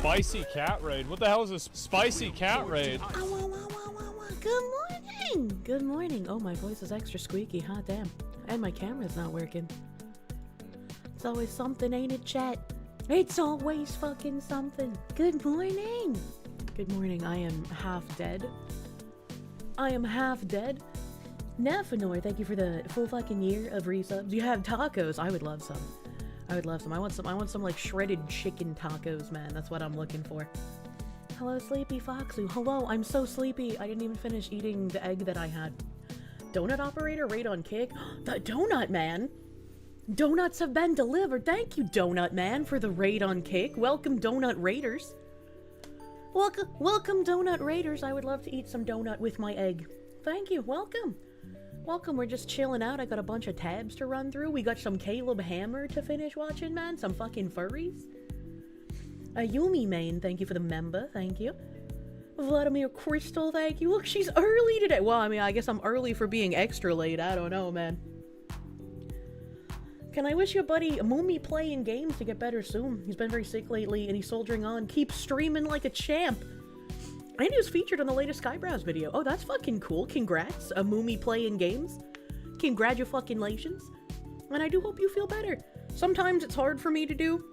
Spicy cat raid. What the hell is this spicy cat raid? Good morning! Good morning. Oh, my voice is extra squeaky. Hot damn. And my camera's not working. It's always something, ain't it, chat? It's always fucking something. Good morning! Good morning. I am half dead. I am half dead. Nafanor, thank you for the full fucking year of resubs. You have tacos. I would love some. I would love some. I want some like shredded chicken tacos, man. That's what I'm looking for. Hello, Sleepy Foxu. Hello, I'm so sleepy. I didn't even finish eating the egg that I had. Donut operator, raid on kick. The Donut Man. Donuts have been delivered. Thank you, Donut Man, for the raid on kick. Welcome, Donut Raiders. Welcome, Donut Raiders. I would love to eat some donut with my egg. Thank you. Welcome. Welcome. We're just chilling out. I got a bunch of tabs to run through. We got some Caleb Hammer to finish watching, man. Some fucking furries. Yumi Main, thank you for the member. Thank you. Vladimir Crystal, thank you. Look, she's early today. Well, I mean, I guess I'm early for being extra late. I don't know, man. Can I wish your buddy Moomy playing games to get better soon? He's been very sick lately, and he's soldiering on. Keep streaming like a champ. And he was featured on the latest Skybrowse video. Oh, that's fucking cool. Congrats, Moomy playing games. Congratulations. And I do hope you feel better. Sometimes it's hard for me to do,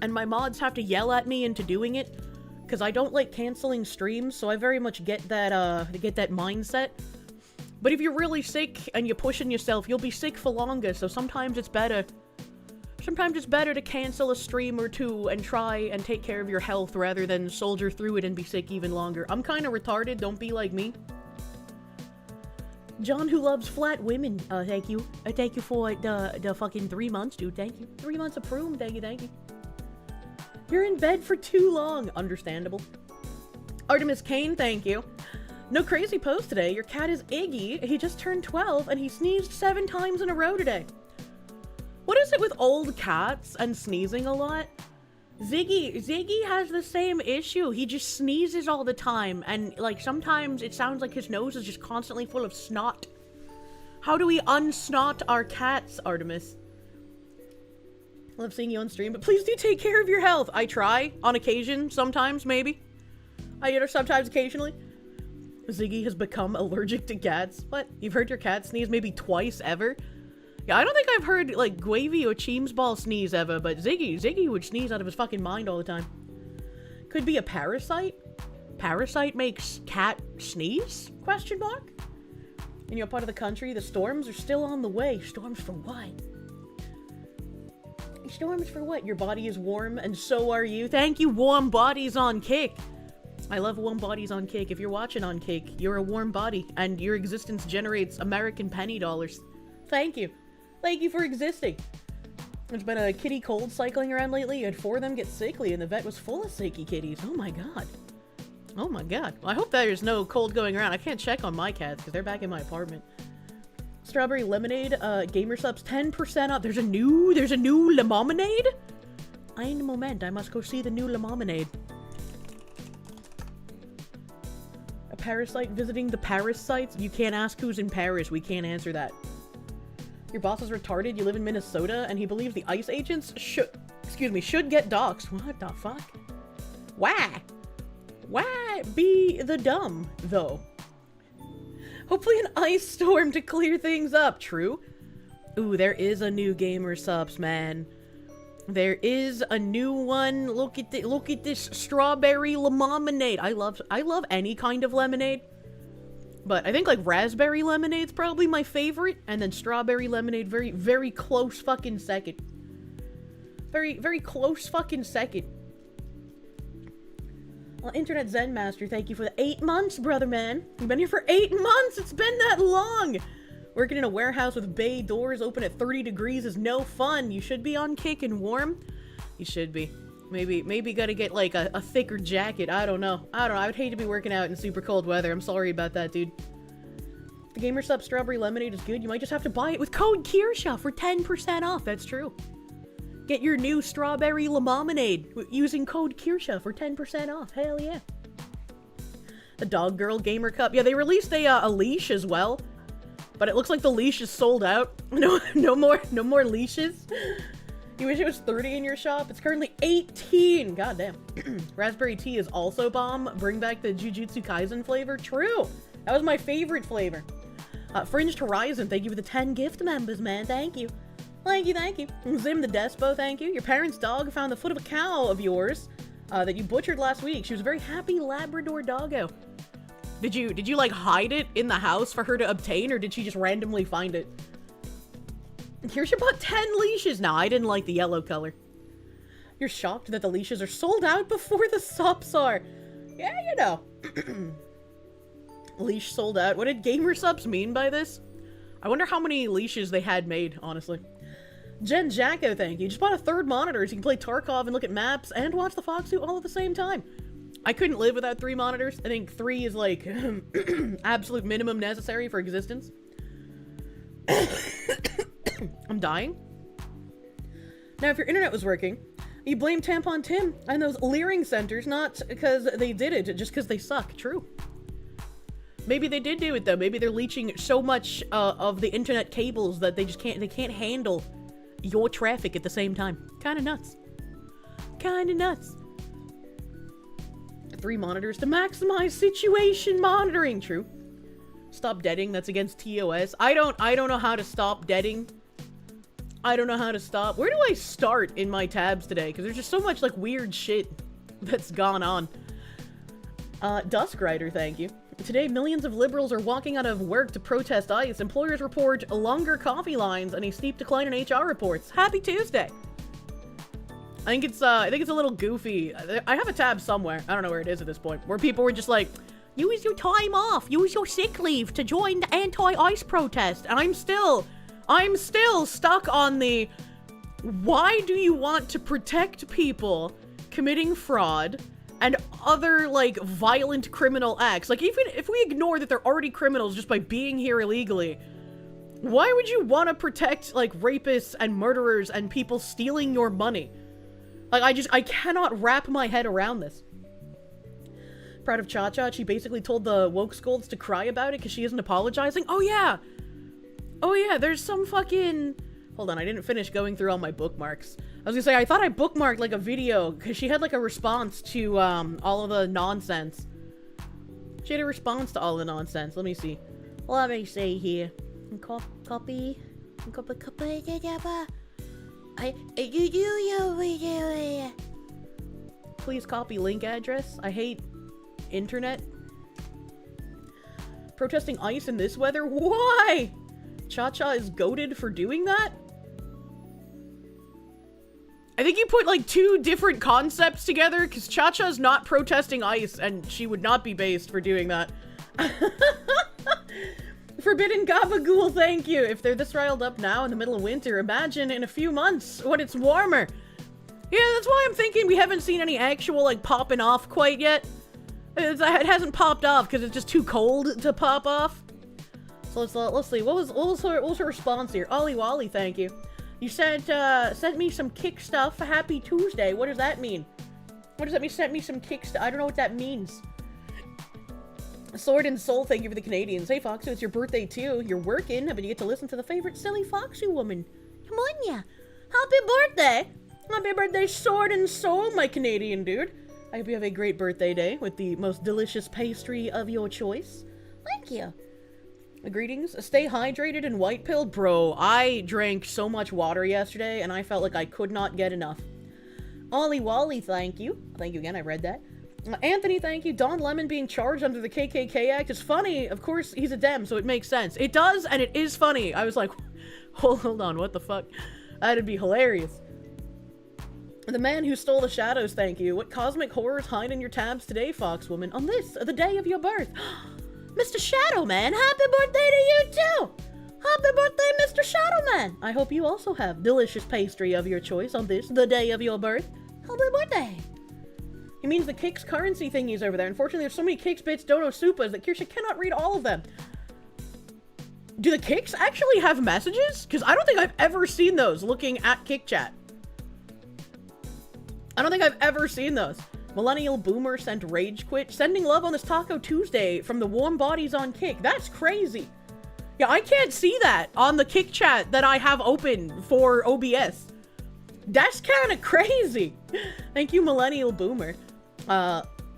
and my mods have to yell at me into doing it, because I don't like canceling streams, so I very much get that mindset. But if you're really sick and you're pushing yourself, you'll be sick for longer, so sometimes it's better to cancel a stream or two and try and take care of your health rather than soldier through it and be sick even longer. I'm kind of retarded, don't be like me. John who loves flat women, thank you. Thank you for the fucking 3 months, dude, thank you. 3 months of Proom, thank you. You're in bed for too long, understandable. Artemis Kane, thank you. No crazy post today, your cat is Iggy, he just turned 12 and he sneezed 7 times in a row today. What is it with old cats and sneezing a lot? Ziggy has the same issue. He just sneezes all the time, and like sometimes it sounds like his nose is just constantly full of snot. How do we unsnot our cats, Artemis? Love seeing you on stream, but please do take care of your health. I try, on occasion, sometimes, maybe. Sometimes, occasionally. Ziggy has become allergic to cats. What? You've heard your cat sneeze maybe twice ever? Yeah, I don't think I've heard, like, Guavy or Cheemsball sneeze ever, but Ziggy would sneeze out of his fucking mind all the time. Could be a parasite? Parasite makes cat sneeze? Question mark? In your part of the country, the storms are still on the way. Storms for what? Storms for what? Your body is warm, and so are you. Thank you, Warm Bodies on Kick. I love Warm Bodies on Kick. If you're watching on Kick, you're a warm body, and your existence generates American penny dollars. Thank you. Thank you for existing. There's been a kitty cold cycling around lately. You had 4 of them get sickly, and the vet was full of sicky kitties. Oh my god. Oh my god. Well, I hope there's no cold going around. I can't check on my cats, because they're back in my apartment. Strawberry Lemonade, Gamer Subs 10% up. There's a new Lemonade? Ein Moment, I must go see the new Lemonade. A parasite visiting the Paris sites? You can't ask who's in Paris, we can't answer that. Your boss is retarded, you live in Minnesota, and he believes the ICE agents should get doxxed. What the fuck? Why? Why be the dumb, though? Hopefully an ice storm to clear things up. True. Ooh, there is a new Gamer Subs, man. There is a new one. Look at this strawberry lemonade. I love any kind of lemonade. But I think like raspberry lemonade's probably my favorite, and then strawberry lemonade very close fucking second. Very close fucking second. Well, Internet Zen Master, thank you for the 8 months, brother man. You've been here for 8 months! It's been that long! Working in a warehouse with bay doors open at 30 degrees is no fun. You should be on Kick and warm. You should be. Maybe gotta get like a thicker jacket. I don't know. I would hate to be working out in super cold weather. I'm sorry about that, dude. The Gamer Sub Strawberry Lemonade is good. You might just have to buy it with code Kirsche for 10% off. That's true. Get your new strawberry lemonade using code Kirsche for 10% off. Hell yeah. The Dog Girl Gamer Cup. Yeah, they released a leash as well. But it looks like the leash is sold out. No more leashes. You wish it was 30 in your shop? It's currently 18! Goddamn. Raspberry tea is also bomb. Bring back the Jujutsu Kaisen flavor. True! That was my favorite flavor. Fringed Horizon, thank you for the 10 gift members, man. Thank you. Thank you, thank you. Zim the Despo, thank you. Your parents' dog found the foot of a cow of yours that you butchered last week. She was a very happy Labrador doggo. Did you like hide it in the house for her to obtain, or did she just randomly find it? Kirsche bought 10 leashes. Now, I didn't like the yellow color. You're shocked that the leashes are sold out before the subs are. Yeah, you know. Leash sold out. What did gamer subs mean by this? I wonder how many leashes they had made, honestly. Jen Jacko, thank you. Just bought a third monitor so you can play Tarkov and look at maps and watch the Foxu all at the same time. I couldn't live without 3 monitors. I think 3 is like absolute minimum necessary for existence. I'm dying. Now, if your internet was working, you blame Tampon Tim and those leering centers, not because they did it, just because they suck. True. Maybe they did do it, though. Maybe they're leeching so much of the internet cables that they can't handle your traffic at the same time. Kinda nuts. Kinda nuts. 3 monitors to maximize situation monitoring. True. Stop deading. That's against TOS. I don't know how to stop deading. I don't know how to stop. Where do I start in my tabs today? Because there's just so much, like, weird shit that's gone on. Dusk Rider, thank you. Today, millions of liberals are walking out of work to protest ICE. Employers report longer coffee lines and a steep decline in HR reports. Happy Tuesday! I think it's a little goofy. I have a tab somewhere. I don't know where it is at this point. Where people were just like, use your time off. Use your sick leave to join the anti-ICE protest. And I'm still stuck on the, why do you want to protect people committing fraud and other, like, violent criminal acts? Like, even if we ignore that they're already criminals just by being here illegally, why would you want to protect, like, rapists and murderers and people stealing your money? Like, I cannot wrap my head around this. Proud of Cha-Cha, she basically told the woke scolds to cry about it because she isn't apologizing. Oh, yeah! Oh, yeah, there's some fucking... Hold on, I didn't finish going through all my bookmarks. I was gonna say, I thought I bookmarked, like, a video, because she had, like, a response to, all of the nonsense. She had a response to all the nonsense. Let me see. Let me see here. Copy. Please copy link address. I hate internet. Protesting ICE in this weather? Why? Cha-Cha is goated for doing that? I think you put, like, 2 different concepts together, because Cha-Cha's not protesting ICE, and she would not be based for doing that. Forbidden Gabagool, thank you. If they're this riled up now in the middle of winter, imagine in a few months when it's warmer. Yeah, that's why I'm thinking we haven't seen any actual, like, popping off quite yet. It hasn't popped off because it's just too cold to pop off. So let's see. What was her response here? Ollie Wally, thank you. You said, sent me some kick stuff. Happy Tuesday. What does that mean? What does that mean? Sent me some kick stuff. I don't know what that means. Sword and Soul, thank you for the Canadians. Hey, Foxu, it's your birthday, too. You're working, but you get to listen to the favorite silly Foxu woman. Come on, yeah. Happy birthday. Happy birthday, Sword and Soul, my Canadian dude. I hope you have a great birthday day with the most delicious pastry of your choice. Thank you. Greetings. Stay hydrated and white-pilled. Bro, I drank so much water yesterday, and I felt like I could not get enough. Ollie Wally, thank you. Thank you again, I read that. Anthony, thank you. Don Lemon being charged under the KKK Act is funny. Of course, he's a Dem, so it makes sense. It does, and it is funny. I was like, hold on, what the fuck? That'd be hilarious. The man who stole the shadows, thank you. What cosmic horrors hide in your tabs today, Foxwoman? On this, the day of your birth. Mr. Shadow Man, happy birthday to you too! Happy birthday, Mr. Shadow Man! I hope you also have delicious pastry of your choice on this, the day of your birth. Happy birthday! He means the Kix currency thingies over there. Unfortunately, there's so many Kix bits dono supas that Kirsche cannot read all of them. Do the Kix actually have messages? Because I don't think I've ever seen those looking at Kick Chat. I don't think I've ever seen those. Millennial Boomer sent Rage Quit. Sending love on this Taco Tuesday from the Warm Bodies on Kick. That's crazy. Yeah, I can't see that on the Kick Chat that I have open for OBS. That's kind of crazy. Thank you, Millennial Boomer.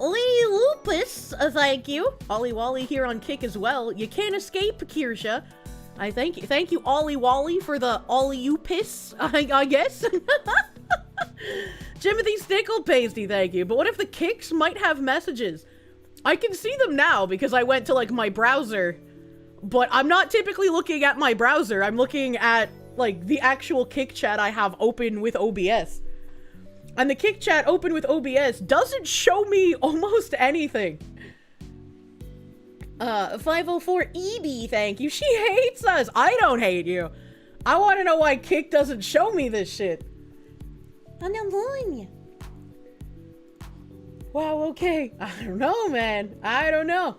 Lee Lupus, thank you. Ollie Wally here on Kick as well. You can't escape, Kirsche. I thank you, Ollie Wally, for the Ollie Upis, I guess. Timothy Stickle Pasty, thank you. But what if the kicks might have messages? I can see them now because I went to, like, my browser. But I'm not typically looking at my browser. I'm looking at, like, the actual kick chat I have open with OBS. And the kick chat open with OBS doesn't show me almost anything. 504 EB, thank you. She hates us. I don't hate you. I want to know why Kick doesn't show me this shit. I'm not blowing you. Wow, okay. I don't know, man. I don't know.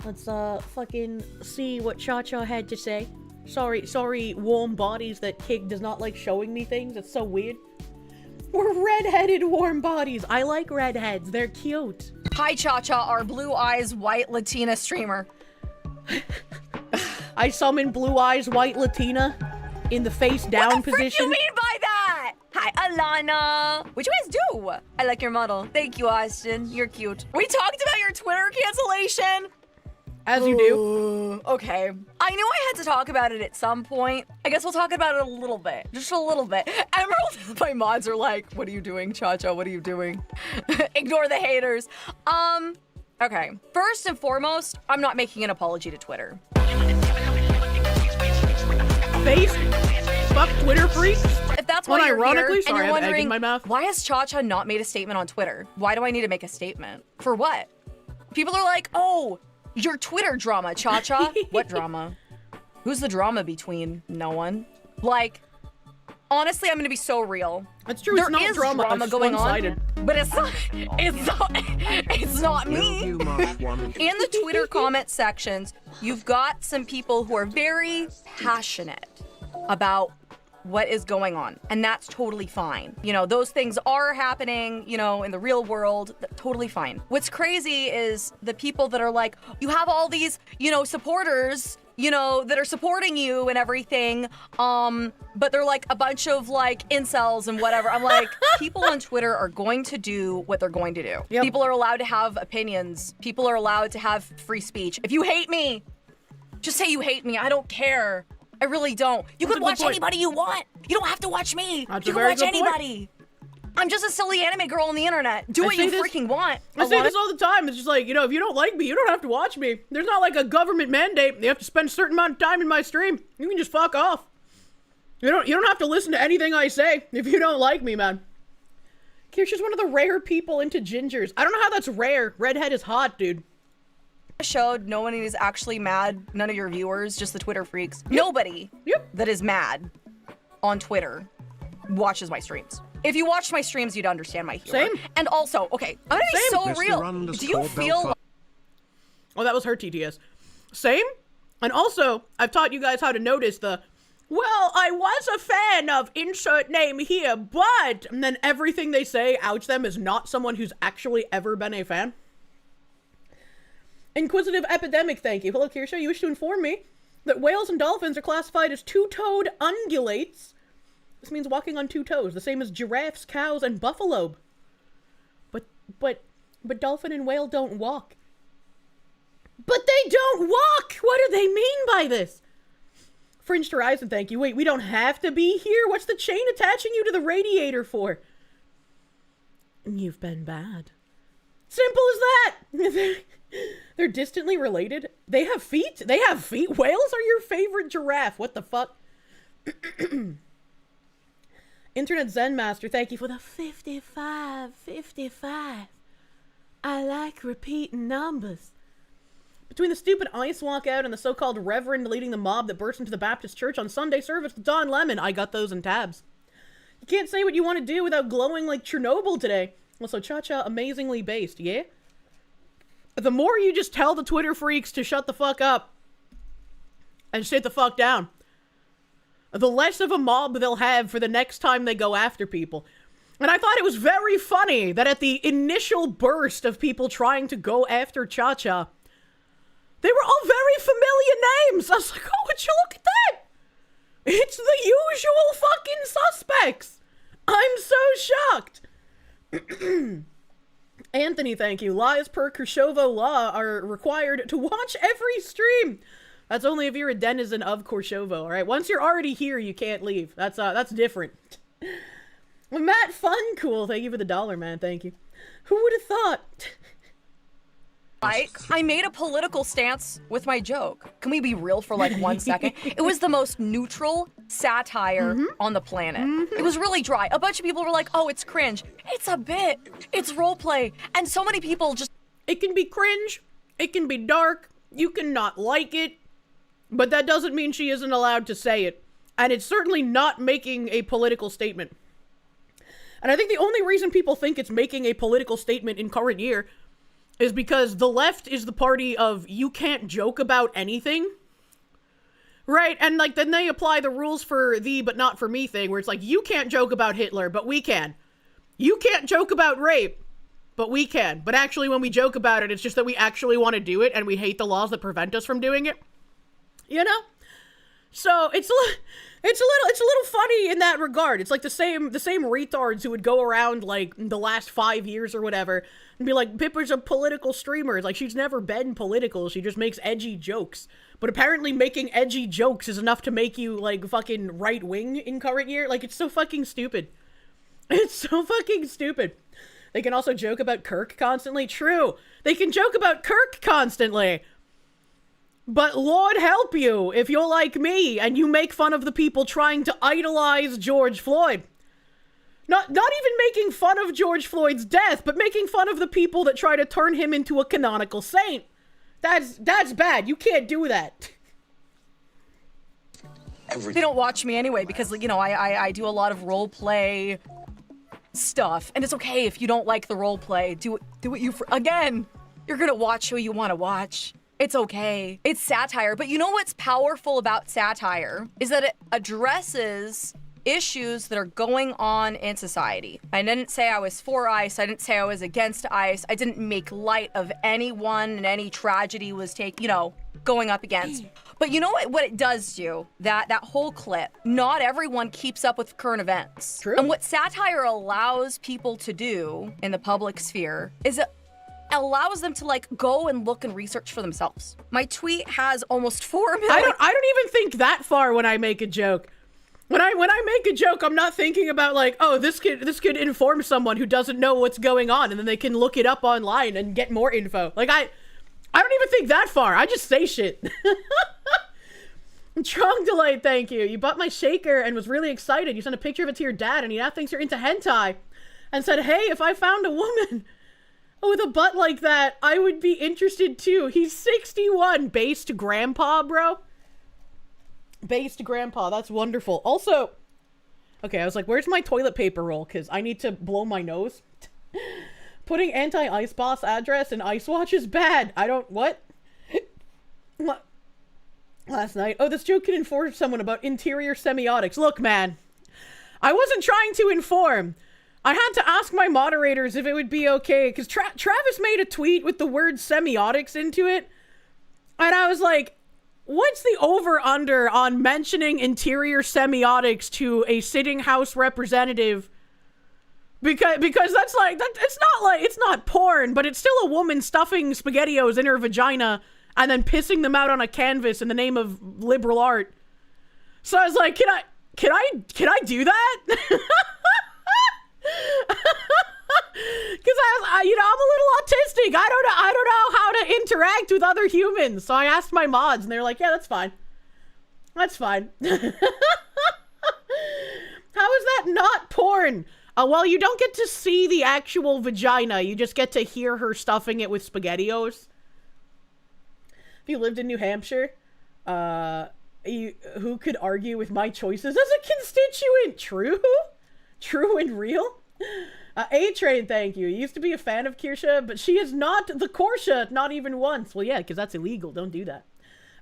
Let's, fucking see what Cha-Cha had to say. Sorry, warm bodies, that Kick does not like showing me things. It's so weird. We're red-headed warm bodies. I like redheads. They're cute. Hi, Cha-Cha, our blue eyes, white Latina streamer. I summon blue eyes, white Latina in the face down position. What the frick you mean by that? Hi, Alana. What you guys do? I like your model. Thank you, Austin. You're cute. We talked about your Twitter cancellation. As you do. Okay. I knew I had to talk about it at some point. I guess we'll talk about it a little bit. Just a little bit. Emerald, my mods are like, what are you doing, Cha-Cha? What are you doing? Ignore the haters. Okay. First and foremost, I'm not making an apology to Twitter. Face? Fuck Twitter freaks? If that's why you're ironically, here, sorry, and you're I have egg in wondering, my mouth. why has Cha-Cha not made a statement on Twitter? Why do I need to make a statement? For what? People are like, oh, your Twitter drama, Cha-Cha. What drama? Who's the drama between? No one. Like, honestly, I'm gonna be so real. That's true. There it's not is drama going on, but it's not me. In the Twitter comment sections, you've got some people who are very passionate about what is going on, and that's totally fine. You know, those things are happening, you know, in the real world, totally fine. What's crazy is the people that are like, you have all these, you know, supporters, you know, that are supporting you and everything, but they're like a bunch of like incels and whatever. I'm like, people on Twitter are going to do what they're going to do. Yep. People are allowed to have opinions. People are allowed to have free speech. If you hate me, just say you hate me. I don't care. I really don't. You can watch anybody you want. You don't have to watch me. You can watch anybody. I'm just a silly anime girl on the internet. Do what you freaking want. I say this all the time. It's just like, you know, if you don't like me, you don't have to watch me. There's not like a government mandate. You have to spend a certain amount of time in my stream. You can just fuck off. You don't have to listen to anything I say if you don't like me, man. Kirsche's one of the rare people into gingers. I don't know how that's rare. Redhead is hot, dude. Showed no one is actually mad. None of your viewers, just the Twitter freaks. Nobody that is mad on Twitter watches my streams. If you watched my streams, you'd understand my humor. Same. And also, okay, I'm gonna be so real. Do you feel? Oh, that was her TTS. Same. And also, I've taught you guys how to notice the, well, I was a fan of insert name here, but, and then everything they say, ouch them, is not someone who's actually ever been a fan. Inquisitive Epidemic, thank you. Hello, Kirsche. You wish to inform me that whales and dolphins are classified as two-toed ungulates. This means walking on two toes, the same as giraffes, cows, and buffalo. But dolphin and whale don't walk. But they don't walk! What do they mean by this? Fringed Horizon, thank you. Wait, we don't have to be here? What's the chain attaching you to the radiator for? You've been bad. Simple as that! They're distantly related. They have feet? They have feet? Whales are your favorite giraffe. What the fuck? Internet Zen Master, thank you for the 55. I like repeating numbers. Between the stupid ice walkout and the so-called reverend leading the mob that burst into the Baptist church on Sunday service with Don Lemon, I got those in tabs. You can't say what you want to do without glowing like Chernobyl today. Also, Cha-Cha amazingly based, yeah? The more you just tell the Twitter freaks to shut the fuck up and sit the fuck down, the less of a mob they'll have for the next time they go after people. And I thought it was very funny that at the initial burst of people trying to go after Cha-Cha, they were all very familiar names. I was like, oh, would you look at that? It's the usual fucking suspects. I'm so shocked. Anthony, thank you. Lies per Korshovo law are required to watch every stream. That's only if you're a denizen of Korshovo, all right? Once you're already here, you can't leave. That's different. Matt Fun, cool. Thank you for the $1, man. Thank you. Who would have thought? I made a political stance with my joke. Can we be real for like 1 second? It was the most neutral satire on the planet. It was really dry. A bunch of people were like, oh, it's cringe. It's a bit. It's roleplay. And so many people just... It can be cringe. It can be dark. You can not like it. But that doesn't mean she isn't allowed to say it. And it's certainly not making a political statement. And I think the only reason people think it's making a political statement in current year is because the left is the party of you can't joke about anything. Right? And like then they apply the rules for thee but not for me thing where it's like you can't joke about Hitler, but we can. You can't joke about rape, but we can. But actually when we joke about it, it's just that we actually want to do it and we hate the laws that prevent us from doing it. You know? So it's a little funny in that regard. It's like the same retards who would go around like the last 5 years or whatever and be like, Pippa's a political streamer. It's like she's never been political. She just makes edgy jokes. But apparently making edgy jokes is enough to make you like fucking right wing in current year. Like it's so fucking stupid. It's so fucking stupid. They can also joke about Kirk constantly. True. They can joke about Kirk constantly. But Lord help you if you're like me and you make fun of the people trying to idolize George Floyd. Not even making fun of George Floyd's death, but making fun of the people that try to turn him into a canonical saint. That's bad. You can't do that. They don't watch me anyway because, you know, I do a lot of role play stuff. And it's okay if you don't like the role play. Do what you... Again, you're gonna watch who you want to watch. It's okay. It's satire. But you know what's powerful about satire is that it addresses issues that are going on in society. I didn't say I was for ICE. I didn't say I was against ICE. I didn't make light of anyone and any tragedy was going up against. But you know what it does do? That whole clip, not everyone keeps up with current events. True. And what satire allows people to do in the public sphere is it allows them to like go and look and research for themselves. My tweet has almost 4 million. I don't even think that far when I make a joke. When I make a joke, I'm not thinking about like, oh, this could inform someone who doesn't know what's going on, and then they can look it up online and get more info. Like I don't even think that far. I just say shit. Strong Delight, thank you. You bought my shaker and was really excited. You sent a picture of it to your dad, and he now thinks you're into hentai, and said, hey, if I found a woman with a butt like that, I would be interested too. He's 61. Based grandpa, bro. Based grandpa. That's wonderful. Also, okay, I was like, where's my toilet paper roll? Because I need to blow my nose. Putting anti-ice boss address in Ice Watch is bad. I don't... What? Last night. Oh, this joke can inform someone about interior semiotics. Look, man. I wasn't trying to inform. I had to ask my moderators if it would be okay, because Travis made a tweet with the word semiotics into it, and I was like, what's the over-under on mentioning interior semiotics to a sitting House representative? Because that's like, it's not porn, but it's still a woman stuffing SpaghettiOs in her vagina and then pissing them out on a canvas in the name of liberal art. So I was like, can I do that? Because I'm a little autistic. I don't know how to interact with other humans. So I asked my mods, and they're like, yeah, that's fine. That's fine. How is that not porn? Well, you don't get to see the actual vagina. You just get to hear her stuffing it with SpaghettiOs. If you lived in New Hampshire, who could argue with my choices as a constituent? True? True and real? A-Train, thank you. You used to be a fan of Kirsche, but she is not the Korsche, not even once. Well, yeah, because that's illegal. Don't do that.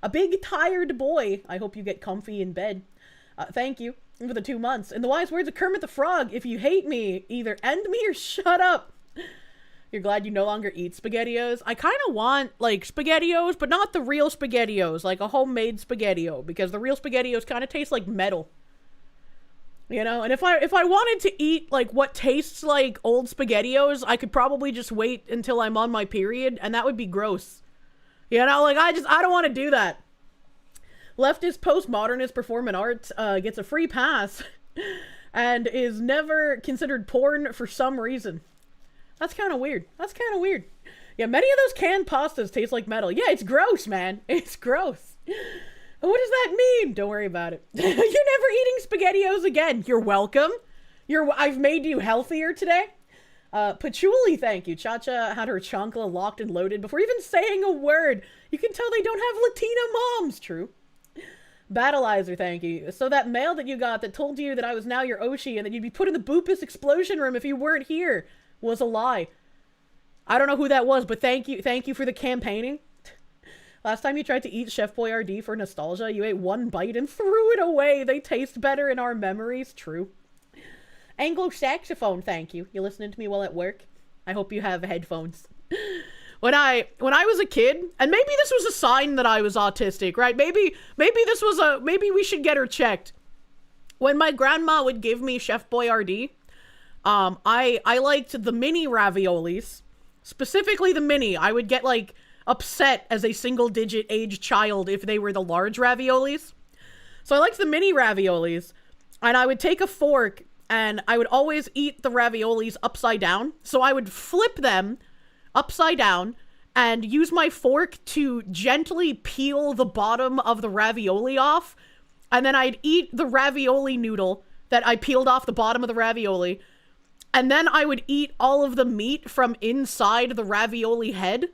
A big tired boy. I hope you get comfy in bed. Thank you for the 2 months. In the wise words of Kermit the Frog, if you hate me, either end me or shut up. You're glad you no longer eat SpaghettiOs? I kind of want, like, SpaghettiOs, but not the real SpaghettiOs, like a homemade SpaghettiO, because the real SpaghettiOs kind of taste like metal. You know, and if I wanted to eat, like, what tastes like old SpaghettiOs, I could probably just wait until I'm on my period, and that would be gross. You know, like, I don't want to do that. Leftist postmodernist performing art gets a free pass and is never considered porn for some reason. That's kind of weird. That's kind of weird. Yeah, many of those canned pastas taste like metal. Yeah, it's gross, man. It's gross. What does that mean? Don't worry about it. You're never eating SpaghettiOs again. You're welcome. I've made you healthier today. Patchouli, thank you. Cha-Cha had her chancla locked and loaded before even saying a word. You can tell they don't have Latina moms. True. Battleizer, thank you. So that mail that you got that told you that I was now your Oshi and that you'd be put in the Boopus explosion room if you weren't here was a lie. I don't know who that was, but thank you. Thank you for the campaigning. Last time you tried to eat Chef Boyardee for nostalgia, you ate one bite and threw it away. They taste better in our memories. True. Anglo-saxophone, thank you. You listening to me while at work? I hope you have headphones. When I was a kid, and maybe this was a sign that I was autistic, right? Maybe we should get her checked. When my grandma would give me Chef Boyardee, I liked the mini raviolis, specifically the mini. I would get like upset as a single-digit age child if they were the large raviolis. So I liked the mini raviolis, and I would take a fork and I would always eat the raviolis upside down. So I would flip them upside down and use my fork to gently peel the bottom of the ravioli off. And then I'd eat the ravioli noodle that I peeled off the bottom of the ravioli. And then I would eat all of the meat from inside the ravioli head.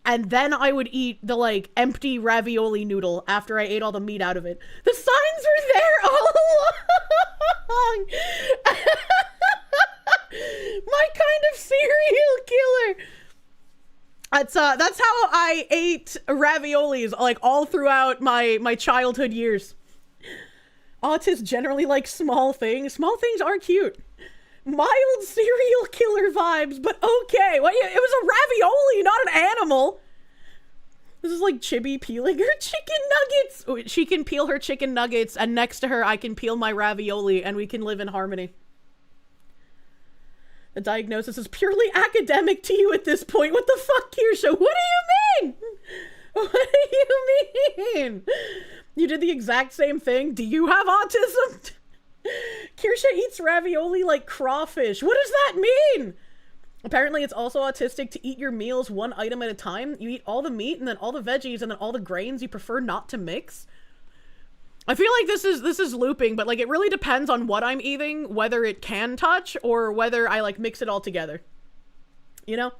And then I would eat the, like, empty ravioli noodle after I ate all the meat out of it. The signs were there all along! My kind of serial killer! That's how I ate raviolis, like, all throughout my childhood years. Autists generally like small things. Small things are cute. Mild serial killer vibes, but okay. Well, it was a ravioli, not an animal. This is like Chibi peeling her chicken nuggets. Oh, she can peel her chicken nuggets, and next to her, I can peel my ravioli, and we can live in harmony. The diagnosis is purely academic to you at this point. What the fuck, Kirsche? What do you mean? What do you mean? You did the exact same thing? Do you have autism? Kirsche eats ravioli like crawfish. What does that mean? Apparently it's also autistic to eat your meals one item at a time. You eat all the meat and then all the veggies and then all the grains you prefer not to mix. I feel like this is looping, but like it really depends on what I'm eating, whether it can touch or whether I like mix it all together. You know?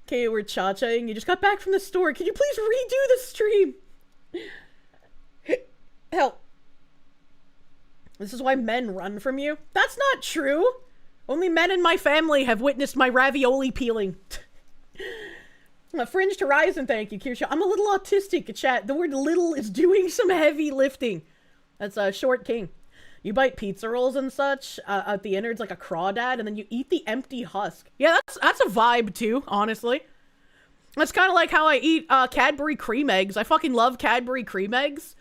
Okay, we're cha-chaing. You just got back from the store. Can you please redo the stream? Help. This is why men run from you? That's not true. Only men in my family have witnessed my ravioli peeling. Fringed Horizon, thank you, Kirsche. I'm a little autistic, chat. The word little is doing some heavy lifting. That's Short King. You bite pizza rolls and such at the innards like a crawdad, and then you eat the empty husk. Yeah, that's a vibe too, honestly. That's kind of like how I eat Cadbury cream eggs. I fucking love Cadbury cream eggs.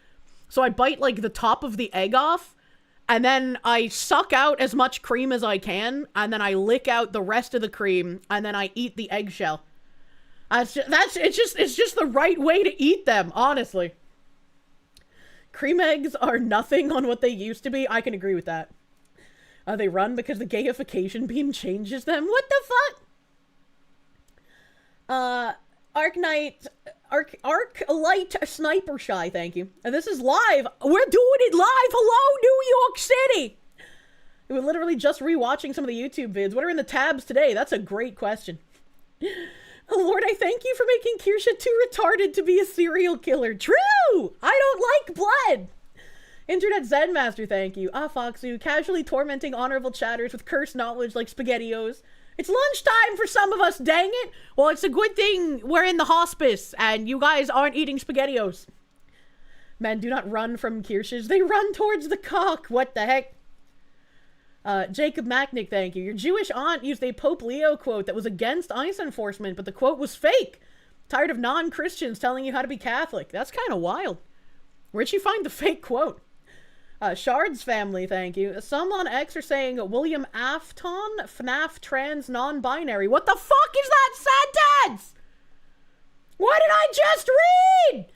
So I bite like the top of the egg off, and then I suck out as much cream as I can, and then I lick out the rest of the cream, and then I eat the eggshell. It's just the right way to eat them, honestly. Cream eggs are nothing on what they used to be. I can agree with that. They run because the gayification beam changes them. What the fuck? Arc Light Sniper Shy, thank you. And this is live. We're doing it live. Hello, New York City. We're literally just rewatching some of the YouTube vids. What are in the tabs today? That's a great question. Oh, Lord, I thank you for making Kirsche too retarded to be a serial killer. True! I don't like blood! Internet Zen Master, thank you. Ah, Foxu, casually tormenting honorable chatters with cursed knowledge like SpaghettiOs. It's lunchtime for some of us, dang it! Well, it's a good thing we're in the hospice and you guys aren't eating SpaghettiOs. Men do not run from Kirsches, they run towards the cock. What the heck? Jacob Macknick, thank you. Your Jewish aunt used a Pope Leo quote that was against ICE enforcement, but the quote was fake. Tired of non-Christians telling you how to be Catholic. That's kind of wild. Where'd she find the fake quote? Shards family, thank you. Some on X are saying William Afton, FNAF trans non-binary. What the fuck is that sentence? What did I just read?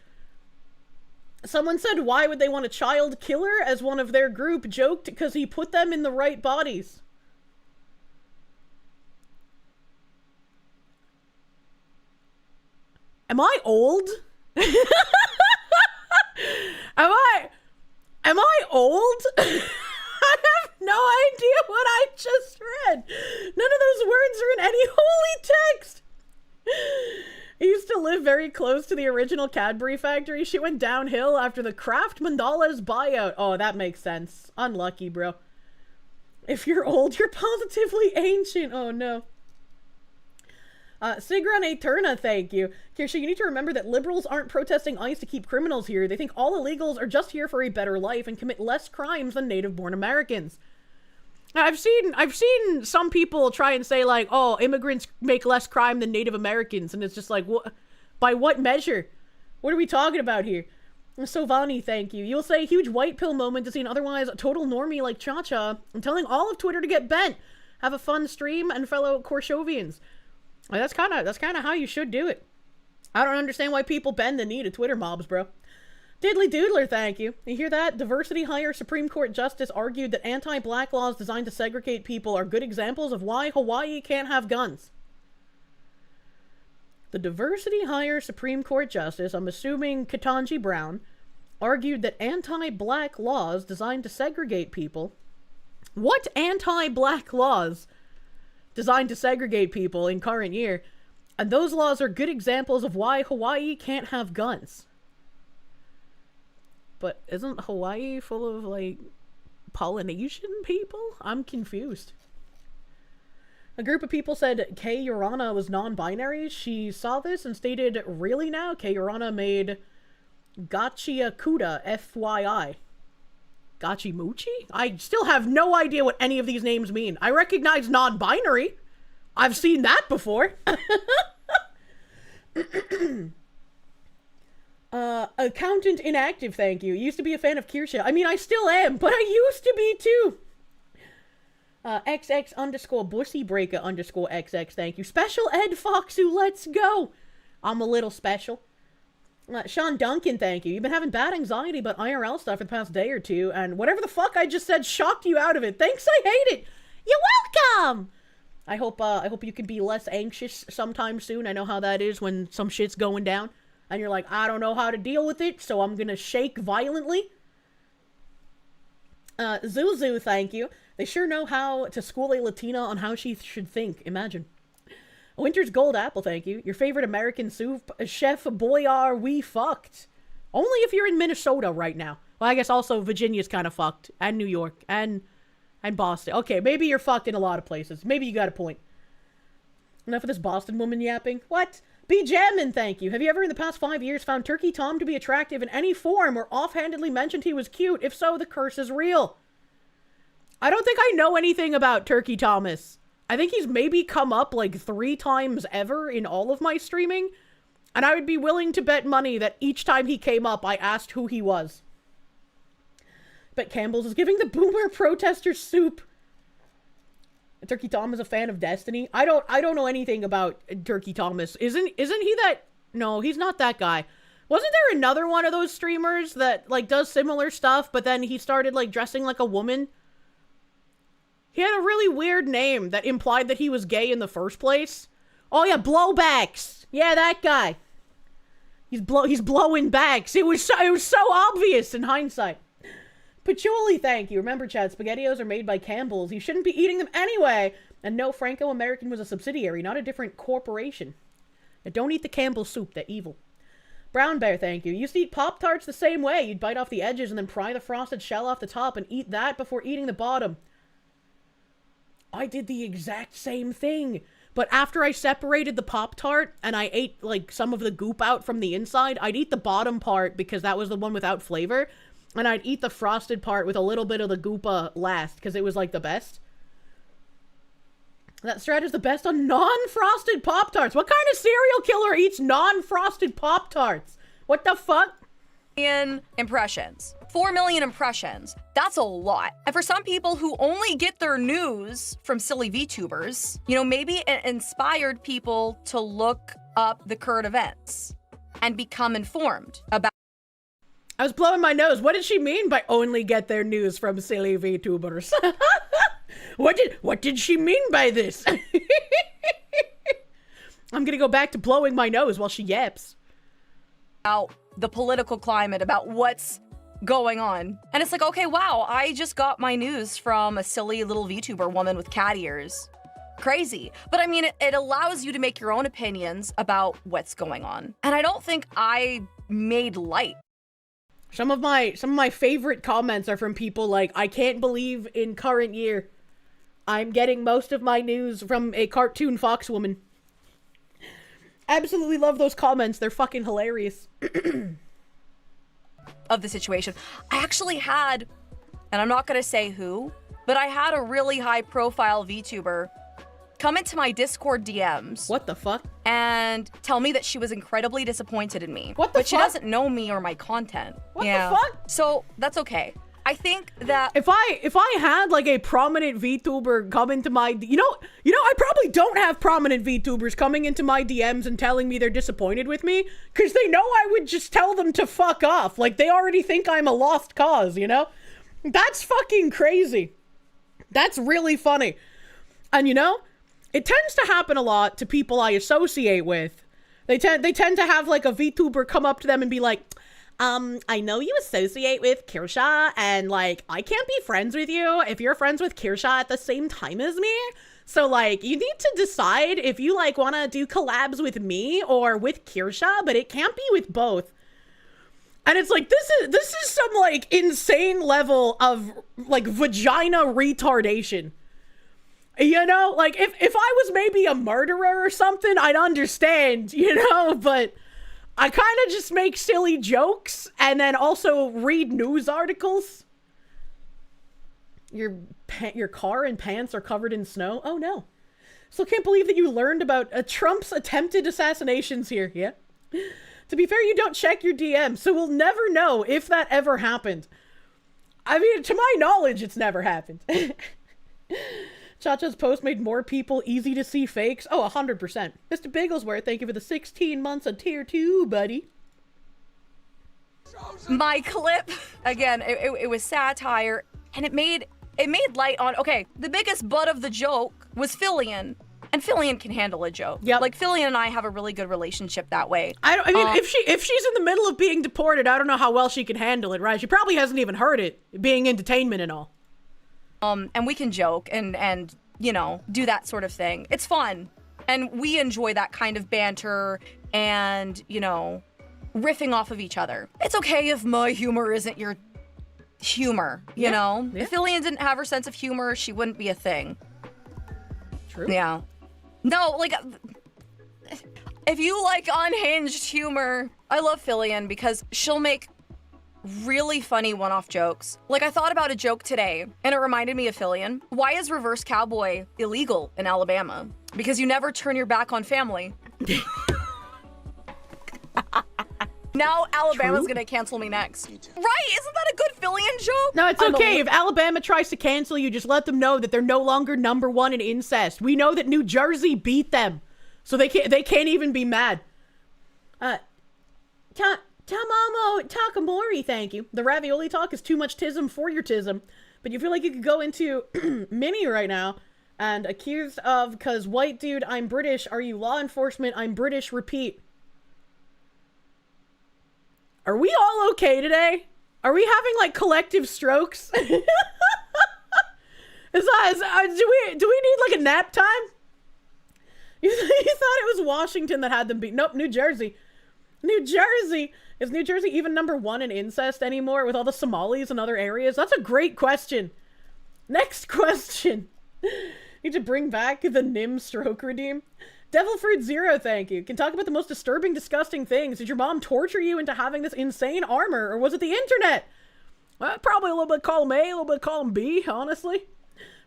Someone said, why would they want a child killer, as one of their group joked because he put them in the right bodies. Am I old? Am I old? I have no idea what I just read. None of those words are in any holy text. I used to live very close to the original Cadbury factory. She went downhill after the Kraft Mandala's buyout. Oh, that makes sense. Unlucky, bro. If you're old, you're positively ancient. Oh, no. Sigron Eterna, thank you. Kirsche, you need to remember that liberals aren't protesting ICE to keep criminals here. They think all illegals are just here for a better life and commit less crimes than native-born Americans. I've seen some people try and say, like, oh, immigrants make less crime than Native Americans, and it's just like, what? By what measure? What are we talking about here? Sovani, thank you. You'll say huge white pill moment to see an otherwise total normie like Cha-Cha. I'm telling all of Twitter to get bent. Have a fun stream and fellow Korshovians. That's kind of how you should do it. I don't understand why people bend the knee to Twitter mobs, bro. Diddly Doodler, thank you. You hear that? Diversity hire Supreme Court Justice argued that anti-black laws designed to segregate people are good examples of why Hawaii can't have guns. The diversity hire Supreme Court Justice, I'm assuming Ketanji Brown, argued that anti-black laws designed to segregate people... What anti-black laws designed to segregate people in current year? And those laws are good examples of why Hawaii can't have guns. But isn't Hawaii full of, like, Polynesian people? I'm confused. A group of people said Kei Urana was non-binary. She saw this and stated, really now? Kei Urana made Gachiakuda, FYI. Gachimuchi? I still have no idea what any of these names mean. I recognize non-binary. I've seen that before. Accountant inactive, thank you. Used to be a fan of Kirsche. I mean, I still am, but I used to be too. XX underscore bussy breaker underscore XX, thank you. Special Ed Foxu, let's go. I'm a little special. Sean Duncan, thank you. You've been having bad anxiety about IRL stuff for the past day or two, and whatever the fuck I just said shocked you out of it. Thanks, I hate it. You're welcome. I hope you can be less anxious sometime soon. I know how that is when some shit's going down, and you're like, I don't know how to deal with it, so I'm gonna shake violently. Zuzu, thank you. They sure know how to school a Latina on how she should think. Imagine. Winter's Gold Apple, thank you. Your favorite American soup, Chef Boyar, we fucked. Only if you're in Minnesota right now. Well, I guess also Virginia's kind of fucked. And New York. And Boston. Okay, maybe you're fucked in a lot of places. Maybe you got a point. Enough of this Boston woman yapping. What? B. Jammin, thank you. Have you ever in the past 5 years found Turkey Tom to be attractive in any form or offhandedly mentioned he was cute? If so, the curse is real. I don't think I know anything about Turkey Thomas. I think he's maybe come up like 3 times ever in all of my streaming. And I would be willing to bet money that each time he came up, I asked who he was. But Campbell's is giving the boomer protester soup. Turkey Tom is a fan of Destiny. I don't know anything about Turkey Thomas. Isn't he that? No, he's not that guy. Wasn't there another one of those streamers that like does similar stuff, but then he started like dressing like a woman? He had a really weird name that implied that he was gay in the first place. Oh yeah, Blowbacks. Yeah, that guy. He's blowing backs. It was so obvious in hindsight. Patchouli, thank you. Remember, Chad, SpaghettiOs are made by Campbell's. You shouldn't be eating them anyway. And no, Franco-American was a subsidiary, not a different corporation. And don't eat the Campbell's soup. They're evil. Brown Bear, thank you. You used to eat Pop-Tarts the same way. You'd bite off the edges and then pry the frosted shell off the top and eat that before eating the bottom. I did the exact same thing. But after I separated the Pop-Tart and I ate, like, some of the goop out from the inside, I'd eat the bottom part because that was the one without flavor. And I'd eat the frosted part with a little bit of the goopa last because it was, like, the best. That strat is the best on non-frosted Pop-Tarts. What kind of serial killer eats non-frosted Pop-Tarts? What the fuck? In impressions. 4 million impressions. That's a lot. And for some people who only get their news from silly VTubers, you know, maybe it inspired people to look up the current events and become informed about. I was blowing my nose. What did she mean by only get their news from silly VTubers? What did she mean by this? I'm gonna go back to blowing my nose while she yaps. About the political climate, about what's going on. And it's like, okay, wow, I just got my news from a silly little VTuber woman with cat ears. Crazy. But I mean, it allows you to make your own opinions about what's going on. And I don't think I made light. Some of my favorite comments are from people like, I can't believe in current year I'm getting most of my news from a cartoon fox woman. Absolutely love those comments. They're fucking hilarious. Of the situation. I actually had, and I'm not gonna say who, but I had a really high profile VTuber come into my Discord DMs. What the fuck? And tell me that she was incredibly disappointed in me. What the fuck? But she doesn't know me or my content. What the fuck? So that's okay. I think that if I had like a prominent VTuber come into my, you know, I probably don't have prominent VTubers coming into my DMs and telling me they're disappointed with me, because they know I would just tell them to fuck off. Like, they already think I'm a lost cause, you know? That's fucking crazy. That's really funny. And you know, it tends to happen a lot to people I associate with. They tend to have like a VTuber come up to them and be like, I know you associate with Kirsche, and like, I can't be friends with you if you're friends with Kirsche at the same time as me. So like, you need to decide if you like want to do collabs with me or with Kirsche, but it can't be with both. And it's like, this is some like insane level of like vagina retardation. You know, like if I was maybe a murderer or something, I'd understand, you know, but I kind of just make silly jokes and then also read news articles. Your car and pants are covered in snow. Oh no. Still can't believe that you learned about Trump's attempted assassinations here. Yeah. To be fair, you don't check your DM, so we'll never know if that ever happened. I mean, to my knowledge, it's never happened. Cha-Cha's post made more people easy to see fakes. Oh, 100%. Mr. Bigglesworth, thank you for the 16 months on tier 2, buddy. my clip, again, it was satire, and it made light on, okay, the biggest butt of the joke was Fillion. And Fillion can handle a joke. Yep. Like, Fillion and I have a really good relationship that way. I mean, if she's in the middle of being deported, I don't know how well she can handle it, right? She probably hasn't even heard it, being in detainment and all. And we can joke and you know, do that sort of thing. It's fun. And we enjoy that kind of banter and, you know, riffing off of each other. It's okay if my humor isn't your humor, you know? Yeah. If Fillion didn't have her sense of humor, she wouldn't be a thing. True. Yeah. No, like, if you like unhinged humor, I love Fillion because she'll make really funny one-off jokes. Like, I thought about a joke today, and it reminded me of Fillion. Why is reverse cowboy illegal in Alabama? Because you never turn your back on family. Now Alabama's gonna cancel me next. Right? Isn't that a good Fillion joke? No, it's okay. If Alabama tries to cancel you, just let them know that they're no longer #1 in incest. We know that New Jersey beat them, so they can't even be mad. Tamamo Takamori, thank you. The ravioli talk is too much tism for your tism, but you feel like you could go into Mini right now and accused of, cause white dude, I'm British. Are you law enforcement? I'm British. Repeat. Are we all okay today? Are we having like collective strokes? Do we need like a nap time? You thought it was Washington that had them beat? Nope, New Jersey. New Jersey. Is New Jersey even #1 in incest anymore with all the Somalis and other areas? That's a great question. Next question. Need to bring back the Nim stroke redeem. Devil Fruit Zero, thank you. Can talk about the most disturbing, disgusting things. Did your mom torture you into having this insane armor, or was it the internet? Well, probably a little bit column A, a little bit column B, honestly.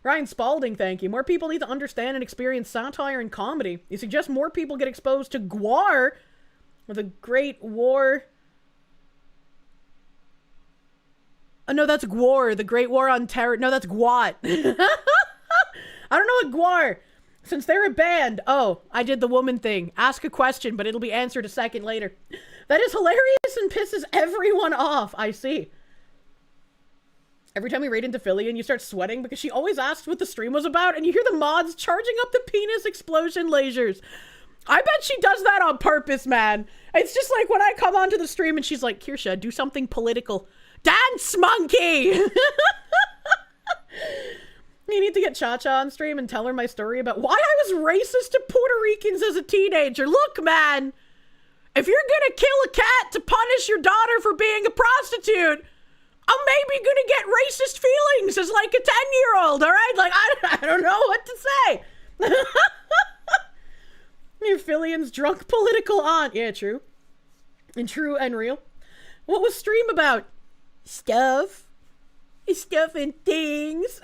Ryan Spalding, thank you. More people need to understand and experience satire and comedy. You suggest more people get exposed to Gwar, or the Great War. Oh, no, that's Gwar, the Great War on Terror. No, that's Gwat. I don't know what Gwar. Since they're a band. Oh, I did the woman thing. Ask a question, but it'll be answered a second later. That is hilarious and pisses everyone off. I see. Every time we raid into Philly you start sweating because she always asks what the stream was about and you hear the mods charging up the penis explosion lasers. I bet she does that on purpose, man. It's just like when I come onto the stream and she's like, Kirsche, do something political. Dance, monkey! You need to get Cha-Cha on stream and tell her my story about why I was racist to Puerto Ricans as a teenager. Look, man, if you're gonna kill a cat to punish your daughter for being a prostitute, I'm maybe gonna get racist feelings as like a 10-year-old, all right? Like, I don't know what to say. You Phillian's drunk political aunt. Yeah, true. And true and real. What was stream about? Stuff. Stuff and things.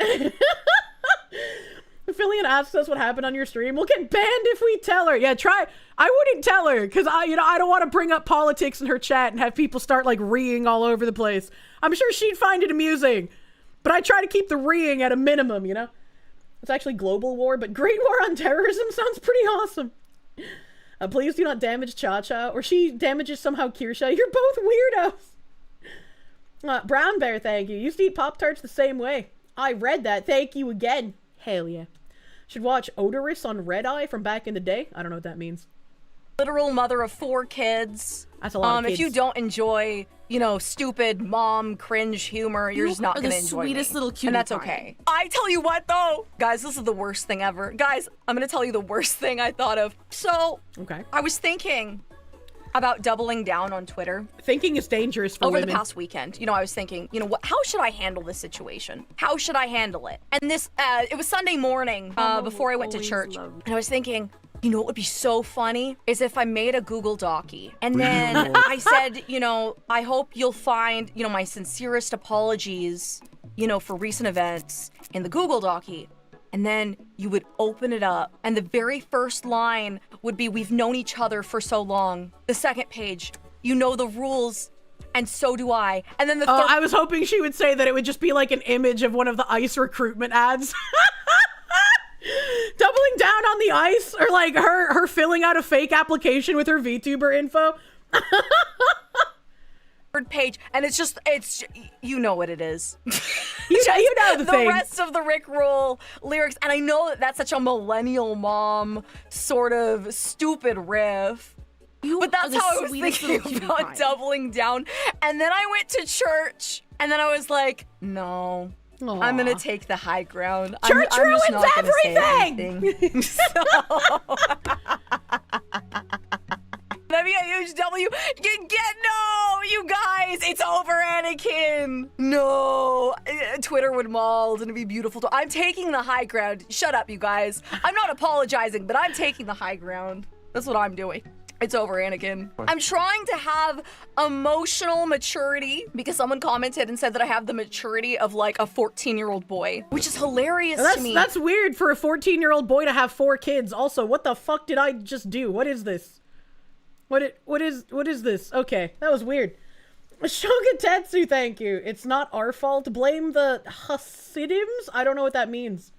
If Phillian asks us what happened on your stream, we'll get banned if we tell her. Yeah, try. I wouldn't tell her because I don't want to bring up politics in her chat and have people start like reeing all over the place. I'm sure she'd find it amusing, but I try to keep the reeing at a minimum, you know? It's actually global war, but Great War on Terrorism sounds pretty awesome. Please do not damage Cha-Cha, or she damages somehow Kirsche. You're both weirdos. Brown Bear, thank you. Used to eat Pop-Tarts the same way. I read that. Thank you again. Hell yeah. Should watch Odorous on Red Eye from back in the day. I don't know what that means. Literal mother of 4 kids. That's a lot of kids. If you don't enjoy, you know, stupid mom cringe humor, you're just not gonna enjoy the sweetest little cutie and that's pie. okay. I tell you what though, guys, this is the worst thing ever. Guys, I'm gonna tell you the worst thing I thought of. So, okay. I was thinking about doubling down on Twitter. Thinking is dangerous for women. Over the past weekend, you know, I was thinking, you know, how should I handle this situation? How should I handle it? And this, it was Sunday morning before I went to church, and I was thinking, you know what would be so funny is if I made a Google Docie and then I said, you know, I hope you'll find, you know, my sincerest apologies, you know, for recent events in the Google Docie. And then you would open it up and the very first line would be, we've known each other for so long. The second page, you know the rules and so do I. And then the third— I was hoping she would say that it would just be like an image of one of the ICE recruitment ads. Doubling down on the ICE, or like her filling out a fake application with her VTuber info. Third page, and it's you know what it is. You know the thing. The rest of the Rickroll lyrics, and I know that that's such a millennial mom sort of stupid riff. But that's how I was thinking about doubling down. And then I went to church, and then I was like, no. Aww. I'm gonna take the high ground. Church I'm ruins just not everything! That'd be a huge W. No, you guys, it's over, Anakin. No, Twitter would mold and it'd be beautiful. I'm taking the high ground. Shut up, you guys. I'm not apologizing, but I'm taking the high ground. That's what I'm doing. It's over, Anakin. I'm trying to have emotional maturity because someone commented and said that I have the maturity of like a 14-year-old boy, which is hilarious to me. That's weird for a 14-year-old boy to have 4 kids. Also, what the fuck did I just do? What is this? What is this? Okay, that was weird. Shogatetsu, thank you. It's not our fault. Blame the Hasidims? I don't know what that means.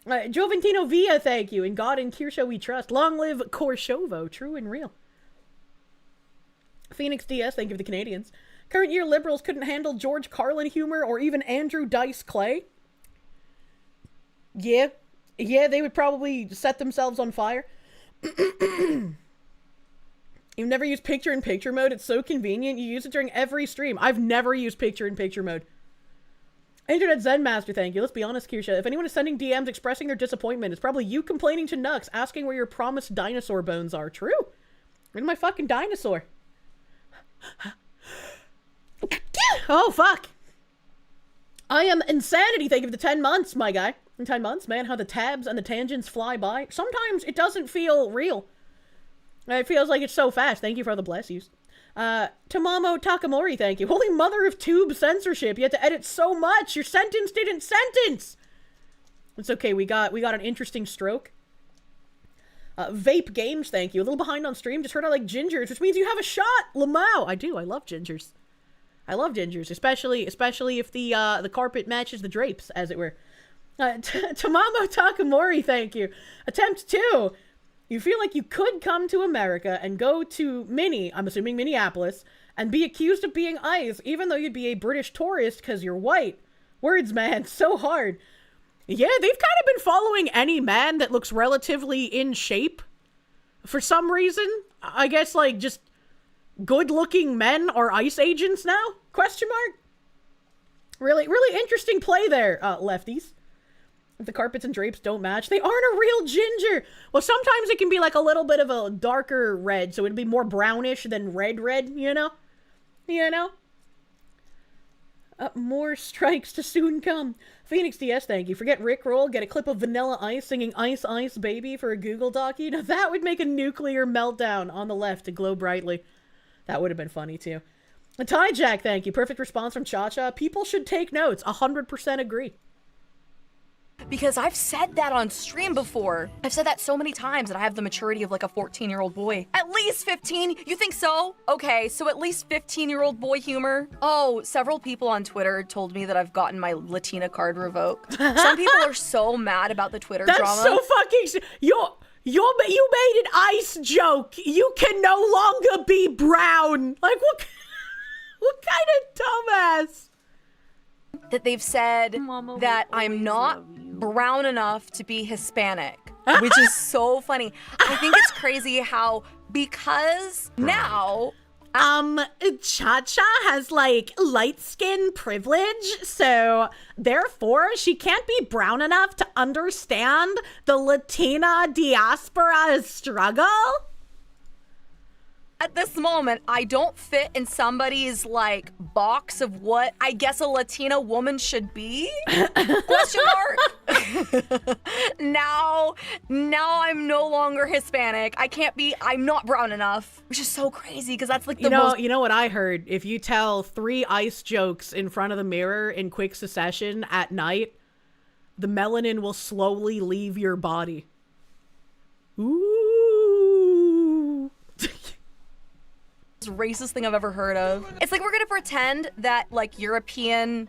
Joventino Villa, thank you. In God and Kirsche we trust. Long live Korshovo, true and real. Phoenix DS, thank you for the Canadians. Current year liberals couldn't handle George Carlin humor or even Andrew Dice Clay. Yeah, they would probably set themselves on fire. You've never used picture-in-picture mode? It's so convenient. You use it during every stream. I've never used picture-in-picture mode. Internet Zen Master, thank you. Let's be honest, Kirsche. If anyone is sending DMs expressing their disappointment, it's probably you complaining to Nux, asking where your promised dinosaur bones are. True. Where's my fucking dinosaur? Oh, fuck. I am insanity. Thank you for the 10 months, my guy. In 10 months, man, how the tabs and the tangents fly by. Sometimes it doesn't feel real. It feels like it's so fast. Thank you for all the bless yous. Tomamo Takamori, thank you. Holy mother of tube censorship. You had to edit so much. Your sentence didn't sentence. It's okay. We got an interesting stroke. Vape Games, thank you. A little behind on stream. Just heard I like gingers, which means you have a shot. Lamau. I do. I love gingers. I love gingers, especially if the carpet matches the drapes, as it were. Tamamo Takamori, thank you. Attempt 2. You feel like you could come to America and go to I'm assuming Minneapolis, and be accused of being ICE, even though you'd be a British tourist because you're white. Words, man, so hard. Yeah, they've kind of been following any man that looks relatively in shape. For some reason. I guess, like, just good-looking men are ICE agents now? Question mark? Really, really interesting play there, lefties. If the carpets and drapes don't match, they aren't a real ginger. Well, sometimes it can be like a little bit of a darker red, so it'd be more brownish than red, you know? You know? More strikes to soon come. Phoenix DS, thank you. Forget Rickroll, get a clip of Vanilla Ice singing Ice Ice Baby for a Google Docu. Now that would make a nuclear meltdown on the left to glow brightly. That would have been funny too. A Tie Jack, thank you. Perfect response from Cha-Cha. People should take notes. 100% agree. Because I've said that on stream before. I've said that so many times, and I have the maturity of like a 14-year-old boy. At least 15? You think so? Okay, so at least 15-year-old boy humor. Oh, several people on Twitter told me that I've gotten my Latina card revoked. Some people are so mad about the Twitter drama. That's so fucking... You made an ICE joke. You can no longer be brown. Like, what kind of dumbass? That they've said that I'm not brown enough to be Hispanic, which is so funny. I think it's crazy how, because now... Cha-Cha has, like, light skin privilege, so therefore she can't be brown enough to understand the Latina diaspora's struggle? At this moment, I don't fit in somebody's, like, box of what I guess a Latina woman should be? Question mark? Now I'm no longer Hispanic. I'm not brown enough, which is so crazy because that's like the most... You know what I heard? If you tell 3 ICE jokes in front of the mirror in quick succession at night, the melanin will slowly leave your body. Ooh. Racist thing I've ever heard of. It's like we're gonna pretend that like European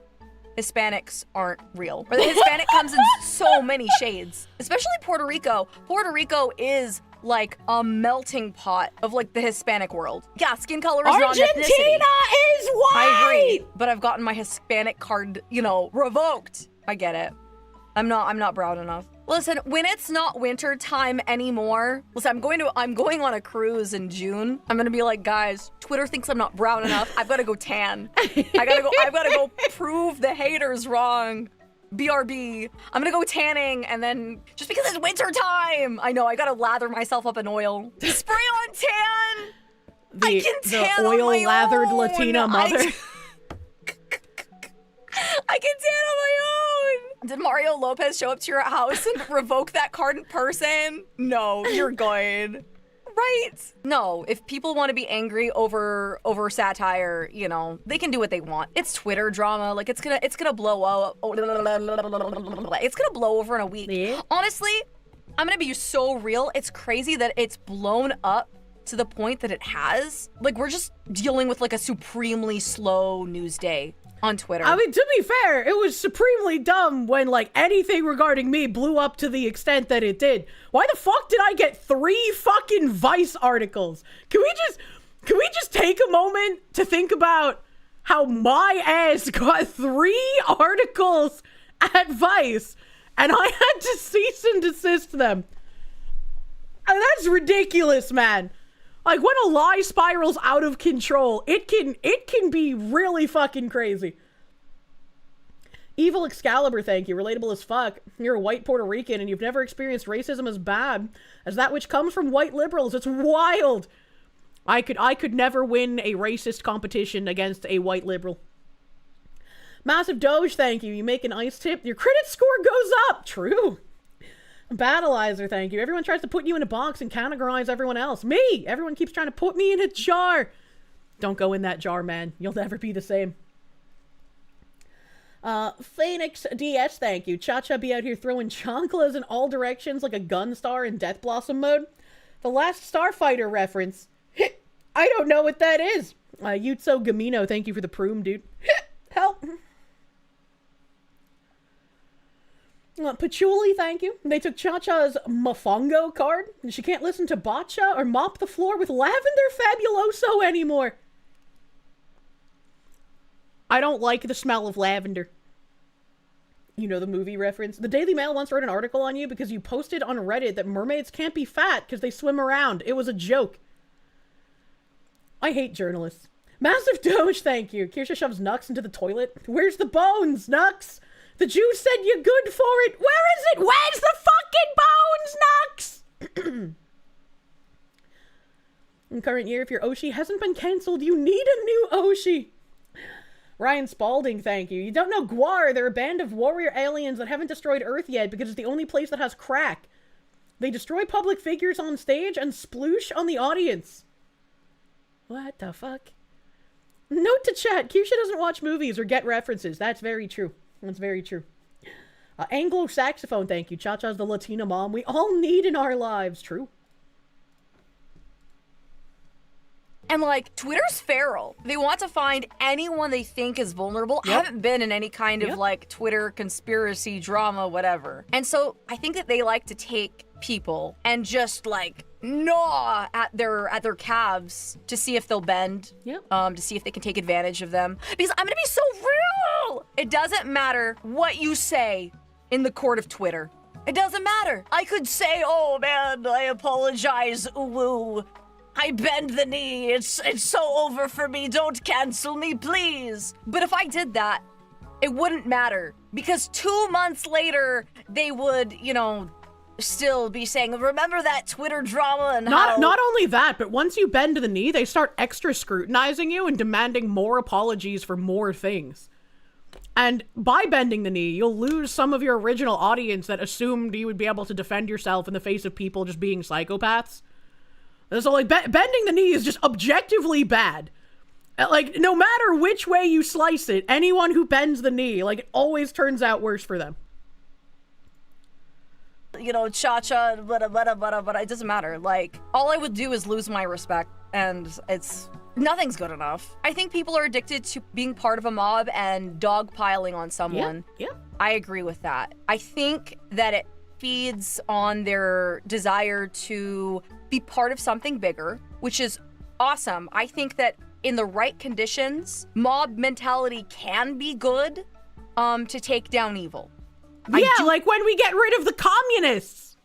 Hispanics aren't real. Or the Hispanic comes in so many shades. Especially Puerto Rico. Puerto Rico is like a melting pot of like the Hispanic world. Yeah, skin color is not ethnicity. Argentina is white! I agree, but I've gotten my Hispanic card, revoked. I get it. I'm not brown enough. Listen, when it's not winter time anymore, listen, I'm going on a cruise in June. I'm gonna be like, guys, Twitter thinks I'm not brown enough. I've gotta go tan. I've gotta go prove the haters wrong. BRB. I'm gonna go tanning, and then just because it's winter time, I know I gotta lather myself up in oil. Spray on tan. I can tan the oil on my lathered own. Latina mother. I can tan on my own! Did Mario Lopez show up to your house and revoke that card in person? No, you're good. Right? No, if people want to be angry over satire, they can do what they want. It's Twitter drama. Like, it's gonna blow up. It's gonna blow over in a week. Yeah. Honestly, I'm gonna be so real. It's crazy that it's blown up to the point that it has. Like, we're just dealing with like a supremely slow news day on Twitter. I mean, to be fair, it was supremely dumb when, like, anything regarding me blew up to the extent that it did. Why the fuck did I get 3 fucking Vice articles? Can we just take a moment to think about how my ass got 3 articles at Vice, and I had to cease and desist them? And that's ridiculous, man. Like, when a lie spirals out of control, it can be really fucking crazy. Evil Excalibur, thank you. Relatable as fuck. You're a white Puerto Rican and you've never experienced racism as bad as that which comes from white liberals. It's wild. I could never win a racist competition against a white liberal. Massive Doge, thank you. You make an ice tip, your credit score goes up. True. Battleizer, thank you. Everyone tries to put you in a box and categorize everyone else. Me! Everyone keeps trying to put me in a jar. Don't go in that jar, man. You'll never be the same. Phoenix DS, thank you. Cha-Cha be out here throwing chanclas in all directions like a gun star in Death Blossom mode. The last Starfighter reference. I don't know what that is. Yutso Gamino, thank you for the proom, dude. Help. Patchouli, thank you. They took Cha-Cha's Mofongo card, and she can't listen to Botcha or mop the floor with Lavender Fabuloso anymore. I don't like the smell of lavender. You know the movie reference? The Daily Mail once wrote an article on you because you posted on Reddit that mermaids can't be fat because they swim around. It was a joke. I hate journalists. Massive Doge, thank you. Kirsche shoves Nux into the toilet. Where's the bones, Nux? The Jew said you're good for it. Where is it? Where's the fucking bones, Nux? In current year, if your Oshi hasn't been cancelled, you need a new Oshi. Ryan Spalding, thank you. You don't know Gwar. They're a band of warrior aliens that haven't destroyed Earth yet because it's the only place that has crack. They destroy public figures on stage and sploosh on the audience. What the fuck? Note to chat, Kirsche doesn't watch movies or get references. That's very true. That's very true. Anglo saxophone, thank you. Cha-Cha's the Latina mom we all need in our lives. True. And, like, Twitter's feral. They want to find anyone they think is vulnerable. Yep. I haven't been in any kind of, like, Twitter conspiracy drama, whatever. And so I think that they like to take people and just, like, gnaw at their calves to see if they'll bend. Yep. To see if they can take advantage of them. Because I'm gonna be so real! It doesn't matter what you say in the court of Twitter. It doesn't matter. I could say, oh, man, I apologize, ooh. I bend the knee. It's so over for me. Don't cancel me, please. But if I did that, it wouldn't matter. Because 2 months later, they would, you know, still be saying, remember that Twitter drama and how... Not only that, but once you bend the knee, they start extra scrutinizing you and demanding more apologies for more things. And by bending the knee, you'll lose some of your original audience that assumed you would be able to defend yourself in the face of people just being psychopaths. So, like, bending the knee is just objectively bad. Like, no matter which way you slice it, anyone who bends the knee, like, it always turns out worse for them. You know, cha-cha, but it doesn't matter. Like, all I would do is lose my respect, and nothing's good enough. I think people are addicted to being part of a mob and dogpiling on someone. Yeah. I agree with that. I think that it feeds on their desire to be part of something bigger, which is awesome. I think that in the right conditions, mob mentality can be good to take down evil. Yeah, like when we get rid of the communists.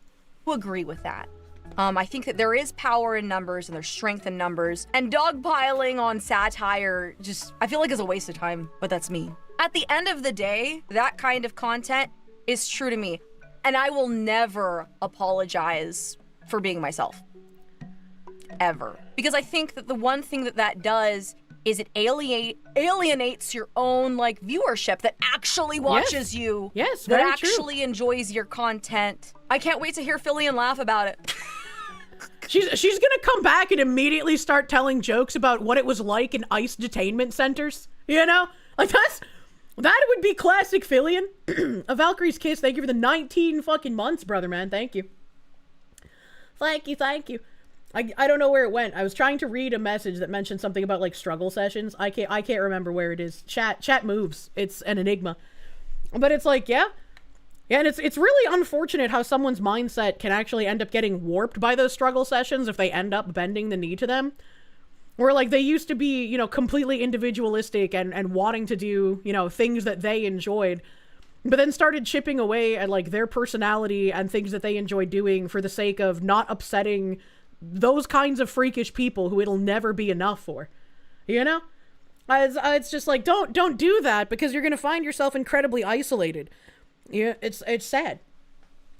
I agree with that. I think that there is power in numbers and there's strength in numbers, and dogpiling on satire just, I feel like is a waste of time, but that's me. At the end of the day, that kind of content is true to me, and I will never apologize for being myself. Ever. Because I think that the one thing that does is it alienates your own, like, viewership that actually watches you. Yes, that very actually true. Enjoys your content. I can't wait to hear Fillion laugh about it. She's gonna come back and immediately start telling jokes about what it was like in ICE detainment centers. You know? Like, that would be classic Fillion. A Valkyrie's Kiss, thank you for the 19 fucking months, brother, man. Thank you. Thank you. I don't know where it went. I was trying to read a message that mentioned something about, like, struggle sessions. I can't remember where it is. Chat moves. It's an enigma. But it's like, yeah, and it's really unfortunate how someone's mindset can actually end up getting warped by those struggle sessions if they end up bending the knee to them. Where, like, they used to be, you know, completely individualistic and wanting to do, you know, things that they enjoyed, but then started chipping away at, like, their personality and things that they enjoy doing for the sake of not upsetting those kinds of freakish people who it'll never be enough for, you know? It's just like, don't do that, because you're gonna find yourself incredibly isolated. Yeah, it's sad.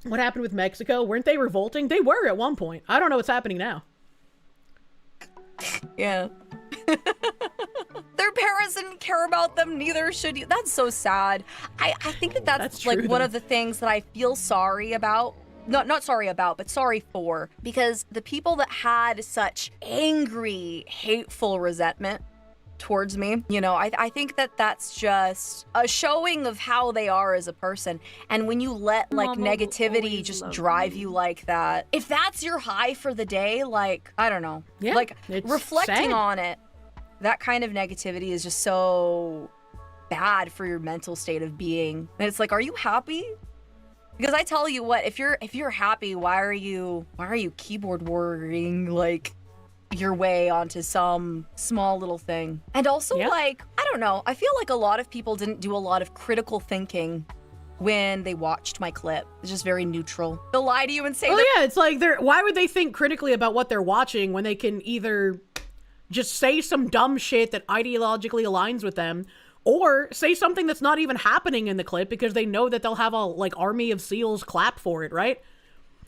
What happened with Mexico? Weren't they revolting? They were at one point. I don't know what's happening now. Yeah. Their parents didn't care about them, neither should you. That's so sad. I think that's like, one of the things that I feel sorry about. Not sorry about, but sorry for, because the people that had such angry, hateful resentment towards me, you know, I think that's just a showing of how they are as a person. And when you let, like, negativity just drive you like that, if that's your high for the day, like, I don't know, like, reflecting on it, that kind of negativity is just so bad for your mental state of being. And it's like, are you happy? Because I tell you what, if you're happy, why are you keyboard warrioring like your way onto some small little thing? And also like, I don't know, I feel like a lot of people didn't do a lot of critical thinking when they watched my clip. It's just very neutral. They'll lie to you and say, yeah, it's like why would they think critically about what they're watching when they can either just say some dumb shit that ideologically aligns with them, or say something that's not even happening in the clip because they know that they'll have a like army of seals clap for it, right?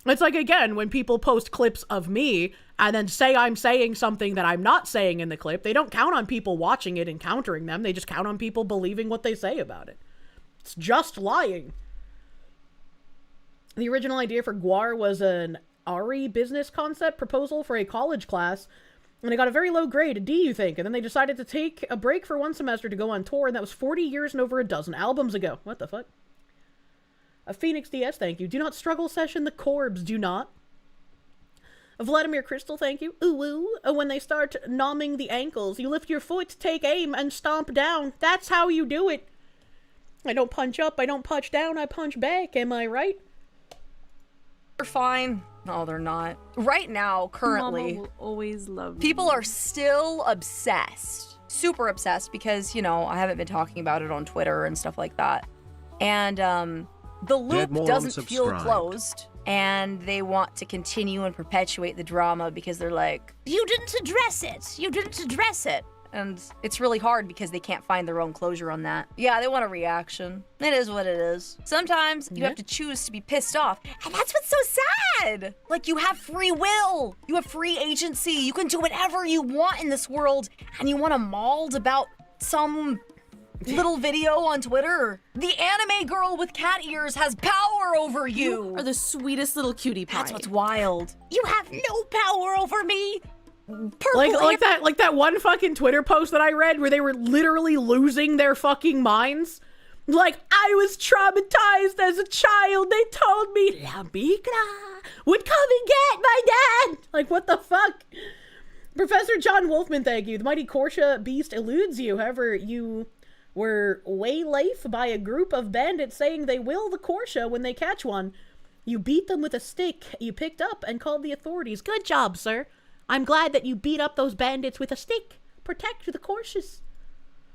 It's like, again, when people post clips of me and then say I'm saying something that I'm not saying in the clip, they don't count on people watching it and countering them. They just count on people believing what they say about it. It's just lying. The original idea for Guar was an ARI business concept proposal for a college class, and it got a very low grade, a D, you think, and then they decided to take a break for one semester to go on tour, and that was 40 years and over a dozen albums ago. What the fuck? A Phoenix DS, thank you. Do not struggle session, the Corbs, do not. A Vladimir Crystal, thank you. Ooh, ooh. When they start nomming the ankles, you lift your foot, take aim, and stomp down. That's how you do it. I don't punch up, I don't punch down, I punch back, am I right? they're fine. No, they're not. Right now, currently, Mama will always love people you. are still obsessed, super obsessed, because, you know, I haven't been talking about it on Twitter and stuff like that. And the loop doesn't feel closed, and they want to continue and perpetuate the drama because they're like, you didn't address it, you didn't address it. And it's really hard because they can't find their own closure on that. Yeah, they want a reaction. It is what it is. Sometimes you have to choose to be pissed off. And that's what's so sad. Like, you have free will. You have free agency. You can do whatever you want in this world. And you want to mauled about some little video on Twitter. The anime girl with cat ears has power over you. You are the sweetest little cutie pie. That's what's wild. You have no power over me. Like that one fucking Twitter post that I read where they were literally losing their fucking minds. Like, I was traumatized as a child. They told me La Migra would come and get my dad. Like, what the fuck? Professor John Wolfman, thank you. The mighty Korsche beast eludes you. However, you were waylaid by a group of bandits saying they will the Korsche when they catch one. You beat them with a stick you picked up and called the authorities. Good job, sir. I'm glad that you beat up those bandits with a stick. Protect the Korsches.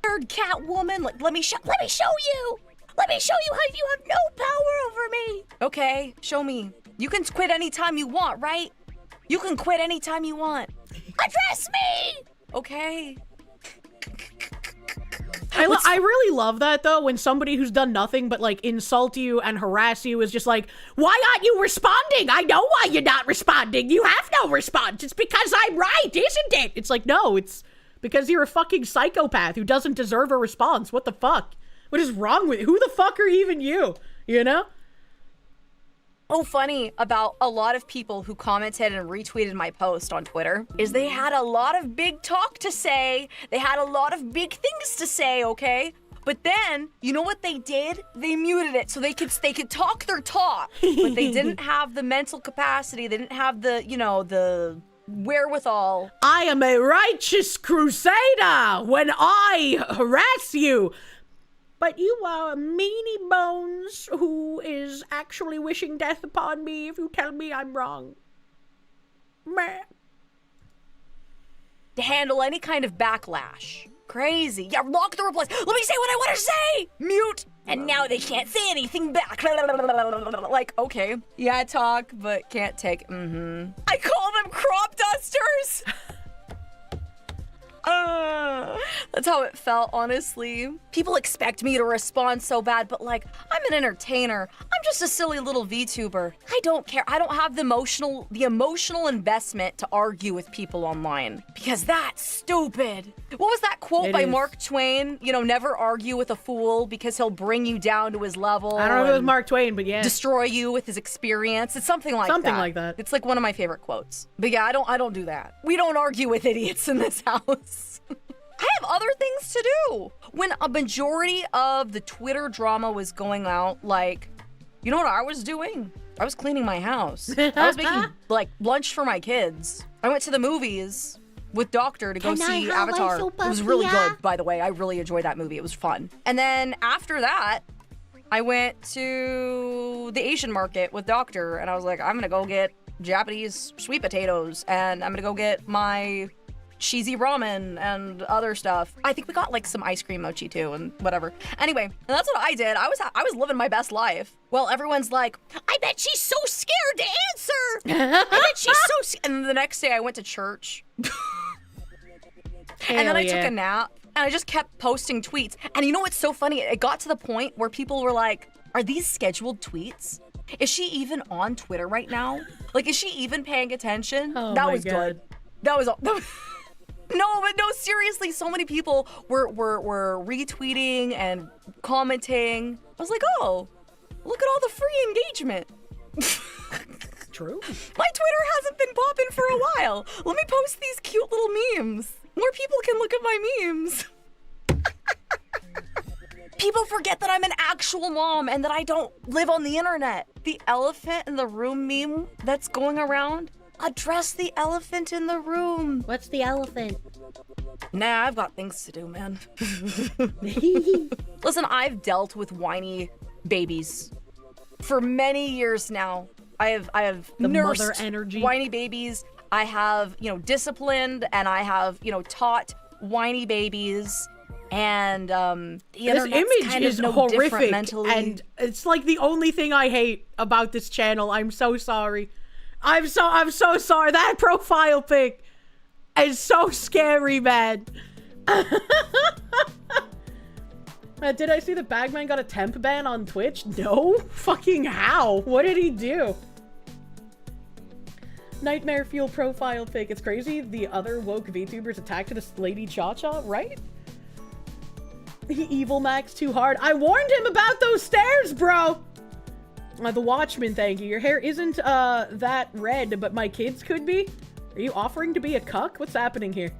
Third cat woman, like, let me show you. Let me show you how you have no power over me. Okay, show me. You can quit anytime you want, right? You can quit anytime you want. Address me. Okay. I really love that, though, when somebody who's done nothing but, like, insult you and harass you is just like, why aren't you responding? I know why you're not responding. You have no response. It's because I'm right, isn't it? It's like, no, it's because you're a fucking psychopath who doesn't deserve a response. What the fuck? What is wrong with you? Who the fuck are even you? You know? Oh, funny about a lot of people who commented and retweeted my post on Twitter is they had a lot of big talk to say. They had a lot of big things to say, okay? But then, you know what they did? They muted it so they could talk their talk, but they didn't have the mental capacity. They didn't have the, you know, the wherewithal. I am a righteous crusader when I harass you. But you are a meanie bones who is actually wishing death upon me if you tell me I'm wrong. Meh. To handle any kind of backlash. Crazy. Yeah, lock the replies. Let me say what I want to say. Mute. And now they can't say anything back. Like, okay. Yeah, talk, but can't take. I call them crop dusters. That's how it felt, honestly. People expect me to respond so bad, but like, I'm an entertainer. I'm just a silly little VTuber. I don't care. I don't have the emotional investment to argue with people online because that's stupid. What was that quote by Mark Twain? You know, never argue with a fool because he'll bring you down to his level. I don't know if it was Mark Twain, but yeah. Destroy you with his experience. It's something like that. Something like that. It's like one of my favorite quotes. But yeah, I don't do that. We don't argue with idiots in this house. I have other things to do. When a majority of the Twitter drama was going out, like, you know what I was doing? I was cleaning my house. I was making, like, lunch for my kids. I went to the movies. with Doctor to go Can I see have my Avatar. super It was really Pia? good, by the way. I really enjoyed that movie. It was fun. And then after that, I went to the Asian market with Doctor, and I was like, I'm gonna go get Japanese sweet potatoes, and I'm gonna go get my cheesy ramen and other stuff. I think we got like some ice cream mochi too and whatever. Anyway, and that's what I did. I was living my best life. Well, everyone's like, I bet she's so scared to answer. I bet she's so And the next day I went to church. And then I took a nap, and I just kept posting tweets. And you know what's so funny? It got to the point where people were like, are these scheduled tweets? Is she even on Twitter right now? Like, is she even paying attention? Oh that my was God. good. That was all. No, but no, seriously, so many people were retweeting and commenting. I was like, oh, look at all the free engagement. True. My Twitter hasn't been popping for a while. Let me post these cute little memes. More people can look at my memes. People forget that I'm an actual mom and that I don't live on the internet. The elephant in the room meme that's going around, address the elephant in the room. What's the elephant? Nah, I've got things to do, man. Listen, I've dealt with whiny babies for many years now. I have The nursed mother energy. whiny babies. I have, disciplined, and I have, taught whiny babies. And the This internet's image kind is of no different horrific, mentally. and it's like the only thing I hate about this channel. I'm so sorry. I'm so sorry. That profile pic is so scary, man. Did I see the Bagman got a temp ban on Twitch? No. Fucking how? What did he do? Nightmare Fuel profile pic. It's crazy. The other woke VTubers attacked this lady Cha-Cha, right? Evil Max too hard. I warned him about those stairs, bro. The Watchman, thank you. Your hair isn't that red, but my kids could be. Are you offering to be a cuck? What's happening here?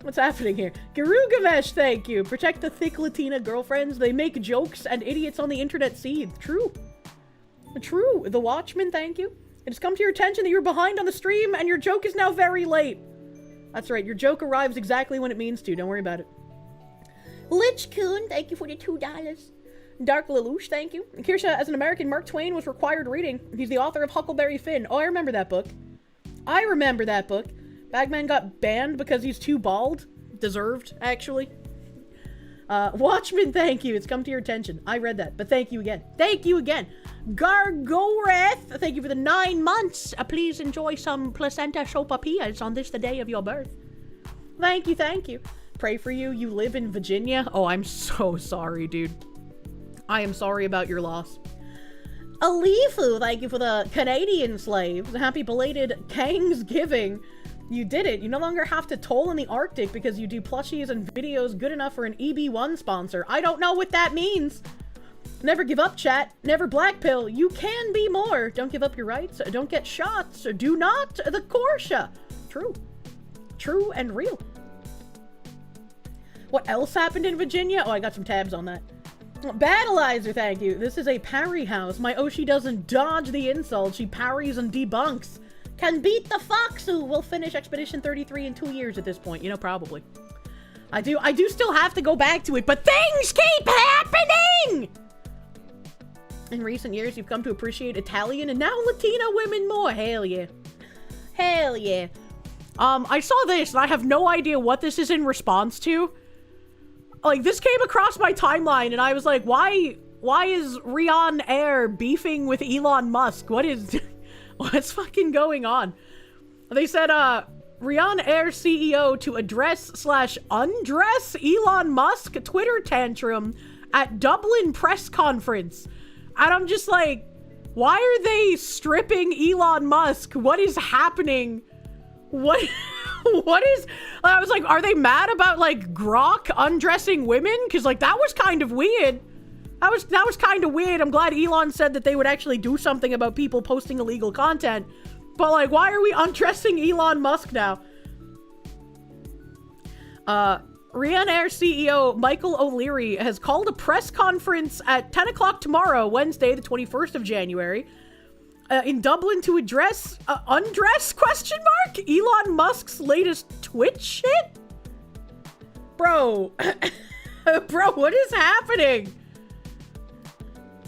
What's happening here? Garugamesh, thank you. Protect the thick Latina girlfriends. They make jokes and idiots on the internet seethe. True. True. The Watchman, thank you. It has come to your attention that you're behind on the stream and your joke is now very late. That's right. Your joke arrives exactly when it means to. Don't worry about it. Lich Coon, thank you for the $2. Dark Lelouch, thank you. Kirsche, as an American, Mark Twain was required reading. He's the author of Huckleberry Finn. Oh, I remember that book. I remember that book. Bagman got banned because he's too bald. Deserved, actually. Watchman, thank you. It's come to your attention. I read that, but thank you again. Thank you again. Gargoreth, thank you for the 9 months. Please enjoy some placenta sopapillas on this, the day of your birth. Thank you, thank you. Pray for you. You live in Virginia. Oh, I'm so sorry, dude. I am sorry about your loss. Alifu, thank you for the Canadian slaves. Happy belated Kangsgiving. You did it. You no longer have to toll in the Arctic because you do plushies and videos good enough for an EB1 sponsor. I don't know what that means. Never give up, chat. Never black pill. You can be more. Don't give up your rights. Don't get shots. Do not the korsche. True. True and real. What else happened in Virginia? Oh, I got some tabs on that. Battleizer, thank you. This is a parry house. My Oshi doesn't dodge the insult. She parries and debunks. Can beat the Foxu. We'll finish Expedition 33 in 2 years at this point. You know, probably. I do still have to go back to it, but things keep happening! In recent years, you've come to appreciate Italian and now Latino women more. Hell yeah. Hell yeah. I saw this, and I have no idea what this is in response to. Like, this came across my timeline, and I was like, why is Rion Air beefing with Elon Musk? What's fucking going on? They said, Rion Air CEO to address/undress Elon Musk Twitter tantrum at Dublin press conference. And I'm just like, why are they stripping Elon Musk? What is happening? What is... I was like, are they mad about, like, Grok undressing women? Because, like, that was kind of weird. That was kind of weird. I'm glad Elon said that they would actually do something about people posting illegal content. But, like, why are we undressing Elon Musk now? Ryanair CEO Michael O'Leary has called a press conference at 10 o'clock tomorrow, Wednesday, the 21st of January, in Dublin to undress, question mark? Elon Musk's latest Twitch shit? Bro. Bro, what is happening?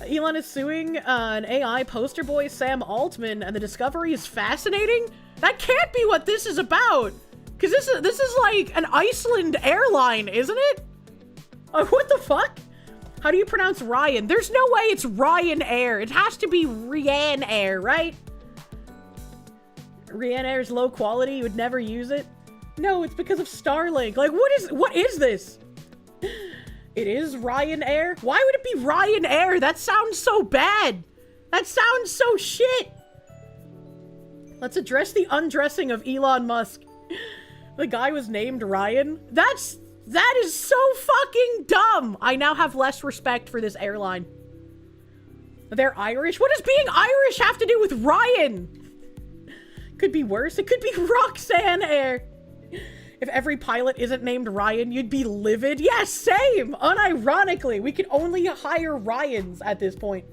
Elon is suing an AI poster boy, Sam Altman, and the discovery is fascinating? That can't be what this is about. Because this is like an Iceland airline, isn't it? What the fuck? How do you pronounce Ryan? There's no way it's Ryanair. It has to be Ryanair, right? Ryanair is low quality. You would never use it. No, it's because of Starlink. Like, what is this? It is Ryanair? Why would it be Ryanair? That sounds so bad. That sounds so shit. Let's address the undressing of Elon Musk. The guy was named Ryan. That is so fucking dumb. I now have less respect for this airline. They're Irish? What does being Irish have to do with Ryan? Could be worse. It could be Roxanne Air. If every pilot isn't named Ryan, you'd be livid. Yes, same. Unironically, we can only hire Ryans at this point.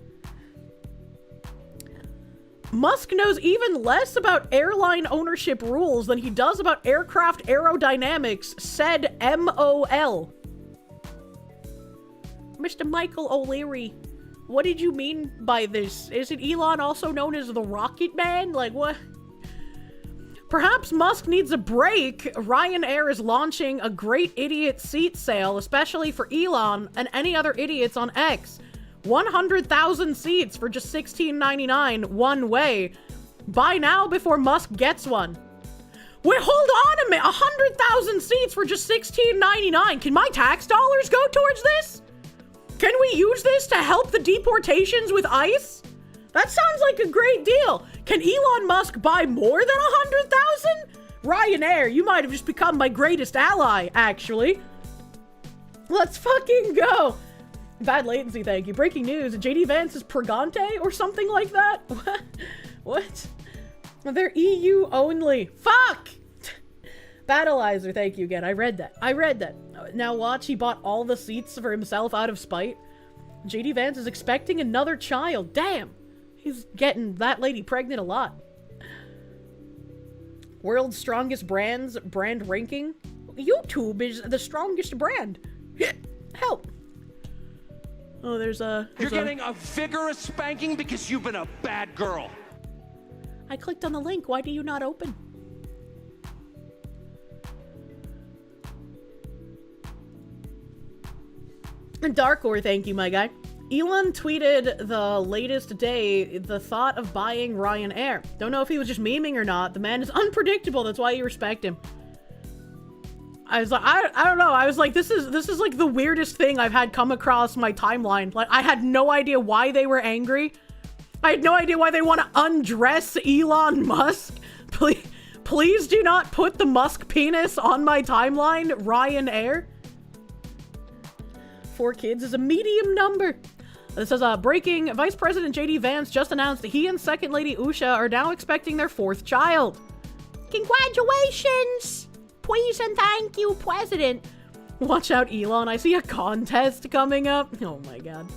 Musk knows even less about airline ownership rules than he does about aircraft aerodynamics, said MOL. Mr. Michael O'Leary, what did you mean by this? Isn't Elon also known as the Rocket Man? Like, what? Perhaps Musk needs a break. Ryanair is launching a great idiot seat sale, especially for Elon and any other idiots on X. 100,000 seats for just $16.99 one way. Buy now before Musk gets one. Wait, hold on a minute. 100,000 seats for just $16.99. Can my tax dollars go towards this? Can we use this to help the deportations with ICE? That sounds like a great deal. Can Elon Musk buy more than 100,000? Ryanair, you might have just become my greatest ally, actually. Let's fucking go. Bad latency, thank you. Breaking news, JD Vance is Purgante or something like that? What? They're EU only. Fuck! Battleizer, thank you again. I read that. Now watch, he bought all the seats for himself out of spite. JD Vance is expecting another child. Damn! He's getting that lady pregnant a lot. World's strongest brand ranking? YouTube is the strongest brand. Help! Oh, You're getting a vigorous spanking because you've been a bad girl. I clicked on the link. Why do you not open? And Darkor, thank you, my guy. Elon tweeted the latest day the thought of buying Ryanair. Don't know if he was just memeing or not. The man is unpredictable. That's why you respect him. I was like, I don't know. I was like, this is like the weirdest thing I've had come across my timeline. Like, I had no idea why they were angry. I had no idea why they want to undress Elon Musk. Please do not put the Musk penis on my timeline. Ryanair. 4 kids is a medium number. This says, breaking, Vice President JD Vance just announced that he and Second Lady Usha are now expecting their 4th child. Congratulations! Please and thank you, President. Watch out, Elon. I see a contest coming up. Oh my god.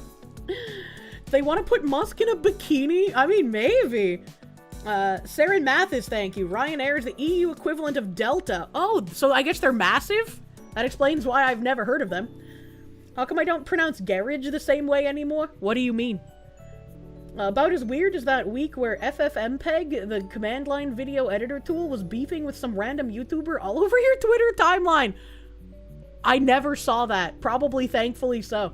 They want to put Musk in a bikini? I mean, maybe. Saren Mathis, thank you. Ryanair is the EU equivalent of Delta. Oh, so I guess they're massive? That explains why I've never heard of them. How come I don't pronounce garage the same way anymore? What do you mean? About as weird as that week where FFmpeg, the command line video editor tool, was beefing with some random YouTuber all over your Twitter timeline. I never saw that. Probably thankfully so.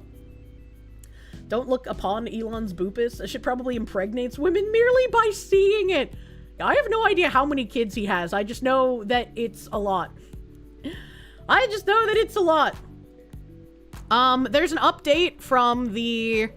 Don't look upon Elon's boopus. It shit probably impregnates women merely by seeing it. I have no idea how many kids he has. I just know that it's a lot. There's an update from the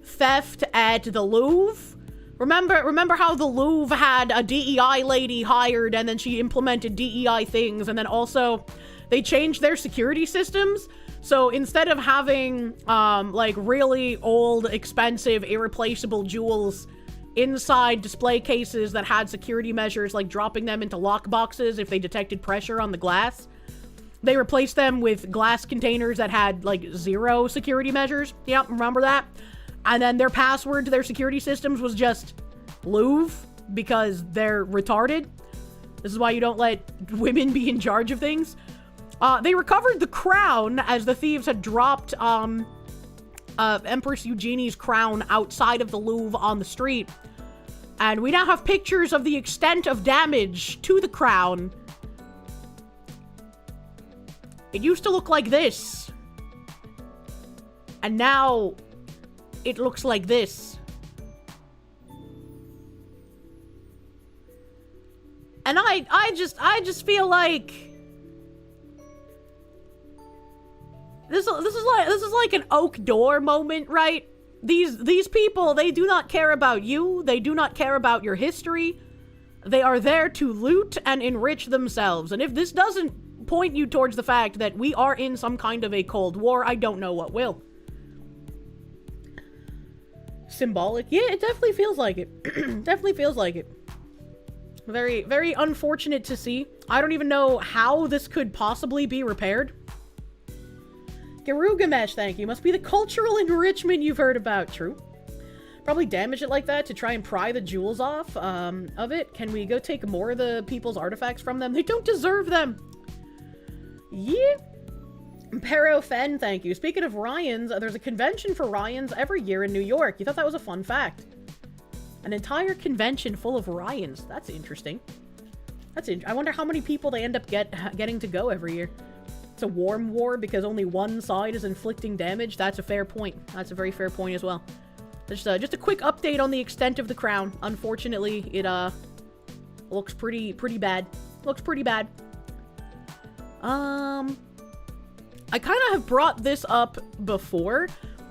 theft at the Louvre. Remember how the Louvre had a DEI lady hired and then she implemented DEI things, and then also they changed their security systems. So instead of having like really old, expensive, irreplaceable jewels inside display cases that had security measures like dropping them into lock boxes if they detected pressure on the glass, they replaced them with glass containers that had like 0 security measures. Yep, remember that? And then their password to their security systems was just Louvre because they're retarded. This is why you don't let women be in charge of things. They recovered the crown as the thieves had dropped Empress Eugenie's crown outside of the Louvre on the street. And we now have pictures of the extent of damage to the crown. It used to look like this. And now it looks like this. And I just feel like this is like an oak door moment, right? These people, they do not care about you. They do not care about your history. They are there to loot and enrich themselves. And if this doesn't point you towards the fact that we are in some kind of a Cold War, I don't know what will. Symbolic? Yeah, it definitely feels like it. Definitely feels like it. Very, very unfortunate to see. I don't even know how this could possibly be repaired. Garugamesh, thank you. Must be the cultural enrichment you've heard about. True. Probably damage it like that to try and pry the jewels off of it. Can we go take more of the people's artifacts from them? They don't deserve them. Yeah. Pero Fen, thank you. Speaking of Ryans, there's a convention for Ryans every year in New York. You thought that was a fun fact? An entire convention full of Ryans. That's interesting. I wonder how many people they end up getting to go every year. It's a warm war because only one side is inflicting damage. That's a fair point. That's a very fair point as well. Just a quick update on the extent of the crown. Unfortunately, it looks pretty bad. Looks pretty bad. I kind of have brought this up before.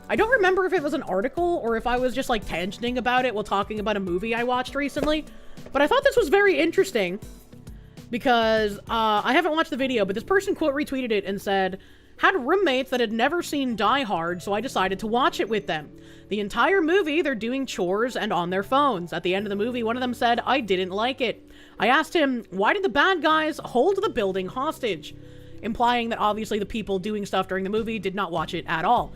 I don't remember if it was an article or if I was just like tangenting about it while talking about a movie I watched recently. But I thought this was very interesting because I haven't watched the video, but this person quote retweeted it and said, had roommates that had never seen Die Hard, so I decided to watch it with them. The entire movie, they're doing chores and on their phones. At the end of the movie, one of them said, I didn't like it. I asked him, why did the bad guys hold the building hostage? Implying that obviously the people doing stuff during the movie did not watch it at all.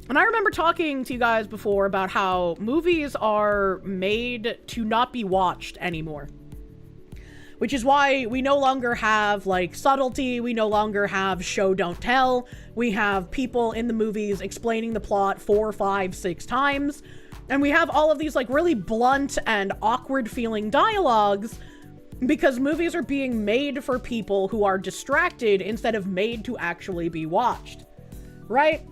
And I remember talking to you guys before about how movies are made to not be watched anymore. Which is why we no longer have, like, subtlety, we no longer have show don't tell, we have people in the movies explaining the plot 4, 5, 6 times, and we have all of these, like, really blunt and awkward feeling dialogues because movies are being made for people who are distracted instead of made to actually be watched. Right?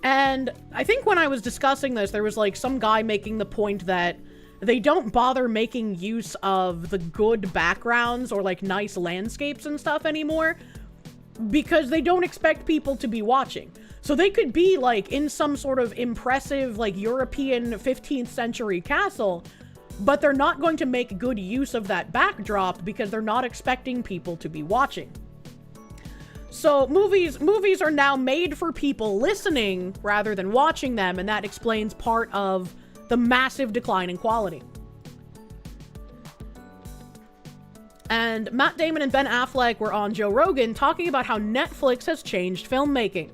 And I think when I was discussing this, there was, like, some guy making the point that they don't bother making use of the good backgrounds or, like, nice landscapes and stuff anymore because they don't expect people to be watching. So they could be, like, in some sort of impressive, like, European 15th century castle, but they're not going to make good use of that backdrop because they're not expecting people to be watching. So movies are now made for people listening rather than watching them, and that explains part of the massive decline in quality. And Matt Damon and Ben Affleck were on Joe Rogan talking about how Netflix has changed filmmaking.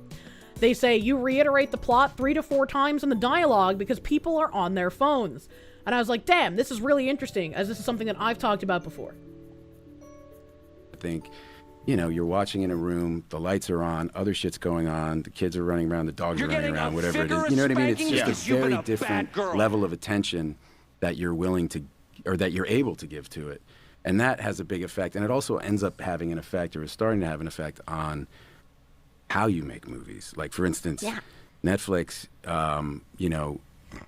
They say you reiterate the plot 3 to 4 times in the dialogue because people are on their phones. And I was like, damn, this is really interesting, as this is something that I've talked about before. I think, you know, you're watching in a room, the lights are on, other shit's going on, the kids are running around, the dogs are running around, whatever it is. You know what I mean? It's just a very different level of attention that you're willing to, or that you're able to give to it. And that has a big effect. And it also ends up having an effect, or is starting to have an effect on how you make movies. Like, for instance, Netflix, you know,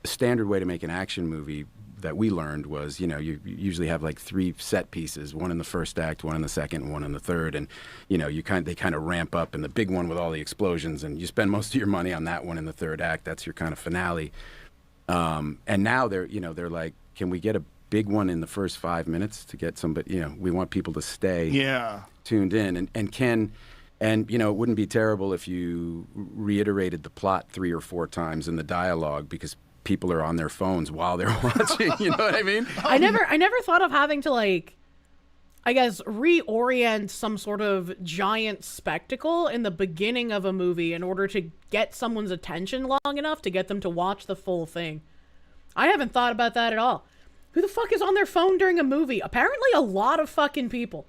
the standard way to make an action movie that we learned was, you know, you usually have like 3 set pieces, one in the first act, one in the second, and one in the third, and you know, they kind of ramp up, and the big one with all the explosions, and you spend most of your money on that one in the third act. That's your kind of finale. And now they're like, can we get a big one in the first 5 minutes to get somebody? You know, we want people to stay tuned in, and you know, it wouldn't be terrible if you reiterated the plot 3 or 4 times in the dialogue because people are on their phones while they're watching, you know what I mean? I never thought of having to, like, I guess, reorient some sort of giant spectacle in the beginning of a movie in order to get someone's attention long enough to get them to watch the full thing. I haven't thought about that at all. Who the fuck is on their phone during a movie? Apparently a lot of fucking people.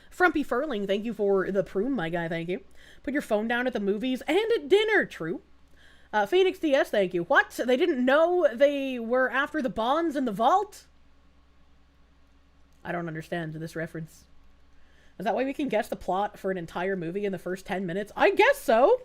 Frumpy Furling, thank you for the prune, my guy, thank you. Put your phone down at the movies and at dinner, true. Phoenix DS, thank you. What? They didn't know they were after the bonds in the vault? I don't understand this reference. Is that why we can guess the plot for an entire movie in the first 10 minutes? I guess so.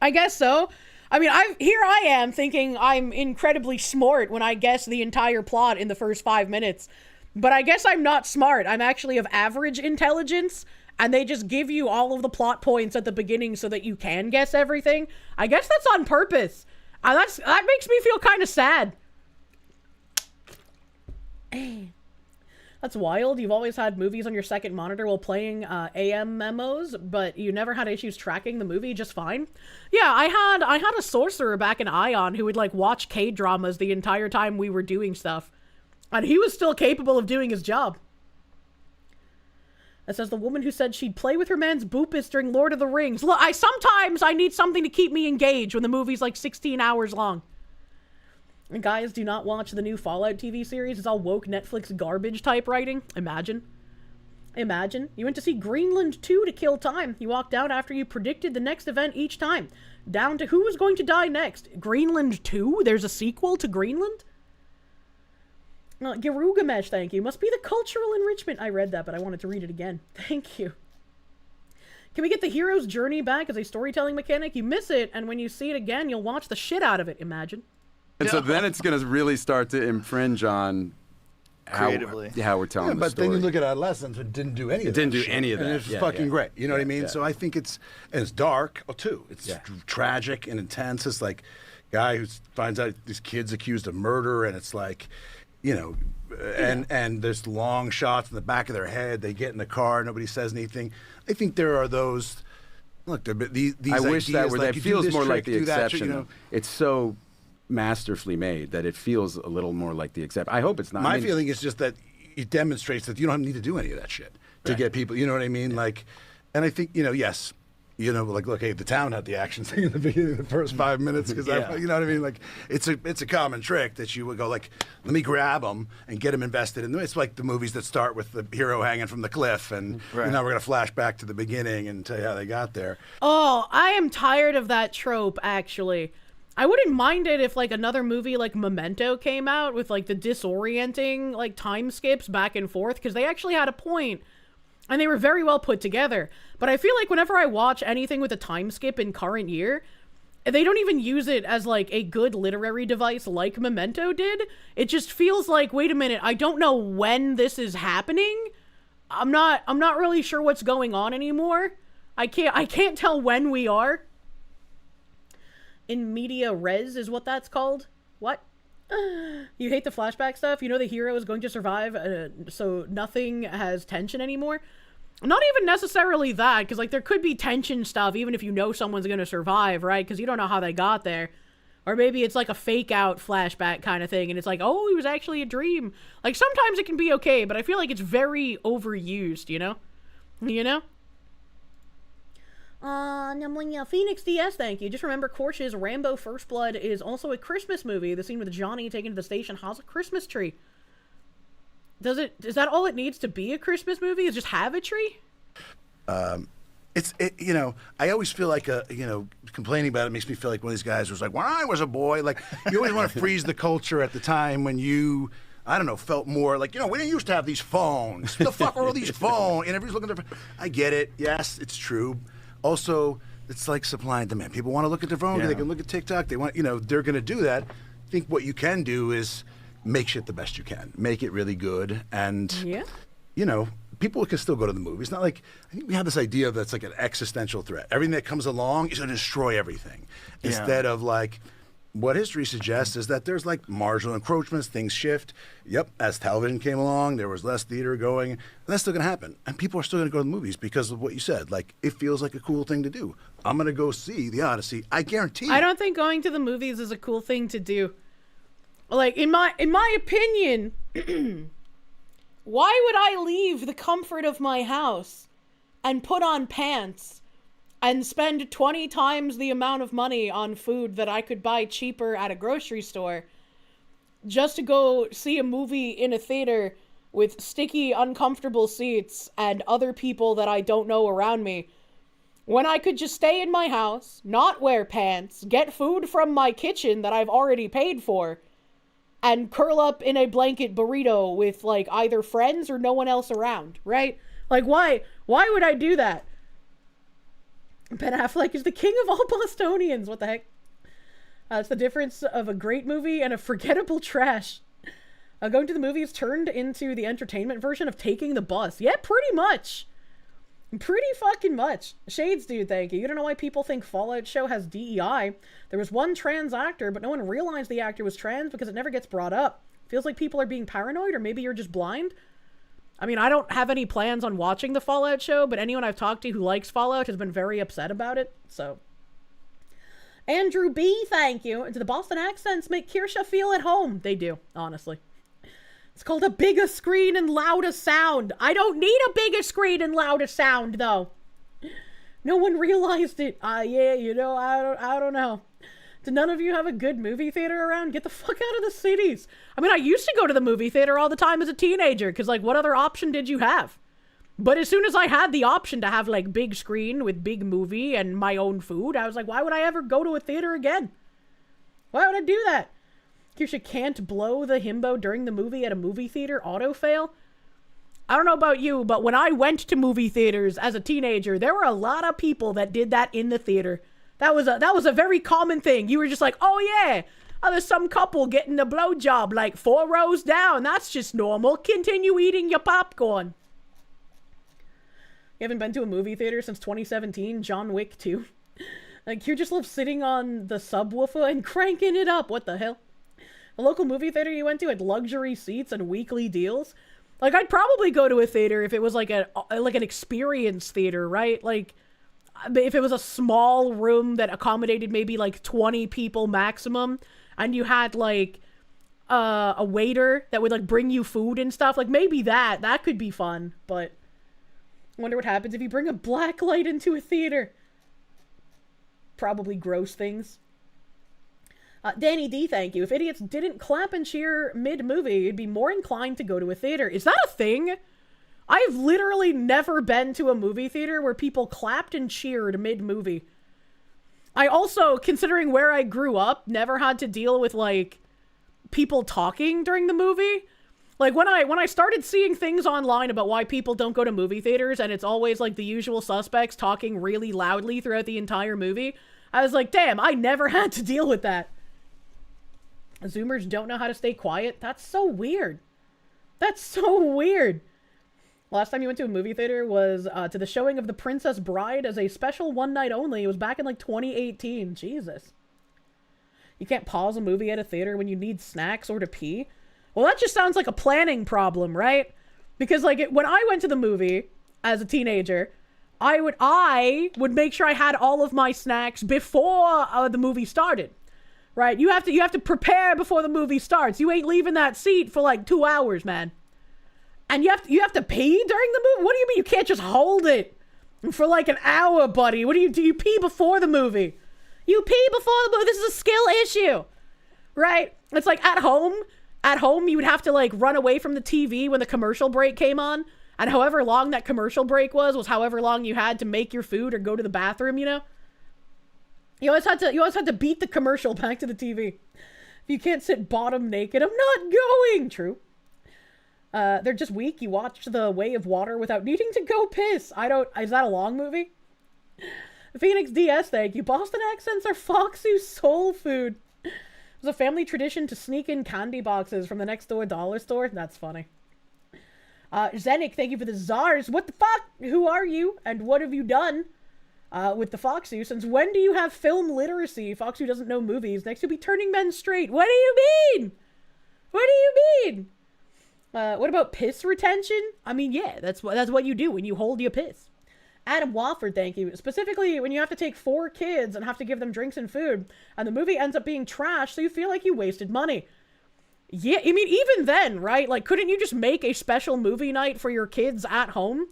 I guess so. I mean, here I am thinking I'm incredibly smart when I guess the entire plot in the first 5 minutes. But I guess I'm not smart. I'm actually of average intelligence, and they just give you all of the plot points at the beginning so that you can guess everything. I guess that's on purpose. That makes me feel kind of sad. That's wild. You've always had movies on your second monitor while playing AM memos, but you never had issues tracking the movie just fine. Yeah, I had a sorcerer back in Ion who would like watch K-dramas the entire time we were doing stuff. And he was still capable of doing his job. It says the woman who said she'd play with her man's boopus during Lord of the Rings. Look, sometimes I need something to keep me engaged when the movie's like 16 hours long. And guys, do not watch the new Fallout TV series. It's all woke Netflix garbage type writing. Imagine. Imagine. You went to see Greenland 2 to kill time. You walked out after you predicted the next event each time. Down to who was going to die next. Greenland 2? There's a sequel to Greenland? Girugamesh, thank you. Must be the cultural enrichment. I read that, but I wanted to read it again. Thank you. Can we get the hero's journey back as a storytelling mechanic? You miss it, and when you see it again, you'll watch the shit out of it. Imagine. And so then it's going to really start to infringe on how we're telling the but story. then you look at Adolescence, it didn't do any of that. It didn't do shit. any of that. And it's fucking great. You know what I mean? Yeah. So I think it's dark, too. It's tragic and intense. It's like guy who finds out this kid's accused of murder, and it's like, you know, and there's long shots in the back of their head. They get in the car, nobody says anything. I think there are those. Look, these I wish that ideas, were. like, That feels more like the exception. You know? It's so masterfully made that it feels a little more like the exception. I hope it's not. My feeling is just that it demonstrates that you don't need to do any of that shit to get people. You know what I mean? Like, and I think, you know, yes. You know, like, look, hey, the town had the action thing in the beginning, the first 5 minutes, because you know what I mean. Like, it's a common trick that you would go like, let me grab them and get them invested in them. It's like the movies that start with the hero hanging from the cliff, and now we're gonna flash back to the beginning and tell you how they got there. Oh, I am tired of that trope. Actually, I wouldn't mind it if like another movie like Memento came out with like the disorienting like time skips back and forth, because they actually had a point. And they were very well put together. But I feel like whenever I watch anything with a time skip in current year, they don't even use it as like a good literary device like Memento did. It just feels like, wait a minute, I don't know when this is happening. I'm not really sure what's going on anymore. I can't tell when we are. In media res is what that's called. What? You hate the flashback stuff? You know the hero is going to survive, so nothing has tension anymore? Not even necessarily that, because like there could be tension stuff even if you know someone's going to survive, right? Because you don't know how they got there. Or maybe it's like a fake out flashback kind of thing, and it's like, oh, it was actually a dream. Like sometimes it can be okay, but I feel like it's very overused, you know? You know? Phoenix DS, thank you. Just remember, Korsche's Rambo First Blood is also a Christmas movie. The scene with Johnny taken to the station has a Christmas tree. Is that all it needs to be a Christmas movie? Is just have a tree? You know, I always feel like complaining about it makes me feel like one of these guys who was like, when I was a boy, like you always want to freeze the culture at the time when you, I don't know, felt more like, you know, we didn't used to have these phones. The fuck are all these phones? And everybody's looking at their phone. I get it. Yes, it's true. Also, it's like supply and demand. People want to look at their phone. They can look at TikTok. They want, you know, they're going to do that. I think what you can do is make shit the best you can. Make it really good. And, you know, people can still go to the movies. It's not like, I think we have this idea that's like an existential threat. Everything that comes along is going to destroy everything. Instead of like, what history suggests is that there's like marginal encroachments, things shift. Yep, as television came along, there was less theater going, and that's still going to happen. And people are still going to go to the movies because of what you said. Like, it feels like a cool thing to do. I'm going to go see The Odyssey. I guarantee I don't think going to the movies is a cool thing to do. Like, in my opinion, why would I leave the comfort of my house and put on pants and spend 20 times the amount of money on food that I could buy cheaper at a grocery store just to go see a movie in a theater with sticky, uncomfortable seats and other people that I don't know around me, when I could just stay in my house, not wear pants, get food from my kitchen that I've already paid for, and curl up in a blanket burrito with, like, either friends or no one else around, right? Like, why would I do that? Ben Affleck is the king of all Bostonians. What the heck? It's the difference of a great movie and a forgettable trash. Going to the movies turned into the entertainment version of taking the bus. Yeah, pretty much. Pretty fucking much. Shades, dude, thank you. You don't know why people think Fallout show has DEI. There was one trans actor, but no one realized the actor was trans because it never gets brought up. Feels like people are being paranoid, or maybe you're just blind. I mean, I don't have any plans on watching the Fallout show, but anyone I've talked to who likes Fallout has been very upset about it, so. Andrew B, thank you. Do the Boston accents make Kirsche feel at home? They do, honestly. It's called a bigger screen and louder sound. I don't need a bigger screen and louder sound, though. No one realized it. Yeah, you know, I don't know. Do none of you have a good movie theater around? Get the fuck out of the cities. I mean, I used to go to the movie theater all the time as a teenager, because, like, what other option did you have? But as soon as I had the option to have, like, big screen with big movie and my own food, I was like, why would I ever go to a theater again? Why would I do that? Kirsche can't blow the himbo during the movie at a movie theater auto-fail. I don't know about you, but when I went to movie theaters as a teenager, there were a lot of people that did that in the theater. That was a very common thing. You were just like, oh yeah, there's some couple getting a blowjob like 4 rows down. That's just normal. Continue eating your popcorn. You haven't been to a movie theater since 2017? John Wick 2. Like, you just love sitting on the subwoofer and cranking it up. What the hell? A local movie theater you went to had luxury seats and weekly deals. Like, I'd probably go to a theater if it was like an experience theater, right? Like, if it was a small room that accommodated maybe like 20 people maximum, and you had like a waiter that would like bring you food and stuff, like maybe that could be fun. But I wonder what happens if you bring a black light into a theater. Probably gross things. Danny D, thank you. If idiots didn't clap and cheer mid-movie, you'd be more inclined to go to a theater. Is that a thing? I've literally never been to a movie theater where people clapped and cheered mid-movie. I also, considering where I grew up, never had to deal with, like, people talking during the movie. Like, when I started seeing things online about why people don't go to movie theaters, and it's always, like, the usual suspects talking really loudly throughout the entire movie, I was like, damn, I never had to deal with that. Zoomers don't know how to stay quiet? That's so weird. That's so weird. Last time you went to a movie theater was to the showing of The Princess Bride as a special one night only. It was back in like 2018. Jesus. You can't pause a movie at a theater when you need snacks or to pee? Well, that just sounds like a planning problem, right? Because like when I went to the movie as a teenager, I would make sure I had all of my snacks before the movie started. Right? You have to prepare before the movie starts. You ain't leaving that seat for like 2 hours, man. And you have to pee during the movie? What do you mean you can't just hold it for like an hour, buddy? What do you pee before the movie? You pee before the movie. This is a skill issue. Right? It's like at home you would have to like run away from the TV when the commercial break came on, and however long that commercial break was however long you had to make your food or go to the bathroom, you know? You always had to beat the commercial back to the TV. If you can't sit bottom naked, I'm not going. True. They're just weak. You watched The Way of Water without needing to go piss. Is that a long movie? Phoenix DS, thank you. Boston accents are Foxy soul food. It was a family tradition to sneak in candy boxes from the next door dollar store. That's funny. Zenik, thank you for the czars. What the fuck? Who are you? And what have you done? With the Foxu, since when do you have film literacy? Foxu doesn't know movies. Next, you'll be turning men straight. What do you mean? What do you mean? What about piss retention? I mean, yeah, that's what you do when you hold your piss. Adam Wofford, thank you. Specifically, when you have to take 4 kids and have to give them drinks and food, and the movie ends up being trash, so you feel like you wasted money. Yeah, I mean, even then, right? Like, couldn't you just make a special movie night for your kids at home?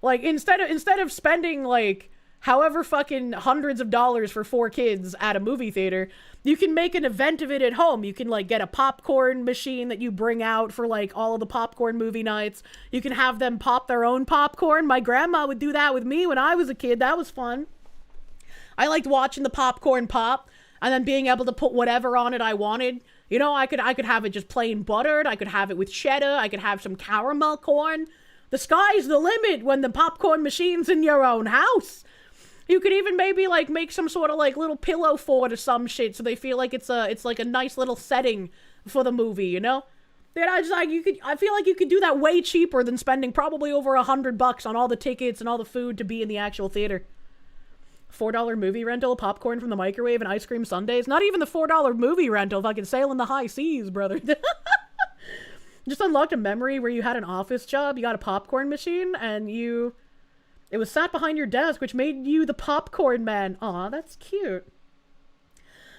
Like, instead of spending, like, however fucking hundreds of dollars for 4 kids at a movie theater, you can make an event of it at home. You can, like, get a popcorn machine that you bring out for, like, all of the popcorn movie nights. You can have them pop their own popcorn. My grandma would do that with me when I was a kid. That was fun. I liked watching the popcorn pop and then being able to put whatever on it I wanted. You know, I could have it just plain buttered. I could have it with cheddar. I could have some caramel corn. The sky's the limit when the popcorn machine's in your own house. You could even maybe, like, make some sort of, like, little pillow fort or some shit so they feel like it's like a nice little setting for the movie, you know? Then I feel like you could do that way cheaper than spending probably over $100 on all the tickets and all the food to be in the actual theater. $4 movie rental, popcorn from the microwave, and ice cream sundaes. Not even the $4 movie rental, fucking sail in the high seas, brother. Just unlocked a memory where you had an office job, you got a popcorn machine, and it was sat behind your desk, which made you the popcorn man. Aw, that's cute.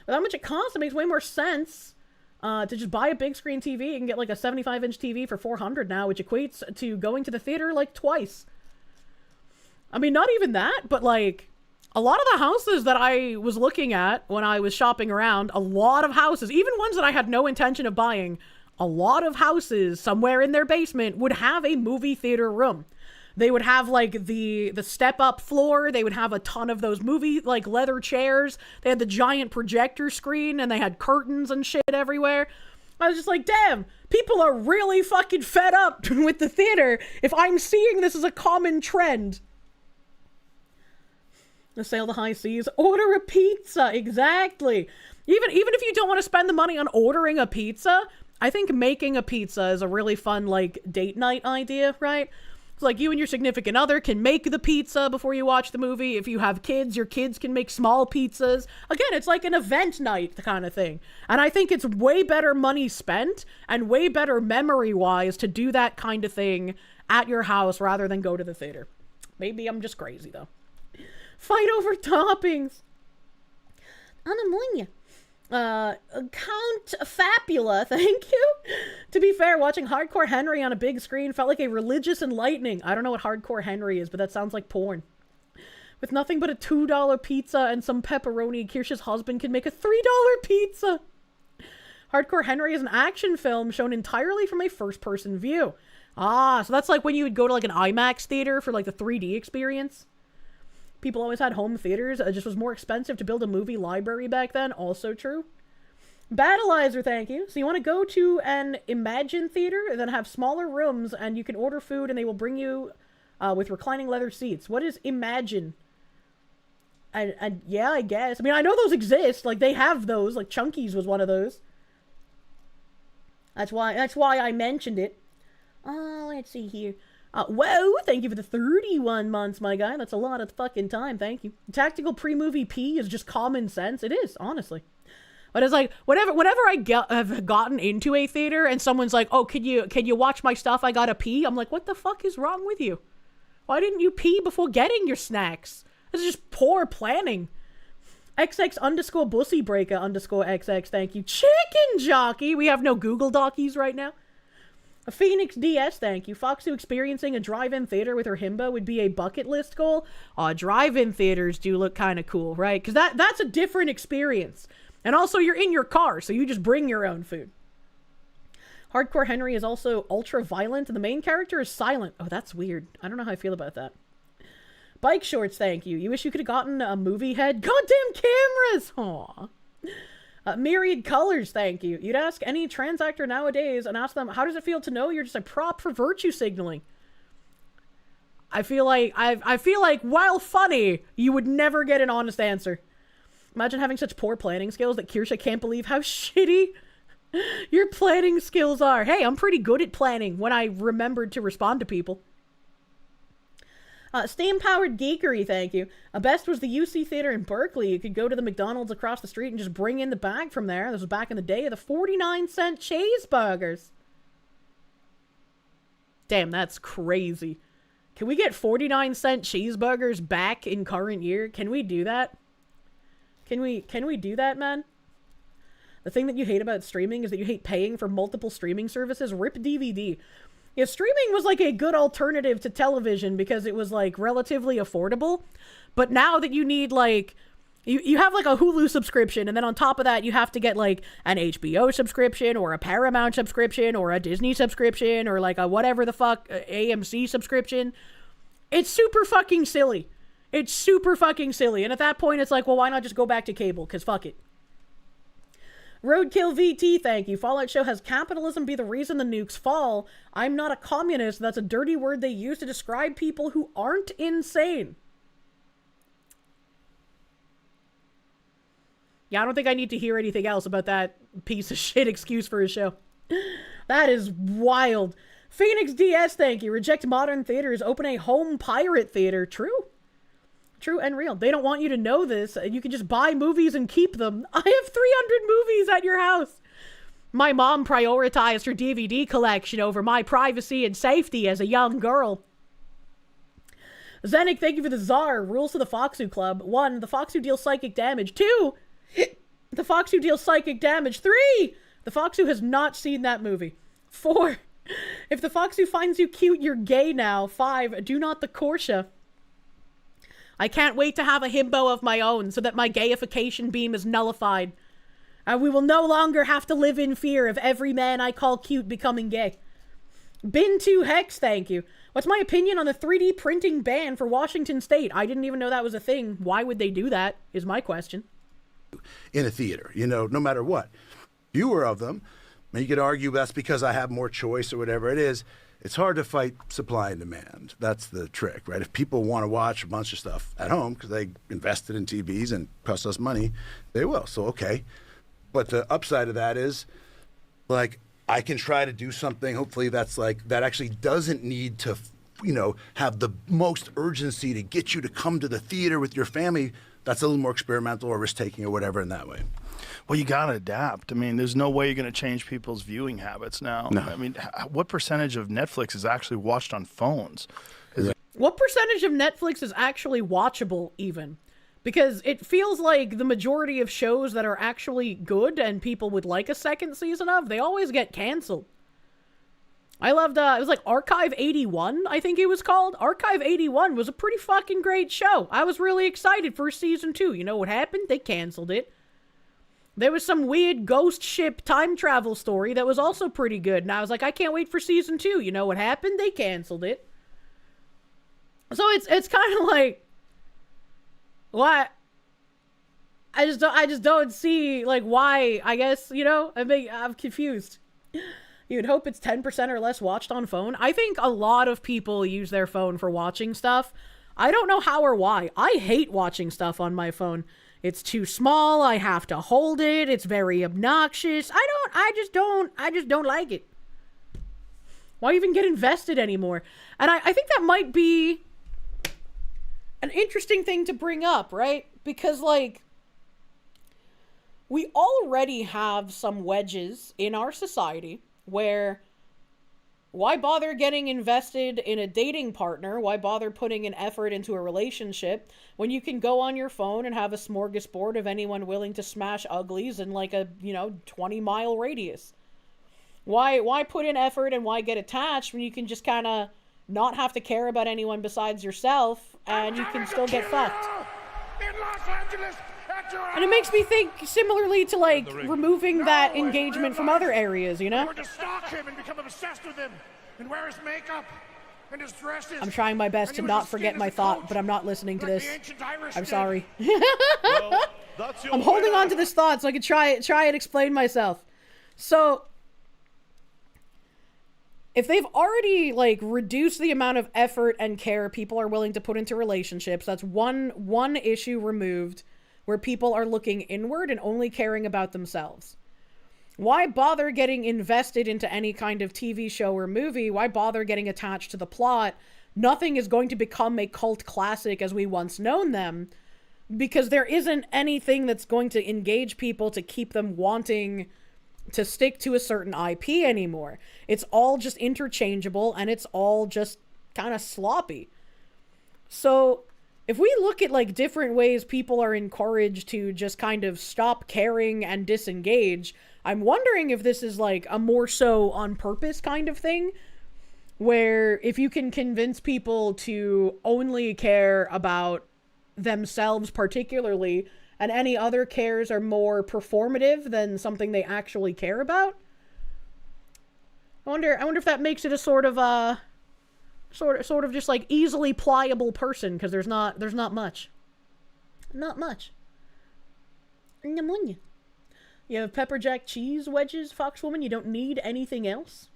But how much it costs, it makes way more sense to just buy a big screen TV. You can get like a 75-inch TV for $400 now, which equates to going to the theater like twice. I mean, not even that, but like, a lot of the houses that I was looking at when I was shopping around, a lot of houses, even ones that I had no intention of buying, a lot of houses somewhere in their basement would have a movie theater room. They would have, like, the step-up floor. They would have a ton of those movie, like, leather chairs. They had the giant projector screen, and they had curtains and shit everywhere. I was just like, damn, people are really fucking fed up with the theater if I'm seeing this as a common trend. The sail the high seas. Order a pizza. Exactly. Even if you don't want to spend the money on ordering a pizza, I think making a pizza is a really fun, like, date night idea, right? It's like you and your significant other can make the pizza before you watch the movie. If you have kids, your kids can make small pizzas. Again, it's like an event night kind of thing. And I think it's way better money spent and way better memory-wise to do that kind of thing at your house rather than go to the theater. Maybe I'm just crazy, though. Fight over toppings. Anamonia. Count Fapula, thank you. To be fair, watching Hardcore Henry on a big screen felt like a religious enlightening. I don't know what Hardcore Henry is, but that sounds like porn. With nothing but a $2 pizza and some pepperoni, Kirsche's husband can make a $3 pizza. Hardcore Henry is an action film shown entirely from a first-person view. Ah, so that's like when you would go to like an IMAX theater for like the 3D experience. People always had home theaters. It just was more expensive to build a movie library back then. Also true. Battleizer, thank you. So you want to go to an Imagine theater and then have smaller rooms and you can order food and they will bring you with reclining leather seats. What is Imagine? And yeah, I guess. I mean, I know those exist. Like, they have those. Like, Chunky's was one of those. That's why I mentioned it. Let's see here. Whoa, thank you for the 31 months, my guy. That's a lot of fucking time, thank you. Tactical pre-movie pee is just common sense. It is, honestly. But it's like, whenever I have gotten into a theater and someone's like, oh, can you watch my stuff? I gotta pee. I'm like, what the fuck is wrong with you? Why didn't you pee before getting your snacks? This is just poor planning. XX_bussybreaker_XX, thank you. Chicken jockey. We have no Google Dockies right now. A Phoenix DS, thank you. Foxu experiencing a drive-in theater with her himbo would be a bucket list goal. Drive-in theaters do look kind of cool, right? Because that's a different experience. And also, you're in your car, so you just bring your own food. Hardcore Henry is also ultra-violent, and the main character is silent. Oh, that's weird. I don't know how I feel about that. Bike shorts, thank you. You wish you could have gotten a movie head? Goddamn cameras! Aww. Myriad colors, thank you. You'd ask any trans actor nowadays and ask them, how does it feel to know you're just a prop for virtue signaling? I feel like while funny, you would never get an honest answer. Imagine having such poor planning skills that Kirsche can't believe how shitty your planning skills are. Hey, I'm pretty good at planning when I remembered to respond to people. Steam-powered geekery, thank you. Best was the UC Theater in Berkeley. You could go to the McDonald's across the street and just bring in the bag from there. This was back in the day of the 49-cent cheeseburgers. Damn, that's crazy. Can we get 49-cent cheeseburgers back in current year? Can we do that? Can we do that, man? The thing that you hate about streaming is that you hate paying for multiple streaming services. RIP DVD. Yeah, streaming was like a good alternative to television because it was like relatively affordable. But now that you need like, you have like a Hulu subscription, and then on top of that, you have to get like an HBO subscription or a Paramount subscription or a Disney subscription or like a whatever the fuck AMC subscription. It's super fucking silly. It's super fucking silly. And at that point, it's like, well, why not just go back to cable? Because fuck it. Roadkill VT, thank you. Fallout Show has capitalism be the reason the nukes fall. I'm not a communist. That's a dirty word they use to describe people who aren't insane. Yeah, I don't think I need to hear anything else about that piece of shit excuse for a show. That is wild. Phoenix DS, thank you. Reject modern theaters. Open a home pirate theater. True. True and real. They don't want you to know this. You can just buy movies and keep them. I have 300 movies at your house. My mom prioritized her DVD collection over my privacy and safety as a young girl. Zenik, thank you for the Czar. Rules to the Foxu Club. 1. The Foxu deals psychic damage. 2. The Foxu deals psychic damage. 3. The Foxu has not seen that movie. 4. If the Foxu finds you cute, you're gay now. 5. Do not the korsche. I can't wait to have a himbo of my own so that my gayification beam is nullified. We will no longer have to live in fear of every man I call cute becoming gay. Bin2 Hex, thank you. What's my opinion on the 3D printing ban for Washington State? I didn't even know that was a thing. Why would they do that, is my question. In a theater, you know, no matter what. Fewer of them. I mean, you could argue that's because I have more choice or whatever it is. It's hard to fight supply and demand. That's the trick, right? If people want to watch a bunch of stuff at home because they invested in TVs and cost us money, they will. So, okay. But the upside of that is, like, I can try to do something, hopefully that's like, that actually doesn't need to, you know, have the most urgency to get you to come to the theater with your family. That's a little more experimental or risk-taking or whatever in that way. Well, you got to adapt. I mean, there's no way you're going to change people's viewing habits now. No. I mean, what percentage of Netflix is actually watched on phones? What percentage of Netflix is actually watchable, even? Because it feels like the majority of shows that are actually good and people would like a second season of, they always get canceled. I loved, it was like Archive 81, I think it was called. Archive 81 was a pretty fucking great show. I was really excited for season 2. You know what happened? They canceled it. There was some weird ghost ship time travel story that was also pretty good. And I was like, I can't wait for season 2. You know what happened? They canceled it. So it's kind of like, what? I just don't see, like, why, I guess, you know? I'm confused. You'd hope it's 10% or less watched on phone. I think a lot of people use their phone for watching stuff. I don't know how or why. I hate watching stuff on my phone. It's too small. I have to hold it. It's very obnoxious. I just don't like it. Why even get invested anymore? And I think that might be an interesting thing to bring up, right? Because, like, we already have some wedges in our society where why bother getting invested in a dating partner? Why bother putting an effort into a relationship when you can go on your phone and have a smorgasbord of anyone willing to smash uglies in like a, 20-mile radius? Why put in effort and why get attached when you can just kind of not have to care about anyone besides yourself and you can still get fucked? In Los Angeles, and it makes me think similarly to, like, removing that engagement from other areas, you know? to stalk him and become obsessed with him and wear his makeup and his dresses. I'm trying my best to not forget my thought, but I'm not listening to this. I'm sorry. I'm holding on to this thought so I can try and explain myself. So, if they've already, like, reduced the amount of effort and care people are willing to put into relationships, that's one issue removed where people are looking inward and only caring about themselves. Why bother getting invested into any kind of TV show or movie? Why bother getting attached to the plot? Nothing is going to become a cult classic as we once known them, because there isn't anything that's going to engage people to keep them wanting to stick to a certain IP anymore. It's all just interchangeable and it's all just kind of sloppy. So if we look at, like, different ways people are encouraged to just kind of stop caring and disengage, I'm wondering if this is, like, a more so on purpose kind of thing. where if you can convince people to only care about themselves particularly, and any other cares are more performative than something they actually care about. I wonder if that makes it a sort of just like easily pliable person, because there's not much. Not much. You have pepper jack cheese wedges, Foxwoman. You don't need anything else.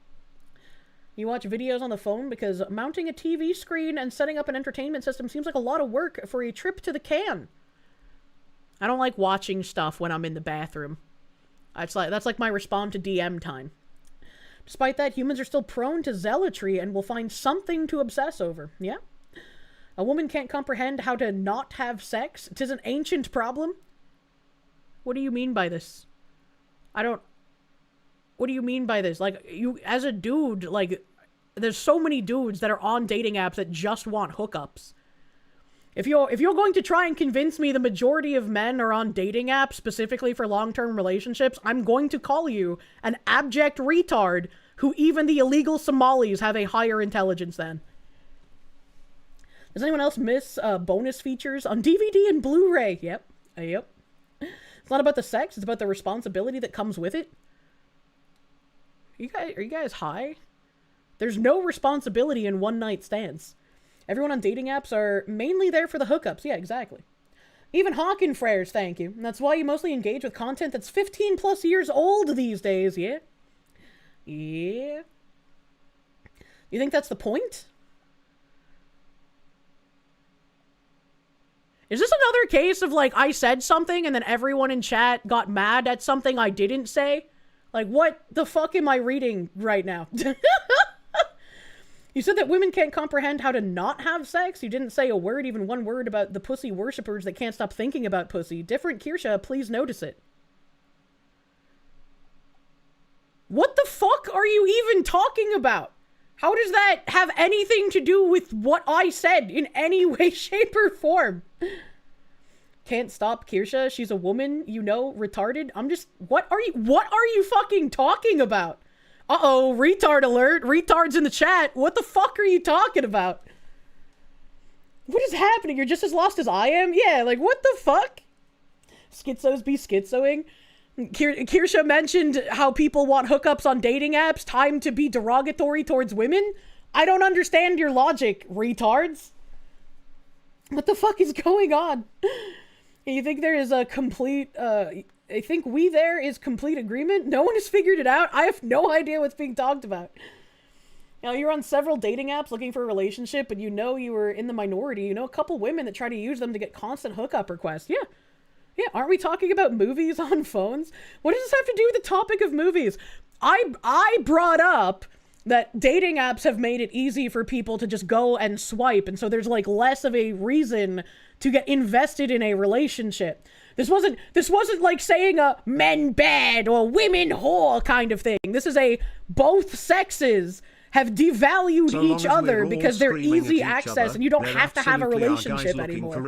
You watch videos on the phone because mounting a TV screen and setting up an entertainment system seems like a lot of work for a trip to the can. I don't like watching stuff when I'm in the bathroom. That's like my response to DM time. Despite that, humans are still prone to zealotry and will find something to obsess over. Yeah? A woman can't comprehend how to not have sex. 'Tis an ancient problem. What do you mean by this? What do you mean by this? Like, you, as a dude, like, there's so many dudes that are on dating apps that just want hookups. If you're going to try and convince me the majority of men are on dating apps specifically for long-term relationships, I'm going to call you an abject retard who even the illegal Somalis have a higher intelligence than. Does anyone else miss bonus features on DVD and Blu-ray? Yep. It's not about the sex, it's about the responsibility that comes with it. Are you guys high? There's no responsibility in one-night stands. Everyone on dating apps are mainly there for the hookups. Yeah, exactly. Even Hawken Frères, thank you. And that's why you mostly engage with content that's 15 plus years old these days, yeah? Yeah. You think that's the point? Is this another case of, like, I said something and then everyone in chat got mad at something I didn't say? Like, what the fuck am I reading right now? You said that women can't comprehend how to not have sex. You didn't say a word, even one word, about the pussy worshippers that can't stop thinking about pussy. Different Kirsche, please notice it. What the fuck are you even talking about? How does that have anything to do with what I said in any way, shape, or form? Can't stop Kirsche. She's a woman, you know, retarded. I'm just, what are you fucking talking about? Uh-oh, retard alert. Retards in the chat. What the fuck are you talking about? What is happening? You're just as lost as I am? Yeah, like, what the fuck? Schizos be schizoing. Kirsche mentioned how people want hookups on dating apps. Time to be derogatory towards women? I don't understand your logic, retards. What the fuck is going on? You think there is a complete, I think there is complete agreement? No one has figured it out. I have no idea what's being talked about. Now, you're on several dating apps looking for a relationship, but you know you were in the minority. You know a couple women that try to use them to get constant hookup requests. Yeah, aren't we talking about movies on phones? What does this have to do with the topic of movies? I brought up that dating apps have made it easy for people to just go and swipe, and so there's, like, less of a reason to get invested in a relationship. This wasn't like saying a men bad or women whore kind of thing. This is a both sexes have devalued each other because they're easy access and you don't have to have a relationship anymore.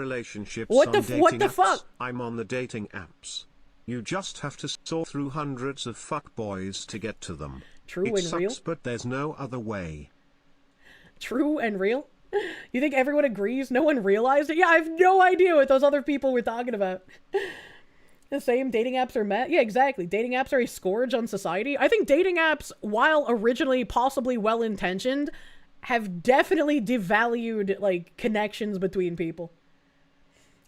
What the fuck? I'm on the dating apps. You just have to sort through hundreds of fuckboys to get to them. True and sucks, real. But there's no other way. True and real? You think everyone agrees? No one realized it? Yeah, I have no idea what those other people were talking about. The same dating apps are met? Yeah, exactly. Dating apps are a scourge on society. I think dating apps, while originally possibly well-intentioned, have definitely devalued, like, connections between people.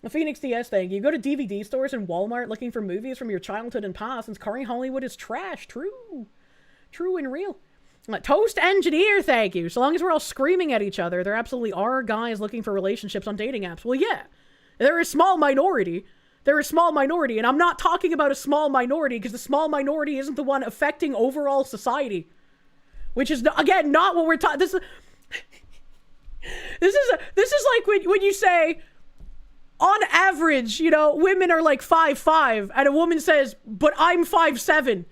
The Phoenix DS thing. You go to DVD stores and Walmart looking for movies from your childhood and past, and Curry Hollywood is trash. True. True and real. Toast Engineer, thank you. So long as we're all screaming at each other, there absolutely are guys looking for relationships on dating apps. Well, yeah. They're a small minority. They're a small minority, and I'm not talking about a small minority because the small minority isn't the one affecting overall society. Which is, again, not what we're talking... This is like when you say... On average, you know, women are like 5'5", and a woman says, but I'm 5'7".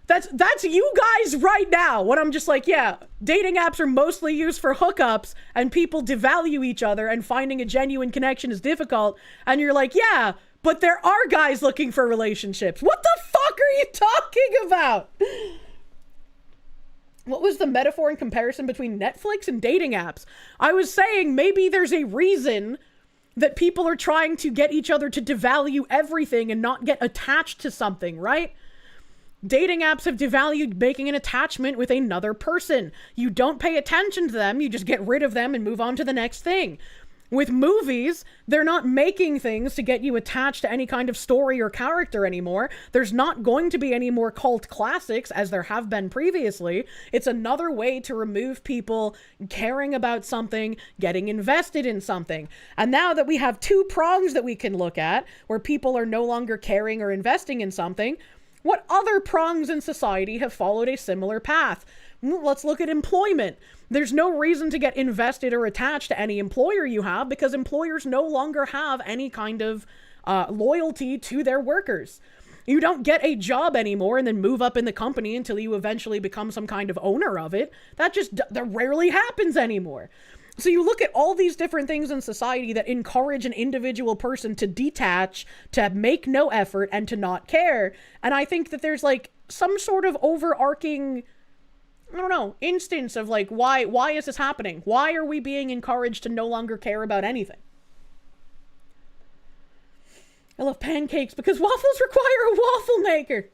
That's you guys right now, when I'm just like, yeah, dating apps are mostly used for hookups, and people devalue each other, and finding a genuine connection is difficult, and you're like, yeah, but there are guys looking for relationships. What the fuck are you talking about? What was the metaphor in comparison between Netflix and dating apps? I was saying maybe there's a reason that people are trying to get each other to devalue everything and not get attached to something, right? Dating apps have devalued making an attachment with another person. You don't pay attention to them, you just get rid of them and move on to the next thing. With movies, they're not making things to get you attached to any kind of story or character anymore. There's not going to be any more cult classics as there have been previously. It's another way to remove people caring about something, getting invested in something. And now that we have two prongs that we can look at, where people are no longer caring or investing in something, what other prongs in society have followed a similar path? Let's look at employment. There's no reason to get invested or attached to any employer you have because employers no longer have any kind of loyalty to their workers. You don't get a job anymore and then move up in the company until you eventually become some kind of owner of it. That rarely happens anymore. So you look at all these different things in society that encourage an individual person to detach, to make no effort, and to not care. And I think that there's like some sort of overarching, I don't know, instance of like, why is this happening? Why are we being encouraged to no longer care about anything? I love pancakes because waffles require a waffle maker.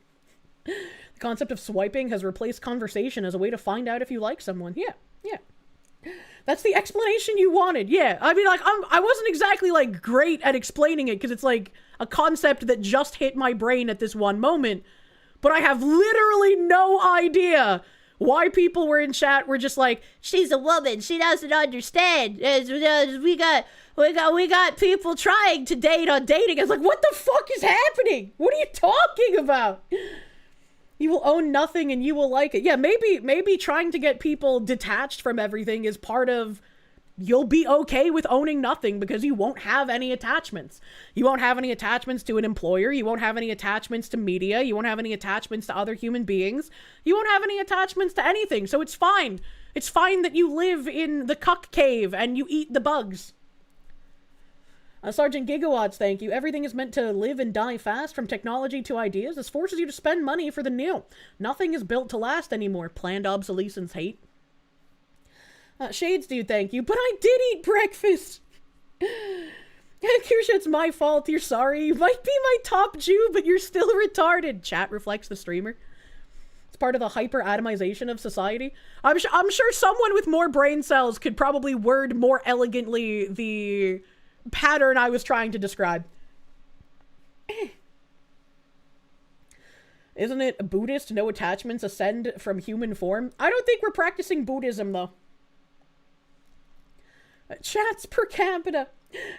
The concept of swiping has replaced conversation as a way to find out if you like someone. Yeah. That's the explanation you wanted. Yeah. I mean, like, I wasn't exactly like great at explaining it because it's like a concept that just hit my brain at this one moment. But I have literally no idea why people were in chat were just like, she's a woman, she doesn't understand. We got people trying to date on dating. I was like, what the fuck is happening? What are you talking about? You will own nothing and you will like it. Yeah, maybe trying to get people detached from everything is part of, you'll be okay with owning nothing because you won't have any attachments. You won't have any attachments to an employer. You won't have any attachments to media. You won't have any attachments to other human beings. You won't have any attachments to anything. So it's fine. It's fine that you live in the cuck cave and you eat the bugs. Sergeant Gigawatts, thank you. Everything is meant to live and die fast, from technology to ideas. This forces you to spend money for the new. Nothing is built to last anymore. Planned obsolescence hate. Shades dude, thank you. But I did eat breakfast. Kirsche, it's my fault. You're sorry. You might be my top Jew, but you're still retarded. Chat reflects the streamer. It's part of the hyper-atomization of society. I'm sure someone with more brain cells could probably word more elegantly the pattern I was trying to describe. Isn't it Buddhist, no attachments ascend from human form? I don't think we're practicing Buddhism, though. Chats per capita.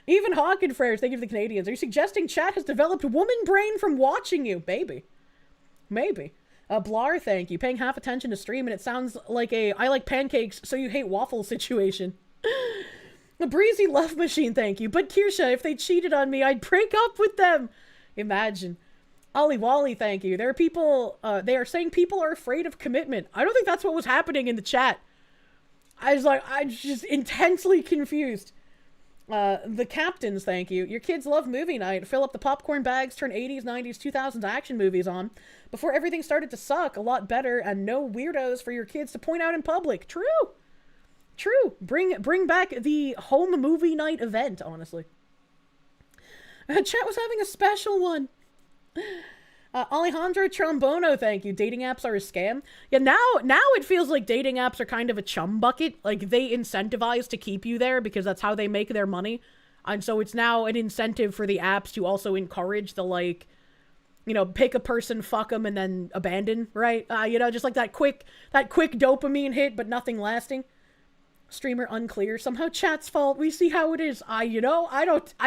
Even Hawken Frères, thank you to the Canadians. Are you suggesting chat has developed woman brain from watching you? Maybe. Blar, thank you. Paying half attention to stream, and it sounds like a I like pancakes, so you hate waffles situation. A breezy love machine, thank you. But Kirsche, if they cheated on me, I'd break up with them. Imagine. Ollie Wally, thank you. There are people, they are saying people are afraid of commitment. I don't think that's what was happening in the chat. I'm just intensely confused. The captains, thank you. Your kids love movie night. Fill up the popcorn bags, turn 80s, 90s, 2000s action movies on. Before everything started to suck, a lot better, and no weirdos for your kids to point out in public. True. Bring back the home movie night event, honestly. Chat was having a special one. Alejandro Trombono, thank you. Dating apps are a scam. Yeah, now it feels like dating apps are kind of a chum bucket. Like, they incentivize to keep you there because that's how they make their money. And so it's now an incentive for the apps to also encourage the, like, you know, pick a person, fuck them, and then abandon, right? Just like that quick dopamine hit, but nothing lasting. Streamer unclear. Somehow chat's fault. We see how it is. I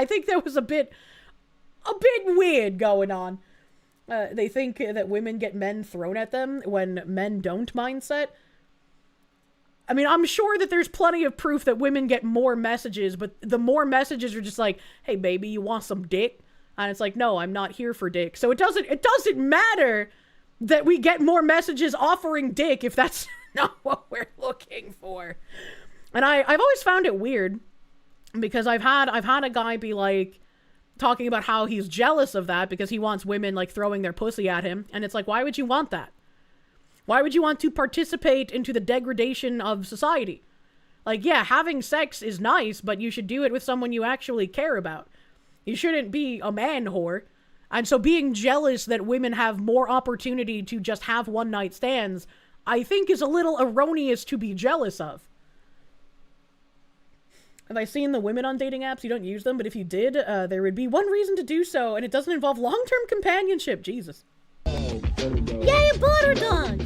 think there was a bit weird going on. They think that women get men thrown at them when men don't mindset. I mean, I'm sure that there's plenty of proof that women get more messages, but the more messages are just like, hey baby, you want some dick? And it's like, no, I'm not here for dick. So it doesn't matter that we get more messages offering dick if that's not what we're looking for. And I've always found it weird because I've had a guy be like talking about how he's jealous of that because he wants women like throwing their pussy at him. And it's like, why would you want that? Why would you want to participate into the degradation of society? Like, yeah, having sex is nice, but you should do it with someone you actually care about. You shouldn't be a man whore. And so being jealous that women have more opportunity to just have one-night stands, I think is a little erroneous to be jealous of. Have I seen the women on dating apps? You don't use them, but if you did, there would be one reason to do so, and it doesn't involve long-term companionship. Jesus. Yay, butter dog!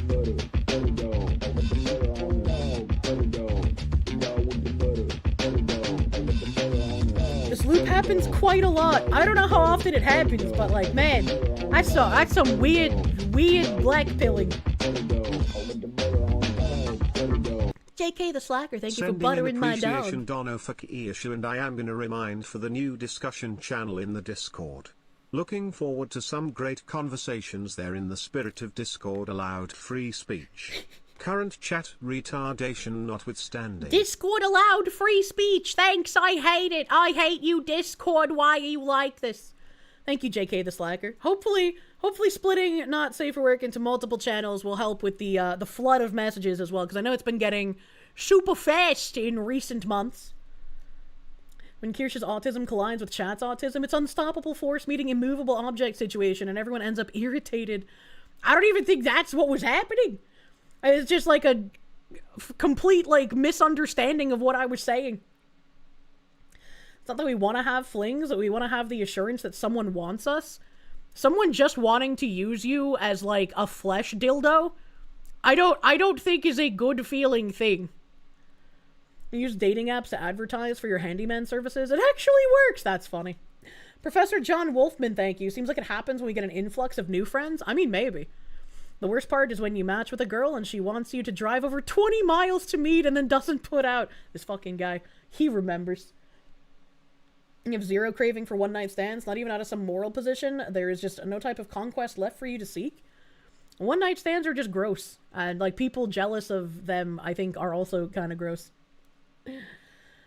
This loop happens quite a lot. I don't know how often it happens, but like, man, that's some weird black pilling. JK the Slacker, thank you for buttering my dog. Appreciation Dono for issue, and I am going to remind for the new discussion channel in the Discord. Looking forward to some great conversations there in the spirit of Discord allowed free speech. Current chat retardation notwithstanding. Discord allowed free speech. Thanks, I hate it. I hate you, Discord. Why are you like this? Thank you, JK the Slacker. Hopefully splitting Not Safe for Work into multiple channels will help with the flood of messages as well, because I know it's been getting super fast in recent months. When Kirsche's autism collides with chat's autism, it's unstoppable force meeting immovable object situation, and everyone ends up irritated. I don't even think that's what was happening. It's just like a complete, like, misunderstanding of what I was saying. It's not that we want to have flings, that we want to have the assurance that someone wants us. Someone just wanting to use you as, like, a flesh dildo, I don't think is a good feeling thing. You use dating apps to advertise for your handyman services. It actually works. That's funny. Professor John Wolfman, thank you. Seems like it happens when we get an influx of new friends. I mean, maybe. The worst part is when you match with a girl and she wants you to drive over 20 miles to meet and then doesn't put out. This fucking guy. He remembers. You have zero craving for one-night stands, not even out of some moral position. There is just no type of conquest left for you to seek. One-night stands are just gross. And, like, people jealous of them, I think, are also kind of gross.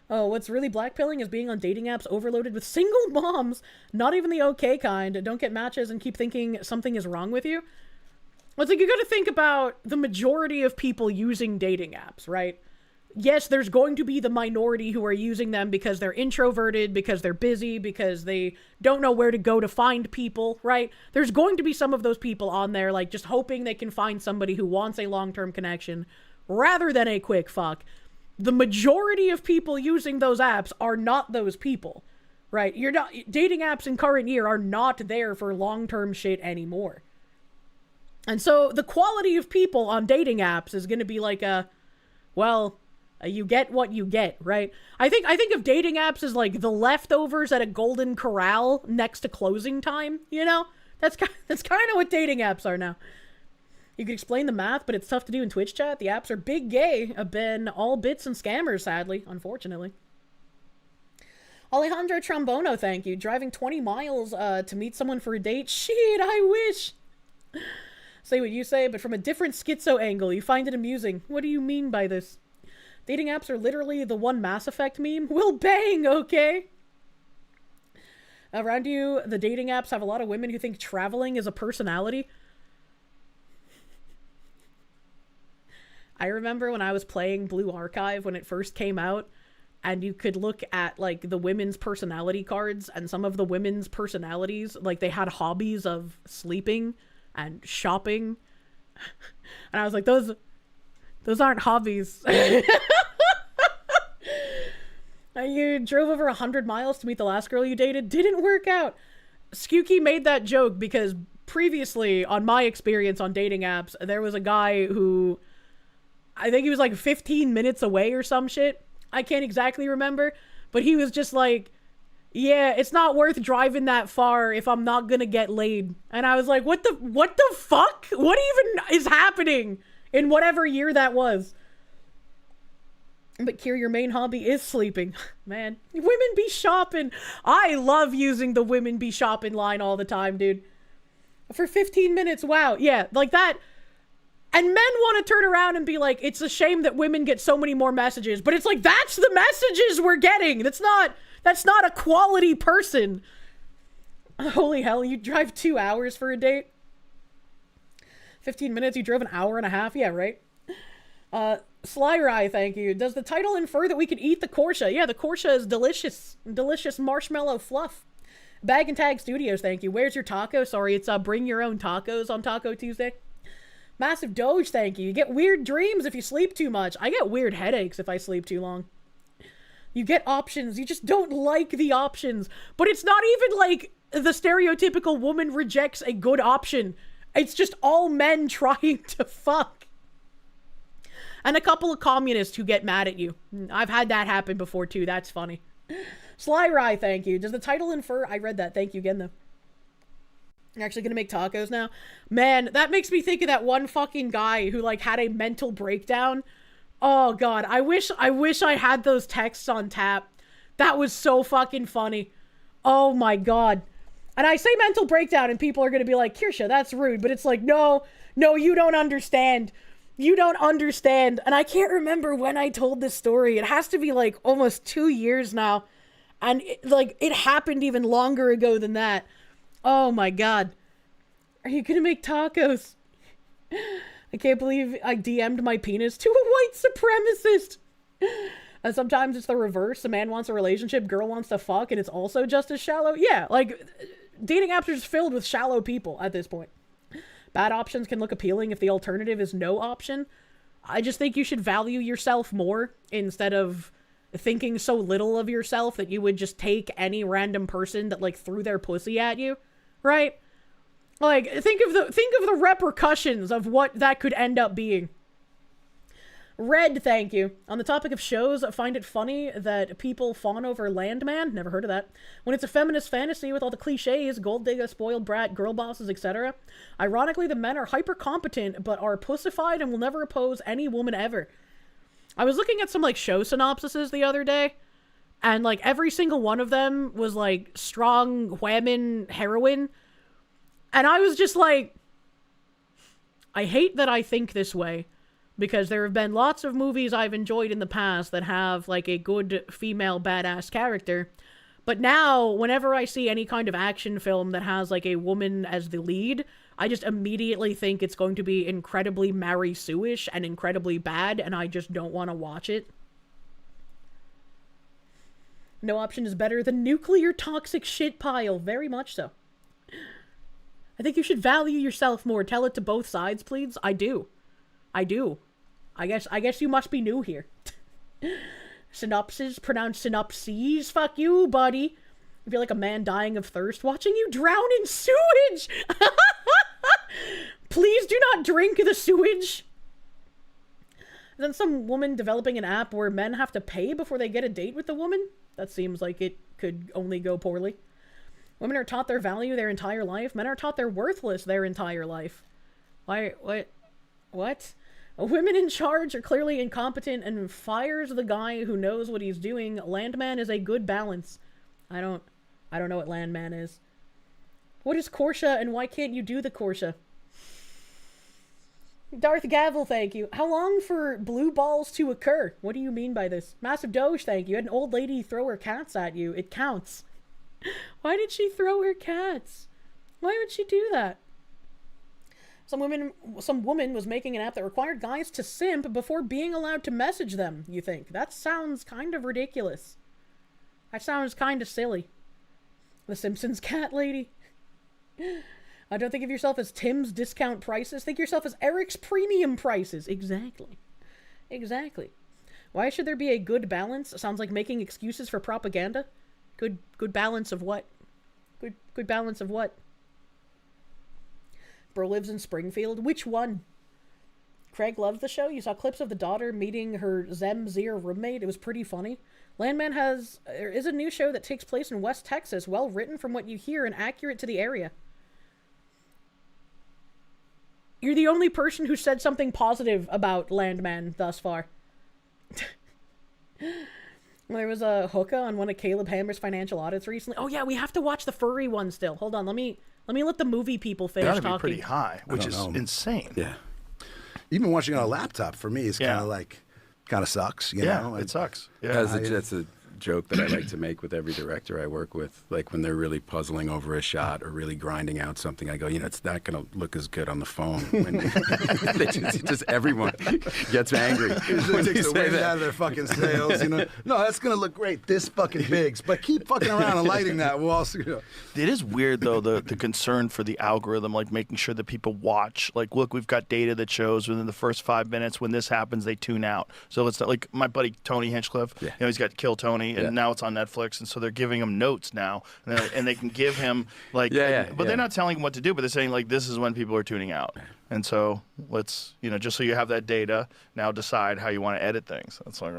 Oh, what's really blackpilling is being on dating apps overloaded with single moms, not even the okay kind, don't get matches and keep thinking something is wrong with you. Well, it's like, you gotta think about the majority of people using dating apps, right? Yes, there's going to be the minority who are using them because they're introverted, because they're busy, because they don't know where to go to find people, right? There's going to be some of those people on there, like, just hoping they can find somebody who wants a long-term connection rather than a quick fuck. The majority of people using those apps are not those people, right? Dating apps in current year are not there for long-term shit anymore. And so the quality of people on dating apps is going to be like you get what you get, right? I think of dating apps as like the leftovers at a Golden Corral next to closing time, you know? That's kind of what dating apps are now. You can explain the math, but it's tough to do in Twitch chat. The apps are big gay, been all bits and scammers, sadly, unfortunately. Alejandro Trombono, thank you. Driving 20 miles to meet someone for a date? Shit, I wish. Say what you say, but from a different schizo angle. You find it amusing. What do you mean by this? Dating apps are literally the one Mass Effect meme. We'll bang, okay? Around you, the dating apps have a lot of women who think traveling is a personality. I remember when I was playing VoD Archive when it first came out, and you could look at, like, the women's personality cards, and some of the women's personalities, like, they had hobbies of sleeping and shopping. And I was like, those aren't hobbies. You drove over 100 miles to meet the last girl you dated. Didn't work out. Skewky made that joke because previously, on my experience on dating apps, there was a guy who, I think he was like 15 minutes away or some shit. I can't exactly remember. But he was just like, yeah, it's not worth driving that far if I'm not gonna get laid. And I was like, what the fuck? What even is happening in whatever year that was? But Kier, your main hobby is sleeping. Man, women be shopping. I love using the women be shopping line all the time, dude. For 15 minutes, wow. Yeah, like that. And men want to turn around and be like, it's a shame that women get so many more messages. But it's like, that's the messages we're getting. That's not a quality person. Holy hell, you drive 2 hours for a date? 15 minutes, you drove an hour and a half? Yeah, right? Sly Rye, thank you. Does the title infer that we could eat the korsche? Yeah, the korsche is delicious. Delicious marshmallow fluff. Bag and Tag Studios, thank you. Where's your taco? Sorry, it's bring your own tacos on Taco Tuesday. Massive Doge, thank you. You get weird dreams if you sleep too much. I get weird headaches if I sleep too long. You get options. You just don't like the options. But it's not even like the stereotypical woman rejects a good option. It's just all men trying to fuck. And a couple of communists who get mad at you. I've had that happen before too. That's funny. Sly Rye, thank you. Does the title infer? I read that. Thank you again, though. You're actually gonna make tacos now? Man, that makes me think of that one fucking guy who, like, had a mental breakdown. Oh, God. I wish I had those texts on tap. That was so fucking funny. Oh, my God. And I say mental breakdown, and people are gonna be like, Kirsche, that's rude. But it's like, no, you don't understand. You don't understand. And I can't remember when I told this story. It has to be, like, almost 2 years now. And, it happened even longer ago than that. Oh, my God. Are you gonna make tacos? I can't believe I DM'd my penis to a white supremacist. And sometimes it's the reverse. A man wants a relationship, girl wants to fuck, and it's also just as shallow. Yeah, dating apps are just filled with shallow people at this point. Bad options can look appealing if the alternative is no option. I just think you should value yourself more instead of thinking so little of yourself that you would just take any random person that, threw their pussy at you, right? Think of the repercussions of what that could end up being. Red, thank you. On the topic of shows, I find it funny that people fawn over Landman. Never heard of that. When it's a feminist fantasy with all the cliches, gold digger, spoiled brat, girl bosses, etc. Ironically, the men are hyper competent, but are pussified and will never oppose any woman ever. I was looking at some, show synopsises the other day, and, every single one of them was, strong women heroine. And I was just like, I hate that I think this way, because there have been lots of movies I've enjoyed in the past that have, a good female badass character. But now, whenever I see any kind of action film that has, a woman as the lead, I just immediately think it's going to be incredibly Mary Sue-ish and incredibly bad, and I just don't want to watch it. No option is better than nuclear toxic shit pile. Very much so. I think you should value yourself more. Tell it to both sides, please. I do. I guess you must be new here. Synopsis, pronounced synopses. Fuck you, buddy. I feel like a man dying of thirst watching you drown in sewage. Please do not drink the sewage. And then some woman developing an app where men have to pay before they get a date with the woman. That seems like it could only go poorly. Women are taught their value their entire life. Men are taught they're worthless their entire life. Why? What? Women in charge are clearly incompetent and fires the guy who knows what he's doing. Landman is a good balance. I don't know what Landman is. What is korsche and why can't you do the korsche? Darth Gavel, thank you. How long for blue balls to occur? What do you mean by this? Massive Doge, thank you. Had an old lady throw her cats at you. It counts. Why did she throw her cats? Why would she do that? Some woman was making an app that required guys to simp before being allowed to message them, you think? That sounds kind of ridiculous. That sounds kind of silly. The Simpsons cat lady. Don't think of yourself as Tim's discount prices. Think of yourself as Eric's premium prices. Exactly. Why should there be a good balance? Sounds like making excuses for propaganda. Good balance of what? Good balance of what? Bro lives in Springfield. Which one? Craig loves the show. You saw clips of the daughter meeting her Zemzir roommate. It was pretty funny. Landman there is a new show that takes place in West Texas. Well written from what you hear and accurate to the area. You're the only person who said something positive about Landman thus far. There was a hookah on one of Caleb Hammer's financial audits recently. Oh yeah, we have to watch the furry one still. Hold on, let me let the movie people finish talking. Gotta be pretty high, which is insane. Yeah. Even watching on a laptop for me is kind of sucks. You know? It sucks. Yeah, that's a joke that I like to make with every director I work with, like when they're really puzzling over a shot or really grinding out something, I go, it's not going to look as good on the phone. When just everyone gets angry. It takes the wind out of their fucking sails, No, that's going to look great this fucking big, but keep fucking around and lighting that. We'll also, It is weird, though, the concern for the algorithm, like making sure that people watch. Like, look, we've got data that shows within the first 5 minutes when this happens, they tune out. So it's not like my buddy Tony Hinchcliffe, he's got Kill Tony, and now it's on Netflix, and so they're giving him notes now, and they can give him, like, but they're not telling him what to do, but they're saying, like, this is when people are tuning out. And so let's, just so you have that data, now decide how you want to edit things. It's like,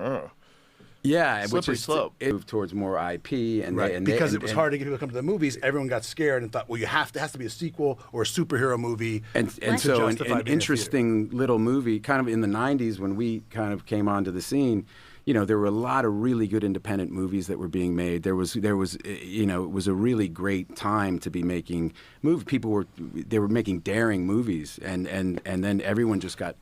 yeah, slippery slope. It moved towards more IP, and because it was hard to get people to come to the movies. Everyone got scared and thought, well, it has to be a sequel or a superhero movie. And so an interesting little movie, kind of in the '90s when we kind of came onto the scene. There were a lot of really good independent movies that were being made. There was, it was a really great time to be making movies. People were making daring movies, and then everyone just got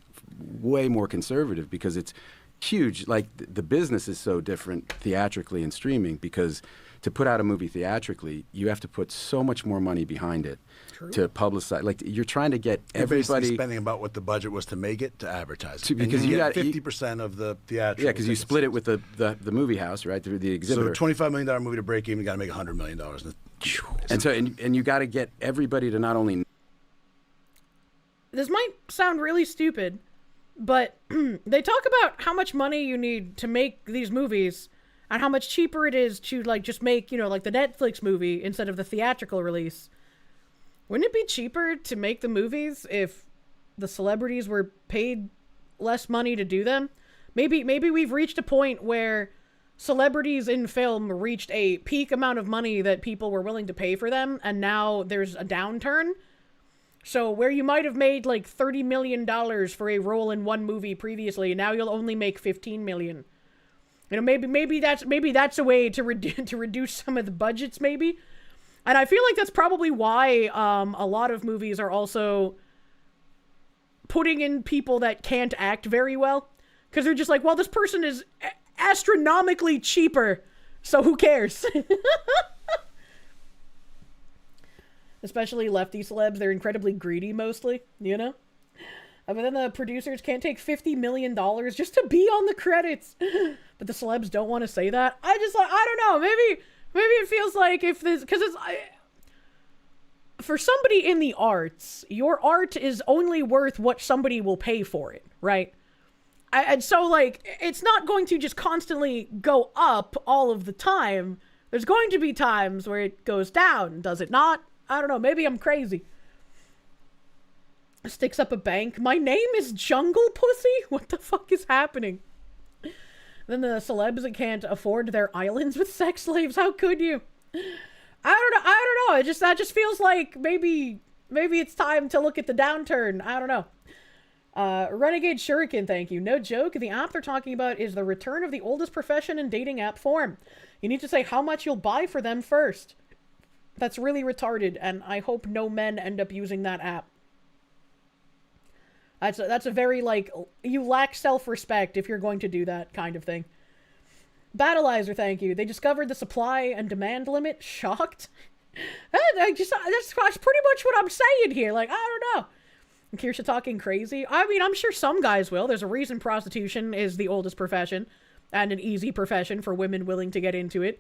way more conservative because it's huge. Like the business is so different theatrically and streaming, because to put out a movie theatrically, you have to put so much more money behind it. True. To publicize. Like you're trying to get everybody spending about what the budget was to make it to advertise it. Because you got 50% of the theatrical. Yeah, because you split it with the movie house, right? The exhibitor. So a $25 million movie to break even, you got to make $100 million. And you got to get everybody to not only. This might sound really stupid, but they talk about how much money you need to make these movies and how much cheaper it is to just make, like the Netflix movie instead of the theatrical release. Wouldn't it be cheaper to make the movies if the celebrities were paid less money to do them? Maybe we've reached a point where celebrities in film reached a peak amount of money that people were willing to pay for them, and now there's a downturn. So where you might have made like $30 million for a role in one movie previously, now you'll only make $15 million. Maybe that's a way to reduce some of the budgets, maybe. And I feel like that's probably why a lot of movies are also putting in people that can't act very well. Because they're just like, well, this person is astronomically cheaper, so who cares? Especially lefty celebs, they're incredibly greedy mostly, But then the producers can't take $50 million just to be on the credits. But the celebs don't want to say that. I don't know, maybe it feels like if this, because it's, for somebody in the arts, your art is only worth what somebody will pay for it, right? And so, it's not going to just constantly go up all of the time. There's going to be times where it goes down, does it not? I don't know, maybe I'm crazy. Sticks up a bank. My name is Jungle Pussy? What the fuck is happening? Then the celebs that can't afford their islands with sex slaves. How could you? I don't know. That just feels like maybe it's time to look at the downturn. I don't know. Renegade Shuriken, thank you. No joke. The app they're talking about is the return of the oldest profession in dating app form. You need to say how much you'll buy for them first. That's really retarded, and I hope no men end up using that app. That's a very, you lack self-respect if you're going to do that kind of thing. Battleizer, thank you. They discovered the supply and demand limit. Shocked? That's pretty much what I'm saying here. I don't know. And Kirsche talking crazy. I mean, I'm sure some guys will. There's a reason prostitution is the oldest profession and an easy profession for women willing to get into it.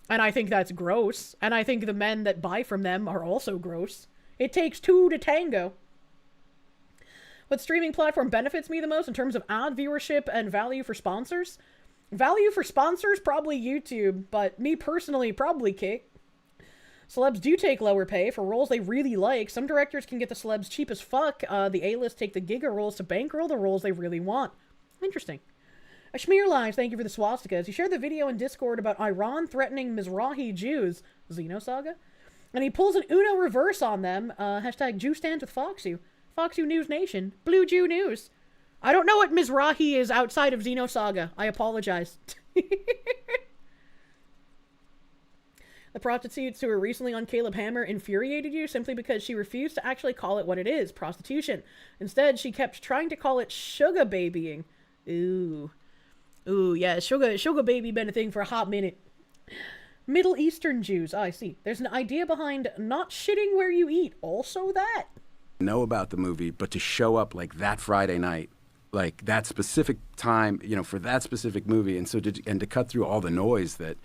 And I think that's gross. And I think the men that buy from them are also gross. It takes two to tango. What streaming platform benefits me the most in terms of ad viewership and value for sponsors? Value for sponsors, probably YouTube, but me personally, probably Kick. Celebs do take lower pay for roles they really like. Some directors can get the celebs cheap as fuck. The A-list take the giga roles to bankroll the roles they really want. Interesting. Ashmir Lives, thank you for the swastikas. You shared the video in Discord about Iran threatening Mizrahi Jews, Xenosaga, and he pulls an Uno reverse on them. Hashtag Jew stands with FoxU. FoxU News Nation. Blue Jew News. I don't know what Mizrahi is outside of Xenosaga. I apologize. The prostitutes who were recently on Caleb Hammer infuriated you simply because she refused to actually call it what it is, prostitution. Instead, she kept trying to call it sugar babying. Ooh. Ooh, yeah, sugar baby been a thing for a hot minute. Middle Eastern Jews. Oh, I see. There's an idea behind not shitting where you eat. Also that. Know about the movie, but to show up like that Friday night, like that specific time, you know, for that specific movie, and to cut through all the noise that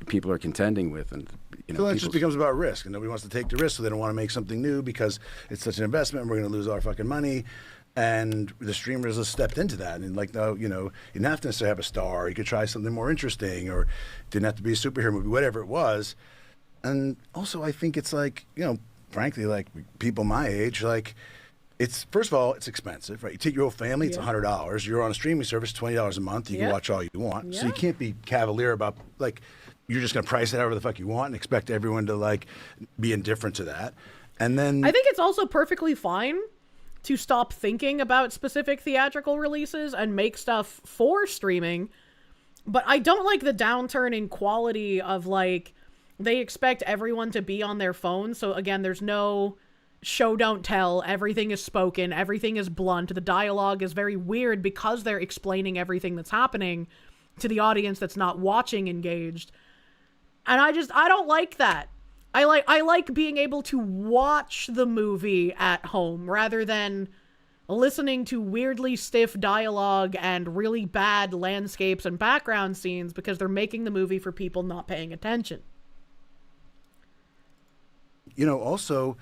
people are contending with, and you know, so it just becomes about risk, and nobody wants to take the risk, so they don't want to make something new because it's such an investment, and we're going to lose our fucking money. And the streamers have stepped into that, and like, no, you know, you didn't have to necessarily have a star. You could try something more interesting, or didn't have to be a superhero movie, whatever it was. And also, I think it's like, you know, frankly, like people my age, like. It's first of all, it's expensive, right? You take your whole family, it's $100. You're on a streaming service, $20 a month. You can watch all you want, so you can't be cavalier about like you're just going to price it however the fuck you want and expect everyone to like be indifferent to that. And then I think it's also perfectly fine to stop thinking about specific theatrical releases and make stuff for streaming. But I don't like the downturn in quality of like they expect everyone to be on their phone. So again, there's no show don't tell, everything is spoken, everything is blunt, the dialogue is very weird because they're explaining everything that's happening to the audience that's not watching engaged. And I don't like that. I like being able to watch the movie at home rather than listening to weirdly stiff dialogue and really bad landscapes and background scenes because they're making the movie for people not paying attention. You know, also,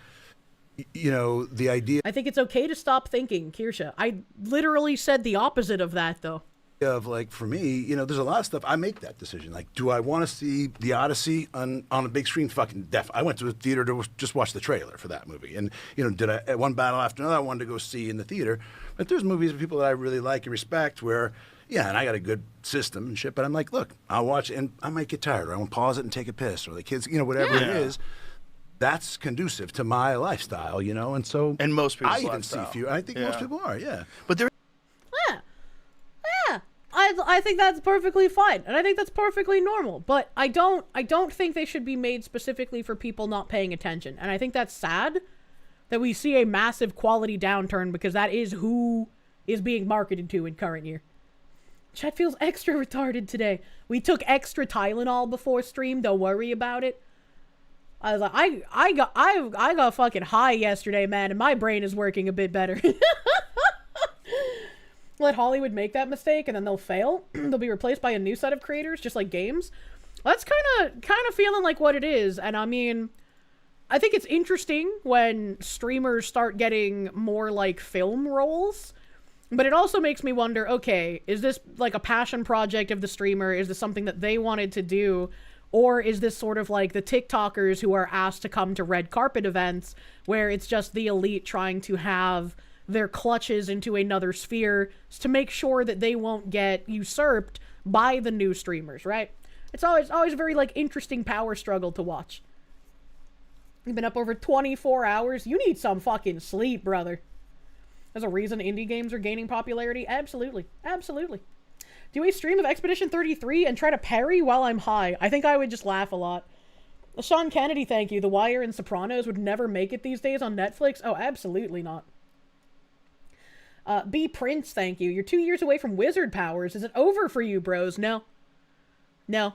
you know, the idea I think it's okay to stop thinking, Kirsche. I literally said the opposite of that, though. Of like, for me, you know, there's a lot of stuff. I make that decision. Like, do I want to see The Odyssey on a big screen? Fucking I went to the theater to just watch the trailer for that movie. And, you know, did I, at one battle after another, I wanted to go see in the theater. But there's movies of people that I really like and respect where, yeah, and I got a good system and shit, but I'm like, look, I'll watch it and I might get tired, or I want to pause it and take a piss, or the kids, you know, whatever it is. That's conducive to my lifestyle, you know, and so and most people's I even lifestyle. see few. I think most people are, But there, I think that's perfectly fine, and I think that's perfectly normal. But I don't think they should be made specifically for people not paying attention, and I think that's sad that we see a massive quality downturn because that is who is being marketed to in current year. Chat feels extra retarded today. We took extra Tylenol before stream. Don't worry about it. I was like, I got fucking high yesterday, man, and my brain is working a bit better. Let Hollywood make that mistake, and then they'll fail. They'll be replaced by a new set of creators, just like games. That's kind of feeling like what it is. And I mean, I think it's interesting when streamers start getting more like film roles. But it also makes me wonder, okay, is this like a passion project of the streamer? Is this something that they wanted to do? Or is this sort of like the TikTokers who are asked to come to red carpet events where it's just the elite trying to have their clutches into another sphere to make sure that they won't get usurped by the new streamers, right? It's always a very like interesting power struggle to watch. You've been up over 24 hours. You need some fucking sleep, brother. There's a reason indie games are gaining popularity. Absolutely. Absolutely. Do a stream of Expedition 33 and try to parry while I'm high. I think I would just laugh a lot. Sean Kennedy, thank you. The Wire and Sopranos would never make it these days on Netflix. Oh, absolutely not. B Prince, thank you. You're 2 years away from wizard powers. Is it over for you, bros? No. No.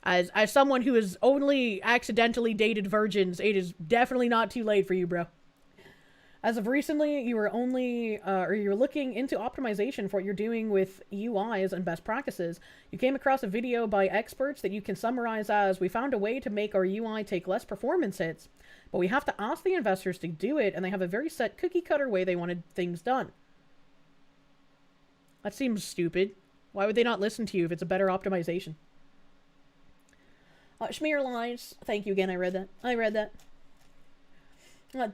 As someone who has only accidentally dated virgins, it is definitely not too late for you, bro. As of recently, you were only, or you're looking into optimization for what you're doing with UIs and best practices. You came across a video by experts that you can summarize as, we found a way to make our UI take less performance hits, but we have to ask the investors to do it, and they have a very set cookie-cutter way they wanted things done. That seems stupid. Why would they not listen to you if it's a better optimization? Schmear Lines, thank you again, I read that.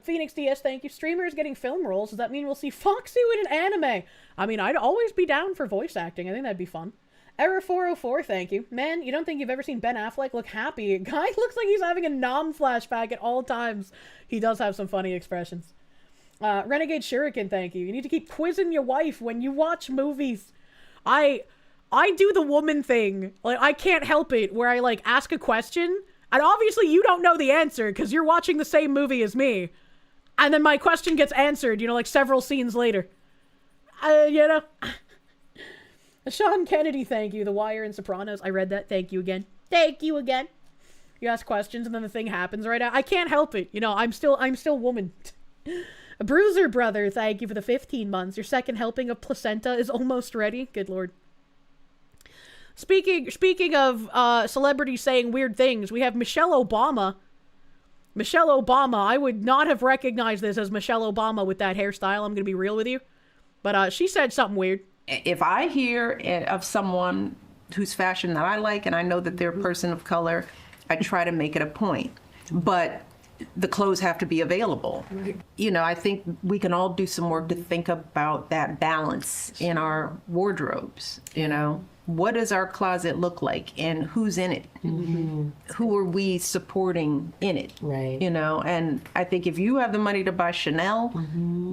Phoenix DS, thank you. Streamers getting film roles. Does that mean we'll see Foxy in an anime? I mean, I'd always be down for voice acting. I think that'd be fun. Error 404, thank you. Man, you don't think you've ever seen Ben Affleck look happy? Guy looks like he's having a Nom flashback at all times. He does have some funny expressions. Renegade Shuriken, thank you. You need to keep quizzing your wife when you watch movies. I do the woman thing. Like, I can't help it, where I, like, ask a question, and obviously you don't know the answer, because you're watching the same movie as me. And then my question gets answered, you know, like several scenes later. You know. Sean Kennedy, thank you. The Wire and Sopranos. I read that. Thank you again. Thank you again. You ask questions and then the thing happens right now. I can't help it. You know, I'm still woman. A Bruiser brother, thank you for the 15 months. Your second helping of placenta is almost ready. Good lord. Speaking of celebrities saying weird things, we have Michelle Obama. Michelle Obama, I would not have recognized this as Michelle Obama with that hairstyle. I'm going to be real with you. But she said something weird. If I hear of someone whose fashion that I like and I know that they're a person of color, I try to make it a point. But the clothes have to be available. You know, I think we can all do some work to think about that balance in our wardrobes, you know? What does our closet look like and who's in it? Mm-hmm. Who are we supporting in it? Right. You know, and I think if you have the money to buy Chanel,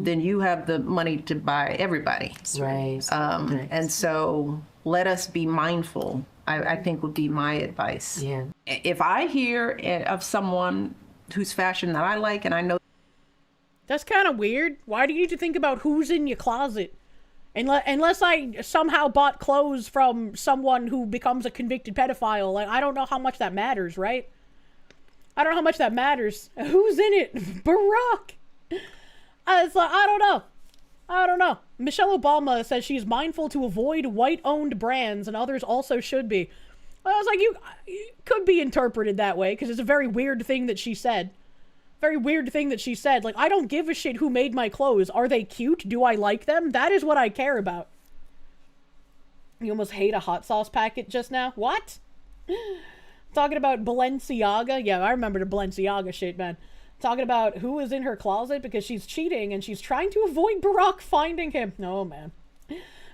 then you have the money to buy everybody. Right. And so let us be mindful, I think would be my advice. Yeah. If I hear of someone whose fashion that I like and I know. That's kind of weird. Why do you need to think about who's in your closet? Unless I somehow bought clothes from someone who becomes a convicted pedophile, like, I don't know how much that matters, right? I don't know how much that matters. Who's in it? Barack! It's like, I don't know. Michelle Obama says she's mindful to avoid white-owned brands, and others also should be. I was like, it could be interpreted that way, because it's a very weird thing that she said. Like, I don't give a shit who made my clothes. Are they cute? Do I like them? That is what I care about. You almost hate a hot sauce packet just now? What? Talking about Balenciaga? Yeah, I remember the Balenciaga shit, man. Talking about who is in her closet because she's cheating and she's trying to avoid Barack finding him. No, man.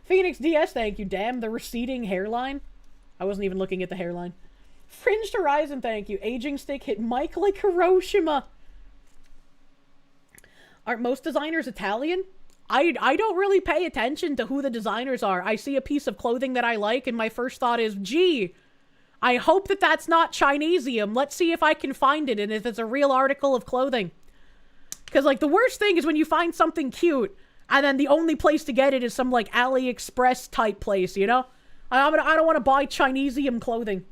Phoenix DS, thank you. Damn, the receding hairline. I wasn't even looking at the hairline. Fringed Horizon, thank you. Aging stick hit Mike like Hiroshima. Aren't most designers Italian? I don't really pay attention to who the designers are. I see a piece of clothing that I like and my first thought is, gee, I hope that that's not Chinesium. Let's see if I can find it and if it's a real article of clothing. Because, like, the worst thing is when you find something cute and then the only place to get it is some, like, AliExpress type place, you know? I don't want to buy Chinesium clothing.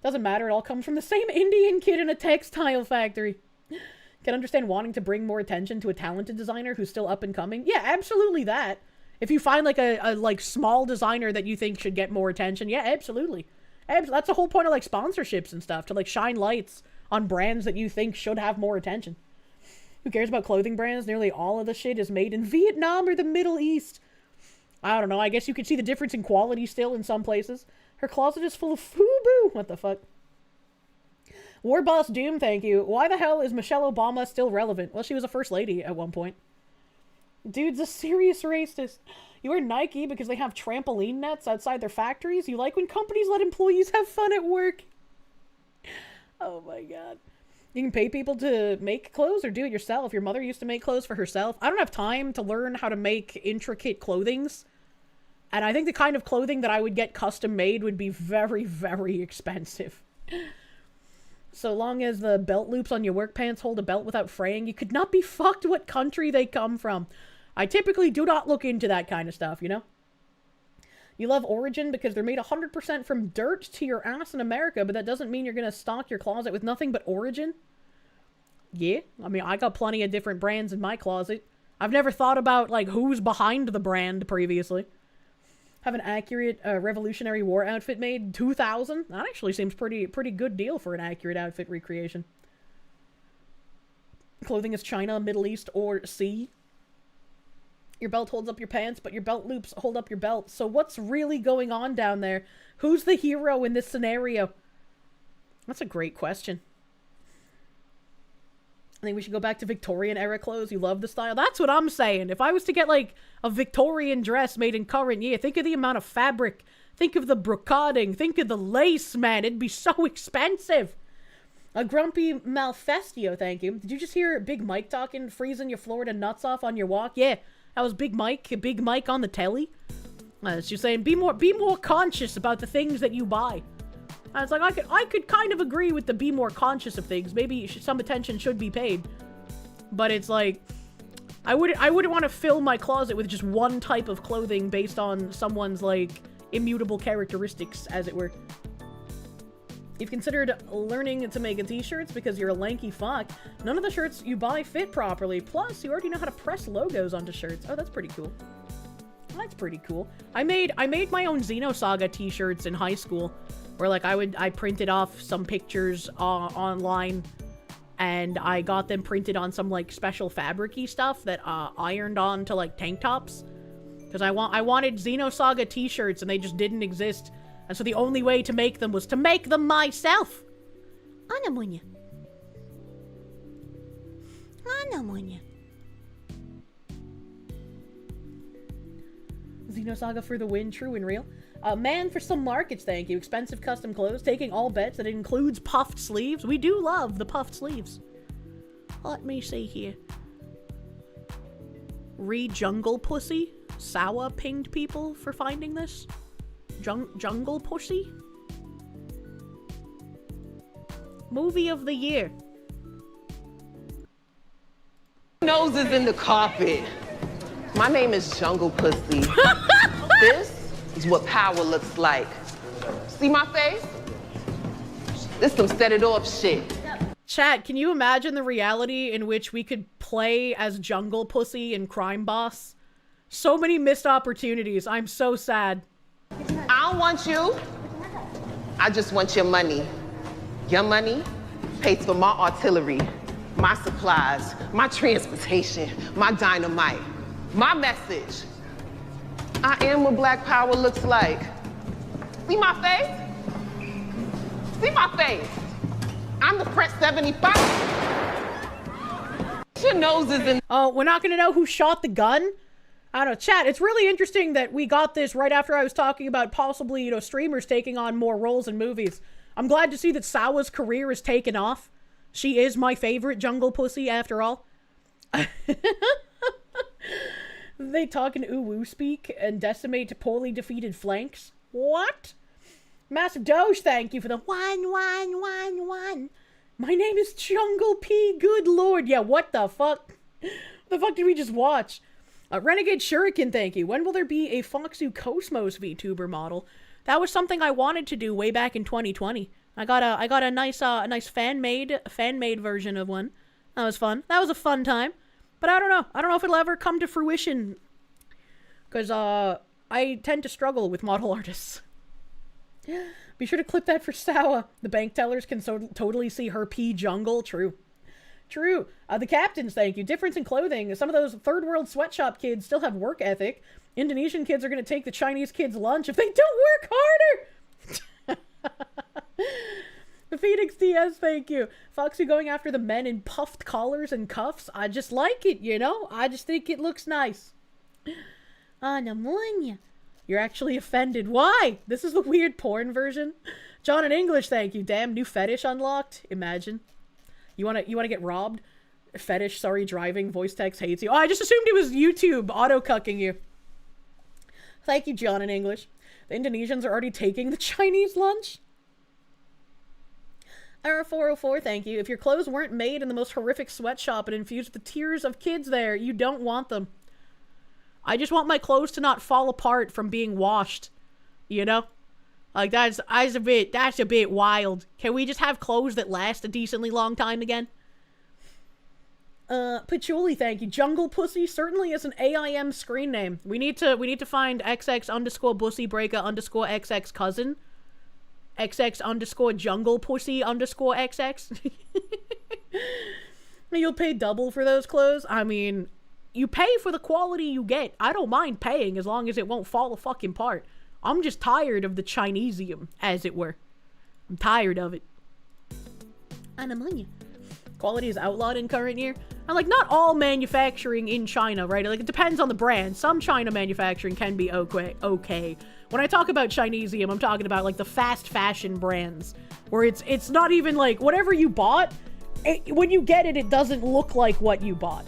Doesn't matter. It all comes from the same Indian kid in a textile factory. Can understand wanting to bring more attention to a talented designer who's still up and coming. Yeah, absolutely that. If you find like a like small designer that you think should get more attention, yeah, absolutely. That's the whole point of like sponsorships and stuff, to like shine lights on brands that you think should have more attention. Who cares about clothing brands? Nearly all of the shit is made in Vietnam or the Middle East. I don't know. I guess you could see the difference in quality still in some places. Her closet is full of FUBU. What the fuck? War Boss Doom, thank you. Why the hell is Michelle Obama still relevant? Well, she was a first lady at one point. Dude's a serious racist. You wear Nike because they have trampoline nets outside their factories? You like when companies let employees have fun at work? Oh my god. You can pay people to make clothes or do it yourself. Your mother used to make clothes for herself. I don't have time to learn how to make intricate clothings. And I think the kind of clothing that I would get custom made would be very, very expensive. So long as the belt loops on your work pants hold a belt without fraying, you could not be fucked what country they come from. I typically do not look into that kind of stuff, you know? You love Origin because they're made 100% from dirt to your ass in America, but that doesn't mean you're gonna stock your closet with nothing but Origin? Yeah, I mean, I got plenty of different brands in my closet. I've never thought about, like, who's behind the brand previously. Have an accurate Revolutionary War outfit made, 2,000. That actually seems pretty good deal for an accurate outfit recreation. Clothing is China, Middle East, or sea. Your belt holds up your pants, but your belt loops hold up your belt. So what's really going on down there? Who's the hero in this scenario? That's a great question. I think we should go back to Victorian era clothes. You love the style. That's what I'm saying. If I was to get like a Victorian dress made in current year, think of the amount of fabric. Think of the brocading. Think of the lace, man. It'd be so expensive. A Grumpy Malfestio, thank you. Did you just hear Big Mike talking, freezing your Florida nuts off on your walk? Yeah, that was Big Mike on the telly. She's saying, be more conscious about the things that you buy. I was like, I could kind of agree with the be more conscious of things. Maybe some attention should be paid. But it's like, I wouldn't want to fill my closet with just one type of clothing based on someone's, like, immutable characteristics, as it were. You've considered learning to make t-shirts because you're a lanky fuck. None of the shirts you buy fit properly. Plus, you already know how to press logos onto shirts. Oh, that's pretty cool. That's pretty cool. I made my own Xenosaga t-shirts in high school, where like I printed off some pictures online, and I got them printed on some like special fabric-y stuff that ironed on to like tank tops, because I wanted Xenosaga t-shirts and they just didn't exist, and so the only way to make them was to make them myself. Anamunya. Xenosaga for the win, true and real. Man for some markets, thank you. Expensive custom clothes, taking all bets that it includes puffed sleeves. We do love the puffed sleeves. Let me see here. Jungle Pussy? Sawa pinged people for finding this? Jungle Pussy? Movie of the year. Nose is in the carpet. My name is Jungle Pussy. This is what power looks like. See my face? This some set it off shit. Chat, can you imagine the reality in which we could play as Jungle Pussy and Crime Boss? So many missed opportunities. I'm so sad. I don't want you. I just want your money. Your money pays for my artillery, my supplies, my transportation, my dynamite. My message. I am what black power looks like. See my face? See my face? I'm the Prince 75. Your nose is in. Oh, we're not gonna know who shot the gun? I don't know. Chat, it's really interesting that we got this right after I was talking about possibly, streamers taking on more roles in movies. I'm glad to see that Sawa's career is taken off. She is my favorite Jungle Pussy after all. They talk in uwu speak and decimate poorly defeated flanks. What? Massive Doge, thank you for the 1. My name is Jungle P. Good lord. Yeah, what the fuck? What the fuck did we just watch? Renegade Shuriken, thank you. When will there be a Foxu Cosmos VTuber model? That was something I wanted to do way back in 2020. I got a nice fan made version of one. That was fun. That was a fun time. But I don't know. I don't know if it'll ever come to fruition. Because, I tend to struggle with model artists. Be sure to clip that for Sawa. The bank tellers can totally see her pee jungle. True. True. The captains, thank you. Difference in clothing. Some of those third world sweatshop kids still have work ethic. Indonesian kids are going to take the Chinese kids' lunch if they don't work harder. The Phoenix DS, thank you. Foxy going after the men in puffed collars and cuffs. I just like it, I just think it looks nice. Namunya. You're actually offended. Why? This is the weird porn version. John in English, thank you. Damn, new fetish unlocked. Imagine. You wanna get robbed? Fetish, sorry, driving, voice text hates you. Oh, I just assumed it was YouTube auto-cucking you. Thank you, John in English. The Indonesians are already taking the Chinese lunch. R404, thank you. If your clothes weren't made in the most horrific sweatshop and infused with the tears of kids there, you don't want them. I just want my clothes to not fall apart from being washed. Like, that's a bit wild. Can we just have clothes that last a decently long time again? Patchouli, thank you. Jungle Pussy certainly is an AIM screen name. We need to find XX_bussybreaker_XX cousin. XX_jungle pussy XX. You'll pay double for those clothes? I mean, you pay for the quality you get. I don't mind paying as long as it won't fall a fucking apart. I'm just tired of the Chinesium, as it were. I'm tired of it. Anamunya. Quality is outlawed in current year. And like, not all manufacturing in China, right? Like, it depends on the brand. Some China manufacturing can be okay. When I talk about Chinesium, I'm talking about like the fast fashion brands, where it's not even like whatever you bought. When you get it, it doesn't look like what you bought.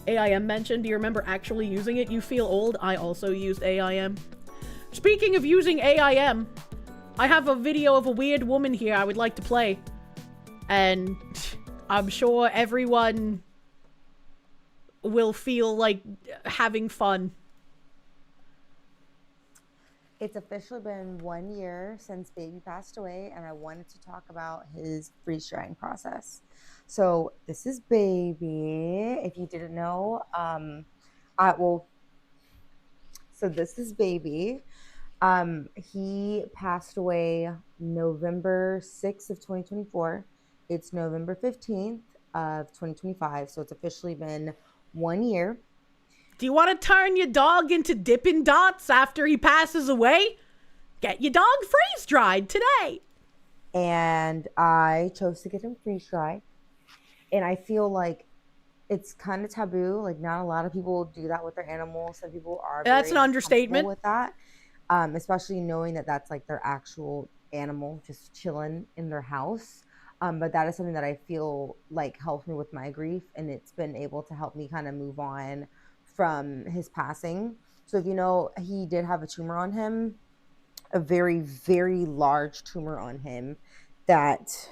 AIM mentioned. Do you remember actually using it? You feel old. I also used AIM. Speaking of using AIM, I have a video of a weird woman here I would like to play. And I'm sure everyone will feel like having fun. It's officially been 1 year since baby passed away, and I wanted to talk about his freeze drying process. So this is baby. If you didn't know, so this is baby. He passed away November 6th of 2024. It's November 15th of 2025. So it's officially been 1 year. Do you want to turn your dog into Dippin' Dots after he passes away? Get your dog freeze dried today. And I chose to get him freeze dried. And I feel like it's kind of taboo. Like, not a lot of people do that with their animals. Some people are. That's an understatement. With that, especially knowing that that's like their actual animal just chilling in their house. But that is something that I feel like helps me with my grief, and it's been able to help me kind of move on from his passing. So if you know, he did have a tumor on him, a very, very large tumor on him that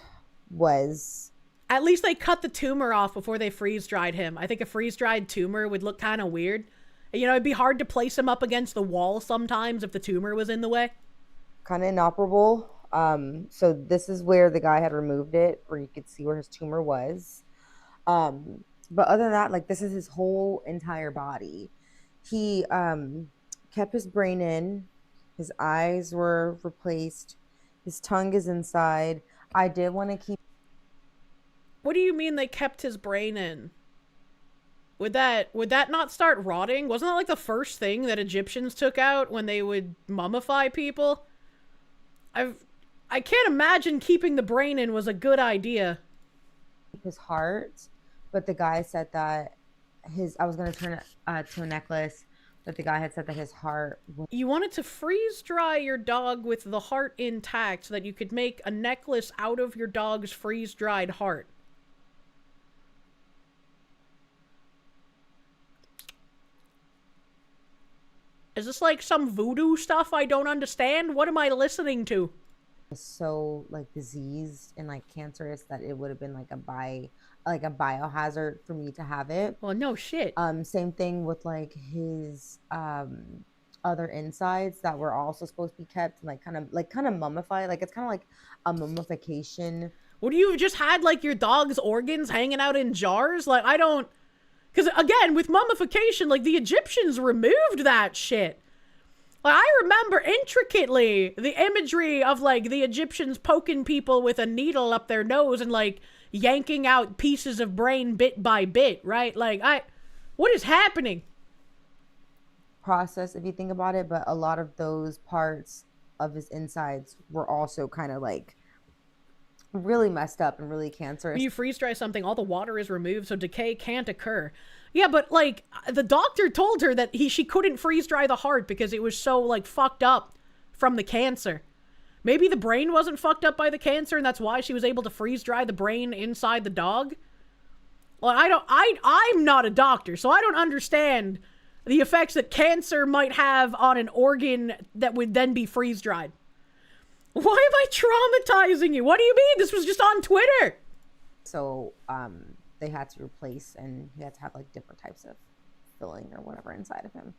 was... At least they cut the tumor off before they freeze dried him. I think a freeze dried tumor would look kind of weird. You know, it'd be hard to place him up against the wall sometimes if the tumor was in the way. Kind of inoperable. So this is where the guy had removed it, where you could see where his tumor was. But other than that, like, this is his whole entire body. He kept his brain in. His eyes were replaced. His tongue is inside. I did want to keep... What do you mean they kept his brain in? Would that not start rotting? Wasn't that like the first thing that Egyptians took out when they would mummify people? I can't imagine keeping the brain in was a good idea. His heart, but the guy said that I was going to turn it to a necklace, but the guy had said that his heart... You wanted to freeze dry your dog with the heart intact so that you could make a necklace out of your dog's freeze dried heart. Is this like some voodoo stuff I don't understand? What am I listening to? So like diseased and like cancerous that it would have been like a biohazard for me to have it. Well, no shit. Same thing with like his other insides that were also supposed to be kept and kind of mummified. Like, it's kind of like a mummification. What, do you just had like your dog's organs hanging out in jars? Like, I don't... Because again, with mummification, like, the Egyptians removed that shit. Like, I remember intricately the imagery of, like, the Egyptians poking people with a needle up their nose and, like, yanking out pieces of brain bit by bit, right? Like, what is happening? Process, if you think about it, but a lot of those parts of his insides were also kind of, like, really messed up and really cancerous. When you freeze dry something, all the water is removed, so decay can't occur. Yeah, but like the doctor told her that she couldn't freeze dry the heart because it was so like fucked up from the cancer. Maybe the brain wasn't fucked up by the cancer and that's why she was able to freeze dry the brain inside the dog. Well, I'm not a doctor, so I don't understand the effects that cancer might have on an organ that would then be freeze dried. Why am I traumatizing you? What do you mean? This was just on Twitter. So, they had to replace, and he had to have like different types of filling or whatever inside of him.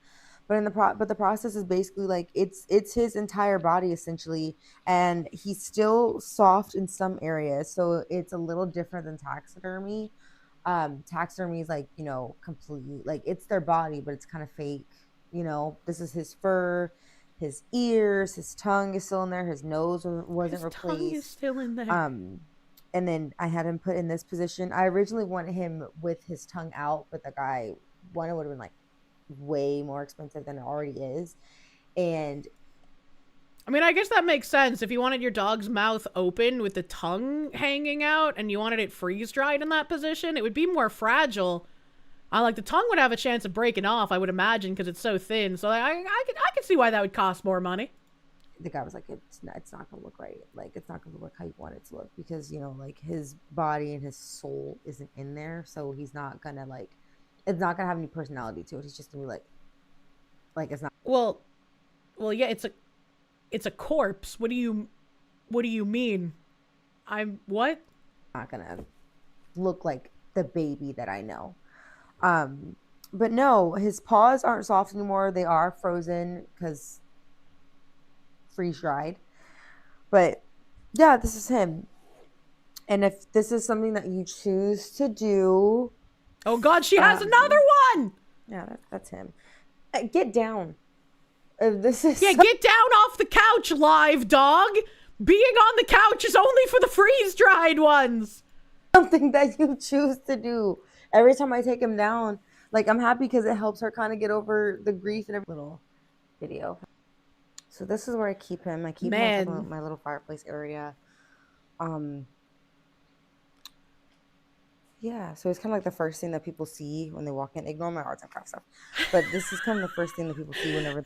But the process is basically like it's his entire body essentially, and he's still soft in some areas, so it's a little different than taxidermy. Taxidermy is like, you know, completely like it's their body, but it's kind of fake. You know, this is his fur. His ears, his tongue is still in there. His nose wasn't replaced. His tongue is still in there. And then I had him put in this position. I originally wanted him with his tongue out, but the guy, one, it would have been like way more expensive than it already is. And I mean, I guess that makes sense. If you wanted your dog's mouth open with the tongue hanging out and you wanted it freeze dried in that position, it would be more fragile. Like, the tongue would have a chance of breaking off, I would imagine, because it's so thin. So I could see why that would cost more money. The guy was like, it's not going to look right. Like, it's not going to look how you want it to look. Because, you know, like, his body and his soul isn't in there. So he's not going to, like, it's not going to have any personality to it. He's just going to be like, it's not. Well, yeah, it's a corpse. What do you mean? What? Not going to look like the baby that I know. But no, his paws aren't soft anymore. They are frozen because freeze dried. But yeah, this is him. And if this is something that you choose to do, oh God, she has another one. Yeah, that's him. Get down. This is get down off the couch, live dog. Being on the couch is only for the freeze dried ones. Something that you choose to do. Every time I take him down, like I'm happy because it helps her kind of get over the grief and every little video. So this is where I keep him. I keep him in my little fireplace area. Yeah, so it's kind of like the first thing that people see when they walk in. Ignore my arts and crafts stuff. But this is kind of the first thing that people see whenever...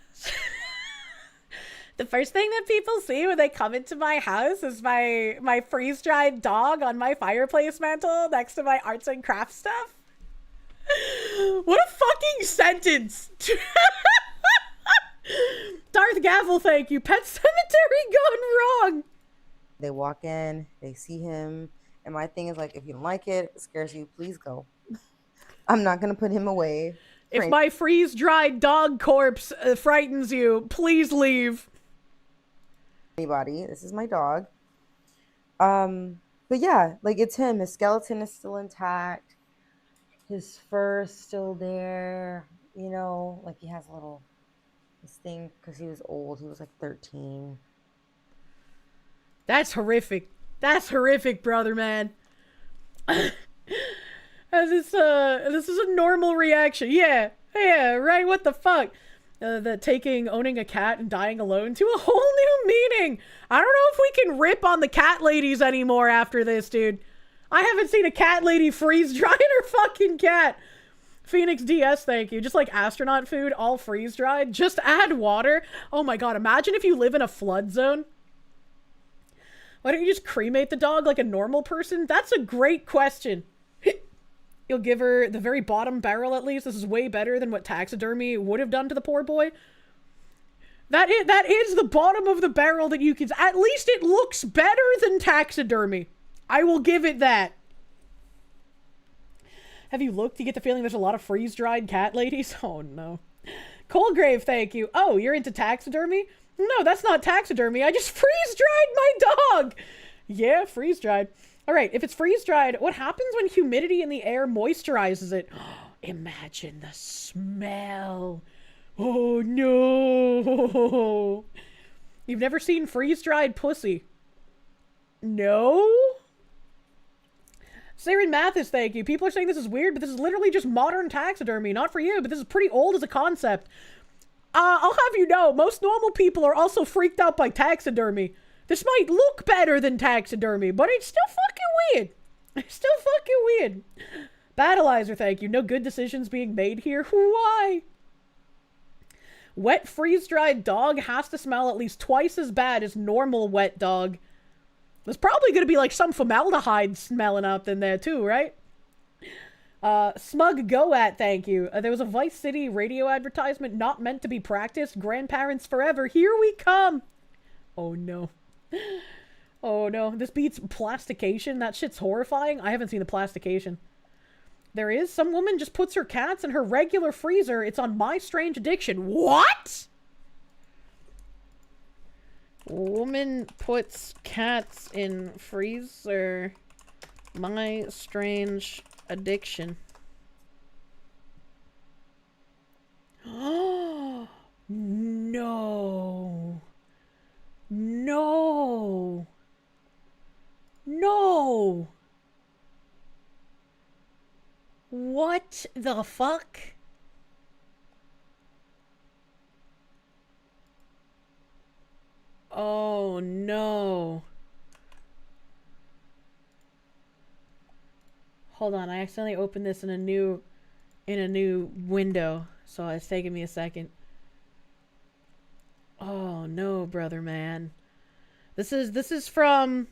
The first thing that people see when they come into my house is my freeze-dried dog on my fireplace mantle next to my arts and crafts stuff. What a fucking sentence! Darth Gavel, thank you. Pet Cemetery gone wrong! They walk in, they see him... And my thing is like, if you don't like it, it scares you, please go. I'm not going to put him away. If my freeze-dried dog corpse frightens you, please leave. Anybody, this is my dog. But yeah, like it's him. His skeleton is still intact. His fur is still there. You know, like he has a little, this thing, because he was old. He was like 13. That's horrific. That's horrific, brother, man. This is a normal reaction. Yeah, right, what the fuck? Owning a cat and dying alone to a whole new meaning. I don't know if we can rip on the cat ladies anymore after this, dude. I haven't seen a cat lady freeze-dry her fucking cat. Phoenix DS, thank you. Just like astronaut food, all freeze-dried. Just add water. Oh my god, imagine if you live in a flood zone. Why don't you just cremate the dog like a normal person? That's a great question. You'll give her the very bottom barrel at least. This is way better than what taxidermy would have done to the poor boy. That is the bottom of the barrel that you can... At least it looks better than taxidermy. I will give it that. Have you looked? You get the feeling there's a lot of freeze-dried cat ladies? Oh, no. Coldgrave, thank you. Oh, you're into taxidermy? No, that's not taxidermy. I just freeze-dried my dog. Yeah, freeze-dried. All right, if it's freeze-dried, what happens when humidity in the air moisturizes it? Imagine the smell. Oh, no. You've never seen freeze-dried pussy? No? Saren Mathis, thank you. People are saying this is weird, but this is literally just modern taxidermy. Not for you, but this is pretty old as a concept. I'll have you know, most normal people are also freaked out by taxidermy. This might look better than taxidermy, but it's still fucking weird. It's still fucking weird. Battleizer, thank you. No good decisions being made here. Why? Wet freeze-dried dog has to smell at least twice as bad as normal wet dog. There's probably going to be like some formaldehyde smelling up in there too, right? Smug Goat, thank you. There was a Vice City radio advertisement not meant to be practiced. Grandparents forever. Here we come. Oh no. Oh no. This beats plastication. That shit's horrifying. I haven't seen the plastication. There is. Some woman just puts her cats in her regular freezer. It's on My Strange Addiction. What? Woman puts cats in freezer. My Strange Addiction. Oh no. No. No. What the fuck? Oh no. Hold on, I accidentally opened this in a new window, so it's taking me a second. Oh no, brother man. This is from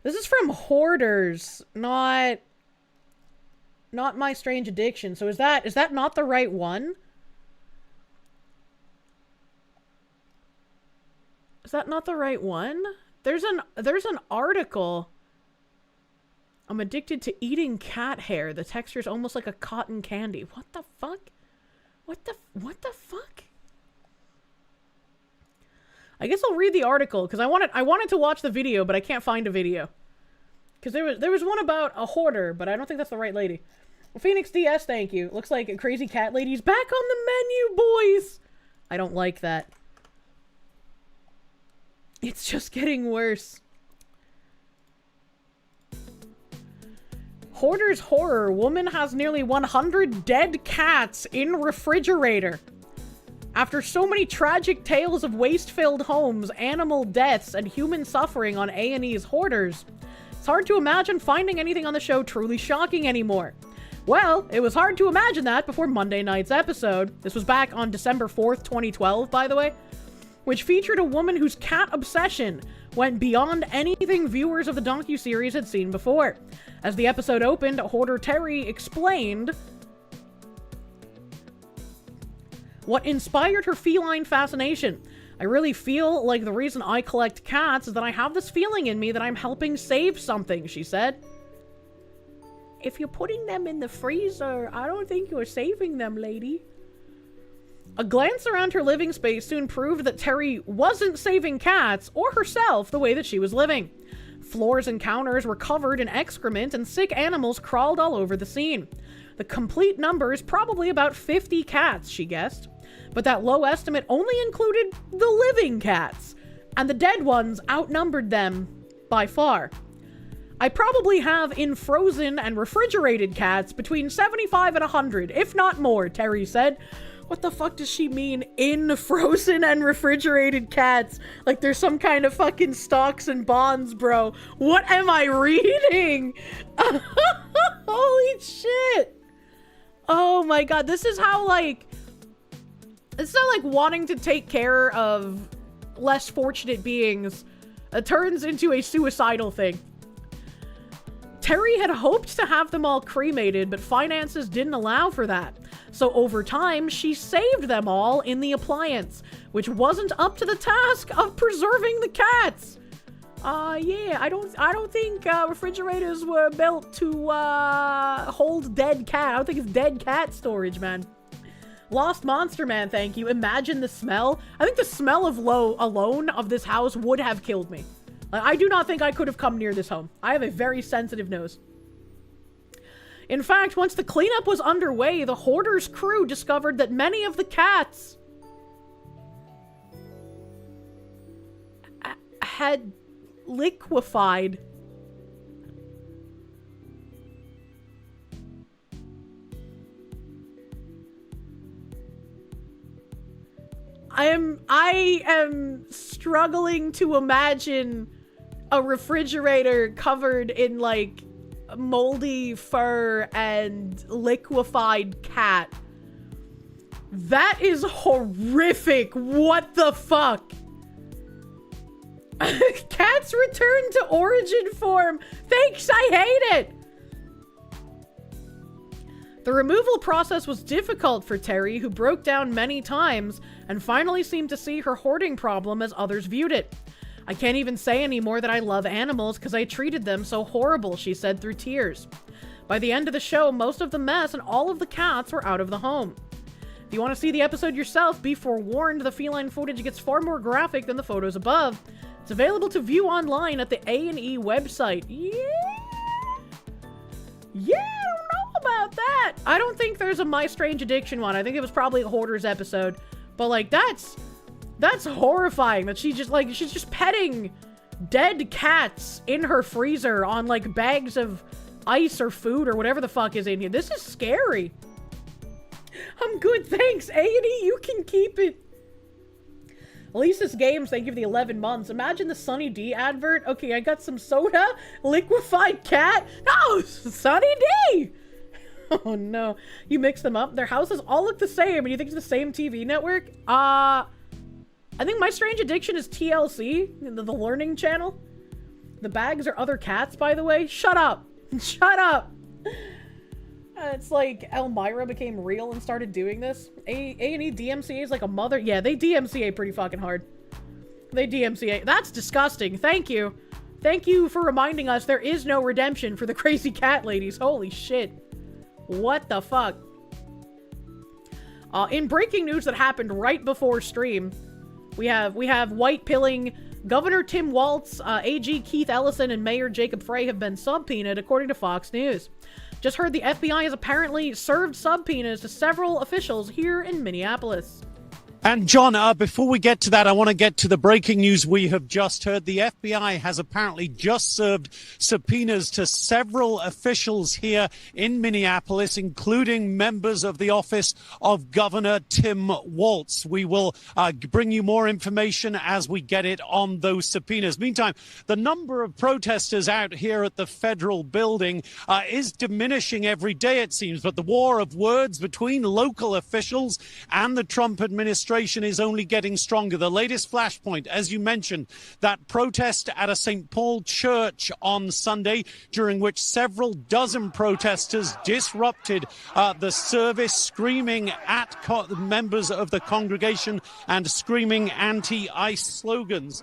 Hoarders, not My Strange Addiction. So is that not the right one? Is that not the right one? There's an article. I'm addicted to eating cat hair. The texture is almost like a cotton candy. What the fuck? What the fuck? I guess I'll read the article, because I wanted to watch the video, but I can't find a video. Because there was one about a hoarder, but I don't think that's the right lady. Phoenix DS, thank you. Looks like a crazy cat lady's back on the menu, boys! I don't like that. It's just getting worse. Hoarder's horror. Woman has nearly 100 dead cats in refrigerator. After so many tragic tales of waste-filled homes, animal deaths, and human suffering on A&E's Hoarders, it's hard to imagine finding anything on the show truly shocking anymore. Well, it was hard to imagine that before Monday night's episode. This was back on December 4th, 2012, by the way, which featured a woman whose cat obsession went beyond anything viewers of the docuseries had seen before. As the episode opened, Hoarder Terry explained what inspired her feline fascination. I really feel like the reason I collect cats is that I have this feeling in me that I'm helping save something, she said. If you're putting them in the freezer, I don't think you're saving them, lady. A glance around her living space soon proved that Terry wasn't saving cats or herself the way that she was living. Floors and counters were covered in excrement and sick animals crawled all over the scene. The complete number is probably about 50 cats, she guessed. But that low estimate only included the living cats, and the dead ones outnumbered them by far. I probably have in frozen and refrigerated cats between 75 and 100, if not more, Terry said. What the fuck does she mean, in frozen and refrigerated cats? Like there's some kind of fucking stocks and bonds, bro. What am I reading? Holy shit. Oh my god, this is how, like... It's not like wanting to take care of less fortunate beings. It turns into a suicidal thing. Terry had hoped to have them all cremated, but finances didn't allow for that. So over time, she saved them all in the appliance, which wasn't up to the task of preserving the cats. Yeah, I don't think refrigerators were built to hold dead cat. I don't think it's dead cat storage, man. Lost Monster Man, thank you. Imagine the smell. I think the smell of alone of this house would have killed me. Like, I do not think I could have come near this home. I have a very sensitive nose. In fact, once the cleanup was underway, the Hoarder's crew discovered that many of the cats had liquefied. I am struggling to imagine a refrigerator covered in, like, moldy fur and liquefied cat. That is horrific. What the fuck? Cats return to origin form. Thanks, I hate it. The removal process was difficult for Terry, who broke down many times and finally seemed to see her hoarding problem as others viewed it. I can't even say anymore that I love animals because I treated them so horrible, she said through tears. By the end of the show, most of the mess and all of the cats were out of the home. If you want to see the episode yourself, be forewarned, the feline footage gets far more graphic than the photos above. It's available to view online at the A&E website. Yeah, I don't know about that. I don't think there's a My Strange Addiction one. I think it was probably a Hoarders episode. But, like, that's horrifying that she's just petting dead cats in her freezer on, like, bags of ice or food or whatever the fuck is in here. This is scary. I'm good, thanks. A&E, you can keep it. Elisa's Games, thank you for the 11 months. Imagine the Sunny D advert. Okay, I got some soda. Liquefied cat. No, Sunny D. Oh no. You mix them up. Their houses all look the same and you think it's the same TV network? I think My Strange Addiction is TLC, the Learning Channel. The bags are other cats, by the way. Shut up. Shut up. It's like Elmira became real and started doing this. A&E DMCA is like a mother. Yeah, they DMCA pretty fucking hard. They DMCA. That's disgusting. Thank you. Thank you for reminding us there is no redemption for the crazy cat ladies. Holy shit. What the fuck? In breaking news that happened right before stream, We have white pilling Governor Tim Walz, AG Keith Ellison, and Mayor Jacob Frey have been subpoenaed, according to Fox News. Just heard the FBI has apparently served subpoenas to several officials here in Minneapolis. And John, before we get to that, I want to get to the breaking news we have just heard. The FBI has apparently just served subpoenas to several officials here in Minneapolis, including members of the office of Governor Tim Walz. We will bring you more information as we get it on those subpoenas. Meantime, the number of protesters out here at the federal building is diminishing every day, it seems. But the war of words between local officials and the Trump administration is only getting stronger. The latest flashpoint, as you mentioned, that protest at a St. Paul church on Sunday, during which several dozen protesters disrupted the service, screaming at members of the congregation and screaming anti-ICE slogans.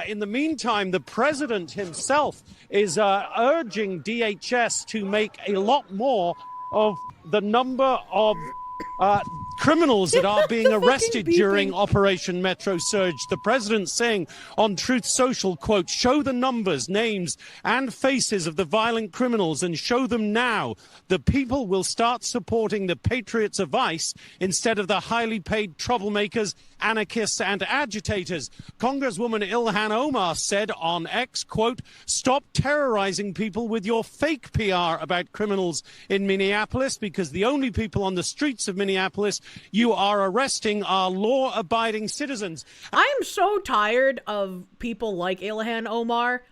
In the meantime, the president himself is urging DHS to make a lot more of the number of criminals that are being arrested during Operation Metro Surge. The president saying on Truth Social, quote, "Show the numbers, names, and faces of the violent criminals and show them now. The people will start supporting the patriots of ICE instead of the highly paid troublemakers, anarchists, and agitators." Congresswoman Ilhan Omar said on X, quote, "Stop terrorizing people with your fake PR about criminals in Minneapolis, because the only people on the streets of Minneapolis you are arresting are law-abiding citizens." I am so tired of people like Ilhan Omar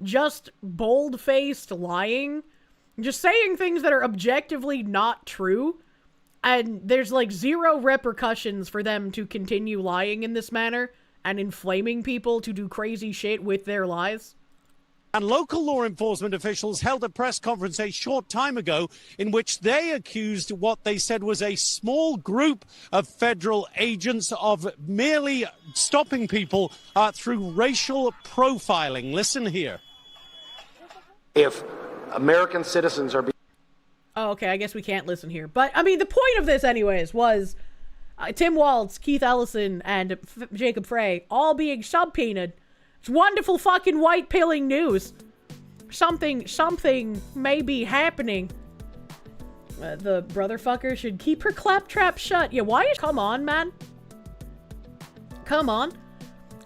just bold-faced lying, just saying things that are objectively not true, and there's like zero repercussions for them to continue lying in this manner and inflaming people to do crazy shit with their lies. And local law enforcement officials held a press conference a short time ago in which they accused what they said was a small group of federal agents of merely stopping people through racial profiling. Listen here. If American citizens are being... Oh, okay, I guess we can't listen here. But, I mean, the point of this anyways was Tim Walz, Keith Ellison, and Jacob Frey all being subpoenaed. It's wonderful fucking white pilling news. Something may be happening. The brotherfucker should keep her claptrap shut. Yeah, why is... Come on, man. Come on.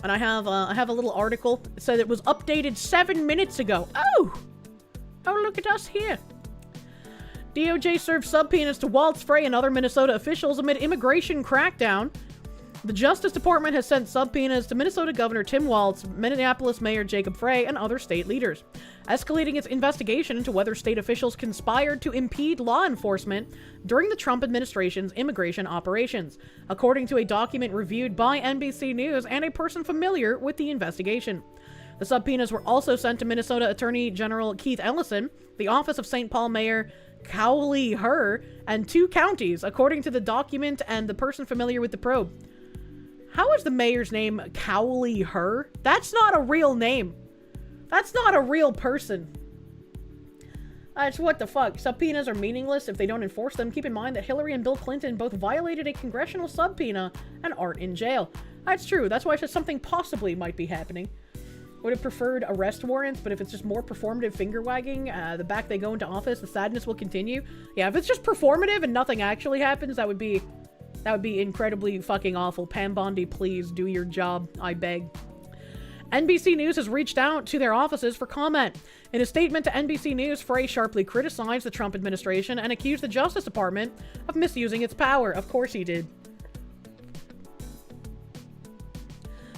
And I have a little article. It said it was updated 7 minutes ago. Oh, look at us here. DOJ served subpoenas to Walz, Frey, and other Minnesota officials amid immigration crackdown. The Justice Department has sent subpoenas to Minnesota Governor Tim Walz, Minneapolis Mayor Jacob Frey, and other state leaders, escalating its investigation into whether state officials conspired to impede law enforcement during the Trump administration's immigration operations, according to a document reviewed by NBC News and a person familiar with the investigation. The subpoenas were also sent to Minnesota Attorney General Keith Ellison, the office of St. Paul Mayor Cowley Herr, and 2 counties, according to the document and the person familiar with the probe. How is the mayor's name Cowley Herr? That's not a real name. That's not a real person. It's what the fuck. Subpoenas are meaningless if they don't enforce them. Keep in mind that Hillary and Bill Clinton both violated a congressional subpoena and aren't in jail. That's true. That's why I said something possibly might be happening. Would have preferred arrest warrants, but if it's just more performative finger wagging, the back they go into office, the sadness will continue. Yeah, if it's just performative and nothing actually happens, that would be incredibly fucking awful. Pam Bondi, please do your job, I beg. NBC News has reached out to their offices for comment. In a statement to NBC News, Frey sharply criticized the Trump administration and accused the Justice Department of misusing its power. Of course he did.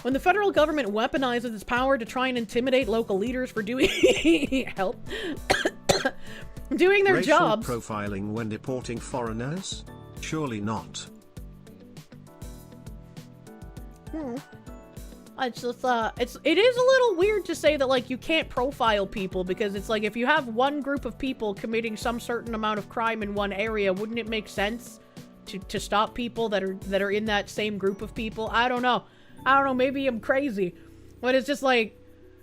When the federal government weaponizes its power to try and intimidate local leaders for doing doing their Racial jobs. Profiling when deporting foreigners? Surely not. It's just, it is a little weird to say that, like, you can't profile people, because it's like, if you have one group of people committing some certain amount of crime in one area, wouldn't it make sense to stop people that are in that same group of people? I don't know, maybe I'm crazy, but it's just like,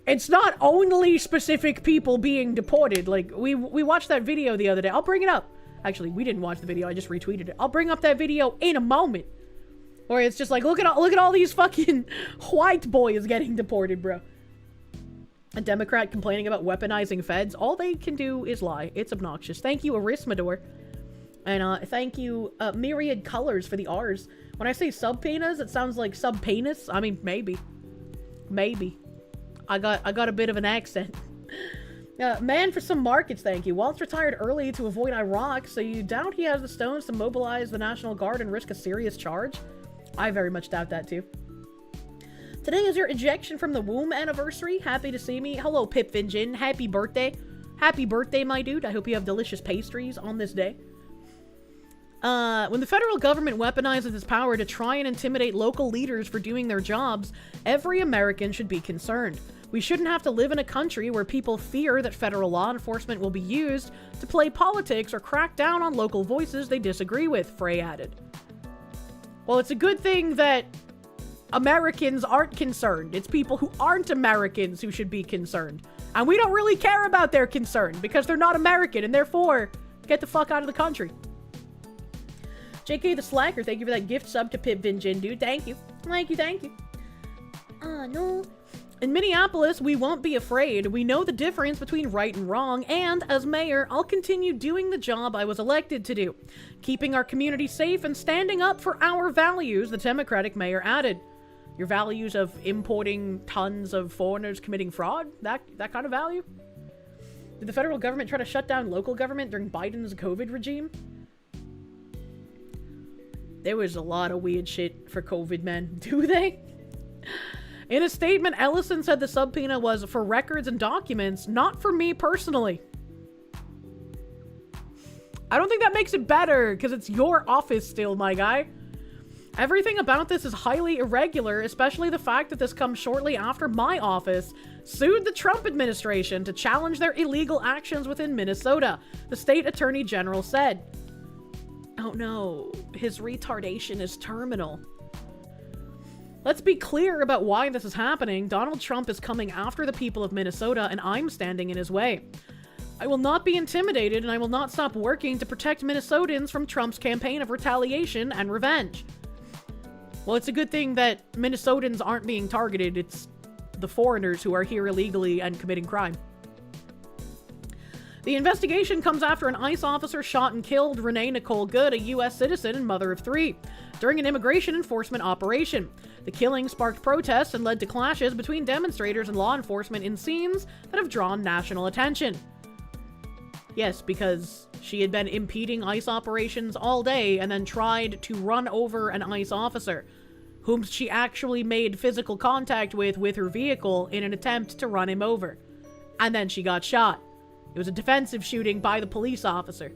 it's not only specific people being deported. Like, we watched that video the other day. I'll bring it up. Actually, we didn't watch the video, I just retweeted it. I'll bring up that video in a moment. Or it's just like, look at all these fucking white boys getting deported, bro. A Democrat complaining about weaponizing feds. All they can do is lie. It's obnoxious. Thank you, Arismador. And thank you, Myriad Colors for the R's. When I say subpoenas, it sounds like subpenis. I mean, maybe. Maybe. I got a bit of an accent. Man for some markets, thank you. Waltz retired early to avoid Iraq, so you doubt he has the stones to mobilize the National Guard and risk a serious charge? I very much doubt that, too. Today is your ejection from the womb anniversary. Happy to see me. Hello, Pip Vinjin. Happy birthday. Happy birthday, my dude. I hope you have delicious pastries on this day. When the federal government weaponizes its power to try and intimidate local leaders for doing their jobs, every American should be concerned. We shouldn't have to live in a country where people fear that federal law enforcement will be used to play politics or crack down on local voices they disagree with, Frey added. Well, it's a good thing that Americans aren't concerned. It's people who aren't Americans who should be concerned. And we don't really care about their concern because they're not American and therefore get the fuck out of the country. JK the Slacker, thank you for that gift sub to Pip Vinjin, dude. Thank you. Thank you, thank you. No. In Minneapolis, we won't be afraid. We know the difference between right and wrong, and as mayor, I'll continue doing the job I was elected to do. Keeping our community safe and standing up for our values, the Democratic mayor added. Your values of importing tons of foreigners committing fraud? That kind of value? Did the federal government try to shut down local government during Biden's COVID regime? There was a lot of weird shit for COVID, man. Do they? In a statement, Ellison said the subpoena was for records and documents, not for me personally. I don't think that makes it better, because it's your office still, my guy. Everything about this is highly irregular, especially the fact that this comes shortly after my office sued the Trump administration to challenge their illegal actions within Minnesota, the state attorney general said. Oh no, his retardation is terminal. Let's be clear about why this is happening. Donald Trump is coming after the people of Minnesota, and I'm standing in his way. I will not be intimidated, and I will not stop working to protect Minnesotans from Trump's campaign of retaliation and revenge. Well, it's a good thing that Minnesotans aren't being targeted. It's the foreigners who are here illegally and committing crime. The investigation comes after an ICE officer shot and killed Renee Nicole Good, a U.S. citizen and mother of 3, during an immigration enforcement operation. The killing sparked protests and led to clashes between demonstrators and law enforcement in scenes that have drawn national attention. Yes, because she had been impeding ICE operations all day and then tried to run over an ICE officer, whom she actually made physical contact with her vehicle in an attempt to run him over. And then she got shot. It was a defensive shooting by the police officer.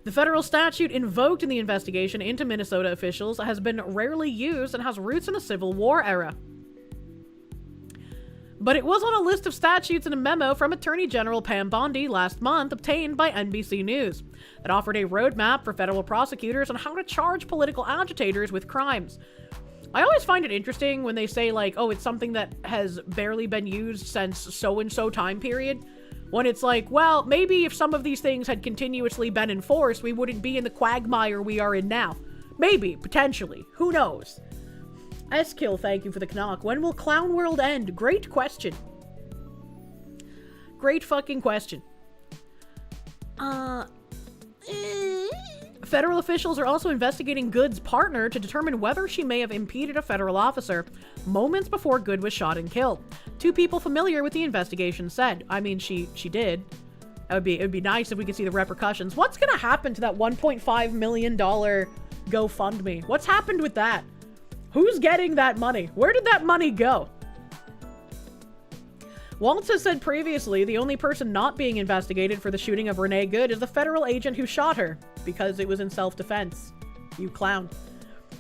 The federal statute invoked in the investigation into Minnesota officials has been rarely used and has roots in the Civil War era. But it was on a list of statutes in a memo from Attorney General Pam Bondi last month obtained by NBC News that offered a roadmap for federal prosecutors on how to charge political agitators with crimes. I always find it interesting when they say, like, oh, it's something that has barely been used since so-and-so time period. When it's like, well, maybe if some of these things had continuously been enforced, we wouldn't be in the quagmire we are in now. Maybe, potentially. Who knows? S-Kill, thank you for the knock. When will Clown World end? Great question. Great fucking question. Federal officials are also investigating Good's partner to determine whether she may have impeded a federal officer moments before Good was shot and killed. 2 people familiar with the investigation said. I mean, she did. It would be nice if we could see the repercussions. What's gonna happen to that $1.5 million GoFundMe? What's happened with that? Who's getting that money? Where did that money go? Waltz has said previously the only person not being investigated for the shooting of Renee Good is the federal agent who shot her, because it was in self-defense. You clown.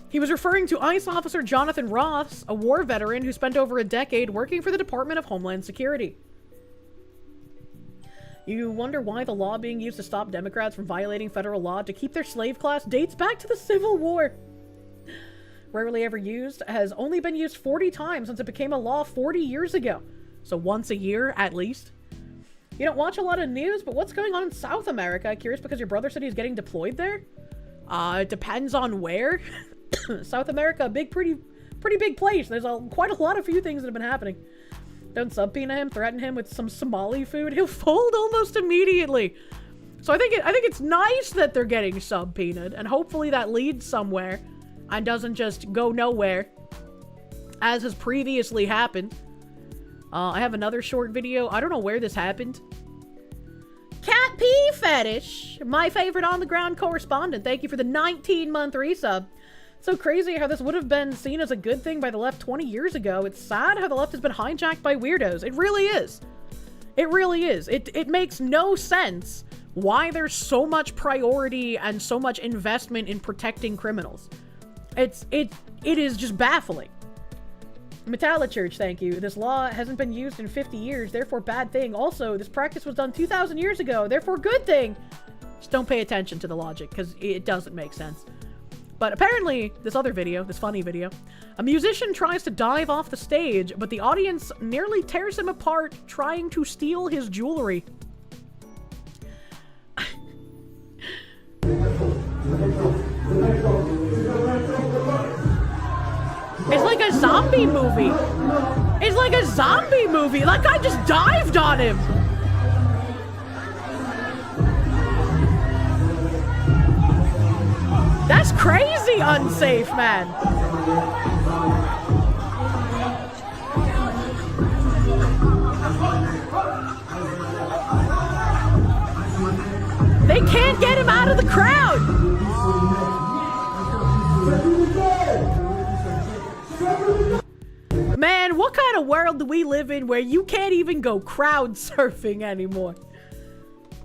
He was referring to ICE officer Jonathan Ross, a war veteran who spent over a decade working for the Department of Homeland Security. You wonder why the law being used to stop Democrats from violating federal law to keep their slave class dates back to the Civil War. Rarely ever used, has only been used 40 times since it became a law 40 years ago. So once a year, at least. You don't watch a lot of news, but what's going on in South America? Curious because your brother said he's getting deployed there? It depends on where. South America, a pretty big place. There's quite a lot of few things that have been happening. Don't subpoena him, threaten him with some Somali food. He'll fold almost immediately. So I think it's nice that they're getting subpoenaed, and hopefully that leads somewhere and doesn't just go nowhere, as has previously happened. I have another short video. I don't know where this happened. Cat pee fetish, my favorite on the ground correspondent. Thank you for the 19-month resub. So crazy how this would have been seen as a good thing by the left 20 years ago. It's sad how the left has been hijacked by weirdos. It really is. It really is. It makes no sense why there's so much priority and so much investment in protecting criminals. It is just baffling. Metallachurch, thank you. This law hasn't been used in 50 years, therefore bad thing. Also, this practice was done 2,000 years ago, therefore good thing. Just don't pay attention to the logic, because it doesn't make sense. But apparently, this other video, this funny video, a musician tries to dive off the stage, but the audience nearly tears him apart trying to steal his jewelry. It's like a zombie movie. It's like a zombie movie. That guy just dived on him. That's crazy unsafe, man. They can't get him out of the crowd. Man, what kind of world do we live in where you can't even go crowd surfing anymore?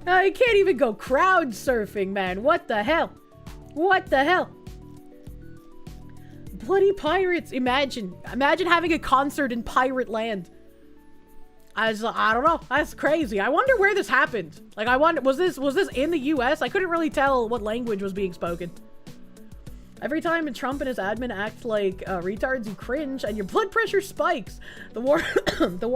You can't even go crowd surfing, man. What the hell? What the hell? Bloody pirates. Imagine having a concert in pirate land. I don't know. That's crazy. I wonder where this happened. Like, I wonder, was this in the US? I couldn't really tell what language was being spoken. Every time Trump and his admin act like retards, you cringe and your blood pressure spikes. The war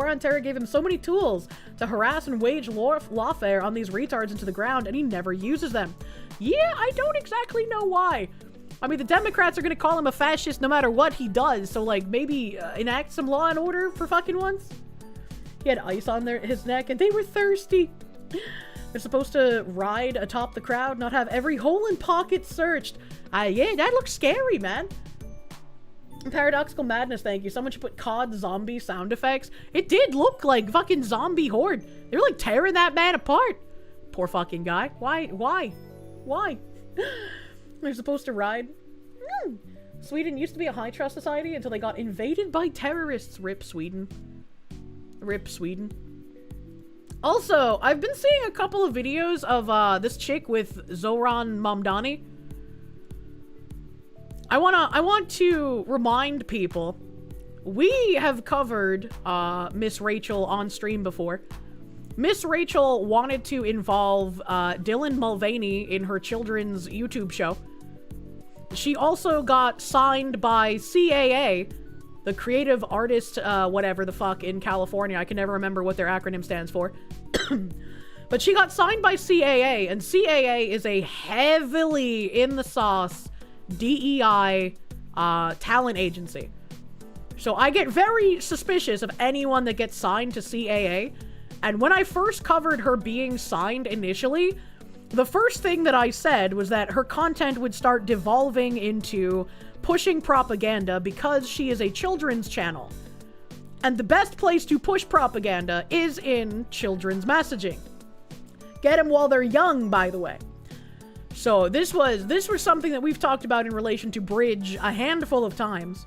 on terror gave him so many tools to harass and wage lawfare on these retards into the ground, and he never uses them. Yeah, I don't exactly know why. I mean, the Democrats are gonna call him a fascist no matter what he does, so like maybe enact some law and order for fucking once. He had ice on his neck and they were thirsty. They're supposed to ride atop the crowd, not have every hole and pocket searched. Yeah, that looks scary, man. Paradoxical madness, thank you. Someone should put COD zombie sound effects. It did look like fucking zombie horde. They were like tearing that man apart. Poor fucking guy. Why? They're supposed to ride. Sweden used to be a high trust society until they got invaded by terrorists. Rip Sweden. Rip Sweden. Also, I've been seeing a couple of videos of this chick with Zoran Mamdani. I want to remind people, we have covered Miss Rachel on stream before. Miss Rachel wanted to involve Dylan Mulvaney in her children's YouTube show. She also got signed by CAA, the Creative Artist, whatever the fuck, in California. I can never remember what their acronym stands for. But she got signed by CAA, and CAA is a heavily in the sauce DEI talent agency. So I get very suspicious of anyone that gets signed to CAA. And when I first covered her being signed initially, the first thing that I said was that her content would start devolving into pushing propaganda because she is a children's channel. And the best place to push propaganda is in children's messaging. Get them while they're young, by the way. So this was something that we've talked about in relation to Bridge a handful of times.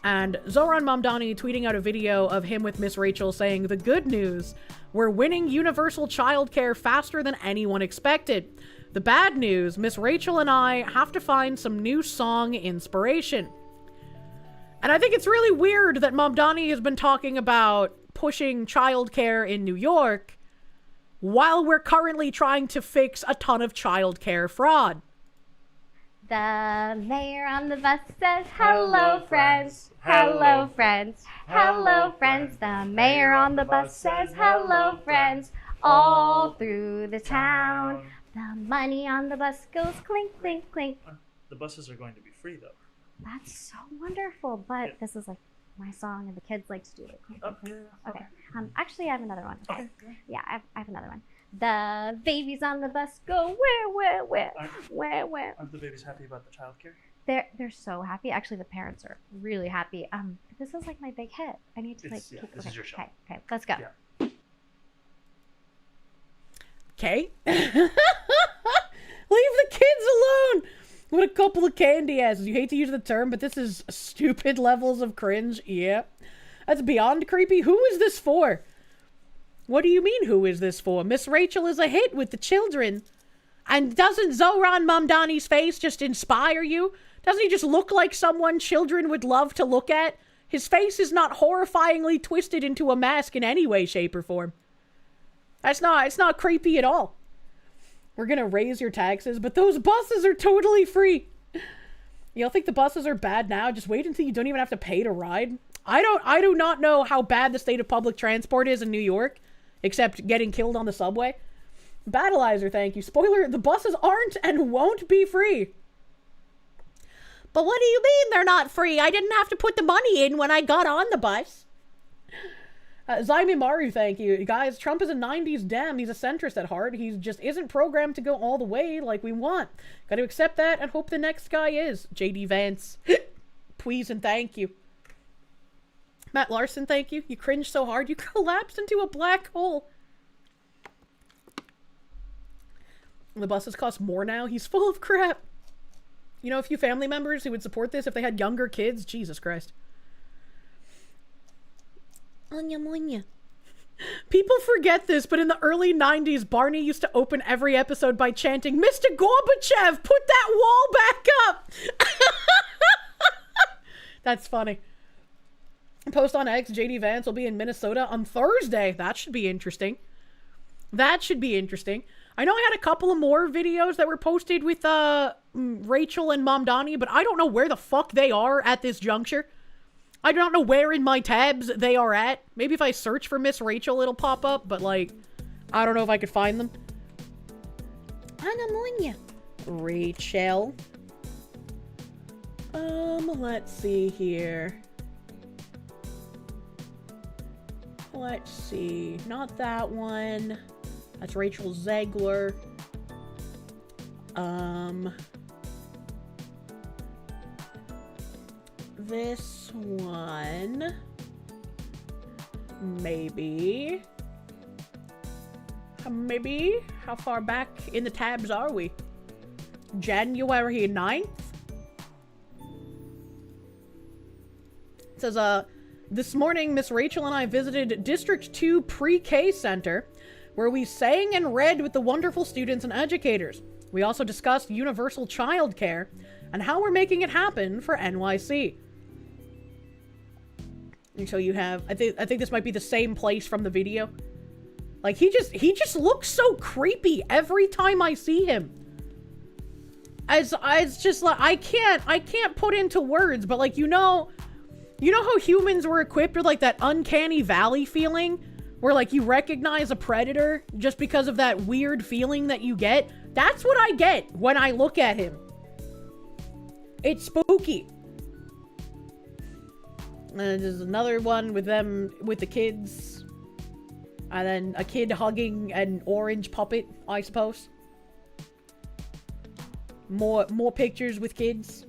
And Zoran Mamdani tweeting out a video of him with Miss Rachel saying, "The good news, we're winning universal childcare faster than anyone expected. The bad news, Miss Rachel and I have to find some new song inspiration." And I think it's really weird that Mamdani has been talking about pushing childcare in New York while we're currently trying to fix a ton of childcare fraud. The mayor on the bus says, "Hello, friends. Hello, friends. Hello, friends." The mayor on the bus says, "Hello, friends." All through the town, The money on the bus goes clink, clink, clink. The buses are going to be free, though. That's so wonderful, but this is like my song and the kids like to do it. Okay. Actually, I have another one. Okay. Yeah, I have another one. The babies on the bus go where? Aren't the babies happy about the childcare? They're so happy. Actually, the parents are really happy. This is like my big hit. I need to This is your show. Okay, let's go. Yeah. Okay. Leave the kids alone. What a couple of candy asses. You hate to use the term, but this is stupid levels of cringe. Yeah. That's beyond creepy. Who is this for? What do you mean, who is this for? Miss Rachel is a hit with the children. And doesn't Zoran Mamdani's face just inspire you? Doesn't he just look like someone children would love to look at? His face is not horrifyingly twisted into a mask in any way, shape, or form. It's not creepy at all. We're gonna raise your taxes, but those buses are totally free. Y'all think the buses are bad now? Just wait until you don't even have to pay to ride. I do not know how bad the state of public transport is in New York, except getting killed on the subway. Battleizer, thank you. Spoiler, the buses aren't and won't be free. But what do you mean they're not free? I didn't have to put the money in when I got on the bus. Zaimi Maru, thank you. Guys, Trump is a 90s Dem. He's a centrist at heart. He just isn't programmed to go all the way like we want. Got to accept that and hope the next guy is. JD Vance. Please and thank you. Matt Larson, thank you. You cringed so hard you collapsed into a black hole. The buses cost more now. He's full of crap. You know, a few family members who would support this if they had younger kids. Jesus Christ. Anya monya. People forget this, but in the early 90s, Barney used to open every episode by chanting, Mr. Gorbachev, put that wall back up! That's funny. Post on X, JD Vance will be in Minnesota on Thursday. That should be interesting. That should be interesting. I know I had a couple of more videos that were posted with Rachel and Mamdani, but I don't know where the fuck they are at this juncture. I don't know where in my tabs they are at. Maybe if I search for Miss Rachel, it'll pop up, but like, I don't know if I could find them. Anamonia. Rachel. Let's see here. Let's see. Not that one. That's Rachel Zegler. This one. Maybe. Maybe. How far back in the tabs are we? January 9th? It says, this morning, Miss Rachel and I visited District 2 Pre-K Center, where we sang and read with the wonderful students and educators. We also discussed universal childcare and how we're making it happen for NYC. And so you have, I think this might be the same place from the video. Like, he just looks so creepy every time I see him. It's just like, I can't put into words, but like, you know how humans were equipped with like that uncanny valley feeling? Where like you recognize a predator just because of that weird feeling that you get? That's what I get when I look at him. It's spooky. And there's another one with them, with the kids. And then a kid hugging an orange puppet, I suppose. More pictures with kids.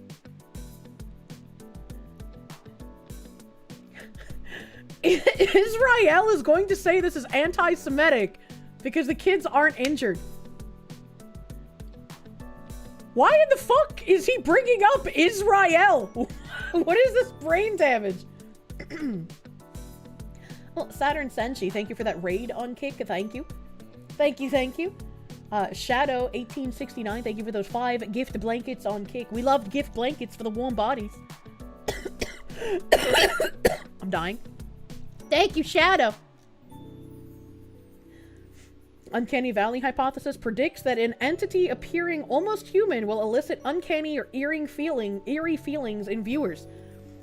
Israel is going to say this is anti-Semitic because the kids aren't injured. Why in the fuck is he bringing up Israel? What is this brain damage? Well, Saturn Senshi, thank you for that raid on Kick. Thank you. Thank you, thank you. Shadow 1869, thank you for those 5 gift blankets on Kick. We loved gift blankets for the warm bodies. I'm dying. Thank you, Shadow. Uncanny Valley hypothesis predicts that an entity appearing almost human will elicit uncanny or eerie feelings in viewers.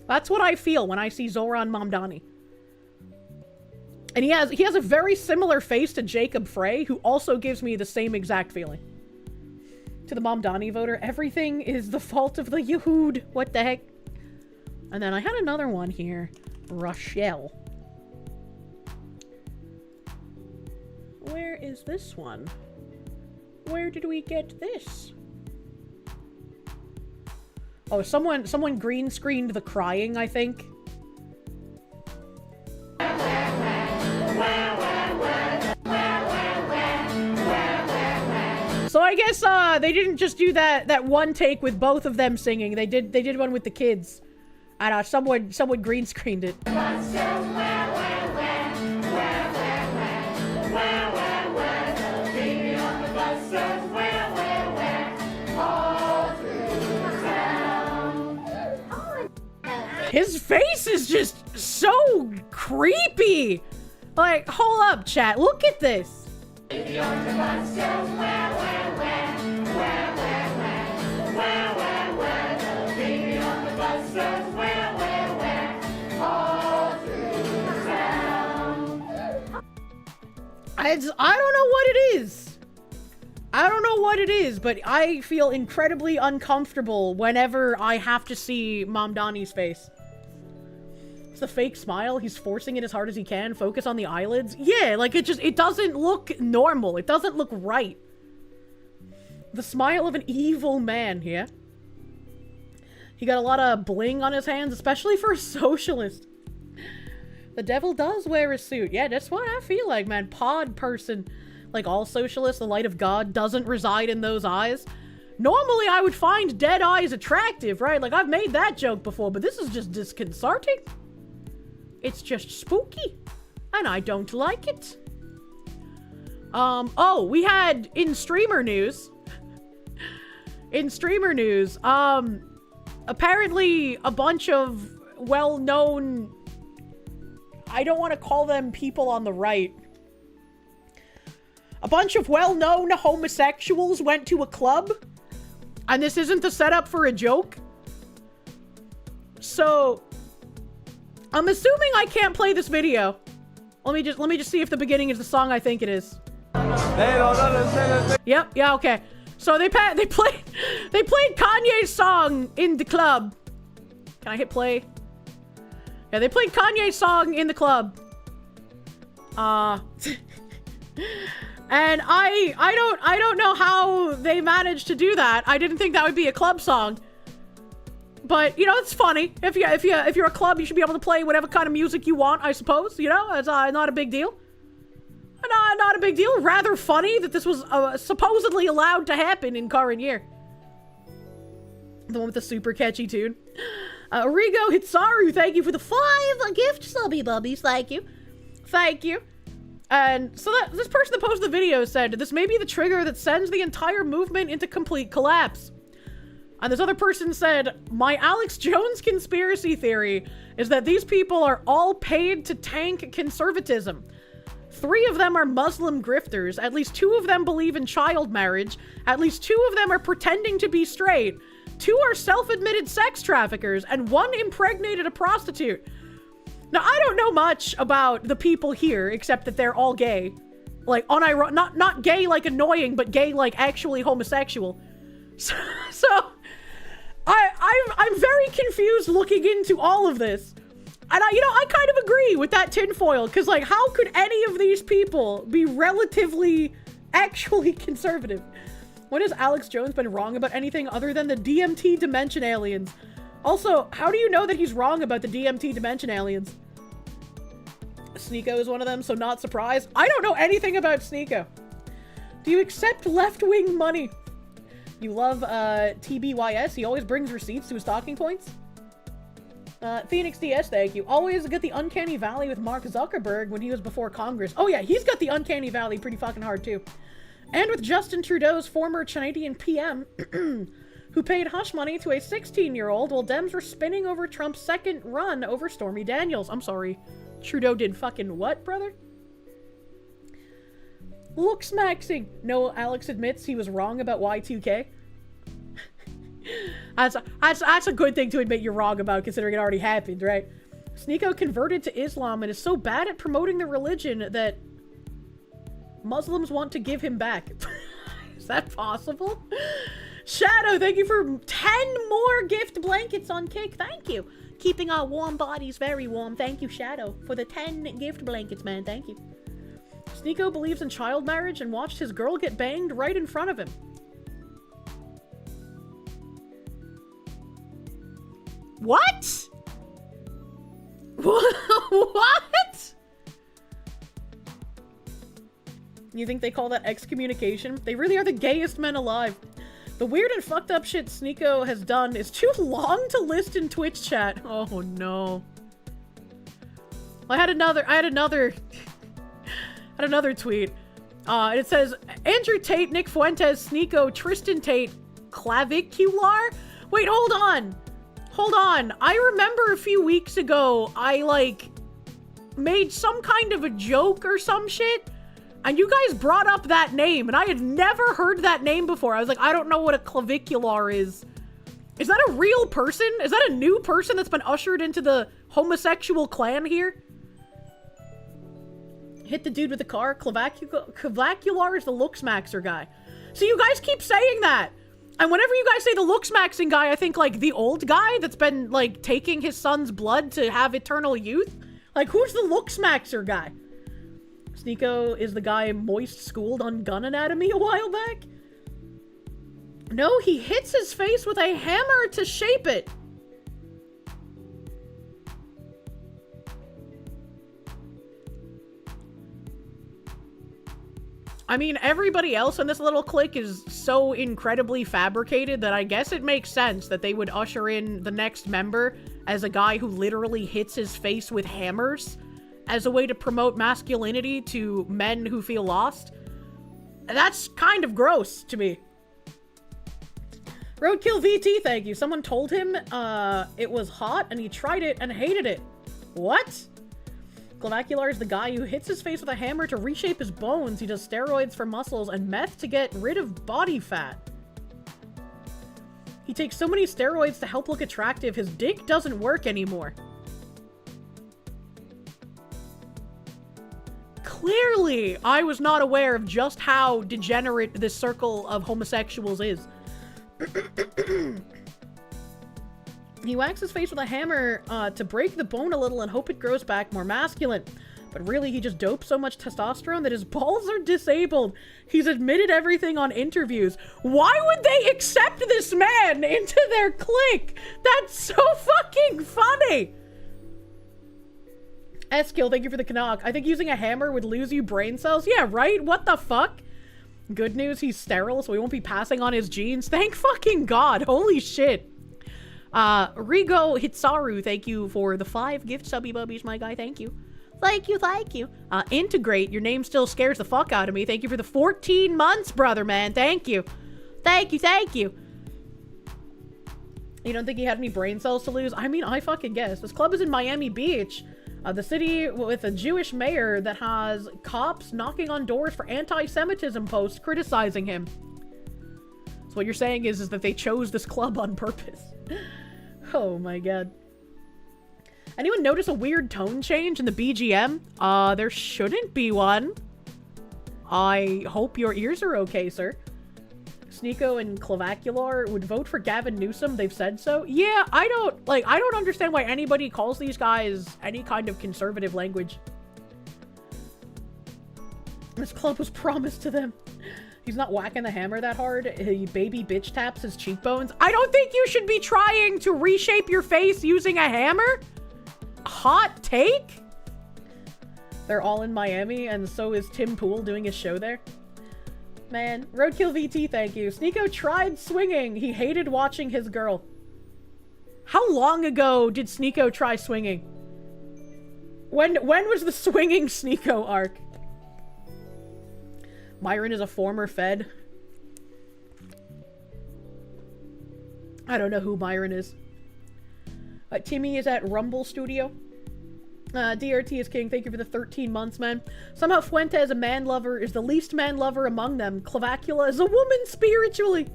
That's what I feel when I see Zoran Mamdani. And he has a very similar face to Jacob Frey, who also gives me the same exact feeling. to the Mamdani voter. Everything is the fault of the Yehud. What the heck? And then I had another one here. Rochelle. Where is this one? Where did we get this? Oh, someone green screened the crying, I think. So I guess they didn't just do that one take with both of them singing. They did one with the kids. And someone green screened it. His face is just so creepy. Like, hold up, chat. Look at this. I don't know what it is. I don't know what it is, but I feel incredibly uncomfortable whenever I have to see Mamdani's face. It's a fake smile. He's forcing it as hard as he can. Focus on the eyelids. Yeah, like it doesn't look normal. It doesn't look right. The smile of an evil man here. He got a lot of bling on his hands, especially for a socialist. The devil does wear a suit. Yeah, that's what I feel like, man. Pod person. Like all socialists, the light of God doesn't reside in those eyes. Normally, I would find dead eyes attractive, right? Like, I've made that joke before, but this is just disconcerting. It's just spooky. And I don't like it. Oh, we had in streamer news. Apparently a bunch of well-known, I don't want to call them people on the right. A bunch of well-known homosexuals went to a club, and this isn't the setup for a joke. So, I'm assuming I can't play this video. Let me just see if the beginning is the song I think it is. Yep, yeah, okay. So they played Kanye's song in the club. Can I hit play? Yeah, they played Kanye's song in the club. And I don't know how they managed to do that. I didn't think that would be a club song. But, you know, it's funny. If you're a club, you should be able to play whatever kind of music you want, I suppose. You know, it's not a big deal. Not a big deal. Rather funny that this was supposedly allowed to happen in current year. The one with the super catchy tune. Rigo Hitsaru, thank you for the 5 gift subby bubbies. Thank you. Thank you. And so this person that posted the video said, this may be the trigger that sends the entire movement into complete collapse. And this other person said, my Alex Jones conspiracy theory is that these people are all paid to tank conservatism. 3 of them are Muslim grifters. At least 2 of them believe in child marriage. At least 2 of them are pretending to be straight. 2 are self-admitted sex traffickers, and 1 impregnated a prostitute. Now, I don't know much about the people here, except that they're all gay. Like, not gay like annoying, but gay like actually homosexual. So I'm very confused looking into all of this. And I kind of agree with that tinfoil, because, like, how could any of these people be relatively actually conservative? When has Alex Jones been wrong about anything other than the DMT dimension aliens? Also, how do you know that he's wrong about the DMT dimension aliens? Sneeko is one of them, so not surprised. I don't know anything about Sneeko. Do you accept left-wing money? You love TBYS? He always brings receipts to his talking points? Phoenix DS, thank you. Always get the Uncanny Valley with Mark Zuckerberg when he was before Congress. Oh yeah, he's got the Uncanny Valley pretty fucking hard too. And with Justin Trudeau's former Canadian PM, who paid hush money to a 16-year-old while Dems were spinning over Trump's second run over Stormy Daniels. I'm sorry. Trudeau did fucking what, brother? Looks maxing. No, Alex admits he was wrong about Y2K. That's a good thing to admit you're wrong about, considering it already happened, right? Sneeko converted to Islam and is so bad at promoting the religion that Muslims want to give him back. Is that possible? Shadow, thank you for 10 more gift blankets on Kick. Thank you. Keeping our warm bodies very warm. Thank you, Shadow, for the 10 gift blankets, man. Thank you. Sneeko believes in child marriage and watched his girl get banged right in front of him. What? What? You think they call that excommunication? They really are the gayest men alive. The weird and fucked up shit Sneeko has done is too long to list in Twitch chat. Oh no. I had another tweet. It says, Andrew Tate, Nick Fuentes, Sneeko, Tristan Tate, clavicular? Wait, hold on. Hold on. I remember a few weeks ago, I, like, made some kind of a joke or some shit, and you guys brought up that name, and I had never heard that name before. I was like, I don't know what a clavicular is. Is that a real person? Is that a new person that's been ushered into the homosexual clan here? Hit the dude with the car. Clavicular is the looksmaxer guy. So you guys keep saying that. And whenever you guys say the looksmaxing guy, I think, like, the old guy that's been, like, taking his son's blood to have eternal youth. Like, who's the looksmaxer guy? Sneeko is the guy Moist schooled on gun anatomy a while back? No, he hits his face with a hammer to shape it. I mean, everybody else in this little clique is so incredibly fabricated that I guess it makes sense that they would usher in the next member as a guy who literally hits his face with hammers as a way to promote masculinity to men who feel lost. That's kind of gross to me. Roadkill VT, thank you. Someone told him it was hot and he tried it and hated it. What? Clavicular is the guy who hits his face with a hammer to reshape his bones. He does steroids for muscles and meth to get rid of body fat. He takes so many steroids to help look attractive, his dick doesn't work anymore. Clearly, I was not aware of just how degenerate this circle of homosexuals is. He whacks his face with a hammer to break the bone a little and hope it grows back more masculine. But really, he just doped so much testosterone that his balls are disabled. He's admitted everything on interviews. Why would they accept this man into their clique? That's so fucking funny! S-Kill, thank you for the Canuck. I think using a hammer would lose you brain cells. Yeah, right? What the fuck? Good news, he's sterile, so he won't be passing on his genes. Thank fucking God. Holy shit. Rigo Hitsaru, thank you for the 5 gift subby bubbies, my guy. Thank you. Thank you, thank you. Integrate, your name still scares the fuck out of me. Thank you for the 14 months, brother, man. Thank you. Thank you, thank you. You don't think he had any brain cells to lose? I mean, I fucking guess. This club is in Miami Beach. The city with a Jewish mayor that has cops knocking on doors for anti-Semitism posts criticizing him. So what you're saying is that they chose this club on purpose. Oh my god. Anyone notice a weird tone change in the BGM? There shouldn't be one. I hope your ears are okay, sir. Sneeko and Clavicular would vote for Gavin Newsom. They've said so. Yeah, I don't understand why anybody calls these guys any kind of conservative language. This club was promised to them. He's not whacking the hammer that hard. He baby bitch taps his cheekbones. I don't think you should be trying to reshape your face using a hammer. Hot take? They're all in Miami, and so is Tim Pool doing his show there. Man, Roadkill VT, thank you. Sneeko tried swinging. He hated watching his girl. How long ago did Sneeko try swinging? When was the swinging Sneeko arc? Myron is a former Fed. I don't know who Myron is. Timmy is at Rumble Studio. DRT is king. Thank you for the 13 months, man. Somehow Fuentes, a man lover, is the least man lover among them. Clavacula is a woman spiritually.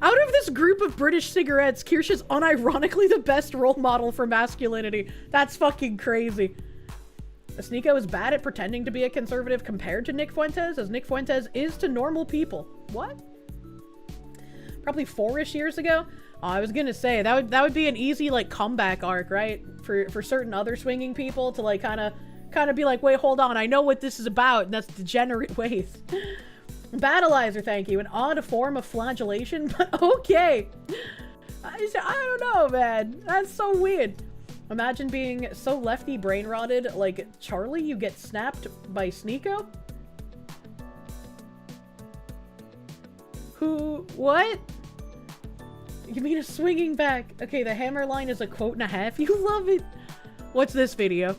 Out of this group of British cigarettes, Kirsche is unironically the best role model for masculinity. That's fucking crazy. Sneeko is bad at pretending to be a conservative compared to Nick Fuentes, as Nick Fuentes is to normal people. What? probably 4-ish years ago. I was gonna say, that would be an easy, like, comeback arc, right? For certain other swinging people to, like, kind of be like, wait, hold on, I know what this is about, and that's degenerate ways. Battleizer, thank you. An odd form of flagellation, but okay. I don't know, man. That's so weird. Imagine being so lefty brain rotted, like Charlie, you get snapped by Sneeko? Who? What? You mean a swinging back? Okay, the hammer line is a quote and a half. You love it. What's this video?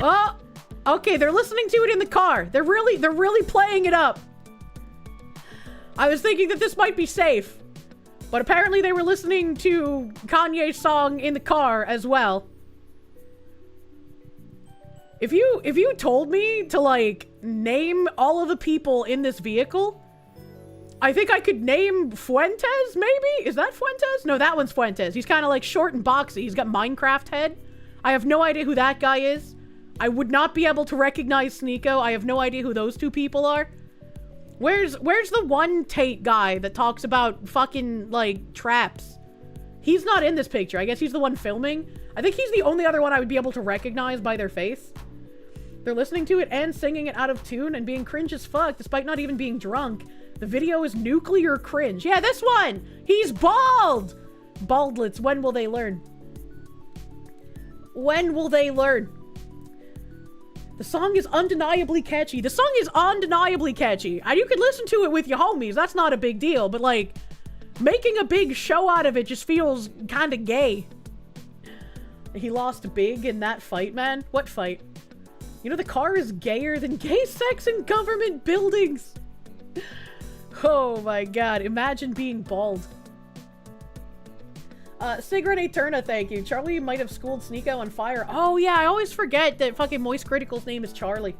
Oh! Okay, they're listening to it in the car. They're really playing it up. I was thinking that this might be safe, but apparently they were listening to Kanye's song in the car as well. If you told me to, like, name all of the people in this vehicle, I think I could name Fuentes, maybe? Is that Fuentes? No, that one's Fuentes. He's kind of, like, short and boxy. He's got Minecraft head. I have no idea who that guy is. I would not be able to recognize Sneeko. I have no idea who those two people are. Where's the one Tate guy that talks about fucking, like, traps? He's not in this picture. I guess he's the one filming. I think he's the only other one I would be able to recognize by their face. They're listening to it and singing it out of tune and being cringe as fuck despite not even being drunk. The video is nuclear cringe. Yeah, this one! He's bald! Baldlets, when will they learn? When will they learn? The song is undeniably catchy. The song is undeniably catchy. And you could listen to it with your homies. That's not a big deal. But, like, making a big show out of it just feels kind of gay. He lost big in that fight, man. What fight? You know, the car is gayer than gay sex in government buildings. Oh my god. Imagine being bald. Sigrid Eterna, thank you. Charlie might have schooled Sneeko on fire. Oh yeah, I always forget that fucking Moist Critical's name is Charlie.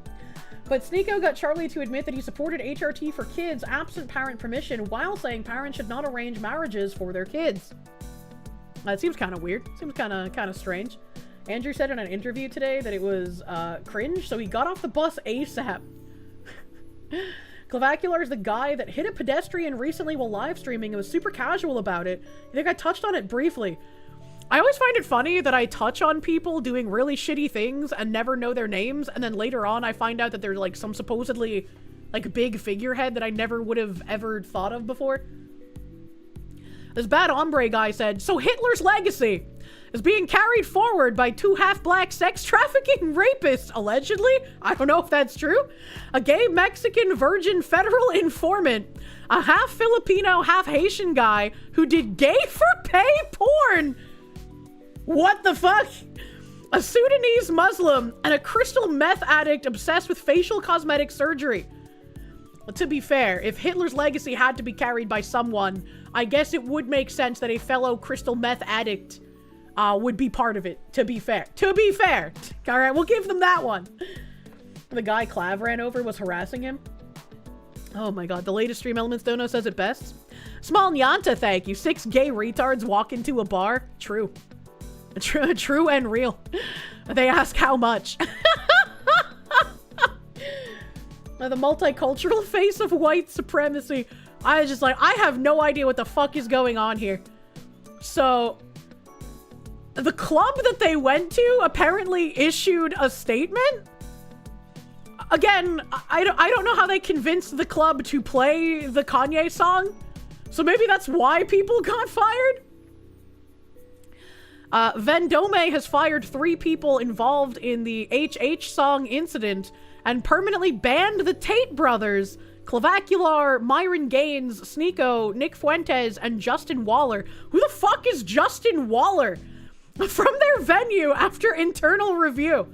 But Sneeko got Charlie to admit that he supported HRT for kids absent parent permission while saying parents should not arrange marriages for their kids. That seems kind of weird. Seems kind of strange. Andrew said in an interview today that it was cringe, so he got off the bus ASAP. Clavacular is the guy that hit a pedestrian recently while live streaming and was super casual about it. I think I touched on it briefly. I always find it funny that I touch on people doing really shitty things and never know their names, and then later on I find out that they're like some supposedly like big figurehead that I never would have ever thought of before. This bad hombre guy said, so Hitler's legacy is being carried forward by 2 half-black sex trafficking rapists, allegedly. I don't know if that's true. A gay Mexican virgin federal informant, a half-Filipino, half-Haitian guy who did gay for pay porn. What the fuck? A Sudanese Muslim and a crystal meth addict obsessed with facial cosmetic surgery. Well, to be fair, if Hitler's legacy had to be carried by someone, I guess it would make sense that a fellow crystal meth addict would be part of it, to be fair. To be fair. All right, we'll give them that one. The guy Clav ran over was harassing him. Oh my god, the latest Stream Elements dono says it best. Small Nyanta, thank you. 6 gay retards walk into a bar. True. True and real. They ask how much. The multicultural face of white supremacy. I was just like, I have no idea what the fuck is going on here. So, the club that they went to apparently issued a statement. Again, I don't know how they convinced the club to play the Kanye song. So maybe that's why people got fired? Vendome has fired 3 people involved in the HH song incident and permanently banned the Tate brothers, Clavacular, Myron Gaines, Sneeko, Nick Fuentes, and Justin Waller. Who the fuck is Justin Waller? From their venue after internal review.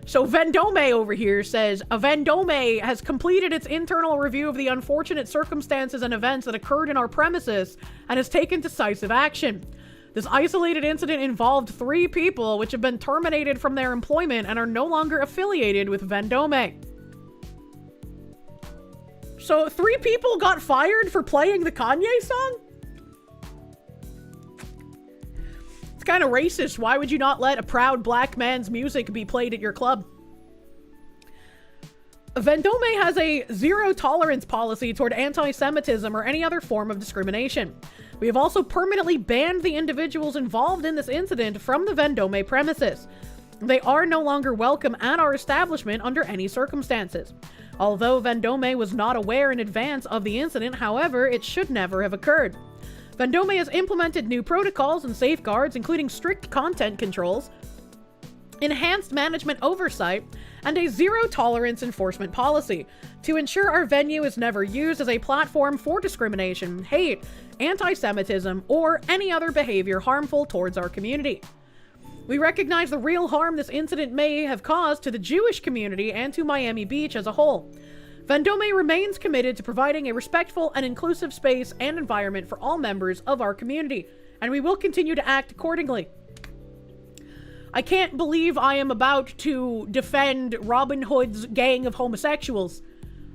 So Vendome over here says, Vendome has completed its internal review of the unfortunate circumstances and events that occurred in our premises and has taken decisive action. This isolated incident involved 3 people which have been terminated from their employment and are no longer affiliated with Vendome. So 3 people got fired for playing the Kanye song? It's kind of racist. Why would you not let a proud black man's music be played at your club? Vendome has a zero tolerance policy toward anti-Semitism or any other form of discrimination. We have also permanently banned the individuals involved in this incident from the Vendome premises. They are no longer welcome at our establishment under any circumstances. Although Vendome was not aware in advance of the incident, however, it should never have occurred. Vendome has implemented new protocols and safeguards, including strict content controls, enhanced management oversight, and a zero-tolerance enforcement policy to ensure our venue is never used as a platform for discrimination, hate, anti-Semitism, or any other behavior harmful towards our community. We recognize the real harm this incident may have caused to the Jewish community and to Miami Beach as a whole. Vendome remains committed to providing a respectful and inclusive space and environment for all members of our community, and we will continue to act accordingly. I can't believe I am about to defend Robin Hood's gang of homosexuals,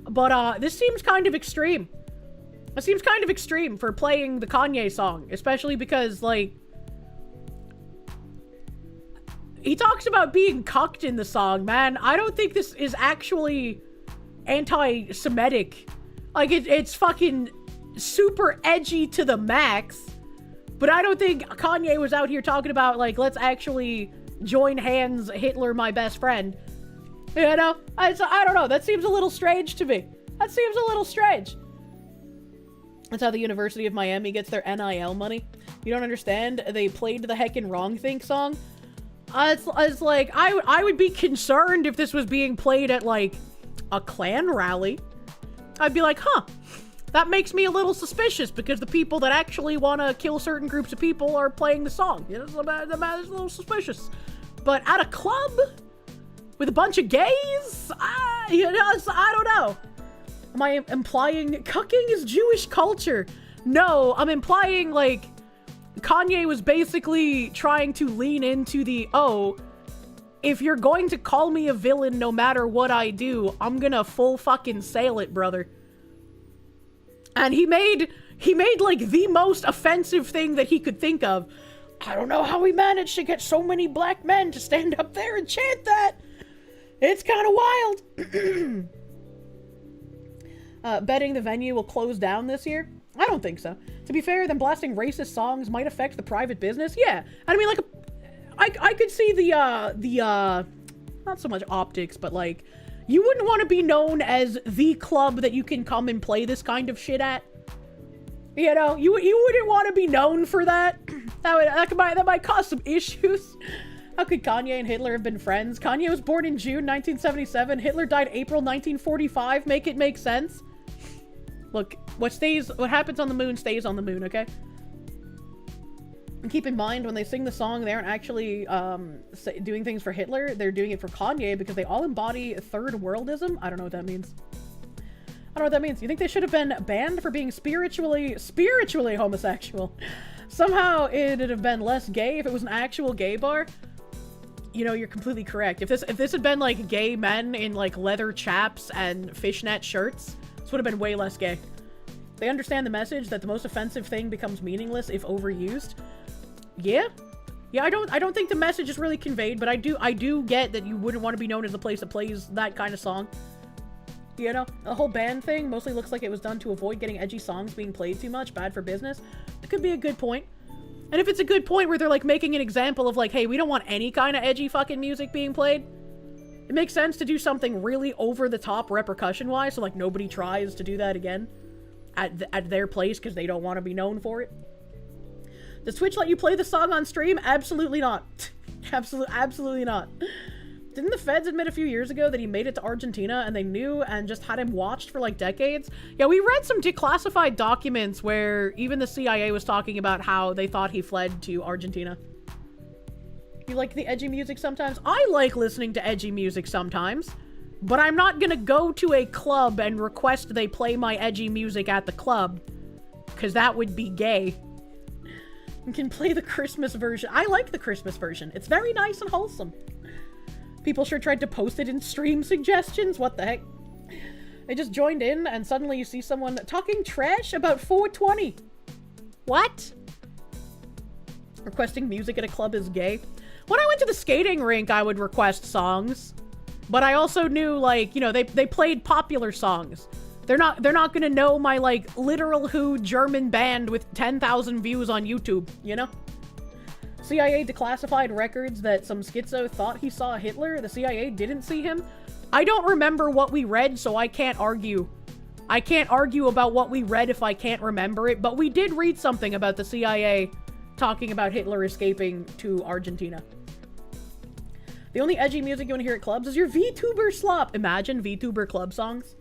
but this seems kind of extreme. It seems kind of extreme for playing the Kanye song, especially because, like, he talks about being cucked in the song, man. I don't think this is actually anti-Semitic. Like, it's fucking super edgy to the max, but I don't think Kanye was out here talking about, like, let's actually join hands, Hitler, my best friend. You know? I don't know. That seems a little strange to me. That seems a little strange. That's how the University of Miami gets their NIL money. You don't understand? They played the Heckin' Wrong Think song. It's like, I would be concerned if this was being played at, like, a Klan rally. I'd be like, huh, that makes me a little suspicious because the people that actually want to kill certain groups of people are playing the song. You know, it's a little suspicious. But at a club with a bunch of gays, you know, I don't know. Am I implying cucking is Jewish culture? No, I'm implying, like, Kanye was basically trying to lean into the, oh, if you're going to call me a villain no matter what I do, I'm gonna full fucking sail it, brother. And he made like the most offensive thing that he could think of. I don't know how he managed to get so many black men to stand up there and chant that. It's kind of wild. Betting the venue will close down this year? I don't think so. To be fair, then blasting racist songs might affect the private business. Yeah, I mean, like, I could see the not so much optics, but like, you wouldn't want to be known as the club that you can come and play this kind of shit at. You know, you wouldn't want to be known for that. That might cause some issues. How could Kanye and Hitler have been friends? Kanye was born in June 1977. Hitler died April 1945. Make it make sense. Look, what happens on the moon stays on the moon, okay? And keep in mind, when they sing the song, they aren't actually doing things for Hitler. They're doing it for Kanye because they all embody third worldism. I don't know what that means. I don't know what that means. You think they should have been banned for being spiritually homosexual? Somehow it'd have been less gay if it was an actual gay bar. You know, you're completely correct. If this had been like gay men in like leather chaps and fishnet shirts, this would have been way less gay. They understand the message that the most offensive thing becomes meaningless if overused. Yeah, I don't think the message is really conveyed, but I do get that you wouldn't want to be known as the place that plays that kind of song. You know, the whole ban thing mostly looks like it was done to avoid getting edgy songs being played too much. Bad for business. It could be a good point. And if it's a good point where they're like making an example of like, hey, we don't want any kind of edgy fucking music being played, it makes sense to do something really over the top repercussion wise, so like nobody tries to do that again at their place because they don't want to be known for it. Does Twitch let you play the song on stream? Absolutely not. Absolutely not. Didn't the feds admit a few years ago that he made it to Argentina and they knew and just had him watched for like decades? Yeah, we read some declassified documents where even the CIA was talking about how they thought he fled to Argentina. You like the edgy music sometimes? I like listening to edgy music sometimes, but I'm not gonna go to a club and request they play my edgy music at the club, because that would be gay. You can play the Christmas version. I like the Christmas version. It's very nice and wholesome. People sure tried to post it in stream suggestions. What the heck? They just joined in and suddenly you see someone talking trash about 420. What? Requesting music at a club is gay. When I went to the skating rink, I would request songs. But I also knew, like, you know, they played popular songs. They're not gonna know my, like, literal Who German band with 10,000 views on YouTube, you know? CIA declassified records that some schizo thought he saw Hitler. The CIA didn't see him. I don't remember what we read, so I can't argue. I can't argue about what we read if I can't remember it, but we did read something about the CIA talking about Hitler escaping to Argentina. The only edgy music you want to hear at clubs is your VTuber slop. Imagine VTuber club songs.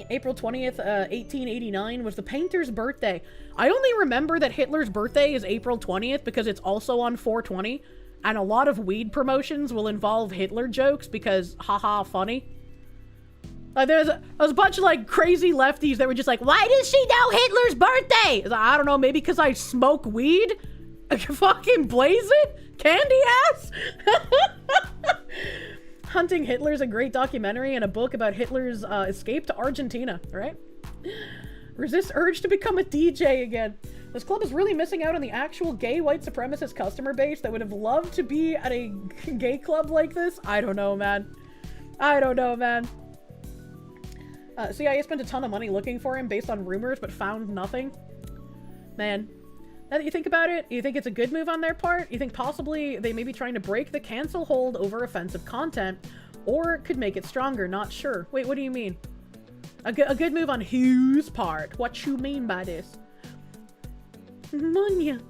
April 20th, 1889 was the painter's birthday. I only remember that Hitler's birthday is April 20th because it's also on 420, and a lot of weed promotions will involve Hitler jokes because, haha, funny. There's a bunch of, like, crazy lefties that were just like, why does she know Hitler's birthday? I don't know, maybe because I smoke weed? Fucking blaze it? Candy ass? Hunting Hitler's a great documentary and a book about Hitler's escape to Argentina, right? Resist urge to become a DJ again. This club is really missing out on the actual gay white supremacist customer base that would have loved to be at a gay club like this. I don't know, man. I don't know, man. CIA spent a ton of money looking for him based on rumors, but found nothing. Man. Now that you think about it, you think it's a good move on their part? You think possibly they may be trying to break the cancel hold over offensive content, or could make it stronger? Not sure. Wait, what do you mean? A good move on whose part? What you mean by this? Munya.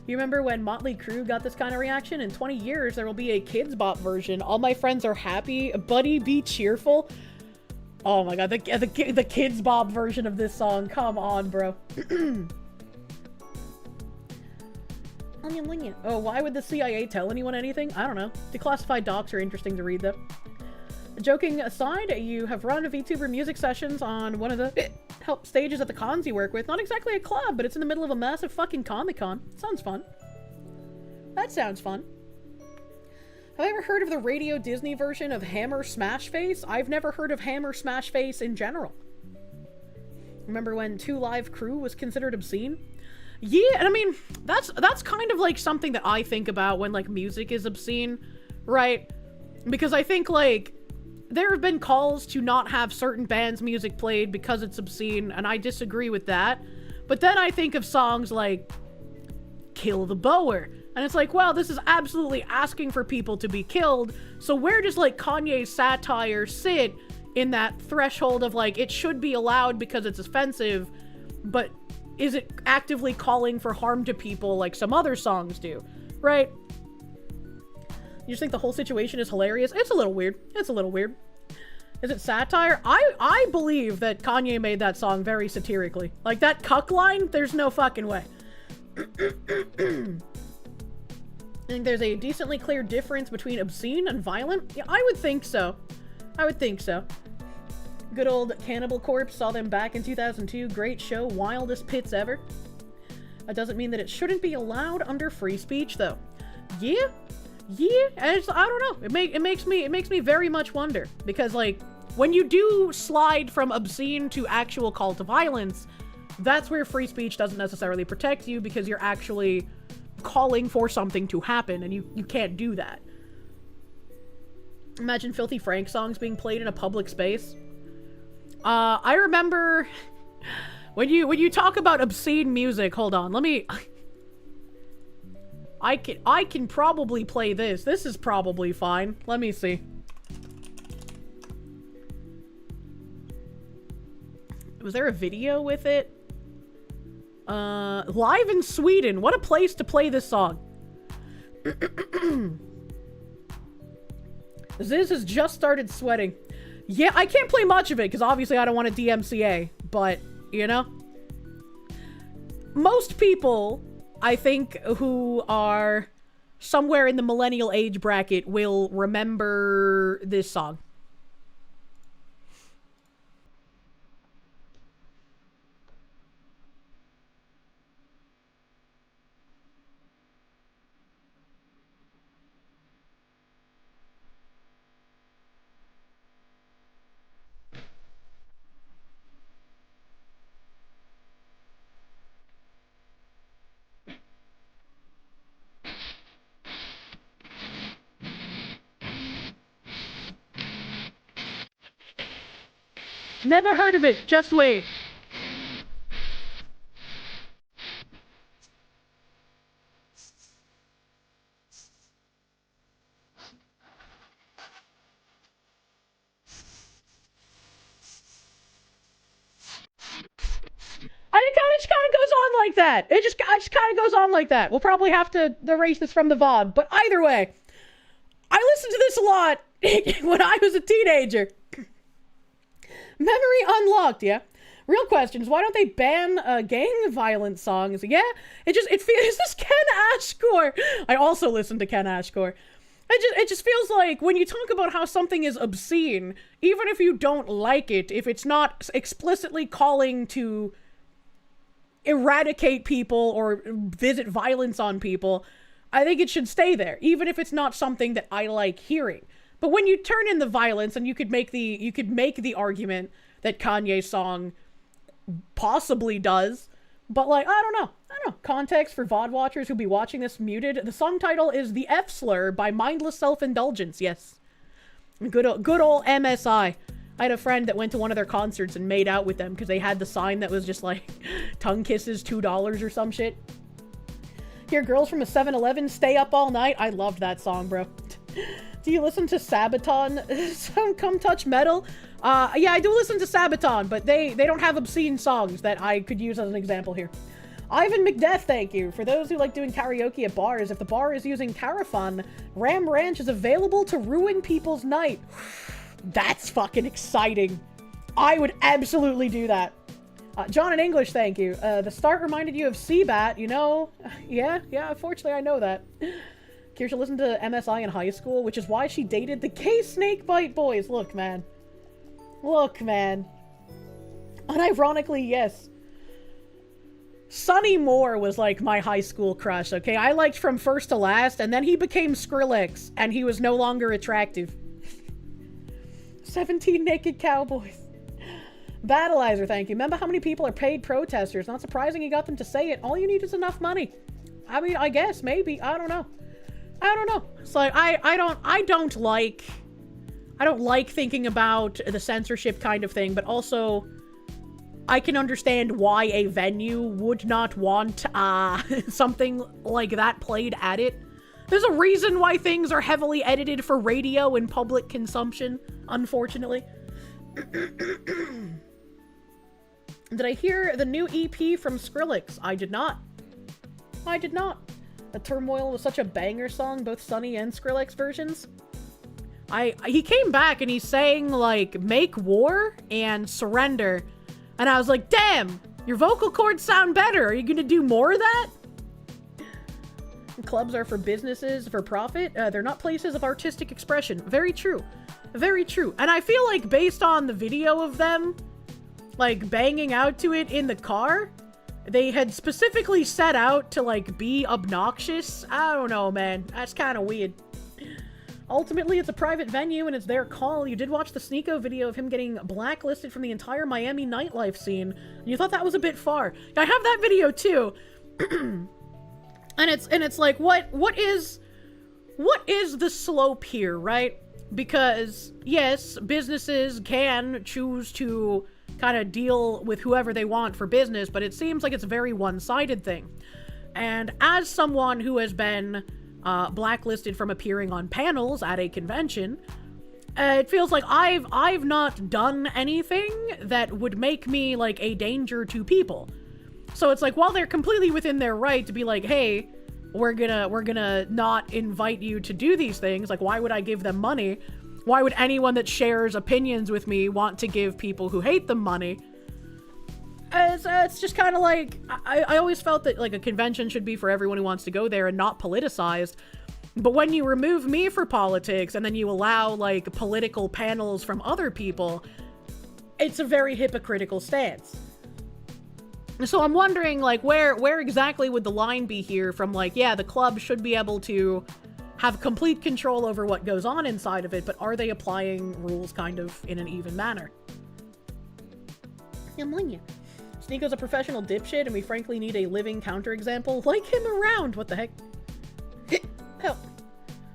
You remember when Motley Crue got this kind of reaction? In 20 years, there will be a Kids Bop version. All my friends are happy. Buddy, be cheerful. Oh my god, the Kids Bop version of this song. Come on, bro. Oh, why would the CIA tell anyone anything? I don't know. Declassified docs are interesting to read, though. Joking aside, you have run VTuber music sessions on one of the help stages at the cons you work with. Not exactly a club, but it's in the middle of a massive fucking Comic-Con. Sounds fun. That sounds fun. Have I ever heard of the Radio Disney version of Hammer Smash Face? I've never heard of Hammer Smash Face in general. Remember when 2 Live Crew was considered obscene? Yeah, and I mean, that's kind of like something that I think about when, like, music is obscene, right? Because I think, like, there have been calls to not have certain bands' music played because it's obscene, and I disagree with that. But then I think of songs like Kill the Boer, and it's like, well, this is absolutely asking for people to be killed, so where does, like, Kanye's satire sit in that threshold of, like, it should be allowed because it's offensive, but is it actively calling for harm to people like some other songs do, right? You just think the whole situation is hilarious? It's a little weird. It's a little weird. Is it satire? I believe that Kanye made that song very satirically. Like, that cuck line, there's no fucking way. I think there's a decently clear difference between obscene and violent. Yeah, I would think so. I would think so. Good old Cannibal Corpse, saw them back in 2002. Great show, wildest pits ever. That doesn't mean that it shouldn't be allowed under free speech, though. Yeah, I don't know. It makes me very much wonder, because, like, when you do slide from obscene to actual call to violence, that's where free speech doesn't necessarily protect you, because you're actually calling for something to happen, and you can't do that. Imagine Filthy Frank songs being played in a public space. I remember when you talk about obscene music, hold on, let me... I can probably play this. This is probably fine. Let me see. Was there a video with it? Live in Sweden. What a place to play this song. Ziz has just started sweating. Yeah, I can't play much of it because obviously I don't want a DMCA, but, you know? Most people, I think, who are somewhere in the millennial age bracket will remember this song. Never heard of it. Just wait. It just kind of goes on like that. It just kind of goes on like that. We'll probably have to erase this from the VoD. But either way, I listened to this a lot when I was a teenager. Memory unlocked, yeah. Real questions. Why don't they ban gang violence songs? Yeah, it feels. Is this Ken Ashcore? I also listened to Ken Ashcore. It just feels like when you talk about how something is obscene, even if you don't like it, if it's not explicitly calling to eradicate people or visit violence on people, I think it should stay there, even if it's not something that I like hearing. But when you turn in the violence, and you could make the argument that Kanye's song possibly does, but like, I don't know. Context for VoD watchers who'll be watching this muted. The song title is The F Slur by Mindless Self-Indulgence. Yes. Good old MSI. I had a friend that went to one of their concerts and made out with them because they had the sign that was just like, tongue kisses $2 or some shit. Hear girls from a 7-Eleven stay up all night. I loved that song, bro. Do you listen to Sabaton? Come Touch Metal? Yeah, I do listen to Sabaton, but they don't have obscene songs that I could use as an example here. Ivan McDeath, thank you. For those who like doing karaoke at bars, if the bar is using Carafun, Ram Ranch is available to ruin people's night. That's fucking exciting. I would absolutely do that. John in English, thank you. The start reminded you of Seabat, you know? Yeah, unfortunately I know that. Kirsche listened to MSI in high school, which is why she dated the gay snakebite boys. Look, man. Unironically, yes. Sonny Moore was like my high school crush, okay? I liked from first to last, and then he became Skrillex, and he was no longer attractive. 17 naked cowboys. Battleizer, thank you. Remember how many people are paid protesters? Not surprising you got them to say it. All you need is enough money. I mean, I guess, maybe. I don't know. It's like, I don't like thinking about the censorship kind of thing, but also I can understand why a venue would not want something like that played at it. There's a reason why things are heavily edited for radio and public consumption, unfortunately. Did I hear the new EP from Skrillex? I did not. The Turmoil was such a banger song, both Sonny and Skrillex versions. He came back and he sang like Make War and Surrender. And I was like, damn, your vocal cords sound better. Are you gonna do more of that? Clubs are for businesses, for profit. They're not places of artistic expression. Very true. Very true. And I feel like based on the video of them, like, banging out to it in the car, they had specifically set out to, like, be obnoxious. I don't know, man. That's kind of weird. Ultimately, it's a private venue and it's their call. You did watch the Sneeko video of him getting blacklisted from the entire Miami nightlife scene. And you thought that was a bit far. I have that video, too. And it's like, what is the slope here, right? Because, yes, businesses can choose to kind of deal with whoever they want for business, but it seems like it's a very one-sided thing. And as someone who has been blacklisted from appearing on panels at a convention, it feels like I've not done anything that would make me like a danger to people. So it's like, while they're completely within their right to be like, hey, we're gonna not invite you to do these things, like, why would I give them money? Why would anyone that shares opinions with me want to give people who hate them money? It's just kind of like, I always felt that, like, a convention should be for everyone who wants to go there and not politicized. But when you remove me for politics and then you allow, like, political panels from other people, it's a very hypocritical stance. So I'm wondering, like, where exactly would the line be here from, like, yeah, the club should be able to have complete control over what goes on inside of it, but are they applying rules kind of in an even manner? I'm on you. Sneeko's a professional dipshit, and we frankly need a living counterexample like him around. What the heck? Hell.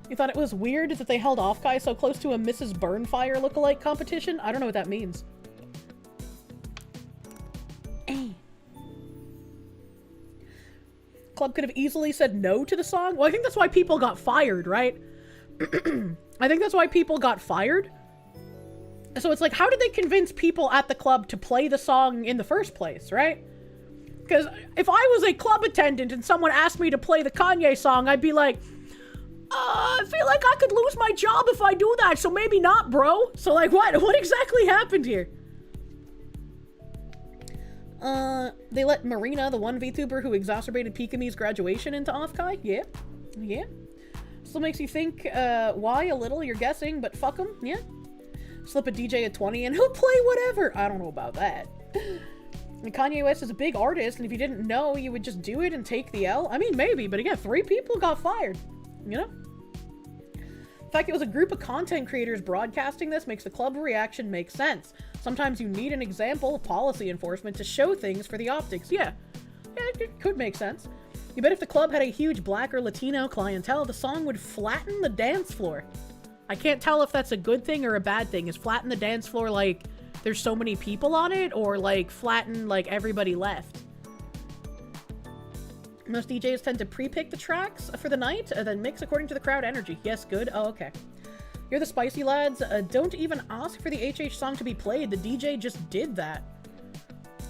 You thought it was weird that they held Okage so close to a Mrs. Burnfire lookalike competition? I don't know what that means. Club could have easily said no to the song. Well, I think that's why people got fired, right? I think that's why people got fired. So it's like, how did they convince people at the club to play the song in the first place, right? Because if I was a club attendant and someone asked me to play the Kanye song, I'd be like, I feel like I could lose my job if I do that, so maybe not, bro. So like, what exactly happened here? They let Marina, the one VTuber who exacerbated Pikami's graduation, into Offkai? Yeah. Yeah. Still makes you think, why a little, you're guessing, but fuck him, yeah. Slip a DJ at 20 and he'll play whatever. I don't know about that. And Kanye West is a big artist, and if you didn't know, you would just do it and take the L. I mean, maybe, but again, 3 people got fired, you know? The fact it was a group of content creators broadcasting this makes the club reaction make sense. Sometimes you need an example of policy enforcement to show things for the optics. Yeah, it could make sense. You bet if the club had a huge black or Latino clientele, the song would flatten the dance floor. I can't tell if that's a good thing or a bad thing. Is flatten the dance floor like there's so many people on it, or like flatten like everybody left? Most DJs tend to pre-pick the tracks for the night and then mix according to the crowd energy. Yes, good. Oh, okay. You're the spicy lads. Don't even ask for the HH song to be played. The DJ just did that.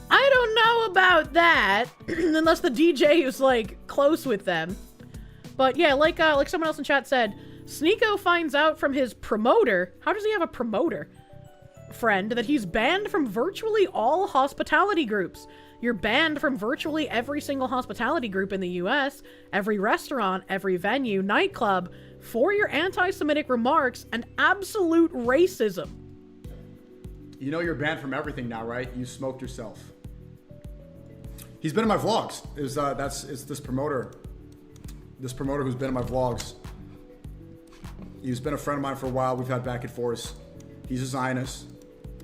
I don't know about that, unless the DJ is like close with them. But yeah, like someone else in chat said, Sneeko finds out from his promoter. How does he have a promoter? Friend, that he's banned from virtually all hospitality groups. You're banned from virtually every single hospitality group in the US, every restaurant, every venue, nightclub, for your anti-Semitic remarks and absolute racism. You know you're banned from everything now, right? You smoked yourself. He's been in my vlogs. It's this promoter. This promoter who's been in my vlogs. He's been a friend of mine for a while. We've had back and forth. He's a Zionist.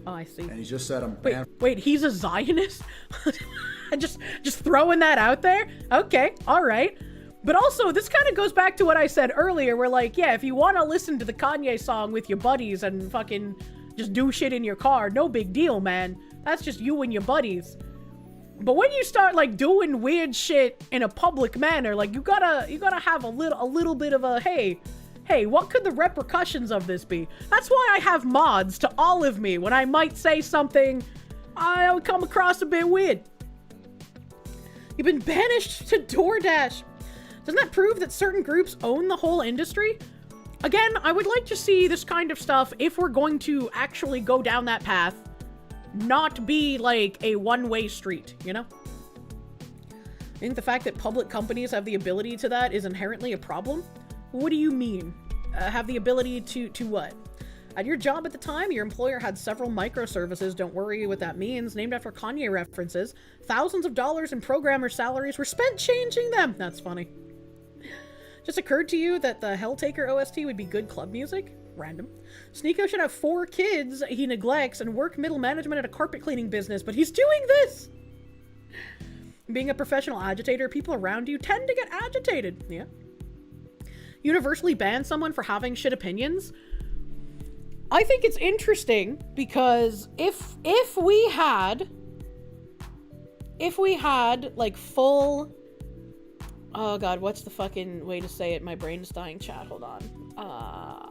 Oh, I see. And he just said I'm Wait, he's a Zionist? just throwing that out there? Okay, all right. But also, this kind of goes back to what I said earlier, where like, yeah, if you want to listen to the Kanye song with your buddies and fucking just do shit in your car, no big deal, man. That's just you and your buddies. But when you start like doing weird shit in a public manner, like you gotta have a little bit of a hey, what could the repercussions of this be? That's why I have mods to all of me when I might say something I come across a bit weird. You've been banished to DoorDash. Doesn't that prove that certain groups own the whole industry? Again, I would like to see this kind of stuff, if we're going to actually go down that path, not be like a one-way street, you know? I think the fact that public companies have the ability to that is inherently a problem. What do you mean? Have the ability to what? At your job at the time, your employer had several microservices, don't worry what that means, named after Kanye references. Thousands of dollars in programmer salaries were spent changing them. That's funny. Just occurred to you that the Helltaker OST would be good club music? Random. Sneeko should have 4 kids he neglects and work middle management at a carpet cleaning business, but he's doing this! Being a professional agitator, people around you tend to get agitated. Yeah. Universally ban someone for having shit opinions? I think it's interesting because if we had like full, oh god, what's the fucking way to say it? My brain's dying, chat, hold on.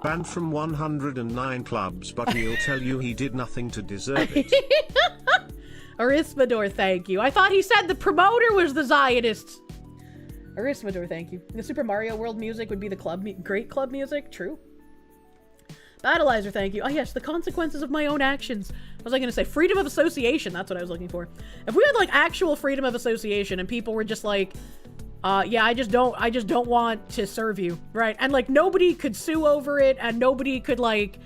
Banned from 109 clubs, but he'll tell you he did nothing to deserve it. Arismador, thank you. I thought he said the promoter was the Zionist. Arismador, thank you. The Super Mario World music would be the great club music. True. Battleizer, thank you. Oh yes, the consequences of my own actions. What was I gonna say? Freedom of association. That's what I was looking for. If we had like actual freedom of association and people were just like, yeah, I just don't want to serve you, right? And like nobody could sue over it, and nobody could like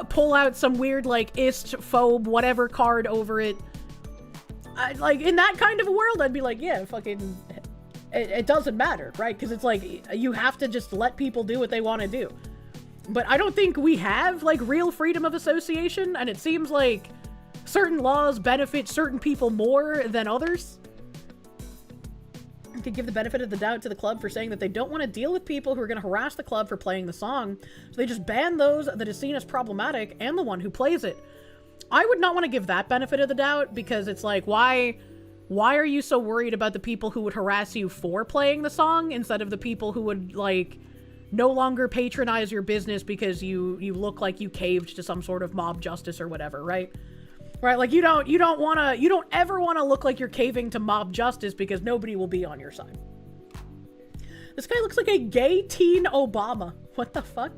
pull out some weird like ist, phobe, whatever card over it. Like in that kind of a world, I'd be like, yeah, fucking. It doesn't matter, right? Because it's like, you have to just let people do what they want to do. But I don't think we have, like, real freedom of association, and it seems like certain laws benefit certain people more than others. You could give the benefit of the doubt to the club for saying that they don't want to deal with people who are going to harass the club for playing the song, so they just ban those that is seen as problematic and the one who plays it. I would not want to give that benefit of the doubt, because it's like, why why are you so worried about the people who would harass you for playing the song instead of the people who would, like, no longer patronize your business because you look like you caved to some sort of mob justice or whatever, right? Right, like, you don't ever want to look like you're caving to mob justice because nobody will be on your side. This guy looks like a gay teen Obama. What the fuck?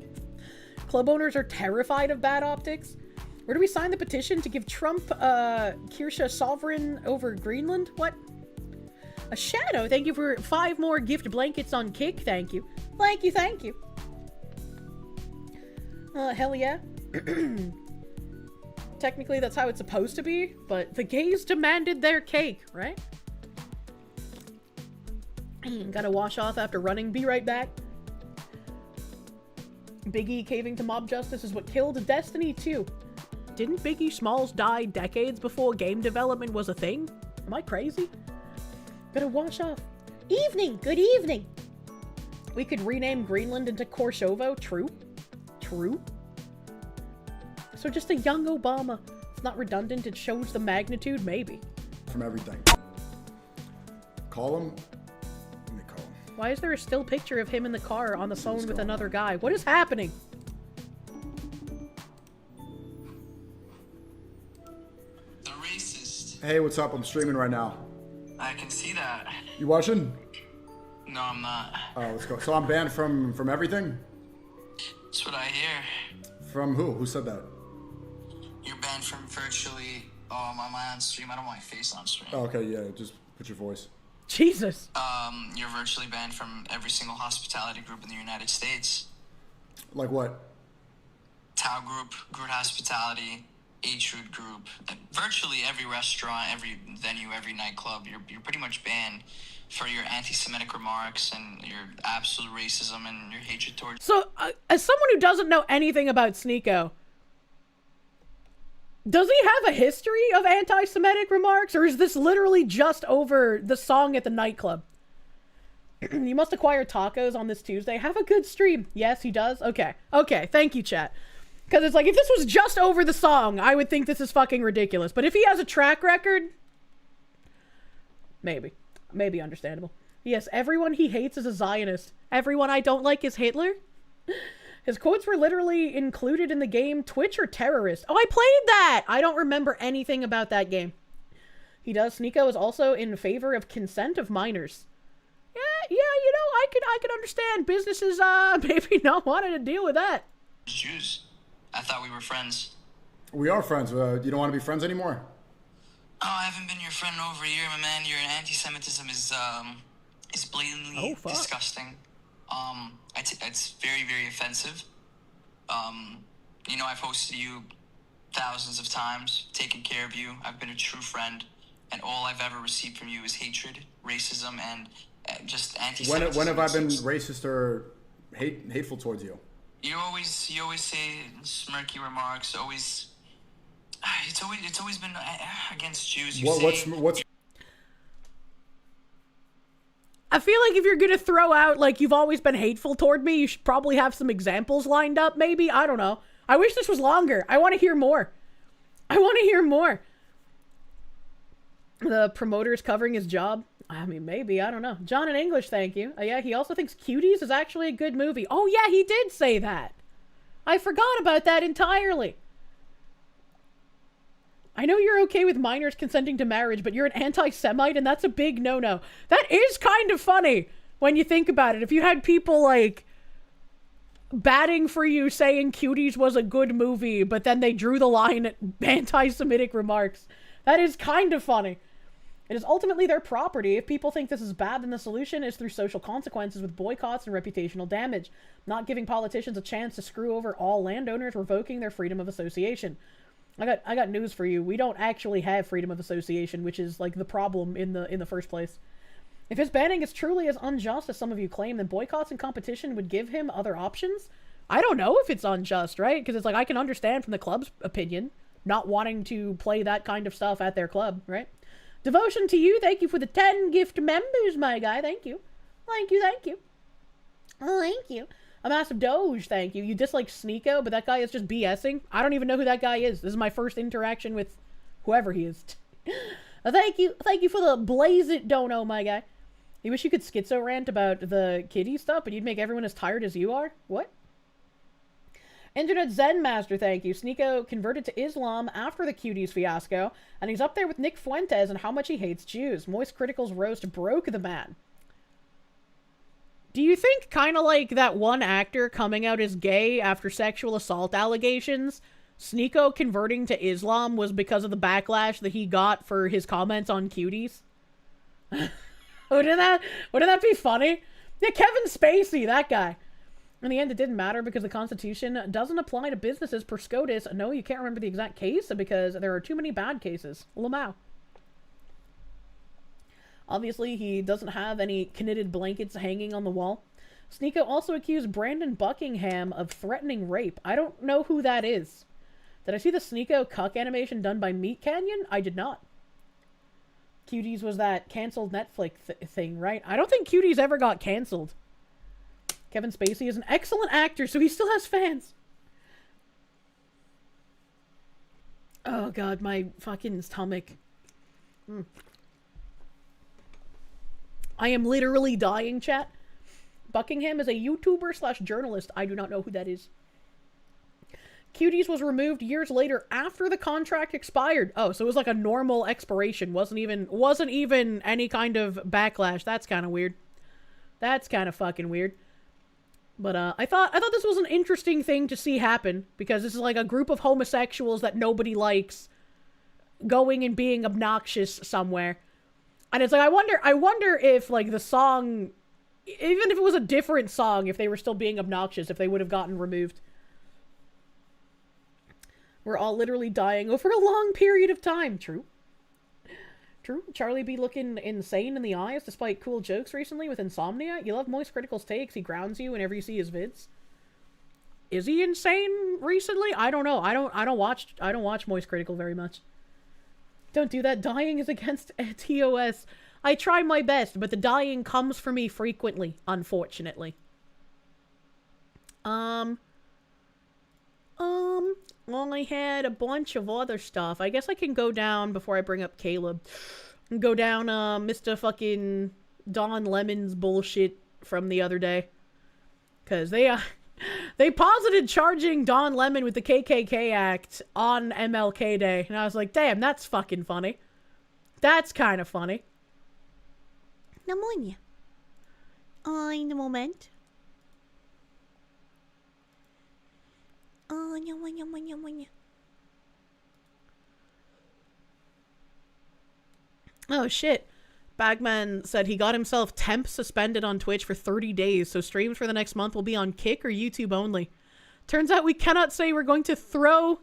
Club owners are terrified of bad optics. Where do we sign the petition to give Trump, Kirsche sovereign over Greenland? What? A shadow. Thank you for 5 more gift blankets on Kick. Thank you. Thank you, thank you. Hell yeah. Technically, that's how it's supposed to be, but the gays demanded their cake, right? Gotta wash off after running. Be right back. Biggie caving to mob justice is what killed Destiny 2. Didn't Biggie Smalls die decades before game development was a thing? Am I crazy? Gotta wash off. Evening! Good evening! We could rename Greenland into Korshovo. True. True. So just a young Obama. It's not redundant. It shows the magnitude. Maybe. From everything. Call him. Let me call him. Why is there a still picture of him in the car on the phone with another guy? What is happening? Hey, what's up? I'm streaming right now. I can see that. You watching? No, I'm not. Oh, let's go. So I'm banned from everything? That's what I hear. From who? Who said that? You're banned from virtually. Am I on stream? I don't want my face on stream. Oh, okay, yeah. Just put your voice. Jesus. You're virtually banned from every single hospitality group in the United States. Like what? Tao Group, Groot Hospitality, H-Root Group, virtually every restaurant, every venue, every nightclub. You're pretty much banned for your anti-Semitic remarks and your absolute racism and your hatred towards. So, as someone who doesn't know anything about Sneeko, does he have a history of anti-Semitic remarks, or is this literally just over the song at the nightclub? You must acquire tacos on this Tuesday. Have a good stream. Yes, he does. Okay. Okay. Thank you, chat. Because it's like, if this was just over the song, I would think this is fucking ridiculous. But if he has a track record, maybe. Maybe understandable. Yes, everyone he hates is a Zionist. Everyone I don't like is Hitler. His quotes were literally included in the game Twitch or Terrorist. Oh, I played that! I don't remember anything about that game. He does. Sneeko is also in favor of consent of minors. Yeah, you know, I could understand businesses, maybe not wanting to deal with that. Jews. I thought we were friends. We are friends. You don't want to be friends anymore? Oh, I haven't been your friend in over a year, my man. Your anti-Semitism is blatantly disgusting. It's very, very offensive. You know, I've hosted you thousands of times, taken care of you. I've been a true friend, and all I've ever received from you is hatred, racism, and just anti-Semitism. When have I been racist or hateful towards you? You always say smirky remarks. It's always been against Jews. What's I feel like if you're gonna throw out like you've always been hateful toward me, you should probably have some examples lined up. Maybe, I don't know. I wish this was longer. I want to hear more. I want to hear more. The promoter's covering his job. I mean, maybe. I don't know. John in English, thank you. Yeah, he also thinks Cuties is actually a good movie. Oh, yeah, he did say that. I forgot about that entirely. I know you're okay with minors consenting to marriage, but you're an anti-Semite, and that's a big no-no. That is kind of funny when you think about it. If you had people, like, batting for you saying Cuties was a good movie, but then they drew the line at anti-Semitic remarks. That is kind of funny. It is ultimately their property. If people think this is bad, then the solution is through social consequences with boycotts and reputational damage, not giving politicians a chance to screw over all landowners, revoking their freedom of association. I got news for you. We don't actually have freedom of association, which is like the problem in the first place. If his banning is truly as unjust as some of you claim, then boycotts and competition would give him other options. I don't know if it's unjust, right? Because it's like, I can understand from the club's opinion not wanting to play that kind of stuff at their club, right? Devotion to you. Thank you for the 10 gift members, my guy. Thank you. Thank you, thank you. Oh, thank you. A massive Doge, thank you. You dislike Sneeko, but that guy is just BSing. I don't even know who that guy is. This is my first interaction with whoever he is. Thank you for the blaze it dono, my guy. You wish you could schizo rant about the kitty stuff, but you'd make everyone as tired as you are? What? Internet Zen Master, thank you. Sneeko converted to Islam after the cuties fiasco, and he's up there with Nick Fuentes and how much he hates Jews. Moist Critical's roast broke the man. Do you think kind of like that one actor coming out as gay after sexual assault allegations, Sneeko converting to Islam was because of the backlash that he got for his comments on cuties? Wouldn't that be funny? Yeah, Kevin Spacey, that guy. In the end, it didn't matter because the Constitution doesn't apply to businesses per SCOTUS. No, you can't remember the exact case because there are too many bad cases. Lamau. Obviously, he doesn't have any knitted blankets hanging on the wall. Sneeko also accused Brandon Buckingham of threatening rape. I don't know who that is. Did I see the Sneeko cuck animation done by Meat Canyon? I did not. Cuties was that canceled Netflix thing, right? I don't think Cuties ever got canceled. Kevin Spacey is an excellent actor, so he still has fans. Oh god, my fucking stomach. I am literally dying, chat. Buckingham is a YouTuber / journalist. I do not know who that is. Cuties was removed years later after the contract expired. Oh, so it was like a normal expiration. Wasn't even any kind of backlash. That's kind of weird. That's kind of fucking weird. But I thought this was an interesting thing to see happen because this is like a group of homosexuals that nobody likes going and being obnoxious somewhere. And it's like I wonder if like the song, even if it was a different song, if they were still being obnoxious, if they would have gotten removed. We're all literally dying over a long period of time. True. True. Charlie be looking insane in the eyes despite cool jokes recently with insomnia. You love Moist Critical's takes. He grounds you whenever you see his vids. Is he insane recently? I don't know. I don't watch Moist Critical very much. Don't do that. Dying is against TOS. I try my best, but the dying comes for me frequently, unfortunately. Well, I had a bunch of other stuff. I guess I can go down before I bring up Caleb. Go down, Mr. fucking Don Lemon's bullshit from the other day. Because they posited charging Don Lemon with the KKK Act on MLK Day. And I was like, damn, that's fucking funny. That's kind of funny. Pneumonia. In the moment. Oh shit. Bagman said he got himself temp suspended on Twitch for 30 days, so streams for the next month will be on Kick or YouTube only. Turns out we cannot say we're going to throw...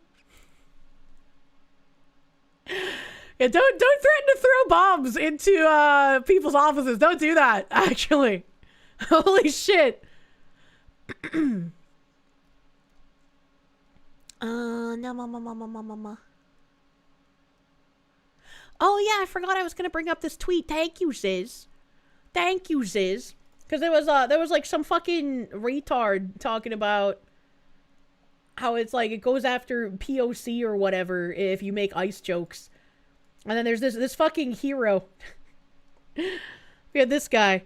Yeah, don't threaten to throw bombs into people's offices. Don't do that, actually. Holy shit. No, Oh yeah, I forgot I was gonna bring up this tweet. Thank you, Ziz. Thank you, Ziz. Because there was like some fucking retard talking about how it's like it goes after POC or whatever if you make ice jokes. And then there's this fucking hero. We had this guy.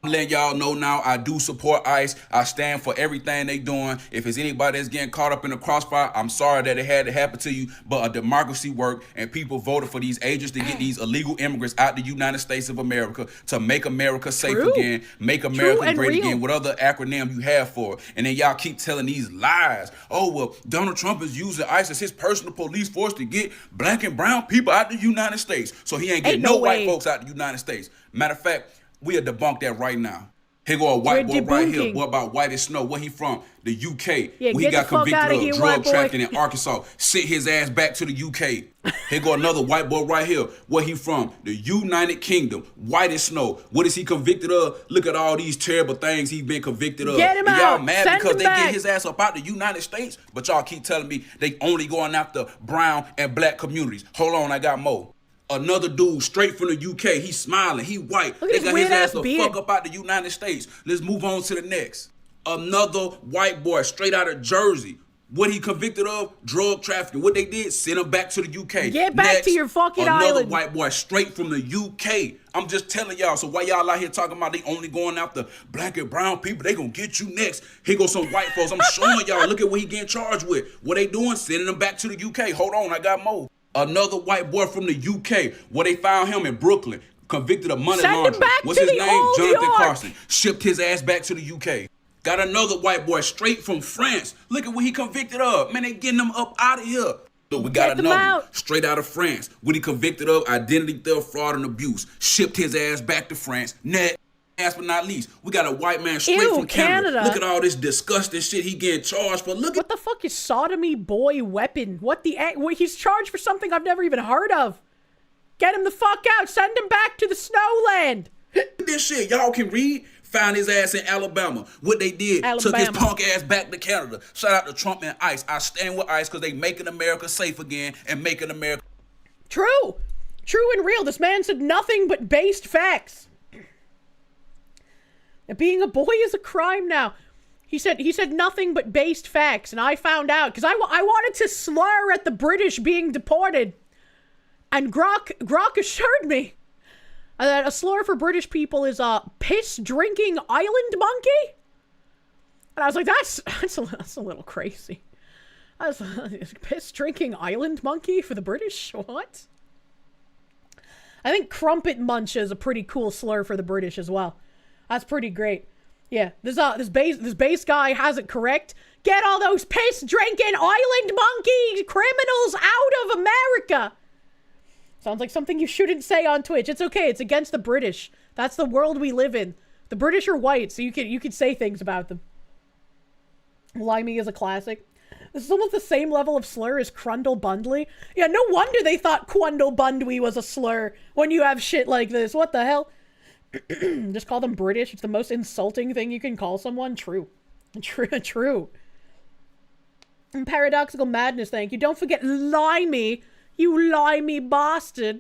I'm letting y'all know now, I do support ICE. I stand for everything they doing. If it's anybody that's getting caught up in the crossfire, I'm sorry that it had to happen to you, but a democracy worked and people voted for these agents to get these illegal immigrants out the United States of America to make America safe again, make America great again, what other acronym you have for it. And then y'all keep telling these lies. Oh, well, Donald Trump is using ICE as his personal police force to get black and brown people out the United States. So he ain't getting no white folks out the United States. Matter of fact, we'll debunk that right now. Here go a white boy right here, boy about white as snow. Where he from? The UK. Yeah, where he got convicted of drug trafficking in Arkansas. Sent his ass back to the UK. Here go another white boy right here. Where he from? The United Kingdom. White as snow. What is he convicted of? Look at all these terrible things he's been convicted of. Get him out. Y'all mad Send because him they back. get his ass up out the United States? But y'all keep telling me they only going after brown and black communities. Hold on, I got more. Another dude straight from the UK. He's smiling. He white. They got his ass the fuck up out the United States. Let's move on to the next. Another white boy straight out of Jersey. What he convicted of? Drug trafficking. What they did? Send him back to the UK. Get back to your fucking another island. white boy straight from the UK. I'm just telling y'all. So why y'all out here talking about they only going after black and brown people? They gonna get you next. Here goes some white folks. I'm showing y'all. Look at what he getting charged with. What they doing? Sending him back to the UK. Hold on, I got more. Another white boy from the UK. Where they found him in Brooklyn. Convicted of money laundering. What's his name? Jonathan Carson. Shipped his ass back to the UK. Got another white boy straight from France. Look at what he convicted of. Man, they getting him up out of here. Look, we got another straight out of France. What he convicted of? Identity theft, fraud, and abuse. Shipped his ass back to France. Last but not least, we got a white man straight from Canada. Look at all this disgusting shit he getting charged for. Look what the fuck is sodomy boy weapon? What he's charged for something I've never even heard of. Get him the fuck out. Send him back to the snowland. This shit, y'all can read. Found his ass in Alabama. What they did, took his punk ass back to Canada. Shout out to Trump and ICE. I stand with ICE because they making America safe again and making America... True. True and real. This man said nothing but based facts. And being a boy is a crime now. He said nothing but based facts, and I found out because I wanted to slur at the British being deported, and Grok assured me that a slur for British people is a piss-drinking island monkey? And I was like, that's a little crazy. That's a piss-drinking island monkey for the British? What? I think crumpet munch is a pretty cool slur for the British as well. That's pretty great. Yeah, this base guy has it correct. Get all those piss-drinking island monkey criminals out of America! Sounds like something you shouldn't say on Twitch. It's okay. It's against the British. That's the world we live in. The British are white, so you can say things about them. Limey is a classic. This is almost the same level of slur as Crundle Bundley. Yeah, no wonder they thought Quundle Bundwy was a slur when you have shit like this. What the hell? Just call them British. It's the most insulting thing you can call someone. True. True. And Paradoxical Madness, thank you. Don't forget Limey. You limey bastard.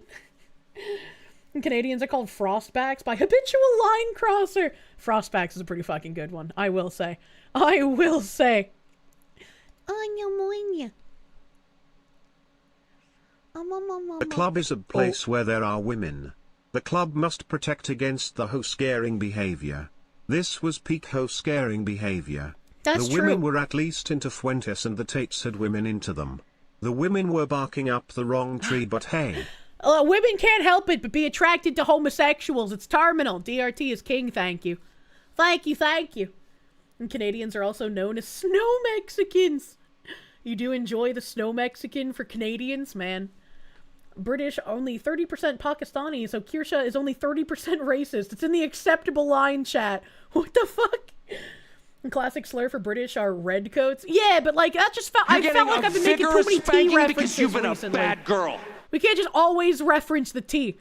And Canadians are called frostbacks by habitual line crosser. Frostbacks is a pretty fucking good one, I will say. The club is a place where there are women. The club must protect against the ho-scaring behavior. This was peak ho-scaring behavior. That's the women were at least into Fuentes and the Tates had women into them. The women were barking up the wrong tree, but hey. Women can't help it but be attracted to homosexuals. It's terminal. DRT is king, thank you. Thank you. And Canadians are also known as Snow Mexicans. You do enjoy the Snow Mexican for Canadians, man. British only 30% Pakistani, so Kirsche is only 30% racist. It's in the acceptable line chat. What the fuck? And classic slur for British are redcoats. Yeah, but like that just felt. I felt like I've been making too many T references you've been recently. A bad girl. We can't just always reference the T.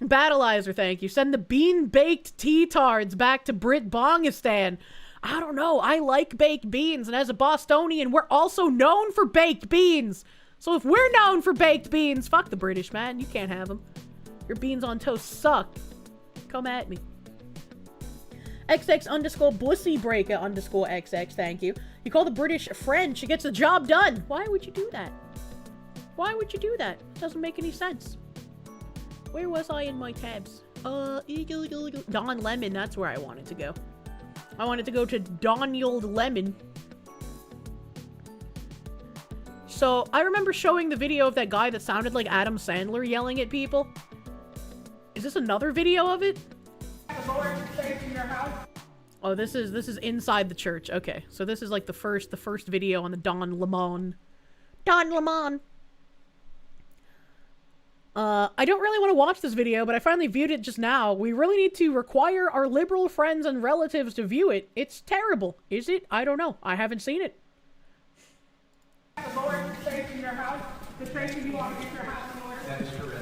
Battleizer, thank you. Send the bean-baked T-tards back to Brit Bongistan. I don't know. I like baked beans, and as a Bostonian, we're also known for baked beans. So if we're known for baked beans, fuck the British, man. You can't have them. Your beans on toast suck. Come at me. XX_bussybreaker_XX, thank you. You call the British French, it gets the job done. Why would you do that? Why would you do that? It doesn't make any sense. Where was I in my tabs? Don Lemon, that's where I wanted to go. I wanted to go to Donald Lemon. So, I remember showing the video of that guy that sounded like Adam Sandler yelling at people. Is this another video of it? Oh, this is inside the church. Okay, so this is like the first video on the Don Lemon. Don Lemon. I don't really want to watch this video, but I finally viewed it just now. We really need to require our liberal friends and relatives to view it. It's terrible. Is it? I don't know. I haven't seen it. The Lord is safe in your house. The Tracy you want to get your house in order. That is correct.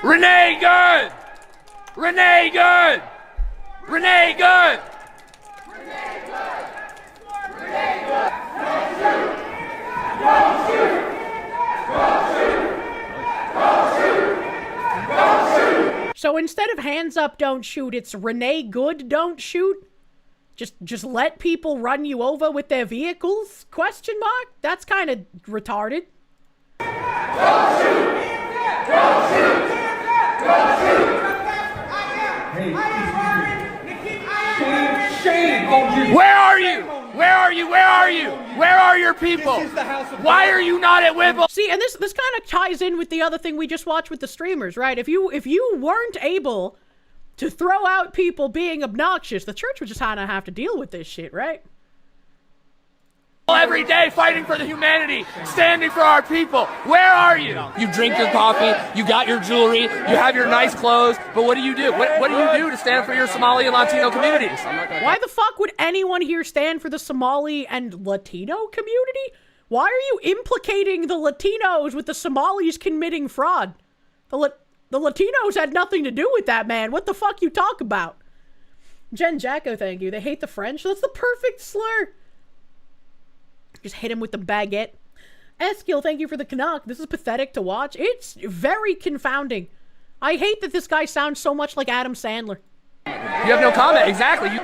Renee Good! Renee Good! Renee Good! Renee Good! Don't shoot! Don't shoot! Don't shoot! So instead of hands up, don't shoot, it's Renee Good, don't shoot? Just let people run you over with their vehicles? Question mark? That's kind of retarded. Don't shoot! Don't shoot! Don't shoot! Shame! Where are you? Where are you? Where are you? Where are your people? Why are you not at Whipple? See, and this kind of ties in with the other thing we just watched with the streamers, right? If you weren't able to throw out people being obnoxious, the church would just kind of have to deal with this shit, right? Every day fighting for the humanity, standing for our people. Where are you? You drink your coffee, you got your jewelry, you have your nice clothes, but what do you do? What do you do to stand for your Somali and Latino communities? Why the fuck would anyone here stand for the Somali and Latino community? Why are you implicating the Latinos with the Somalis committing fraud? The Latinos had nothing to do with that, man. What the fuck you talk about? Jen Jacko, thank you. They hate the French? That's the perfect slur. Just hit him with the baguette. Eskil, thank you for the Canuck. This is pathetic to watch. It's very confounding. I hate that this guy sounds so much like Adam Sandler. You have no comment. Exactly. You...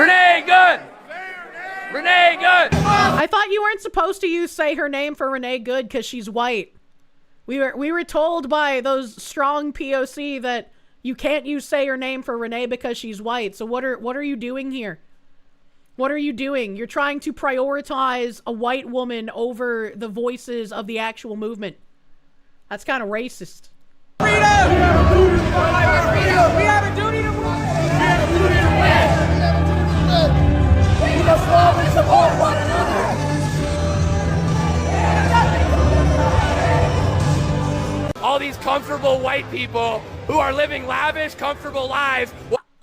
Renee Good! Renee Good! I thought you weren't supposed to say her name for Renee Good because she's white. We were told by those strong POC that you can't say her name for Renee because she's white. So what are you doing here? What are you doing? You're trying to prioritize a white woman over the voices of the actual movement. That's kind of racist. Freedom! We have a duty to fight for freedom! We have a duty to win! We have a duty to win! We must love and support one another! All these comfortable white people who are living lavish, comfortable lives.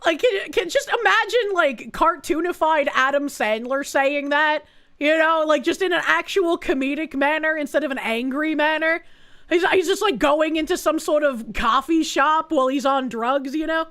Like, can just imagine, like, cartoonified Adam Sandler saying that, you know, like, just in an actual comedic manner instead of an angry manner. He's just, like, going into some sort of coffee shop while he's on drugs, you know?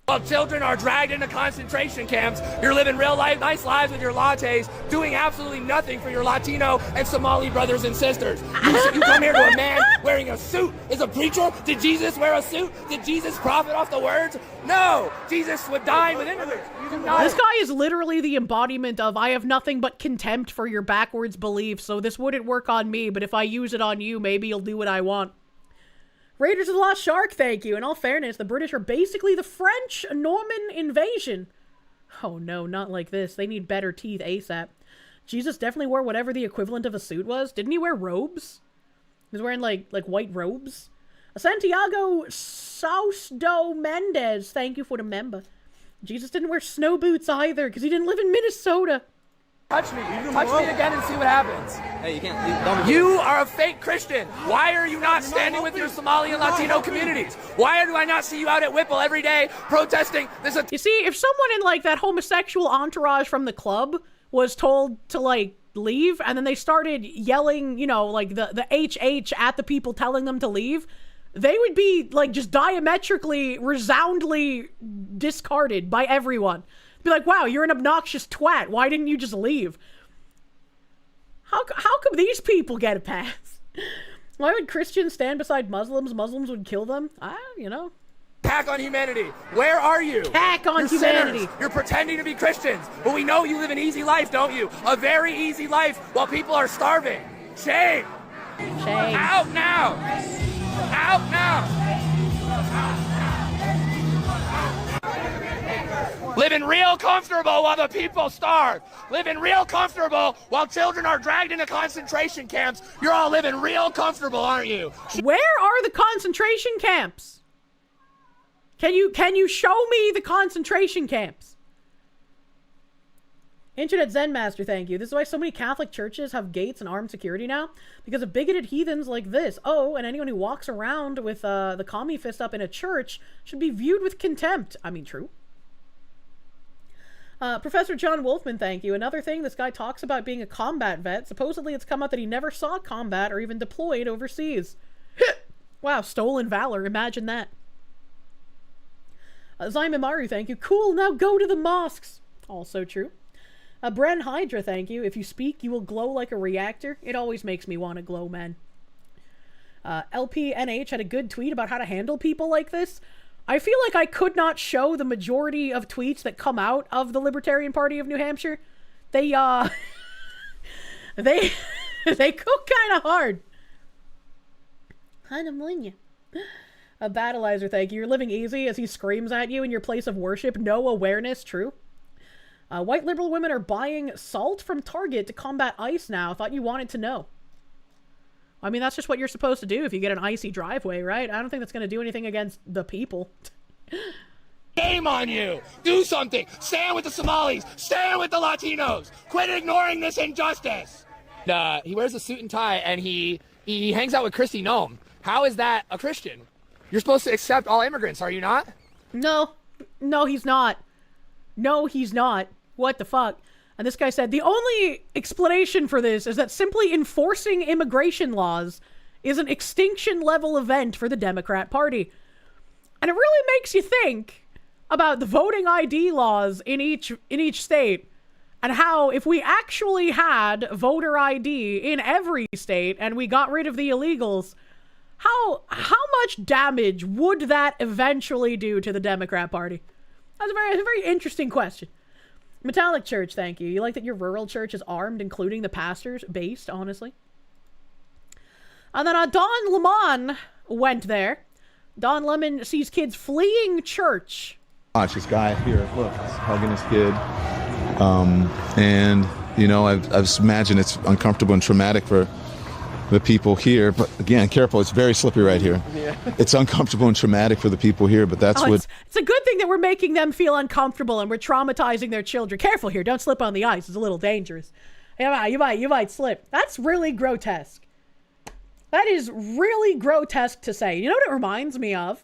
While children are dragged into concentration camps, you're living real life, nice lives with your lattes, doing absolutely nothing for your Latino and Somali brothers and sisters. You come here to a man wearing a suit. Is a preacher? Did Jesus wear a suit? Did Jesus profit off the words? No! Jesus would dine with immigrants. This guy is literally the embodiment of, I have nothing but contempt for your backwards beliefs, so this wouldn't work on me, but if I use it on you, maybe you'll do what I want. Raiders of the Lost Shark, thank you. In all fairness, the British are basically the French Norman invasion. Oh no, not like this. They need better teeth ASAP. Jesus definitely wore whatever the equivalent of a suit was. Didn't he wear robes? He was wearing like white robes. Santiago Sausdo Mendez, thank you for the member. Jesus didn't wear snow boots either because he didn't live in Minnesota. Touch me. Touch me again and see what happens. Hey, you can't. You are a fake Christian. Why are you not standing with your Somali and Latino communities? Why do I not see you out at Whipple every day protesting this? You see, if someone in like that homosexual entourage from the club was told to like leave and then they started yelling, you know, like the HH at the people telling them to leave, they would be like just diametrically, resoundly discarded by everyone. Be like, wow, you're an obnoxious twat. Why didn't you just leave? How come these people get a pass? Why would Christians stand beside Muslims? Muslims would kill them? You know. Attack on humanity. Where are you? Attack on humanity. Sinners. You're pretending to be Christians, but we know you live an easy life, don't you? A very easy life while people are starving. Shame. Shame. Out now. Out now. Living real comfortable while the people starve. Living real comfortable while children are dragged into concentration camps. You're all living real comfortable, aren't you? Where are the concentration camps? Can you show me the concentration camps? Internet Zen Master, thank you. This is why so many Catholic churches have gates and armed security now. Because of bigoted heathens like this. Oh, and anyone who walks around with the commie fist up in a church should be viewed with contempt. I mean, true. Professor John Wolfman, thank you. Another thing, this guy talks about being a combat vet. Supposedly it's come out that he never saw combat or even deployed overseas. Wow, stolen valor. Imagine that. Zaimaru, thank you. Cool, now go to the mosques. Also true. Bren Hydra, thank you. If you speak, you will glow like a reactor. It always makes me want to glow, man. LPNH had a good tweet about how to handle people like this. I feel like I could not show the majority of tweets that come out of the Libertarian Party of New Hampshire. They, they go kind of hard. A Battleizer, thank you. You're living easy as he screams at you in your place of worship. No awareness, true. White liberal women are buying salt from Target to combat ice now. Thought you wanted to know. I mean, that's just what you're supposed to do if you get an icy driveway, right? I don't think that's going to do anything against the people. Shame on you! Do something! Stand with the Somalis! Stand with the Latinos! Quit ignoring this injustice! He wears a suit and tie and he hangs out with Kristi Noem. How is that a Christian? You're supposed to accept all immigrants, are you not? No, he's not. No, he's not. What the fuck? And this guy said, the only explanation for this is that simply enforcing immigration laws is an extinction-level event for the Democrat Party. And it really makes you think about the voting ID laws in each state, and how if we actually had voter ID in every state and we got rid of the illegals, how much damage would that eventually do to the Democrat Party? That's a very interesting question. Metallic Church, thank you. You like that your rural church is armed, including the pastors? Based, honestly. And then Don Lemon went there. Don Lemon sees kids fleeing church. Watch this guy here. Look, he's hugging his kid. And, you know, I've imagined it's uncomfortable and traumatic for the people here. But again, careful. It's very slippery right here. Yeah. It's uncomfortable and traumatic for the people here, but that's what... It's a good thing that we're making them feel uncomfortable and we're traumatizing their children. Careful here. Don't slip on the ice. It's a little dangerous. You might slip. That's really grotesque. That is really grotesque to say. You know what it reminds me of?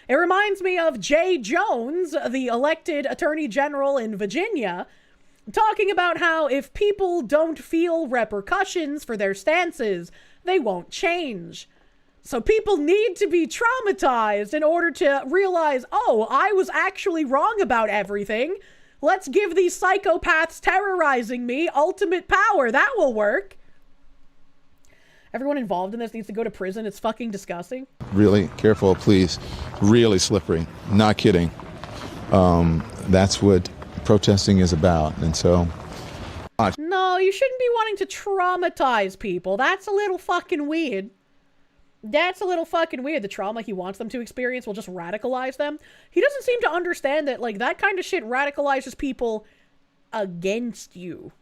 It reminds me of Jay Jones, the elected attorney general in Virginia, talking about how if people don't feel repercussions for their stances, they won't change. So people need to be traumatized in order to realize, oh, I was actually wrong about everything. Let's give these psychopaths terrorizing me ultimate power. That will work. Everyone involved in this needs to go to prison. It's fucking disgusting. Really careful, please. Really slippery. Not kidding. That's what protesting is about. And so... No, you shouldn't be wanting to traumatize people. That's a little fucking weird. That's a little fucking weird. The trauma he wants them to experience will just radicalize them. He doesn't seem to understand that, like, that kind of shit radicalizes people against you.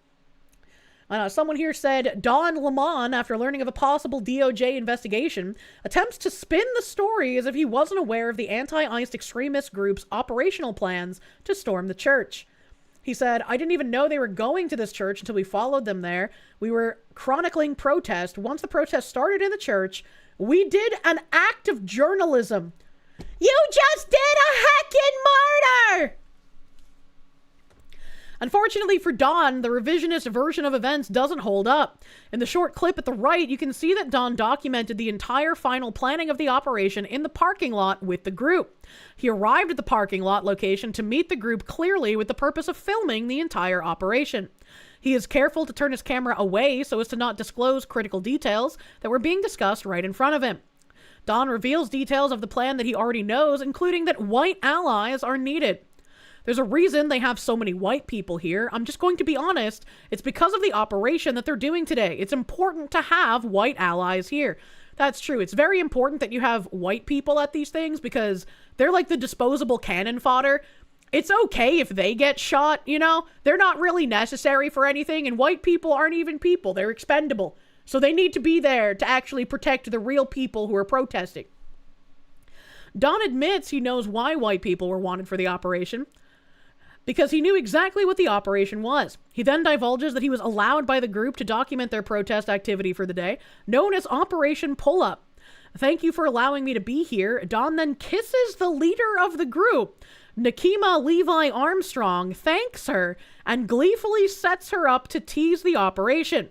Someone here said, Don Lemon, after learning of a possible DOJ investigation, attempts to spin the story as if he wasn't aware of the anti-ICE extremist group's operational plans to storm the church. He said, I didn't even know they were going to this church until we followed them there. We were chronicling protest. Once the protest started in the church, we did an act of journalism. You just did a heckin' murder! Unfortunately for Don, the revisionist version of events doesn't hold up. In the short clip at the right, you can see that Don documented the entire final planning of the operation in the parking lot with the group. He arrived at the parking lot location to meet the group clearly with the purpose of filming the entire operation. He is careful to turn his camera away so as to not disclose critical details that were being discussed right in front of him. Don reveals details of the plan that he already knows, including that white allies are needed. There's a reason they have so many white people here. I'm just going to be honest. It's because of the operation that they're doing today. It's important to have white allies here. That's true. It's very important that you have white people at these things because they're like the disposable cannon fodder. It's okay if they get shot, you know? They're not really necessary for anything, and white people aren't even people. They're expendable. So they need to be there to actually protect the real people who are protesting. Don admits he knows why white people were wanted for the operation, because he knew exactly what the operation was. He then divulges that he was allowed by the group to document their protest activity for the day, known as Operation Pull-Up. Thank you for allowing me to be here. Don then kisses the leader of the group, Nakima Levi Armstrong, thanks her, and gleefully sets her up to tease the operation.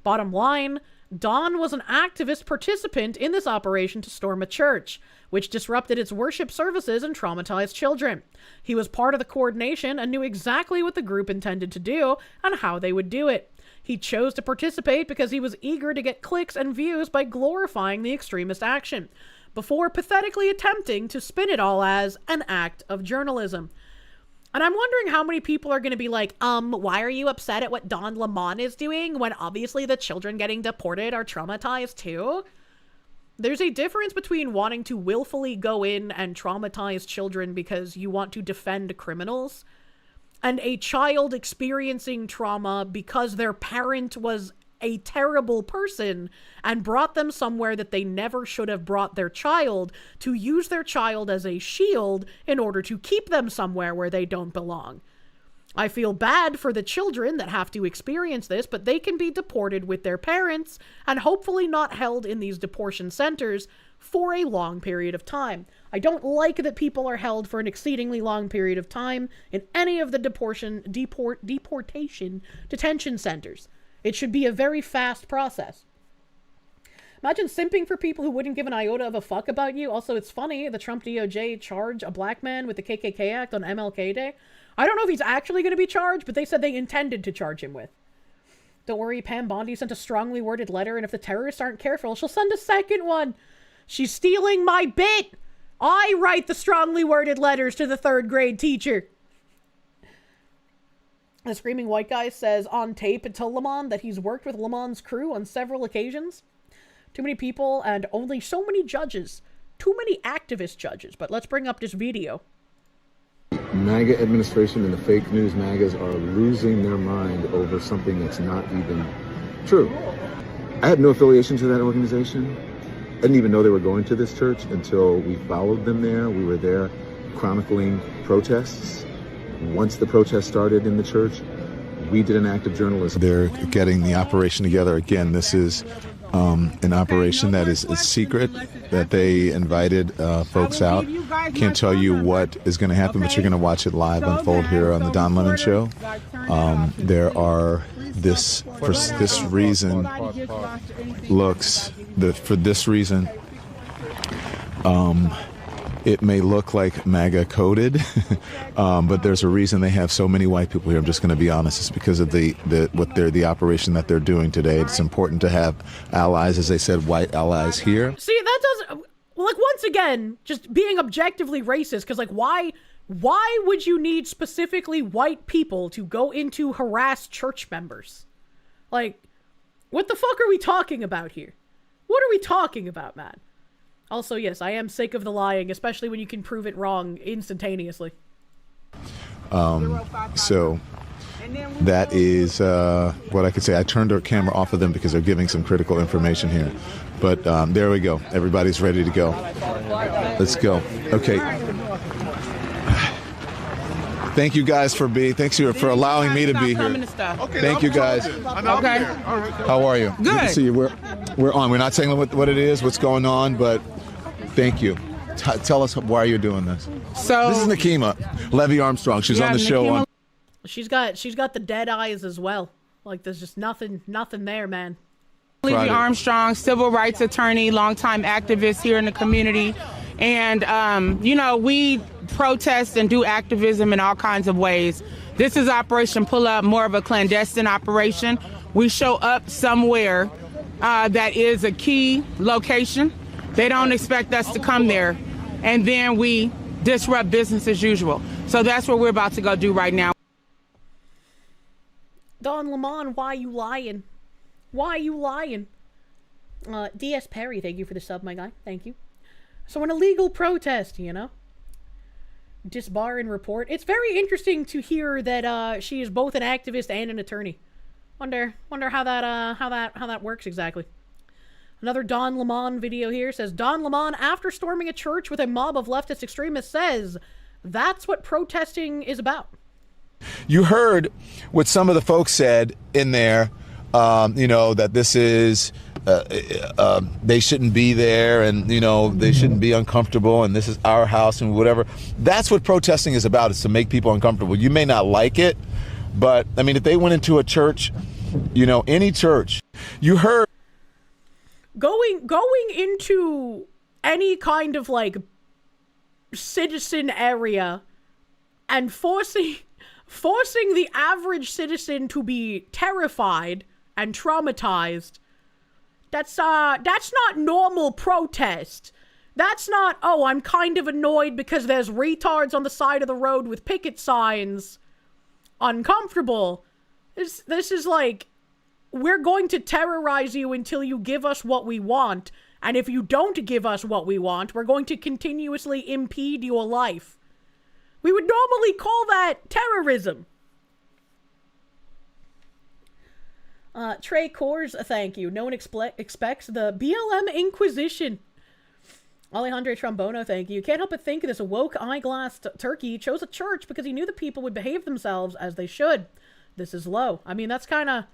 Bottom line, Don was an activist participant in this operation to storm a church, which disrupted its worship services and traumatized children. He was part of the coordination and knew exactly what the group intended to do and how they would do it. He chose to participate because he was eager to get clicks and views by glorifying the extremist action, before pathetically attempting to spin it all as an act of journalism. And I'm wondering how many people are going to be like, why are you upset at what Don Lemon is doing when obviously the children getting deported are traumatized too? There's a difference between wanting to willfully go in and traumatize children because you want to defend criminals, and a child experiencing trauma because their parent was a terrible person and brought them somewhere that they never should have brought their child, to use their child as a shield in order to keep them somewhere where they don't belong. I feel bad for the children that have to experience this, but they can be deported with their parents and hopefully not held in these deportation centers for a long period of time. I don't like that people are held for an exceedingly long period of time in any of the deportation detention centers. It should be a very fast process. Imagine simping for people who wouldn't give an iota of a fuck about you. Also, it's funny, the Trump DOJ charged a black man with the KKK Act on MLK Day. I don't know if he's actually going to be charged, but they said they intended to charge him with. Don't worry, Pam Bondi sent a strongly worded letter, and if the terrorists aren't careful, she'll send a second one. She's stealing my bit. I write the strongly worded letters to the 3rd grade teacher. The screaming white guy says on tape to Lemon that he's worked with Lemon's crew on several occasions. Too many people and only so many judges. Too many activist judges. But let's bring up this video. MAGA administration and the fake news MAGAs are losing their mind over something that's not even true. I had no affiliation to that organization. I didn't even know they were going to this church until we followed them there. We were there chronicling protests. Once the protest started in the church, we did an act of journalism. They're getting the operation together. Again, this is an operation that is secret, that they invited folks out. Can't tell you what is going to happen, but you're going to watch it live unfold here on the Don Lemon Show. There are for this reason, it may look like MAGA coded, but there's a reason they have so many white people here. I'm just going to be honest. It's because of the operation that they're doing today. It's important to have allies, as they said, white allies here. See, that doesn't, like, once again, just being objectively racist, because, like, why would you need specifically white people to go in to harass church members? Like, what the fuck are we talking about here? What are we talking about, man? Also, yes, I am sick of the lying, especially when you can prove it wrong instantaneously. So that is what I could say. I turned our camera off of them because they're giving some critical information here. But there we go. Everybody's ready to go. Let's go. Okay. Thank you guys thanks for allowing me to be here. Thank you guys. Okay. How are you? Good. to see you. We're on. We're not saying what it is, what's going on, but thank you. Tell us why you're doing this. So this is Nakima Levy Armstrong. She's on the show. She's got the dead eyes as well. Like, there's just nothing there, man. Levy Armstrong, civil rights attorney, longtime activist here in the community. And, we protest and do activism in all kinds of ways. This is Operation Pull Up, more of a clandestine operation. We show up somewhere that is a key location. They don't expect us to come there. And then we disrupt business as usual. So that's what we're about to go do right now. Don Lemon, why you lying? Why you lying? D.S. Perry, thank you for the sub, my guy. Thank you. So an illegal protest, Disbar and report. It's very interesting to hear that she is both an activist and an attorney. Wonder how that works exactly. Another Don Lemon video here says Don Lemon, after storming a church with a mob of leftist extremists, says that's what protesting is about. You heard what some of the folks said in there, that this is, they shouldn't be there and, they shouldn't be uncomfortable and this is our house and whatever. That's what protesting is about, is to make people uncomfortable. You may not like it, but, if they went into a church, any church, you heard. going into any kind of like citizen area and forcing the average citizen to be terrified and traumatized, that's not normal protest. That's not, oh, I'm kind of annoyed because there's retards on the side of the road with picket signs. Uncomfortable. This is like, we're going to terrorize you until you give us what we want. And if you don't give us what we want, we're going to continuously impede your life. We would normally call that terrorism. Trey Kors, thank you. No one expects the BLM Inquisition. Alejandro Trombono, thank you. Can't help but think this woke eyeglass turkey chose a church because he knew the people would behave themselves as they should. This is low. I mean, it's kind of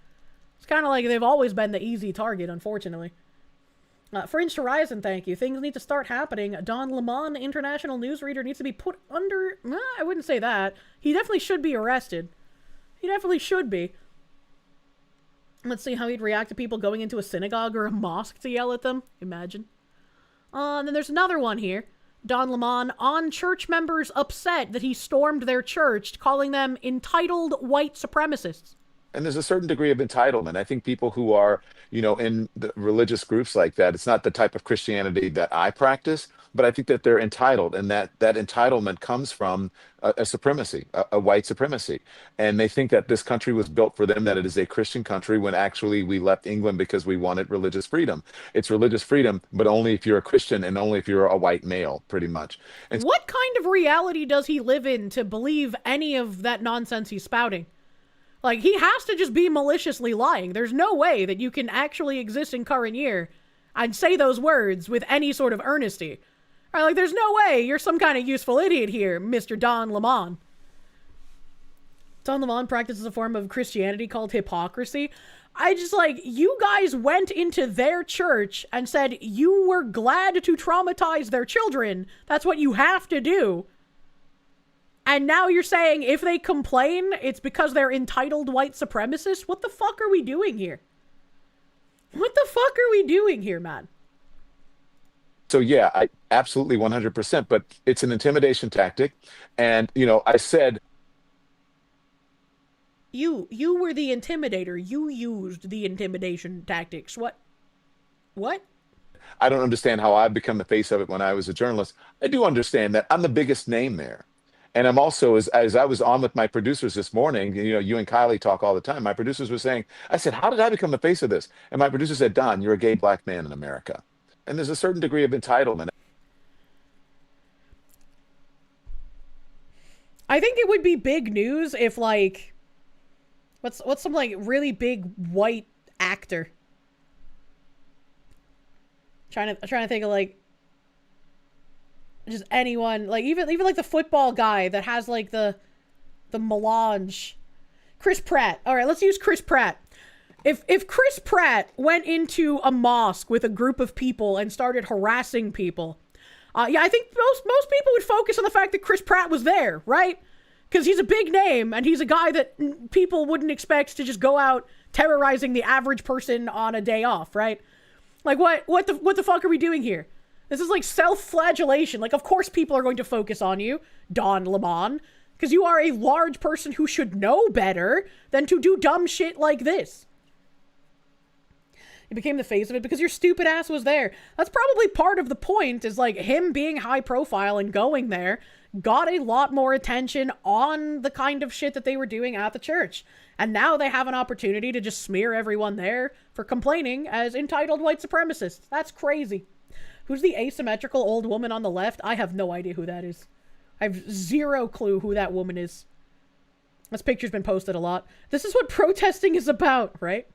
like they've always been the easy target, unfortunately. Fringe Horizon, thank you. Things need to start happening. Don Lemon, international newsreader, needs to be put under... I wouldn't say that. He definitely should be arrested. He definitely should be. Let's see how he'd react to people going into a synagogue or a mosque to yell at them. Imagine. And then there's another one here. Don Lemon, on church members upset that he stormed their church, calling them entitled white supremacists. And there's a certain degree of entitlement. I think people who are, in the religious groups like that, it's not the type of Christianity that I practice, but I think that they're entitled, and that entitlement comes from a supremacy, a white supremacy. And they think that this country was built for them, that it is a Christian country, when actually we left England because we wanted religious freedom. It's religious freedom, but only if you're a Christian and only if you're a white male, pretty much. And what kind of reality does he live in to believe any of that nonsense he's spouting? Like, he has to just be maliciously lying. There's no way that you can actually exist in current year and say those words with any sort of earnesty. Right, like, there's no way you're some kind of useful idiot here, Mr. Don Lemon. Don Lemon practices a form of Christianity called hypocrisy. I just, like, you guys went into their church and said you were glad to traumatize their children. That's what you have to do. And now you're saying if they complain, it's because they're entitled white supremacists? What the fuck are we doing here? What the fuck are we doing here, man? so yeah, I absolutely 100%, but it's an intimidation tactic. And, I said, You were the intimidator. You used the intimidation tactics. What? I don't understand how I've become the face of it when I was a journalist. I do understand that I'm the biggest name there. And I'm also, as I was on with my producers this morning, you and Kylie talk all the time. My producers were saying, I said, how did I become the face of this? And my producer said, Don, you're a gay black man in America. And there's a certain degree of entitlement. I think it would be big news if, like, what's some, like, really big white actor? Trying to think of, like, just anyone, like, even like the football guy that has, like, the melange. Chris Pratt. All right, let's use Chris Pratt. If Chris Pratt went into a mosque with a group of people and started harassing people, yeah, I think most people would focus on the fact that Chris Pratt was there, right? Because he's a big name, and he's a guy that people wouldn't expect to just go out terrorizing the average person on a day off, right? Like, what the fuck are we doing here? This is like self-flagellation. Like, of course people are going to focus on you, Don Lemon, because you are a large person who should know better than to do dumb shit like this. You became the face of it because your stupid ass was there. That's probably part of the point, is like him being high profile and going there got a lot more attention on the kind of shit that they were doing at the church. And now they have an opportunity to just smear everyone there for complaining as entitled white supremacists. That's crazy. Who's the asymmetrical old woman on the left? I have no idea who that is. I have zero clue who that woman is. This picture's been posted a lot. This is what protesting is about, right?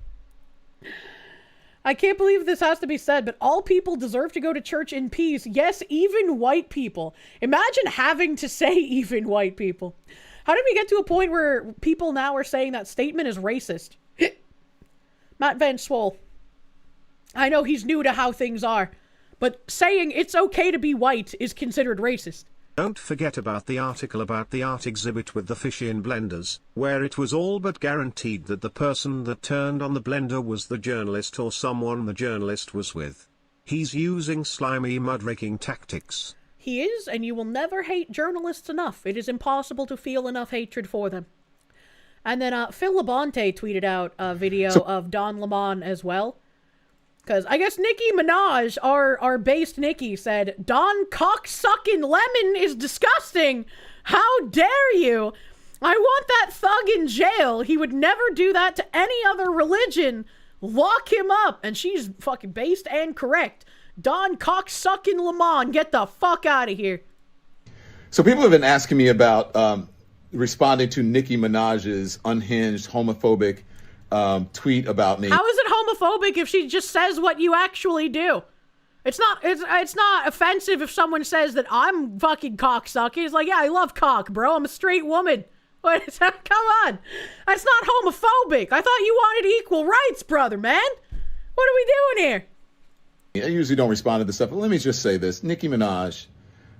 I can't believe this has to be said, but all people deserve to go to church in peace. Yes, even white people. Imagine having to say even white people. How did we get to a point where people now are saying that statement is racist? Matt Van Swole. I know he's new to how things are, but saying it's okay to be white is considered racist. Don't forget about the article about the art exhibit with the fish in blenders, where it was all but guaranteed that the person that turned on the blender was the journalist or someone the journalist was with. He's using slimy mudraking tactics. He is, and you will never hate journalists enough. It is impossible to feel enough hatred for them. And then Phil Labonte tweeted out a video of Don Lemon as well. Because I guess Nicki Minaj, our based Nicki, said, Don cock-sucking lemon is disgusting. How dare you? I want that thug in jail. He would never do that to any other religion. Lock him up. And she's fucking based and correct. Don cock-sucking Lemon, get the fuck out of here. So people have been asking me about responding to Nicki Minaj's unhinged, homophobic tweet about me. How is it homophobic if she just says what you actually do? It's not offensive if someone says that I'm fucking cocksucking. It's like, yeah, I love cock, bro. I'm a straight woman. Come on. That's not homophobic. I thought you wanted equal rights, brother, man. What are we doing here? I usually don't respond to this stuff, but let me just say this. Nicki Minaj,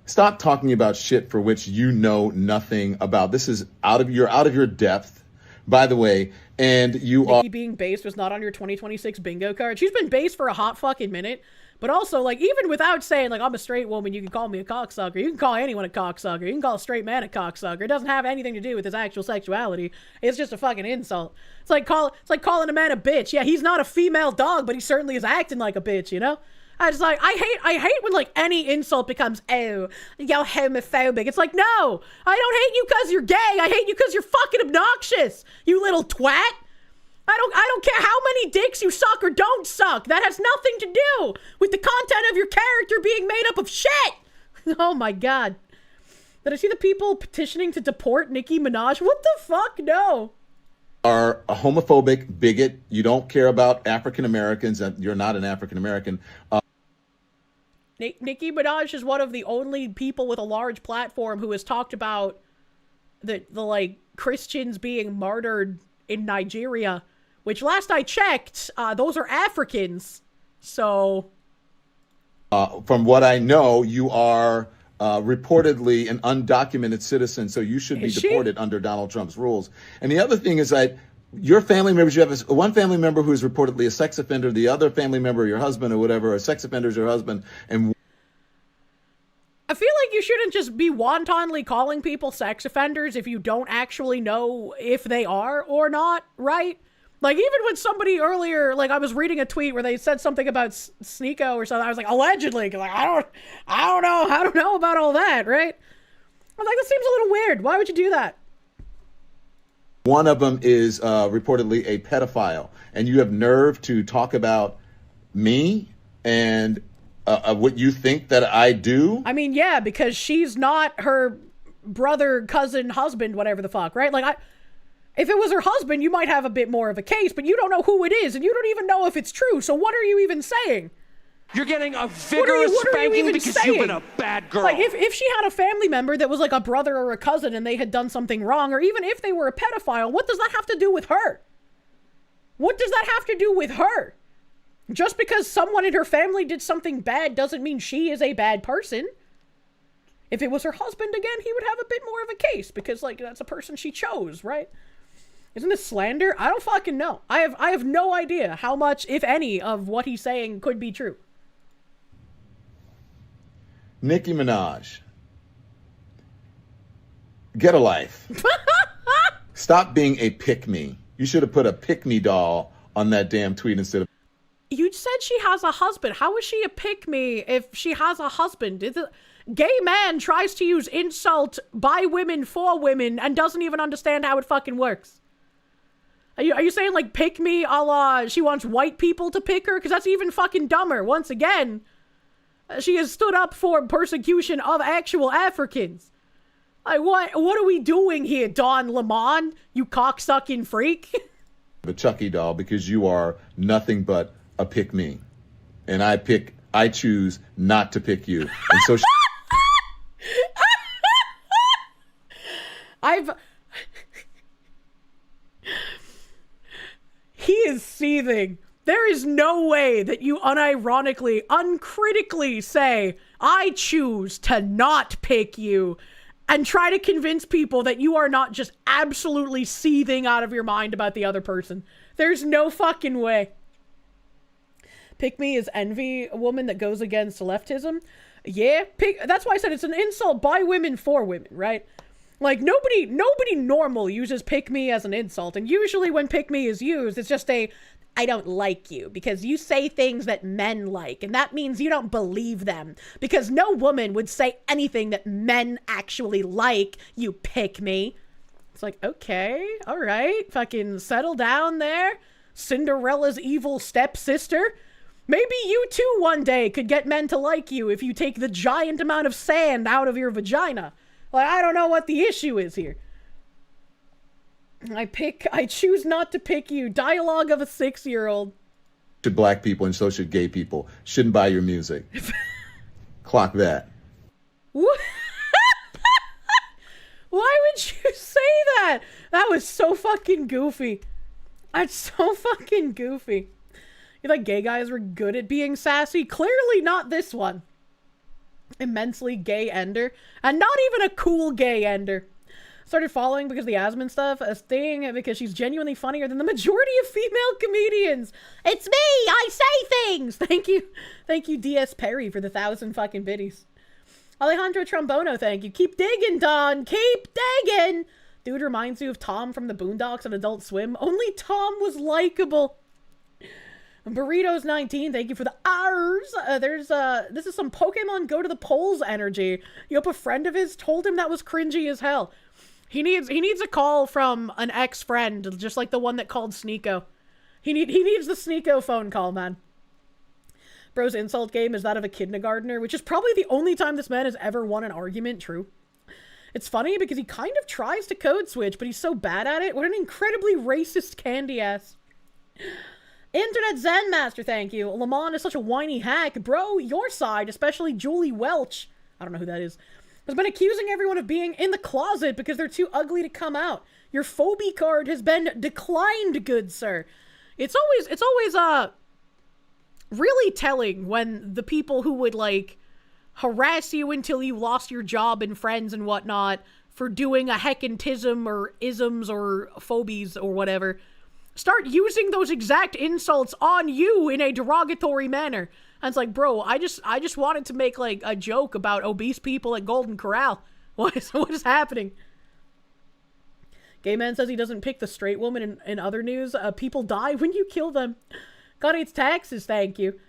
stop talking about shit for which you know nothing about. This is out of your depth, by the way, and you are... Nicki being based was not on your 2026 bingo card. She's been based for a hot fucking minute, but also, like, even without saying, like, I'm a straight woman, you can call me a cocksucker. You can call anyone a cocksucker. You can call a straight man a cocksucker. It doesn't have anything to do with his actual sexuality. It's just a fucking insult. It's like calling a man a bitch. Yeah, he's not a female dog, but he certainly is acting like a bitch, you know? I hate when, like, any insult becomes, oh, you're homophobic. It's like, no, I don't hate you because you're gay. I hate you because you're fucking obnoxious, you little twat. I don't care how many dicks you suck or don't suck. That has nothing to do with the content of your character being made up of shit. Oh my God. Did I see the people petitioning to deport Nicki Minaj? What the fuck? No. Are a homophobic bigot. You don't care about African Americans, and you're not an African American. Nicki Minaj is one of the only people with a large platform who has talked about the like Christians being martyred in Nigeria, which last I checked, those are Africans. So, from what I know, you are reportedly an undocumented citizen, so you should be deported under Donald Trump's rules. And the other thing is that your family members, you have one family member who is reportedly a sex offender, the other family member, your husband or whatever, a sex offender is your husband. And I feel like you shouldn't just be wantonly calling people sex offenders if you don't actually know if they are or not, right? Like, even when somebody earlier, like, I was reading a tweet where they said something about Sneeko or something, I was like, allegedly, like, I don't know about all that, right? I was like, that seems a little weird. Why would you do that? one of them is reportedly a pedophile, and you have nerve to talk about me and what you think that I do? I mean, yeah, because she's not her brother, cousin, husband, whatever the fuck, right? Like, if it was her husband, you might have a bit more of a case, but you don't know who it is, and you don't even know if it's true, so what are you even saying? You're getting a vigorous spanking because you've been a bad girl. Like, if she had a family member that was like a brother or a cousin and they had done something wrong, or even if they were a pedophile, what does that have to do with her? What does that have to do with her? Just because someone in her family did something bad doesn't mean she is a bad person. If it was her husband again, he would have a bit more of a case because, like, that's a person she chose, right? Isn't this slander? I don't fucking know. I have no idea how much, if any, of what he's saying could be true. Nicki Minaj, get a life. Stop being a pick-me. You should have put a pick-me doll on that damn tweet instead of... You said she has a husband. How is she a pick-me if she has a husband? Gay man tries to use insult by women for women and doesn't even understand how it fucking works. Are you saying, like, pick me a la she wants white people to pick her? Because that's even fucking dumber. Once again, she has stood up for persecution of actual Africans. Like, what are we doing here, Don Lemon? You cocksucking freak? A Chucky doll, because you are nothing but a pick me. And I choose not to pick you. And so he is seething. There is no way that you unironically, uncritically say, I choose to not pick you, and try to convince people that you are not just absolutely seething out of your mind about the other person. There's no fucking way. Pick me is envy, a woman that goes against leftism. Yeah, that's why I said it's an insult by women for women, right? Like, nobody normal uses pick me as an insult. And usually when pick me is used, it's just I don't like you because you say things that men like. And that means you don't believe them. Because no woman would say anything that men actually like, you pick me. It's like, okay, all right, fucking settle down there. Cinderella's evil stepsister. Maybe you too one day could get men to like you if you take the giant amount of sand out of your vagina. Like, I don't know what the issue is here. I choose not to pick you. Dialogue of a 6-year-old. Should black people and so should gay people. Shouldn't buy your music. Clock that. Why would you say that? That was so fucking goofy. That's so fucking goofy. You think gay guys were good at being sassy? Clearly not this one. Immensely gay ender. And not even a cool gay ender. Started following because of the Asmund stuff. A thing because she's genuinely funnier than the majority of female comedians. It's me! I say things! Thank you, D.S. Perry, for the 1,000 fucking biddies. Alejandro Trombono, thank you. Keep digging, Don! Keep digging! Dude reminds you of Tom from the Boondocks on Adult Swim. Only Tom was likable. Burritos 19, thank you for the R's. This is some Pokemon Go to the Polls energy. You hope a friend of his told him that was cringy as hell. He needs a call from an ex-friend, just like the one that called Sneeko. He needs the Sneeko phone call, man. Bro's insult game is that of a kindergartner, which is probably the only time this man has ever won an argument, true. It's funny because he kind of tries to code switch, but he's so bad at it. What an incredibly racist candy ass. Internet Zen Master, thank you. Lamont is such a whiny hack. Bro, your side, especially Julie Welch, I don't know who that is, has been accusing everyone of being in the closet because they're too ugly to come out. Your phobie card has been declined, good sir. It's always really telling when the people who would, like, harass you until you lost your job and friends and whatnot for doing a heckantism or isms or phobies or whatever start using those exact insults on you in a derogatory manner. And it's like, bro, I just wanted to make, like, a joke about obese people at Golden Corral. What is happening? Gay man says he doesn't pick the straight woman in other news. People die when you kill them. God hates taxes, thank you.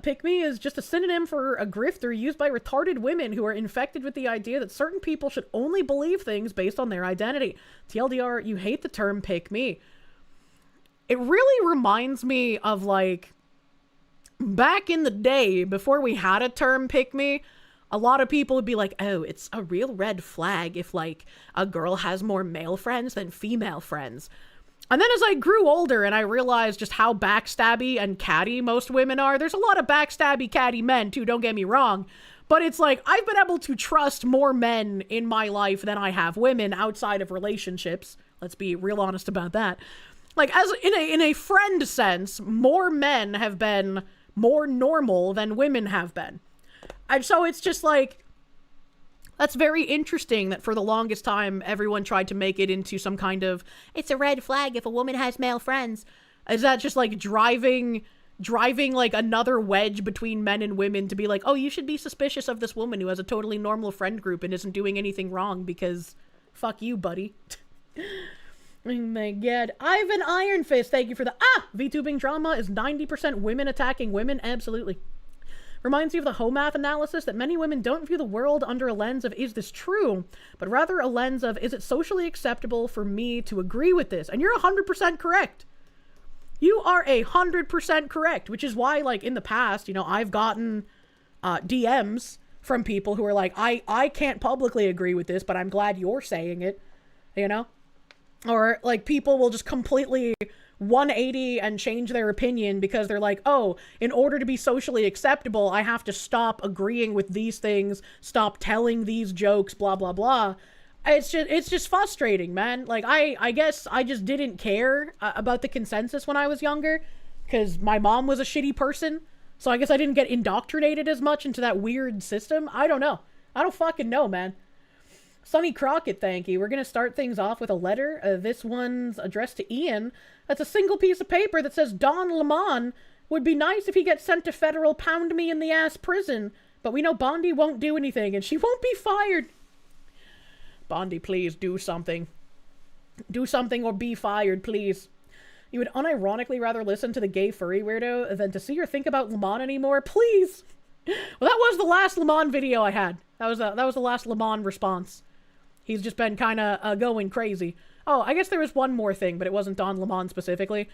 Pick me is just a synonym for a grifter used by retarded women who are infected with the idea that certain people should only believe things based on their identity. TLDR, you hate the term pick me. It really reminds me of, like, back in the day, before we had a term pick me, a lot of people would be like, oh, it's a real red flag if, like, a girl has more male friends than female friends. And then as I grew older and I realized just how backstabby and catty most women are, there's a lot of backstabby, catty men too, don't get me wrong. But it's like, I've been able to trust more men in my life than I have women outside of relationships. Let's be real honest about that. Like, as in a friend sense, more men have been more normal than women have been. And so it's just like, that's very interesting that for the longest time, everyone tried to make it into some kind of, it's a red flag if a woman has male friends. Is that just like driving like another wedge between men and women to be like, oh, you should be suspicious of this woman who has a totally normal friend group and isn't doing anything wrong because fuck you, buddy. Oh my god. Ivan Iron Fist, thank you for the VTubing drama is 90% women attacking women. Absolutely. Reminds you of the HOMAth analysis that many women don't view the world under a lens of is this true, but rather a lens of is it socially acceptable for me to agree with this? And you're 100% correct. You are 100% correct, which is why, like, in the past, you know, I've gotten DMs from people who are like, I can't publicly agree with this, but I'm glad you're saying it, you know? Or, like, people will just completely 180 and change their opinion because they're like, oh, in order to be socially acceptable, I have to stop agreeing with these things, stop telling these jokes, blah, blah, blah. It's just frustrating, man. Like, I guess I just didn't care about the consensus when I was younger. because my mom was a shitty person, so I guess I didn't get indoctrinated as much into that weird system. I don't know. I don't fucking know, man. Sonny Crockett, thank you. We're going to start things off with a letter. This one's addressed to Ian. That's a single piece of paper that says, Don Lemon would be nice if he gets sent to federal pound-me-in-the-ass prison, but we know Bondi won't do anything, and she won't be fired. Bondi, please do something. Do something or be fired, please. You would unironically rather listen to the gay furry weirdo than to see or think about Lemon anymore? Please! Well, that was the last Lemon video I had. That was the last Lemon response. He's just been kind of going crazy. Oh, I guess there was one more thing, but it wasn't Don Lemon specifically.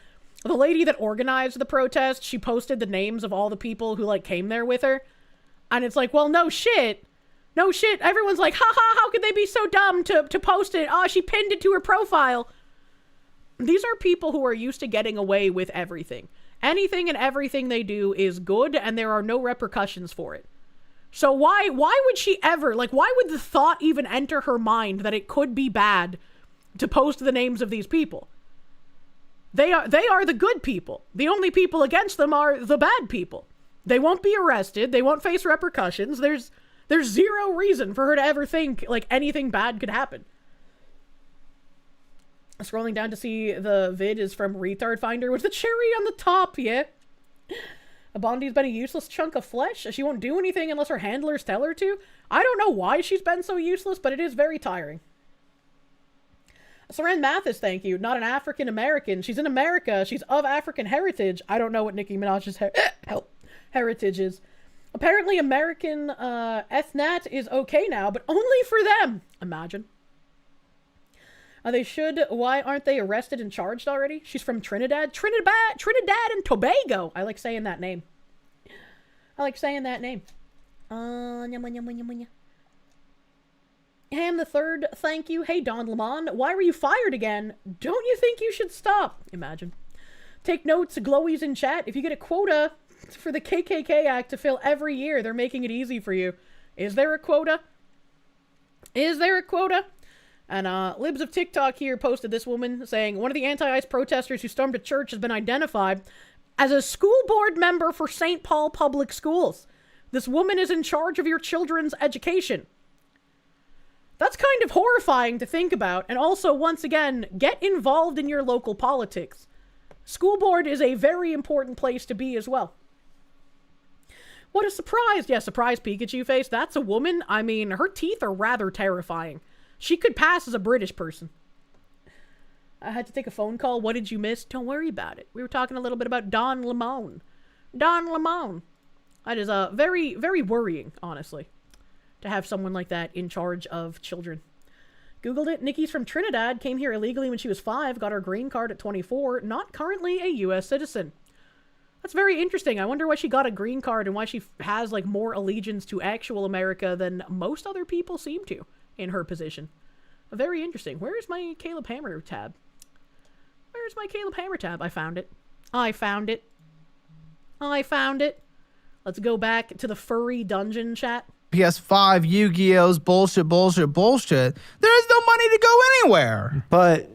The lady that organized the protest, she posted the names of all the people who, like, came there with her. And it's like, well, no shit. No shit. Everyone's like, haha, how could they be so dumb to post it? Oh, she pinned it to her profile. These are people who are used to getting away with everything. Anything and everything they do is good, and there are no repercussions for it. So why would she ever, like, why would the thought even enter her mind that it could be bad to post the names of these people? They are the good people. The only people against them are the bad people. They won't be arrested. They won't face repercussions. There's zero reason for her to ever think, like, anything bad could happen. Scrolling down to see the vid is from Retard Finder with the cherry on the top, yeah. Bondi's been a useless chunk of flesh. She won't do anything unless her handlers tell her to. I don't know why she's been so useless, but it is very tiring. Seren Mathis, thank you. Not an African American. She's in America. She's of African heritage. I don't know what Nicki Minaj's heritage is. Apparently American ethnat is okay now, but only for them. Imagine. They should. Why aren't they arrested and charged already? She's from Trinidad and Tobago. I like saying that name. Ham the Third, thank you. Hey, Don Lemon, why were you fired again? Don't you think you should stop? Imagine. Take notes, glowies in chat. If you get a quota for the KKK Act to fill every year, they're making it easy for you. Is there a quota? And Libs of TikTok here posted this woman saying, one of the anti-ICE protesters who stormed a church has been identified as a school board member for St. Paul Public Schools. This woman is in charge of your children's education. That's kind of horrifying to think about. And also, once again, get involved in your local politics. School board is a very important place to be as well. What a surprise. Yeah, surprise Pikachu face. That's a woman. I mean, her teeth are rather terrifying. She could pass as a British person. I had to take a phone call. What did you miss? Don't worry about it. We were talking a little bit about Don Lemon. That is very, very worrying, honestly, to have someone like that in charge of children. Googled it. Nikki's from Trinidad, came here illegally when she was 5, got her green card at 24, not currently a U.S. citizen. That's very interesting. I wonder why she got a green card and why she has, like, more allegiance to actual America than most other people seem to in her position. Very interesting. Where is my Caleb Hammer tab? I found it. Let's go back to the furry dungeon chat. PS5, Yu-Gi-Oh's bullshit. There is no money to go anywhere. But,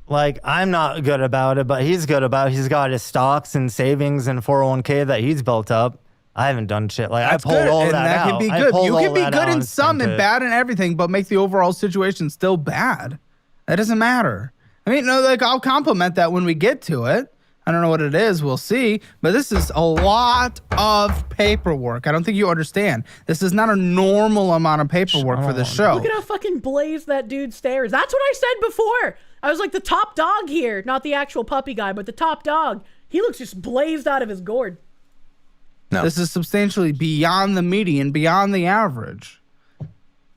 like, I'm not good about it, but he's good about it. He's got his stocks and savings and 401k that he's built up. I haven't done shit. Like, I pulled all that out. Can be good. You can be good in some and bad in everything, but make the overall situation still bad. That doesn't matter. I mean, no, like, I'll compliment that when we get to it. I don't know what it is. We'll see. But this is a lot of paperwork. I don't think you understand. This is not a normal amount of paperwork for the show. Look at how fucking blazed that dude stares. That's what I said before. I was like, the top dog here. Not the actual puppy guy, but the top dog. He looks just blazed out of his gourd. No. This is substantially beyond the median, beyond the average.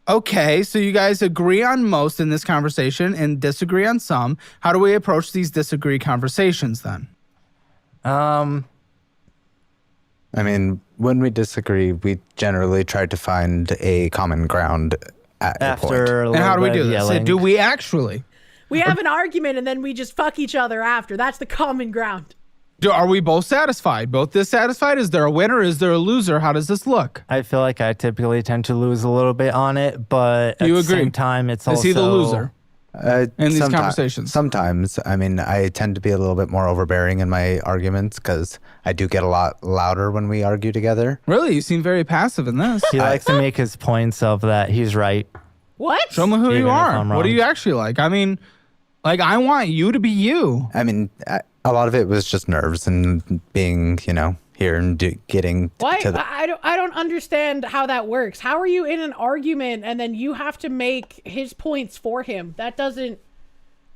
Okay, so you guys agree on most in this conversation and disagree on some. How do we approach these disagree conversations then? I mean, when we disagree, we generally try to find a common ground at a point. And how do we do this? So do we actually? We have an argument and then we just fuck each other after. That's the common ground. Are we both satisfied? Both dissatisfied? Is there a winner? Is there a loser? How does this look? I feel like I typically tend to lose a little bit on it, but at the same time, it's also... Is he the loser? in these conversations? Sometimes. I mean, I tend to be a little bit more overbearing in my arguments because I do get a lot louder when we argue together. Really? You seem very passive in this. He likes to make his points of that he's right. What? Show me who Even you if are. I'm What are wrong. you actually like? I mean, like, I want you to be you. I mean, a lot of it was just nerves and being, here and getting Why? to the... I don't understand how that works. How are you in an argument and then you have to make his points for him? That doesn't...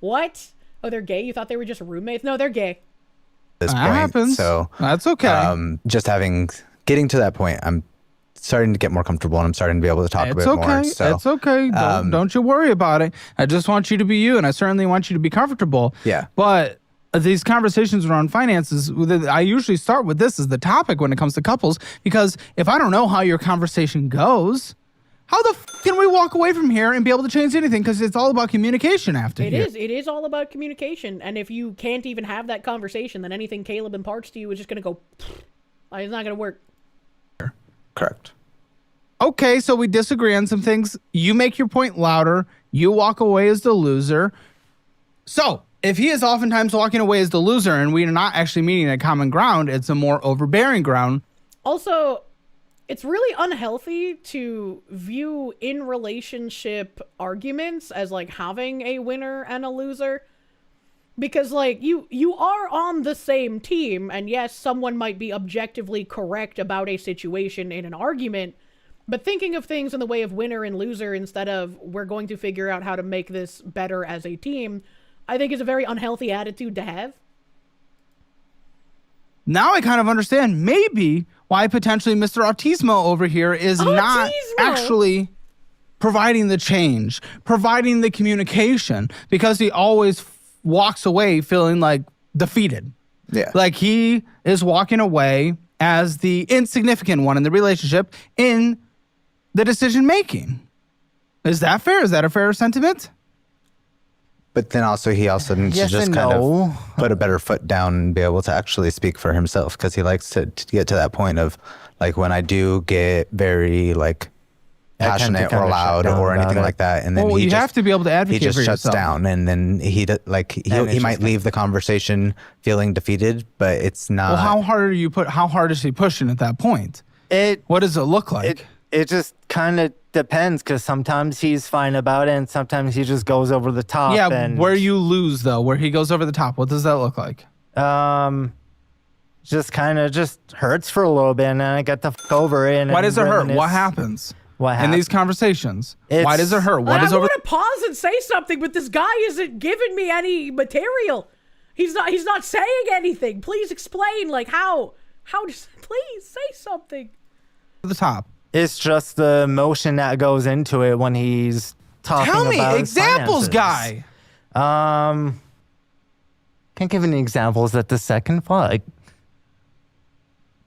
What? Oh, they're gay? You thought they were just roommates? No, they're gay. this That point. happens. So That's okay. just getting to that point, I'm starting to get more comfortable and I'm starting to be able to talk a bit more. So, It's okay. Don't you worry about it. I just want you to be you, and I certainly want you to be comfortable. Yeah. But these conversations around finances, I usually start with this as the topic when it comes to couples, because if I don't know how your conversation goes, how the can we walk away from here and be able to change anything? Because it's all about communication after It here. is. It is all about communication. And if you can't even have that conversation, then anything Caleb imparts to you is just going to go... It's not going to work. Correct. Okay, so we disagree on some things. You make your point louder. You walk away as the loser. So, if he is oftentimes walking away as the loser and we are not actually meeting a common ground, it's a more overbearing ground. Also, it's really unhealthy to view in relationship arguments as like having a winner and a loser. Because like you are on the same team, and yes, someone might be objectively correct about a situation in an argument, but thinking of things in the way of winner and loser instead of we're going to figure out how to make this better as a team, I think is a very unhealthy attitude to have. Now I kind of understand maybe why potentially Mr. Autismo over here is not actually providing the change, providing the communication, because he always walks away feeling like defeated. Yeah. Like he is walking away as the insignificant one in the relationship in the decision making. Is that fair? Is that a fair sentiment? But then also he also needs Yes to just and kind no. of put a better foot down and be able to actually speak for himself, because he likes to get to that point of like when I do get very like I tend to passionate or kinda shut loud down or anything about it. like that, and then Well, he you just, have to be able to advocate he just for shuts yourself. down, and then he might leave the conversation feeling defeated, but it's not. Well, how hard is he pushing at that point? What does it look like? It just kind of depends, because sometimes he's fine about it and sometimes he just goes over the top. Yeah, and where you lose though, where he goes over the top, what does that look like? Just kind of just hurts for a little bit, and then I get the fuck over it. And Why does it hurt? reminisce. What happens? What in happens? these conversations? Why does it hurt? What I is over? want to pause and say something, but this guy isn't giving me any material. He's not saying anything. Please explain, like how does, please say something. The top. It's just the emotion that goes into it when he's talking Tell me about his examples, finances. guy. Can't give any examples at the second like.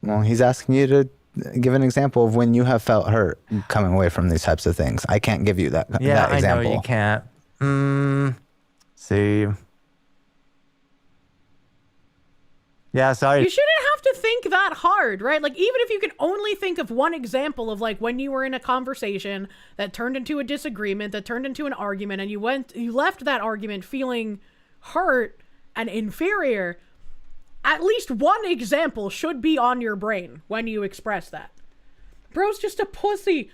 Well, he's asking you to give an example of when you have felt hurt coming away from these types of things. I can't give you that Yeah, example. I know you can't. See. Yeah, sorry. You shouldn't have to think that hard, right? Like, even if you can only think of one example of like when you were in a conversation that turned into a disagreement, that turned into an argument, and you left that argument feeling hurt and inferior, at least one example should be on your brain when you express that. Bro's just a pussy.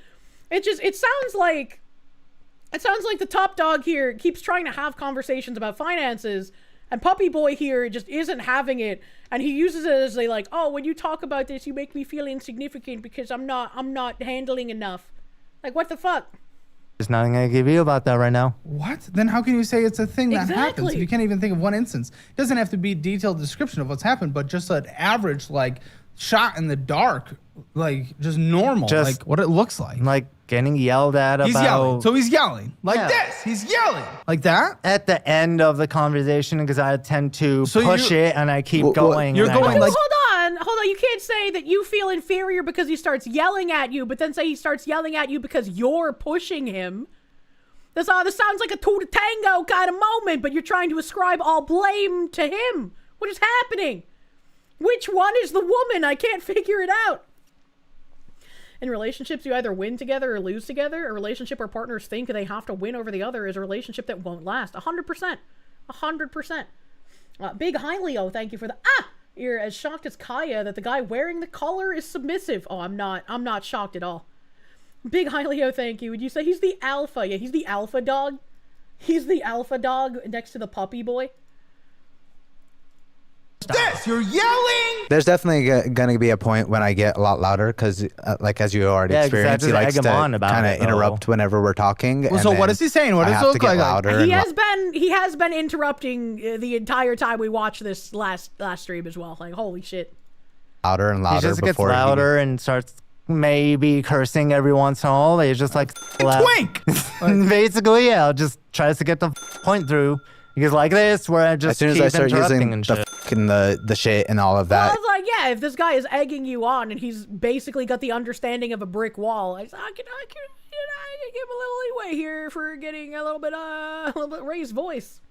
It sounds like the top dog here keeps trying to have conversations about finances, and Puppy Boy here just isn't having it, and he uses it as like, oh, when you talk about this, you make me feel insignificant because I'm not handling enough. Like, what the fuck? There's nothing I can give you about that right now. What? Then how can you say it's a thing that happens Exactly. if you can't even think of one instance? It doesn't have to be a detailed description of what's happened, but just an average, like, shot in the dark, like, just normal, Just like, what it looks like. Like getting yelled at He's about. yelling. So he's yelling. Like Yeah. this. He's yelling. Like that? At the end of the conversation, because I tend to So push you- it and I keep going. you're and I going don't- like- Hold on. You can't say that you feel inferior because he starts yelling at you, but then say he starts yelling at you because you're pushing him. This sounds like a two to tango kind of moment, but you're trying to ascribe all blame to him. What is happening? Which one is the woman? I can't figure it out. In relationships, you either win together or lose together. A relationship where partners think they have to win over the other is a relationship that won't last. 100%. 100%. Big Hi Leo, thank you for the You're as shocked as Kaya that the guy wearing the collar is submissive. Oh, I'm not shocked at all. Big Hi Leo, thank you. Would you say he's the alpha? Yeah, he's the alpha dog. He's the alpha dog next to the puppy boy. This, you're yelling. There's definitely going to be a point when I get a lot louder because, like, as you already experienced, he likes to kind of interrupt whenever we're talking. Well, so what is he saying? What does it look like? Louder He has been interrupting the entire time we watched this last stream as well. Like, holy shit. Louder and louder. He just gets louder and starts maybe cursing every once in a while. He's just like twink. Basically, yeah, just tries to get the point through. Because like this, where I just as soon as I start using the shit and all of that. Well, I was like, yeah, if this guy is egging you on and he's basically got the understanding of a brick wall, I can give him a little leeway here for getting a little bit raised voice.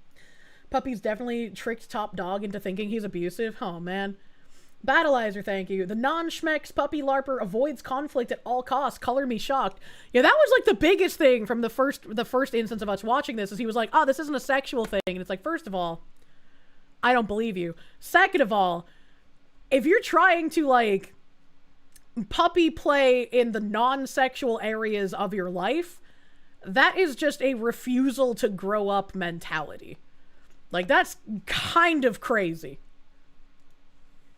Puppy's definitely tricked Top Dog into thinking he's abusive. Oh man. Battleizer, thank you. The non-schmex puppy larper avoids conflict at all costs. Color me shocked. Yeah, that was like the biggest thing from the first instance of us watching this is he was like, oh, this isn't a sexual thing. And it's like, first of all, I don't believe you. Second of all, if you're trying to like puppy play in the non-sexual areas of your life, that is just a refusal to grow up mentality. Like, that's kind of crazy.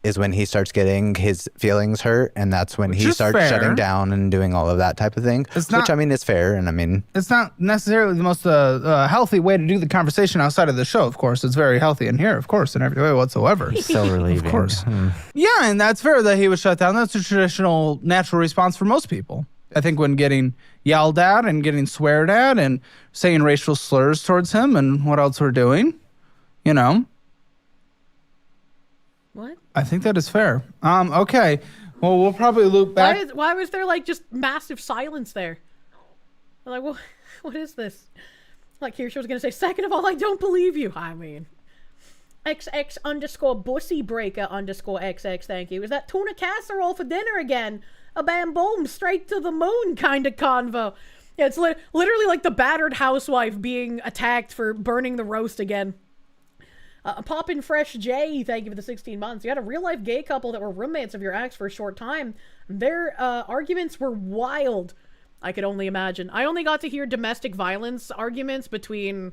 Is when he starts getting his feelings hurt, and that's when he starts shutting down and doing all of that type of thing. Which I mean is fair, and I mean it's not necessarily the most healthy way to do the conversation outside of the show. Of course, it's very healthy in here, of course, in every way whatsoever. So relieving, of course. Yeah, and that's fair that he was shut down. That's a traditional, natural response for most people. I think when getting yelled at and getting sweared at and saying racial slurs towards him and what else we're doing, you know. What? I think that is fair. Okay. Well, we'll probably loop back. Why was there like just massive silence there? I'm like, well, what is this? Like Kirsche was gonna say, second of all, I don't believe you. I mean, XX_bussybreaker_XX, thank you. Is that tuna casserole for dinner again? A bam boom, straight to the moon kind of convo. Yeah, it's literally like the battered housewife being attacked for burning the roast again. Poppin' Fresh J, thank you for the 16 months. You had a real-life gay couple that were roommates of your ex for a short time. Their arguments were wild. I could only imagine. I only got to hear domestic violence arguments between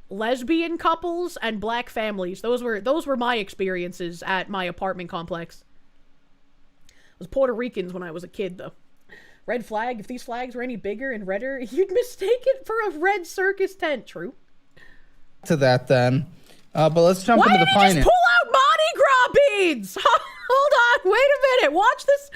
lesbian couples and black families. Those were my experiences at my apartment complex. It was Puerto Ricans when I was a kid, though. Red flag. If these flags were any bigger and redder, you'd mistake it for a red circus tent. True. To that, then. But let's jump into the finance. Why did you just pull out Mardi Gras beads? Hold on, wait a minute. Watch this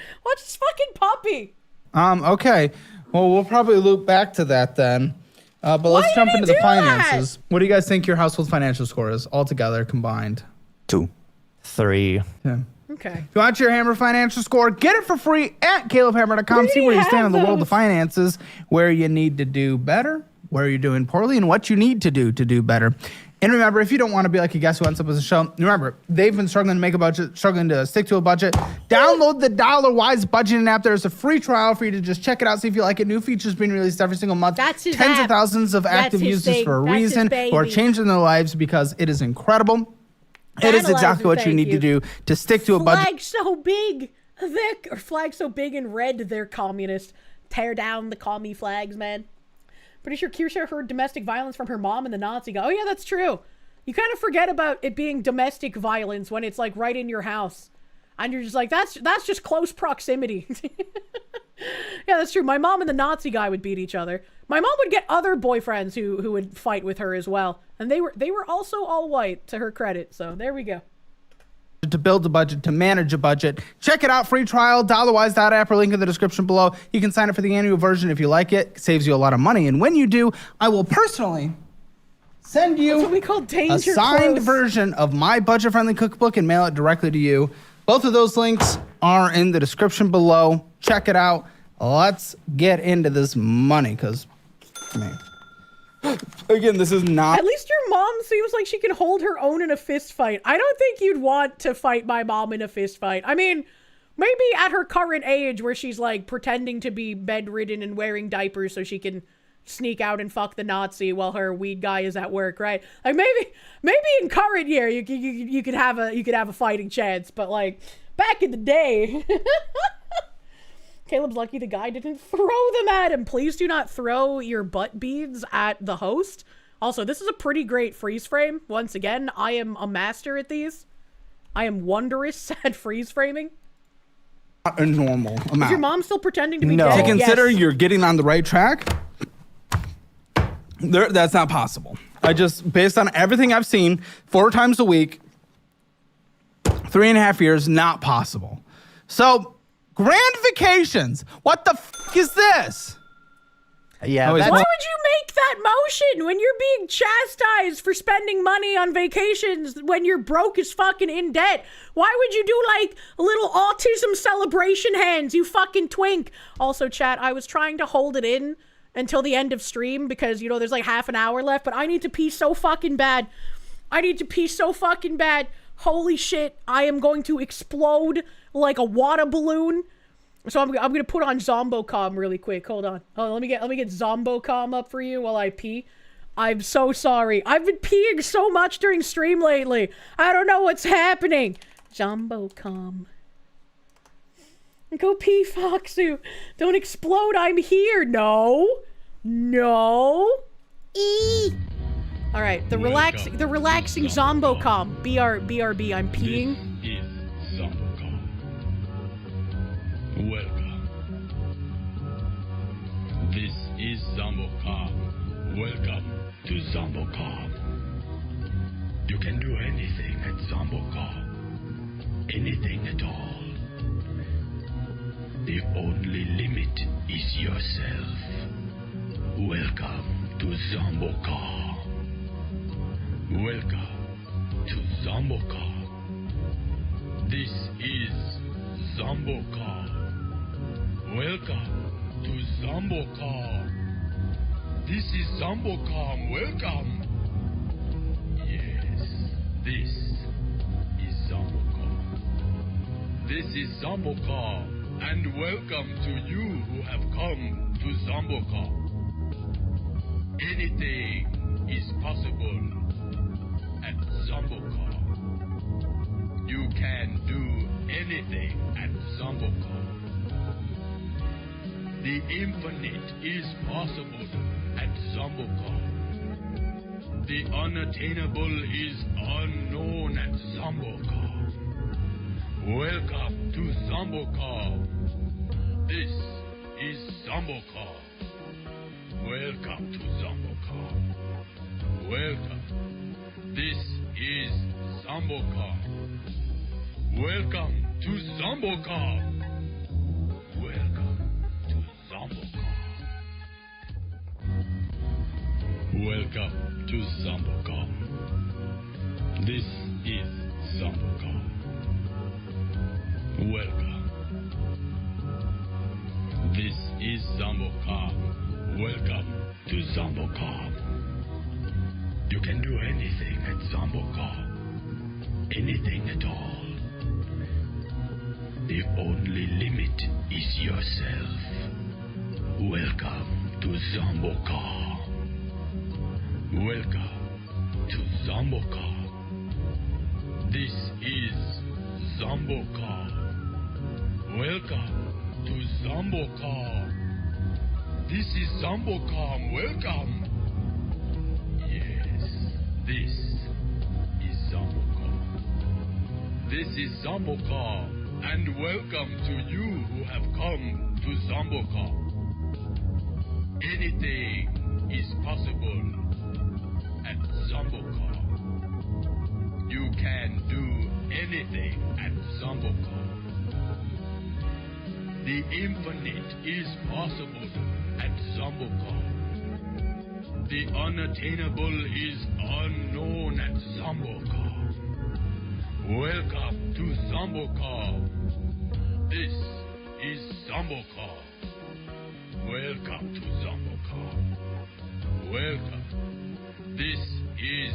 fucking puppy. Okay. Well, we'll probably loop back to that then. But let's jump into the finances. What do you guys think your household financial score is altogether combined? 2. 3. Yeah. Okay. If you want your Hammer financial score, get it for free at CalebHammer.com. See where you stand in the world of finances, where you need to do better, where you're doing poorly, and what you need to do better. And remember, if you don't want to be like a guest who ends up with a show, remember, they've been struggling to make a budget, struggling to stick to a budget. Download the $Wise budgeting app. There's a free trial for you to just check it out, see if you like it. New features being released every single month. That's his Tens app. of thousands of active users for a reason who are changing their lives because it is incredible. It is exactly what you need to do to stick to a budget. Flag so big, flag so big and red, they're communist. Tear down the commie flags, man. Pretty sure Kirsche heard domestic violence from her mom and the Nazi guy. Oh yeah, that's true. You kind of forget about it being domestic violence when it's like right in your house. And you're just like, that's just close proximity. Yeah, that's true. My mom and the Nazi guy would beat each other. My mom would get other boyfriends who would fight with her as well. And they were also all white, to her credit. So there we go. To build a budget, to manage a budget. Check it out. Free trial, $Wise.app or link in the description below. You can sign up for the annual version if you like it. Saves you a lot of money. And when you do, I will personally send you That's what we call danger a signed close. version of my budget-friendly cookbook and mail it directly to you. Both of those links are in the description below. Check it out. Let's get into this money, because, man, again, this is not... At least your mom seems like she can hold her own in a fist fight. I don't think you'd want to fight my mom in a fist fight. I mean, Maybe at her current age where she's like pretending to be bedridden and wearing diapers so she can sneak out and fuck the Nazi while her weed guy is at work, right? Like maybe in current year you could have a fighting chance, but like back in the day. Caleb's lucky the guy didn't throw them at him. Please do not throw your butt beads at the host. Also, this is a pretty great freeze frame. Once again, I am a master at these. I am wondrous at freeze framing. Not a normal amount. Is your mom still pretending to be dead? To consider Yes. you're getting on the right track, that's not possible. Based on everything I've seen, 4 times a week, 3.5 years, not possible. So, grand vacations. What the f is this? Yeah. Why would you make that motion when you're being chastised for spending money on vacations when you're broke as fucking in debt? Why would you do like little autism celebration hands, you fucking twink? Also, chat, I was trying to hold it in until the end of stream because, you know, there's like half an hour left, but I need to pee so fucking bad. Holy shit, I am going to explode like a water balloon. So I'm gonna put on Zombocom really quick. Hold on. Oh, let me get Zombocom up for you while I pee. I'm so sorry. I've been peeing so much during stream lately. I don't know what's happening. Zombocom. Go pee, Foxu. Don't explode. I'm here. No. All right. The relaxing Zombocom. BRB. I'm peeing. Welcome. This is Zombocom. Welcome to Zombocom. You can do anything at Zombocom. Anything at all. The only limit is yourself. Welcome to Zombocom. Welcome to Zombocom. This is Zombocom. Welcome to Zombocom. This is Zombocom. Welcome. Yes, this is Zombocom. This is Zombocom, and welcome to you who have come to Zombocom. Anything is possible at Zombocom. You can do anything at Zombocom. The infinite is possible at Zombocom. The unattainable is unknown at Zombocom. Welcome to Zombocom. This is Zombocom. Welcome to Zombocom. Welcome. This is Zombocom. Welcome to Zombocom. Welcome to Zombocom. This is Zombocom. Welcome. This is Zombocom. Welcome to Zombocom. You can do anything at Zombocom. Anything at all. The only limit is yourself. Welcome to Zombocom. Welcome to Zombocom. This is Zombocom. Welcome to Zombocom. This is Zombocom. Welcome. Yes, this is Zombocom. This is Zombocom, and welcome to you who have come to Zombocom. Anything is possible at Zombocom. You can do anything at Zombocom. The infinite is possible at Zombocom. The unattainable is unknown at Zombocom. Welcome to Zombocom. This is Zombocom. Welcome to Zombocom. Welcome. This is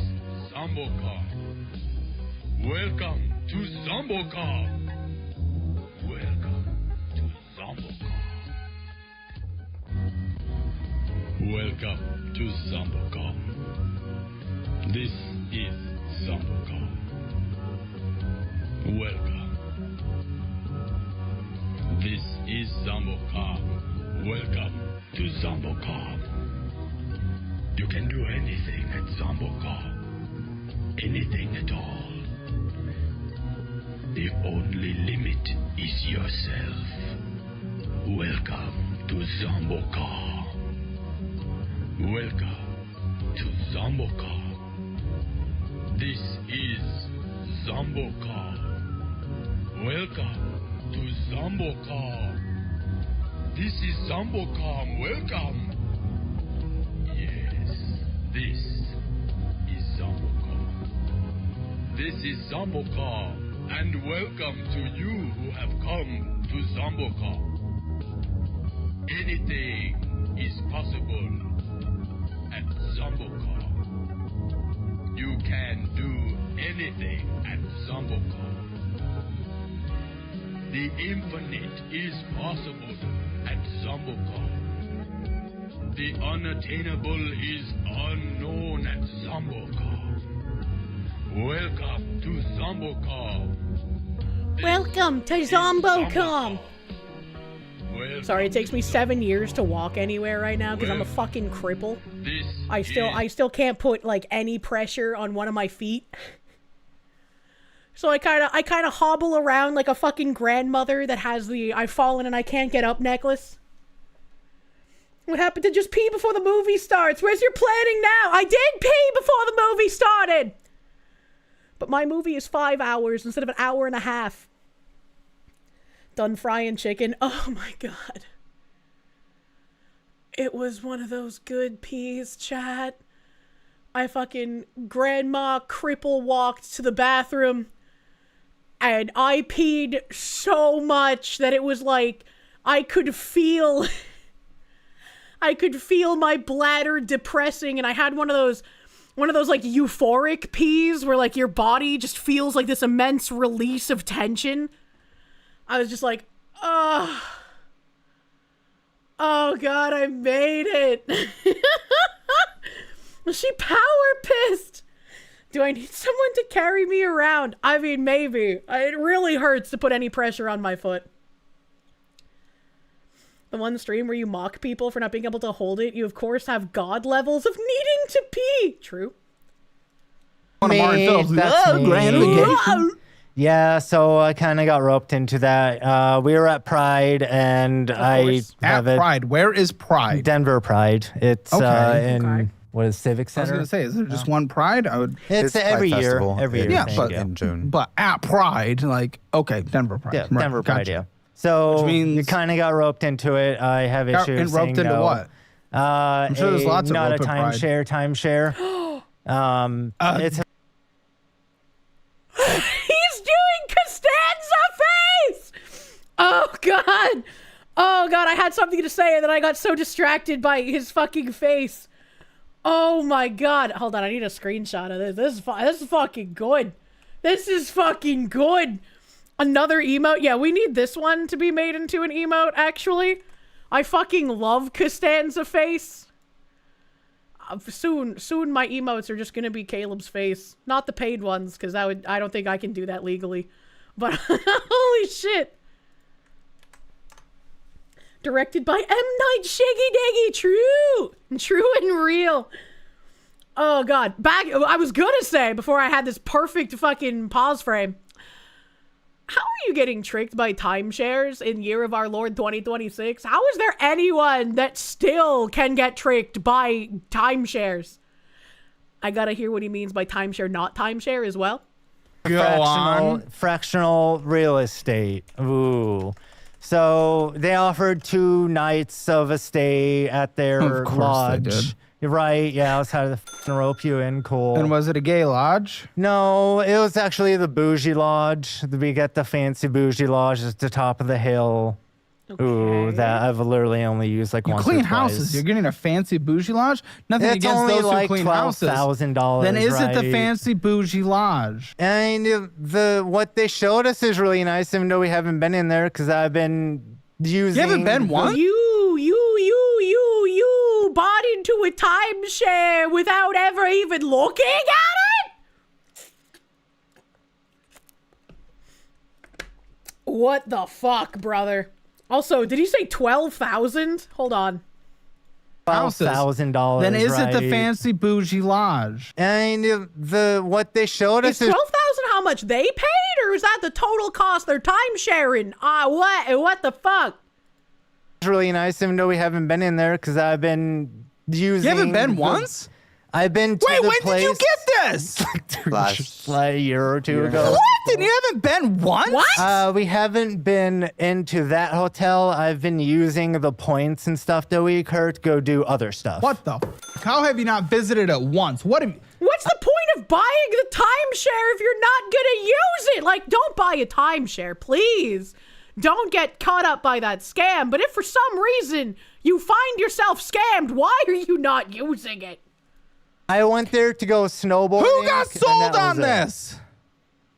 Zombocom. Welcome to Zombocom. Welcome. Welcome to Zambocom. This is Zambocom. Welcome. This is Zambocom. Welcome to Zambocom. You can do anything at Zambocom. Anything at all. The only limit is yourself. Welcome to Zambocom. Welcome to Zambocom. This is Zambocom. Welcome to Zambocom. This is Zambocom. Welcome. Yes, this is Zambocom. This is Zambocom, and welcome to you who have come to Zambocom. Anything is possible at Zambocom. You can do anything at Zambocom. The infinite is possible at Zambocom. The unattainable is unknown at Zambocom. Welcome to Zambocom. Welcome to Zambocom. Sorry, it takes me 7 years to walk anywhere right now because I'm a fucking cripple. I still can't put like any pressure on one of my feet. So I kind of hobble around like a fucking grandmother that has the I've fallen and I can't get up necklace. What happened to just pee before the movie starts? Where's your planning now? I did pee before the movie started. But my movie is 5 hours instead of an hour and a half. Done frying chicken. Oh my god. It was one of those good peas, chat. I fucking grandma cripple walked to the bathroom and I peed so much that it was like I could feel my bladder depressing, and I had one of those like euphoric pees where like your body just feels like this immense release of tension. I was just like, oh god, I made it. She power pissed. Do I need someone to carry me around? I mean, maybe. It really hurts to put any pressure on my foot. The one stream where you mock people for not being able to hold it, you of course have god levels of needing to pee. True. Yeah, so I kind of got roped into that. We were at Pride, and I have it. Pride. Where is Pride? Denver Pride. It's in what is Civic Center? I was gonna say, is there just one Pride? It's every year. Every year. Yeah, but in June. But at Pride, like Denver Pride. Yeah, Right, Denver Pride. gotcha. Yeah. So Which means you kind of got roped into it. I have issues. And roped into no. what? I'm sure there's lots of not a rope at Pride. timeshare. It's. He's doing Costanza face! Oh god! Oh god, I had something to say and then I got so distracted by his fucking face. Oh my god. Hold on, I need a screenshot of this. This is fucking good. This is fucking good. Another emote? Yeah, we need this one to be made into an emote, actually. I fucking love Costanza face. Soon my emotes are just gonna be Caleb's face. Not the paid ones, because I don't think I can do that legally. But holy shit. Directed by M. Night Shyamalan. True and real. Oh god. I was gonna say, before I had this perfect fucking pause frame, how are you getting tricked by timeshares in year of our Lord 2026? How is there anyone that still can get tricked by timeshares? I gotta hear what he means by timeshare, not timeshare as well. Fractional real estate. Ooh. So they offered 2 nights of a stay at their lodge. They did. You're right. Yeah, I was how to rope you in. Cool. And was it a gay lodge? No, it was actually the bougie lodge. We get the fancy bougie lodge at the top of the hill. Okay. Ooh, that I've literally only used like once or twice. Clean houses. You're getting a fancy bougie lodge? Nothing it's against only those like who clean houses. $12,000. Then is right? it the fancy bougie lodge? And what they showed us is really nice, even though we haven't been in there because I've been using. You haven't been once? You bodied into a timeshare without ever even looking at it? What the fuck, brother? Also, did he say 12,000? Hold on. $12,000. Then is it the right? fancy bougie lodge? And what they showed Is us is 12,000 how much they paid, or is that the total cost they're timesharing? What the fuck? it's really nice, even though we haven't been in there because I've been using. You haven't been once? I've been to Wait, the when place did you get this? like a year or two ago. What? And you haven't been once? What? We haven't been into that hotel. I've been using the points and stuff that we incur to go do other stuff. What the f? How have you not visited it once? What have you... What's the point of buying the timeshare if you're not gonna use it? Like, don't buy a timeshare, please. Don't get caught up by that scam. But if for some reason you find yourself scammed, why are you not using it? I went there to go snowboarding. Who got and sold that on was it. this?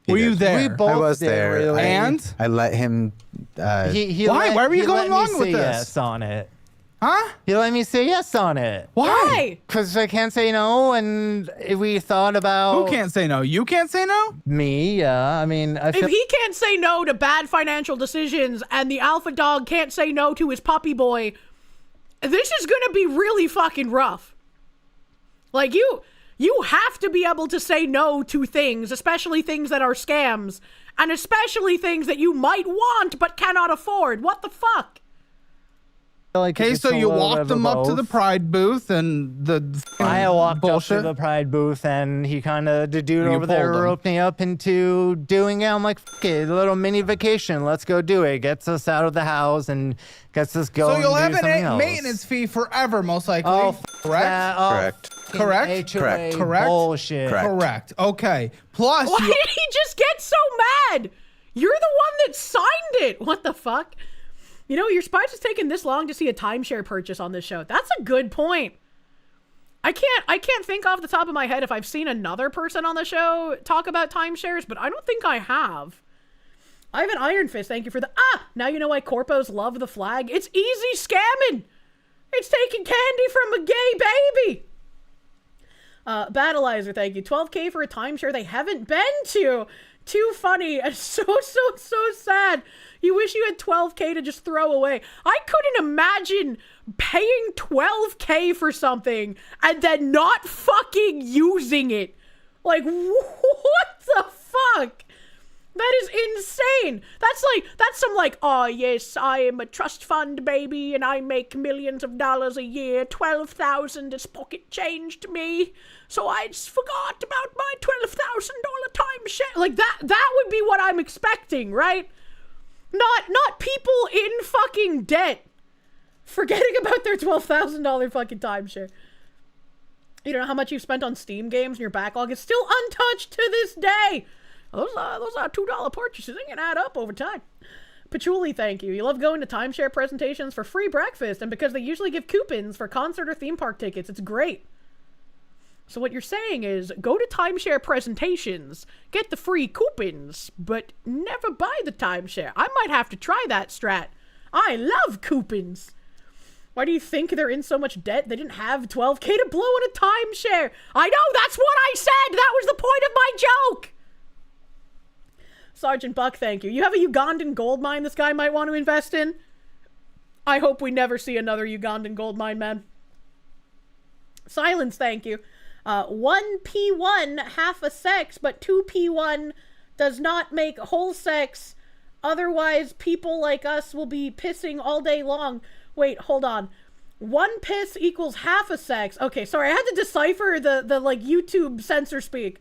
Were you there? We both I was did, there. really. And? I let him. He Why? let- Why were you he going let me along with say this? Yes on it. Huh? He let me say yes on it. Why? Because I can't say no, and we thought about Who can't say no? You can't say no? me. Yeah, I mean, I feel If he can't say no to bad financial decisions and the alpha dog can't say no to his puppy boy, this is gonna be really fucking rough. Like, you have to be able to say no to things, especially things that are scams, and especially things that you might want but cannot afford. What the fuck? like Okay, it's so a you little walked bit of them up to both. the Pride booth and the I walked bullshit. up to the Pride booth, and he kind of, the dude You over there pulled him. roped me up into doing it. I'm like, fuck it, a little mini vacation. Let's go do it. Gets us out of the house and gets us going. So you'll and have do something an else. maintenance fee forever, most likely. Oh, correct? that, oh, Correct. fucking Correct? HOA Correct? Bullshit. Correct. Correct. Okay. Plus, Why you, did he just get so mad? You're the one that signed it. What the fuck? You know, you're surprised it's taken this long to see a timeshare purchase on this show. That's a good point. I can't think off the top of my head if I've seen another person on the show talk about timeshares, but I don't think I have. I have an Iron Fist. Thank you for the... now you know why corpos love the flag. It's easy scamming. It's taking candy from a gay baby. Battleizer, thank you. 12K for a timeshare they haven't been to. Too funny and so sad. You wish you had 12K to just throw away. I couldn't imagine paying 12K for something and then not fucking using it. Like, what the fuck? That is insane. That's some like, oh yes, I am a trust fund baby and I make millions of dollars a year. 12,000 is pocket change to me. So I just forgot about my $12,000 timeshare. Like that would be what I'm expecting, right? Not people in fucking debt forgetting about their $12,000 fucking timeshare. You don't know how much you've spent on Steam games and your backlog is still untouched to this day. Those are $2 purchases. They can add up over time. Patchouli, thank you. You love going to timeshare presentations for free breakfast and because they usually give coupons for concert or theme park tickets. It's great. So what you're saying is go to timeshare presentations, get the free coupons, but never buy the timeshare. I might have to try that strat. I love coupons. Why do you think they're in so much debt? They didn't have 12K to blow on a timeshare. I know, that's what I said. That was the point of my joke. Sergeant Buck, thank you. You have a Ugandan gold mine this guy might want to invest in? I hope we never see another Ugandan gold mine, man. Silence, thank you. 1P1 half a sex, but 2P1 does not make whole sex. Otherwise, people like us will be pissing all day long. Wait, hold on. 1 piss equals half a sex. Okay, sorry, I had to decipher the like YouTube censor speak.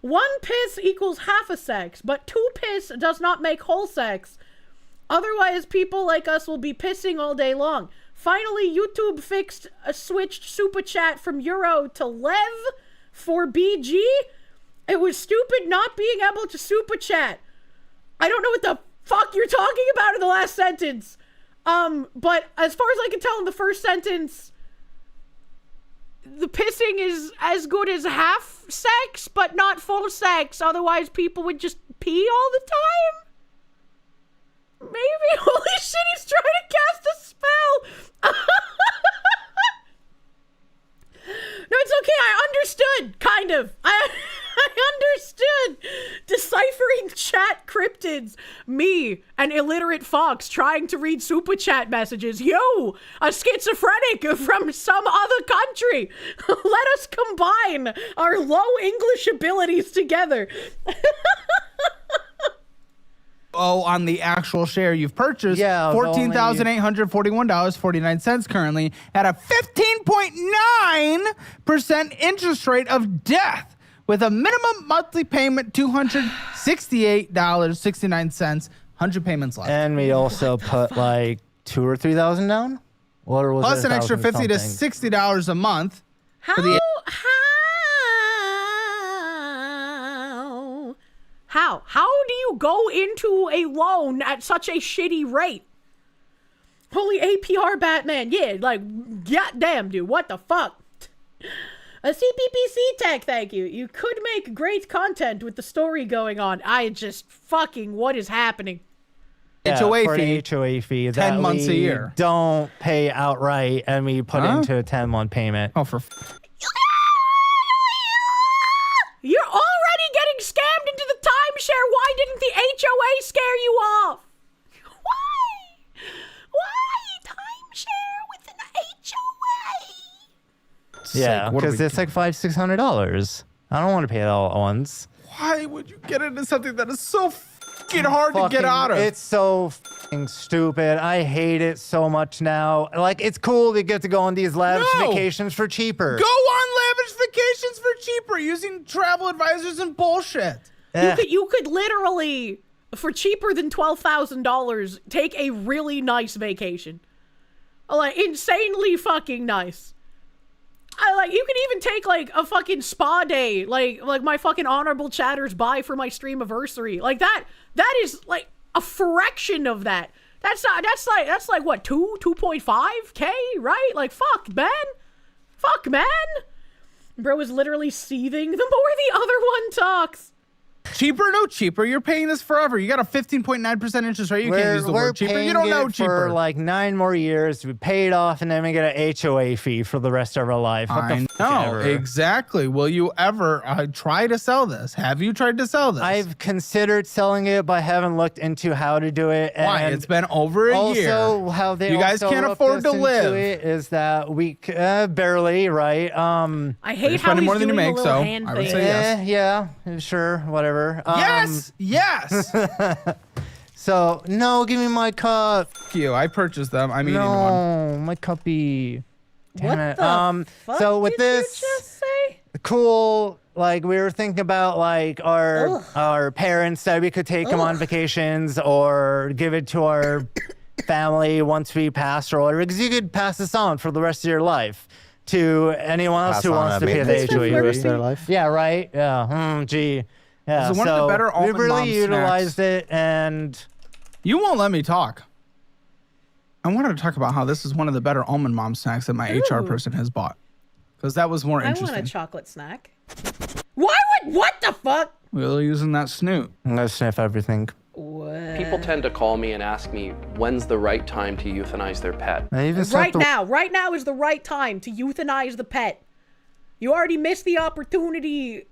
1 piss equals half a sex, but 2 piss does not make whole sex. Otherwise, people like us will be pissing all day long. Finally, YouTube switched super chat from Euro to Lev for BG. It was stupid not being able to super chat. I don't know what the fuck you're talking about in the last sentence. But as far as I can tell in the first sentence, the pissing is as good as half sex, but not full sex. Otherwise, people would just pee all the time. Maybe. Holy shit, he's trying to cast a spell. kids, me, an illiterate fox trying to read super chat messages. Yo, a schizophrenic from some other country. Let us combine our low English abilities together. On the actual share you've purchased, $14,841.49 currently at a 15.9% interest rate of death, with a minimum monthly payment $268.69, 100 payments left. And we also put like $2,000 or $3,000 down. Or was Plus it an extra $50 to something? $60 a month. How do you go into a loan at such a shitty rate? Holy APR Batman. Yeah, like, goddamn, dude. What the fuck? A CPPC tech, thank you. You could make great content with the story going on. I just fucking, what is happening? Yeah, HOA for fee. an HOA fee 10 months a we year. Don't pay outright, and we put into a 10-month payment. Oh, for You're already getting scammed into the timeshare. Why didn't the HOA scare you off? Why timeshare with an HOA? Yeah, because it's like $500-600. I don't want to pay it all at once. Why would you get into something that is so fucking hard to get out of? It's so fucking stupid. I hate it so much now. Like, it's cool to get to go on these lavish vacations for cheaper. Go on lavish vacations for cheaper using travel advisors and bullshit. You could literally, for cheaper than $12,000, take a really nice vacation. Like, insanely fucking nice. You can even take like a fucking spa day, like my fucking honorable chatters buy for my streamiversary. Like that is like a fraction of that. That's like what, 2.5K, right? Like fuck man. Bro is literally seething the more the other one talks. Cheaper? No cheaper. You're paying this forever. You got a 15.9% interest rate. You can't use the word cheaper. You don't know cheaper. For like 9 more years. We pay it off, and then we get an HOA fee for the rest of our life. What the fuck ever? Exactly. Will you ever try to sell this? Have you tried to sell this? I've considered selling it, but I haven't looked into how to do it. And why? It's been over a year. Also, how they you guys can't afford to live. Is that we barely, right? I hate how he's more than you doing make, the little so hand I would thing. say yes. Yeah, sure, whatever. Yes. So no, give me my cup. Fuck you. I purchased them. I'm eating one. My cuppy. Damn it. Fuck so with did this, you just say? cool. Like we were thinking about like our parents that we could take them on vacations or give it to our family once we pass or whatever, because you could pass this on for the rest of your life to anyone else who wants to pay the HOA. Yeah, right. Yeah. Gee. Yeah. One of the better we almond really mom utilized snacks. it, and you won't let me talk. I wanted to talk about how this is one of the better almond mom snacks that my HR person has bought, because that was more interesting. I want a chocolate snack. What the fuck? We're using that snoot. I'm gonna sniff everything. What? People tend to call me and ask me when's the right time to euthanize their pet. Right now is the right time to euthanize the pet. You already missed the opportunity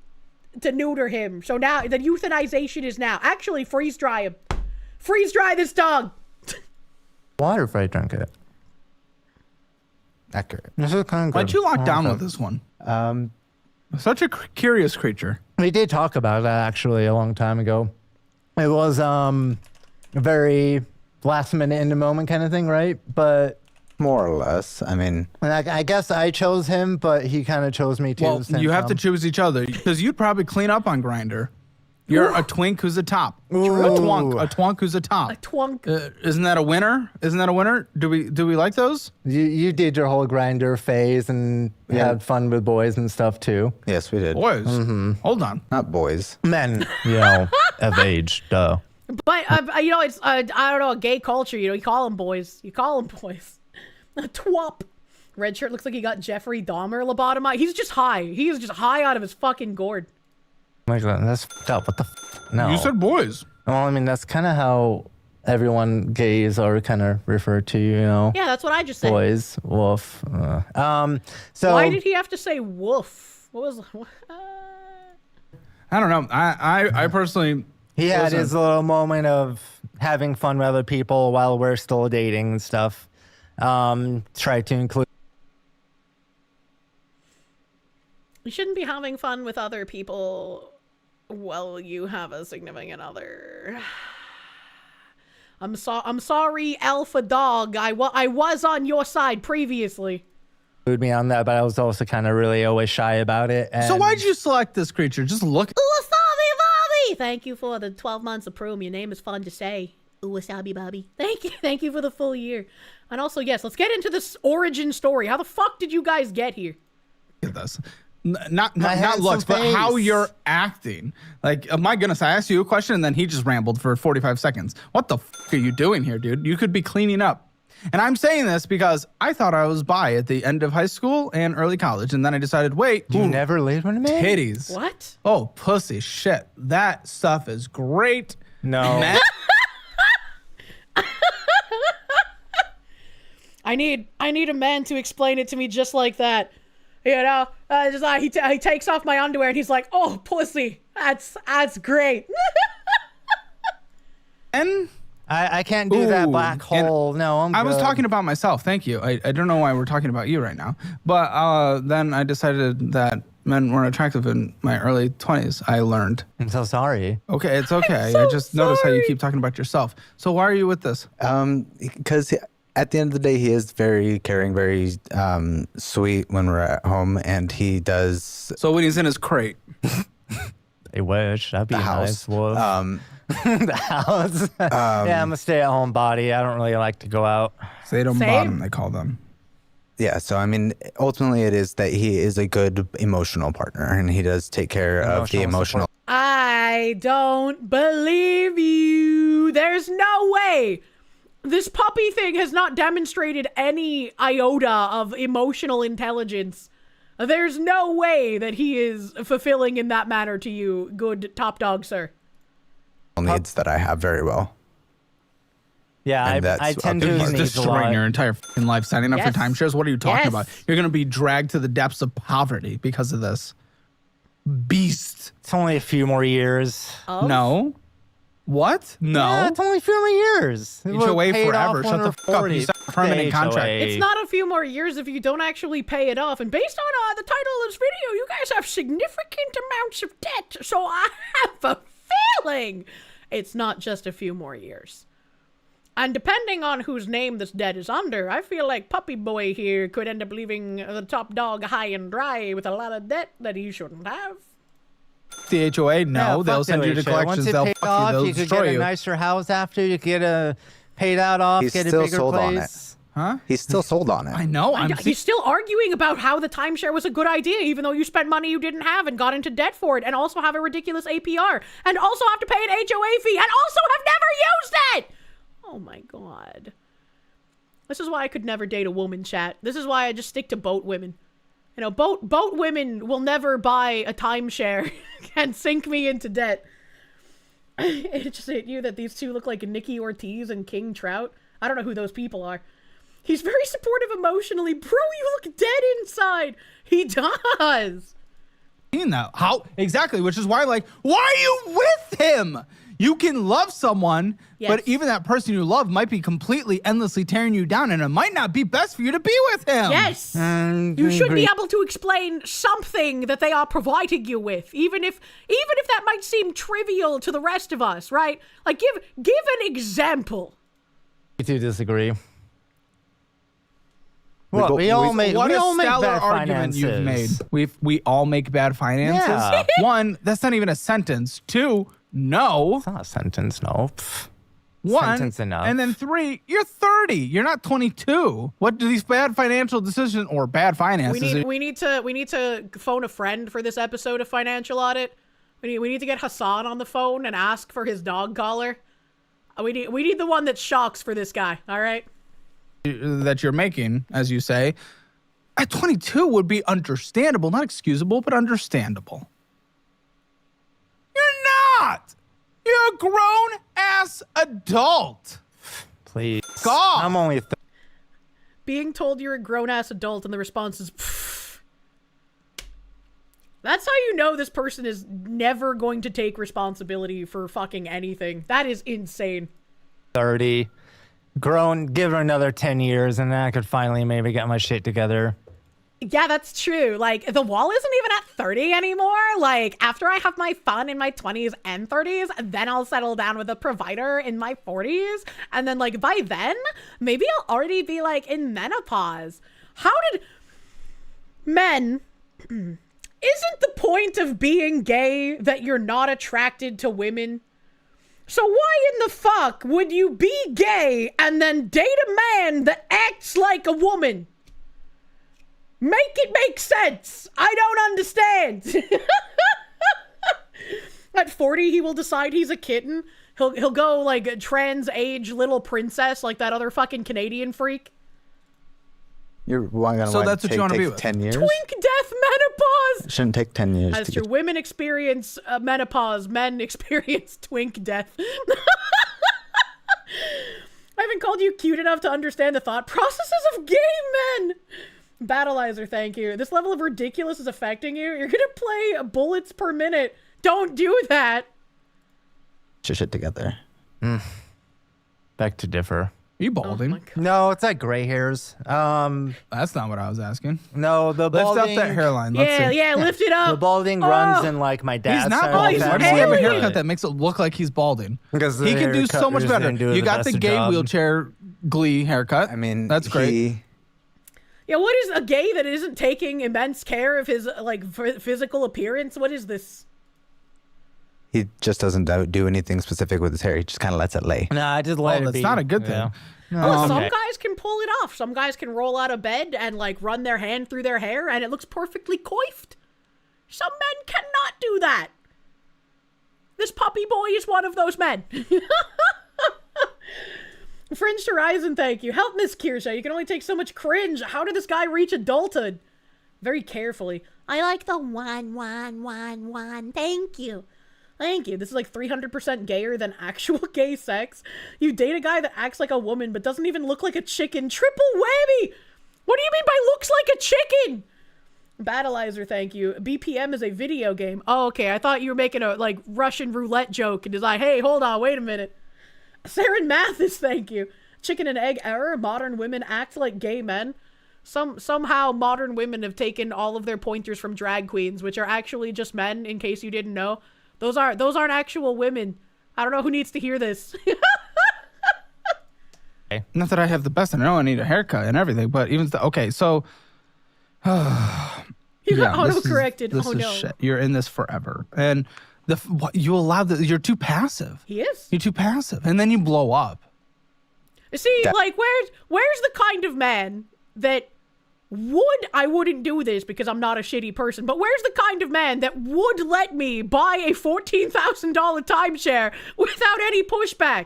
to neuter him, so now the euthanization is now. Actually, freeze dry him. Freeze dry this dog. Water if I drink it. Accurate. This is kind of good. Why'd you lock down with this one? Such a curious creature. We did talk about that actually a long time ago. It was a very last minute in the moment kind of thing, right? But more or less. I mean, I guess I chose him, but he kind of chose me too. Well, you have to choose each other, because you'd probably clean up on Grindr. You're a twink who's a top. A twunk who's a top. A twunk. Isn't that a winner? Do we like those? You did your whole Grindr phase, and you had fun with boys and stuff too. Yes, we did. Boys? Mm-hmm. Hold on. Not boys. Men. Of age, duh. But it's I don't know, gay culture. You call them boys. A twop. Red shirt looks like he got Jeffrey Dahmer lobotomized. He's just high. He is just high out of his fucking gourd. My God, that's fucked up. What the No. You said boys. Well, I mean, that's kind of how everyone gays are kind of referred to, Yeah, that's what I just said. Boys, wolf. So why did he have to say woof? What was? I don't know. I personally He had Listen. his little moment of having fun with other people while we're still dating and stuff. Try to include. You shouldn't be having fun with other people while you have a significant other. I'm sorry, Alpha Dog. I was on your side previously. Include me on that, but I was also kind of really always shy about it. And So why'd you select this creature? Just look. Wasabi Bobby! Thank you for the 12 months of Proom. Your name is fun to say. Wasabi Bobby. Thank you for the full year. And also, yes, let's get into this origin story. How the fuck did you guys get here? Look at this. Not looks, but how you're acting. Like, oh my goodness, I asked you a question and then he just rambled for 45 seconds. What the fuck are you doing here, dude? You could be cleaning up. And I'm saying this because I thought I was bi at the end of high school and early college. And then I decided, wait. You never laid one of me? Titties. What? Oh, pussy shit. That stuff is great. No. I need a man to explain it to me just like that. You know, just like he takes off my underwear and he's like, "Oh, pussy, that's great." And I can't do that black hole. No, I was talking about myself. Thank you. I don't know why we're talking about you right now. But then I decided that men weren't attractive in my early 20s. I learned. I'm so sorry. Okay, it's okay. I just noticed how you keep talking about yourself. So why are you with this? Because at the end of the day, he is very caring, very sweet when we're at home, and he does. So when he's in his crate. I wish. That'd be The nice. house. Wolf. The house. Yeah, I'm a stay-at-home body. I don't really like to go out. Stay-at-home bottom, they call them. Yeah, so I mean, ultimately it is that he is a good emotional partner, and he does take care of the emotional. I don't believe you. There's no way. This puppy thing has not demonstrated any iota of emotional intelligence. There's no way that he is fulfilling in that manner to you, good top dog, sir. Needs that I have very well. Yeah, I tend to He's destroying your entire fucking life, signing up for timeshares. What are you talking about? You're going to be dragged to the depths of poverty because of this. Beast. It's only a few more years. Oh? No. What? No. Yeah, it's only a few more years. HOA forever. Shut the fuck up. You signed a permanent contract. It's not a few more years if you don't actually pay it off. And based on the title of this video, you guys have significant amounts of debt. So I have a feeling it's not just a few more years. And depending on whose name this debt is under, I feel like Puppy Boy here could end up leaving the top dog high and dry with a lot of debt that he shouldn't have. The HOA, no. Yeah, they'll send you to collections. They'll fuck you. They'll you could destroy get a you. nicer house after. You could get a paid out off, He's get a still bigger sold on it. place. Huh? He's still sold on it. I know. He's still arguing about how the timeshare was a good idea, even though you spent money you didn't have and got into debt for it, and also have a ridiculous APR, and also have to pay an HOA fee, and also have never used it! Oh my god. This is why I could never date a woman, chat. This is why I just stick to boat women. You know, boat women will never buy a timeshare and sink me into debt. It just hit you that these two look like Nikki Ortiz and King Trout. I don't know who those people are. He's very supportive emotionally. Bro, you look dead inside. He does. That. How? Exactly, which is why, like, why are you with him? You can love someone, but even that person you love might be completely endlessly tearing you down, and it might not be best for you to be with him. Yes. You should be able to explain something that they are providing you with, even if that might seem trivial to the rest of us, right? Like, give an example. I do disagree. What we all make what we a all make stellar bad argument finances. you've made. We all make bad finances. Yeah. One, that's not even a sentence. Two, no. It's not a sentence, no. One, sentence enough. And then three, you're 30. You're not 22. What do these bad financial decisions or bad finances? We need to phone a friend for this episode of Financial Audit. We need to get Hassan on the phone and ask for his dog collar. We need the one that shocks for this guy. All right. That you're making, as you say, at 22 would be understandable, not excusable, but understandable. You're not. You're a grown-ass adult. Please. God. I'm only... Being told you're a grown-ass adult and the response is, pfft. That's how you know this person is never going to take responsibility for fucking anything. That is insane. 30. Grown, give her another 10 years, and then I could finally maybe get my shit together. Yeah, that's true. Like, the wall isn't even at 30 anymore. Like, after I have my fun in my 20s and 30s, then I'll settle down with a provider in my 40s. And then, like, by then, maybe I'll already be, like, in menopause. How did... Men... Isn't the point of being gay that you're not attracted to women? So why in the fuck would you be gay and then date a man that acts like a woman? Make it make sense. I don't understand. At 40, he will decide he's a kitten. He'll go like a trans age little princess like that other fucking Canadian freak. You're gonna So that's what you want to be with. 10 years? Twink death menopause. It shouldn't take 10 years. That's to true. get... Women experience menopause. Men experience twink death. I haven't called you cute enough to understand the thought processes of gay men. Battleizer, thank you. This level of ridiculous is affecting you. You're gonna play bullets per minute. Don't do that. Get your shit together. Back to differ. Are you balding? No, it's like gray hairs. That's not what I was asking. No, the Lift balding... up that hairline. Let's see. Yeah, lift it up. The balding runs in like my dad's He's not side balding. of the Why does he have a family. haircut that makes it look like he's balding? Because he can do so much better. You got the best gay job. wheelchair glee haircut. I mean, that's great. Yeah, what is a gay that isn't taking immense care of his like physical appearance? What is this? He just doesn't do anything specific with his hair. He just kind of lets it lay. Nah, I just let it that's be. not a good thing. Yeah. Oh, some guys can pull it off. Some guys can roll out of bed and like run their hand through their hair and it looks perfectly coiffed. Some men cannot do that. This puppy boy is one of those men. Fringe Horizon, thank you. Help Miss Kirsche. You can only take so much cringe. How did this guy reach adulthood? Very carefully. I like the one. Thank you. Thank you. This is like 300% gayer than actual gay sex. You date a guy that acts like a woman but doesn't even look like a chicken. Triple whammy! What do you mean by looks like a chicken? Battleizer, thank you. BPM is a video game. Oh, okay. I thought you were making a like Russian roulette joke and is like, hey, hold on, wait a minute. Saren Mathis, thank you. Chicken and egg error. Modern women act like gay men. Somehow modern women have taken all of their pointers from drag queens, which are actually just men, in case you didn't know. Those aren't actual women. I don't know who needs to hear this. Not that I have the best. I know I need a haircut and everything, but even okay, so you got auto-corrected. Oh no. Shit. You're in this forever. And you allow you're too passive. He is. You're too passive. And then you blow up. See, like where's the kind of man that I wouldn't do this because I'm not a shitty person, but where's the kind of man that would let me buy a $14,000 timeshare without any pushback?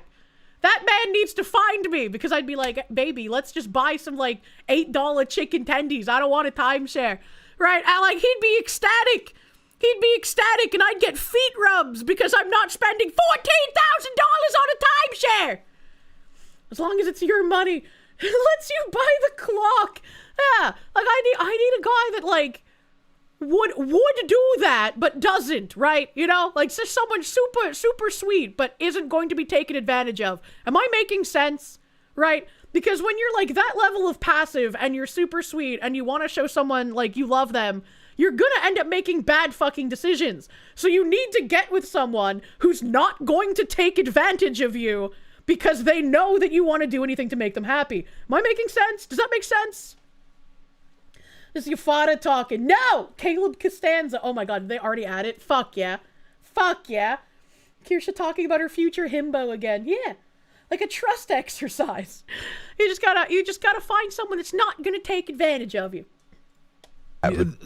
That man needs to find me because I'd be like, baby, let's just buy some like $8 chicken tendies. I don't want a timeshare, right? Like he'd be ecstatic. He'd be ecstatic and I'd get feet rubs because I'm not spending $14,000 on a timeshare. As long as it's your money, it lets you buy the clock. Yeah, like I need a guy that like would do that but doesn't, right? You know, like just someone super sweet but isn't going to be taken advantage of. Am I making sense? Right? Because when you're like that level of passive and you're super sweet and you want to show someone like you love them, you're gonna end up making bad fucking decisions. So you need to get with someone who's not going to take advantage of you because they know that you want to do anything to make them happy. Am I making sense? Does that make sense? This is Yufada talking. No! Caleb Costanza. Oh my god, did they already add it? Fuck yeah. Fuck yeah. Kirsche talking about her future himbo again. Yeah. Like a trust exercise. You just gotta find someone that's not gonna take advantage of you.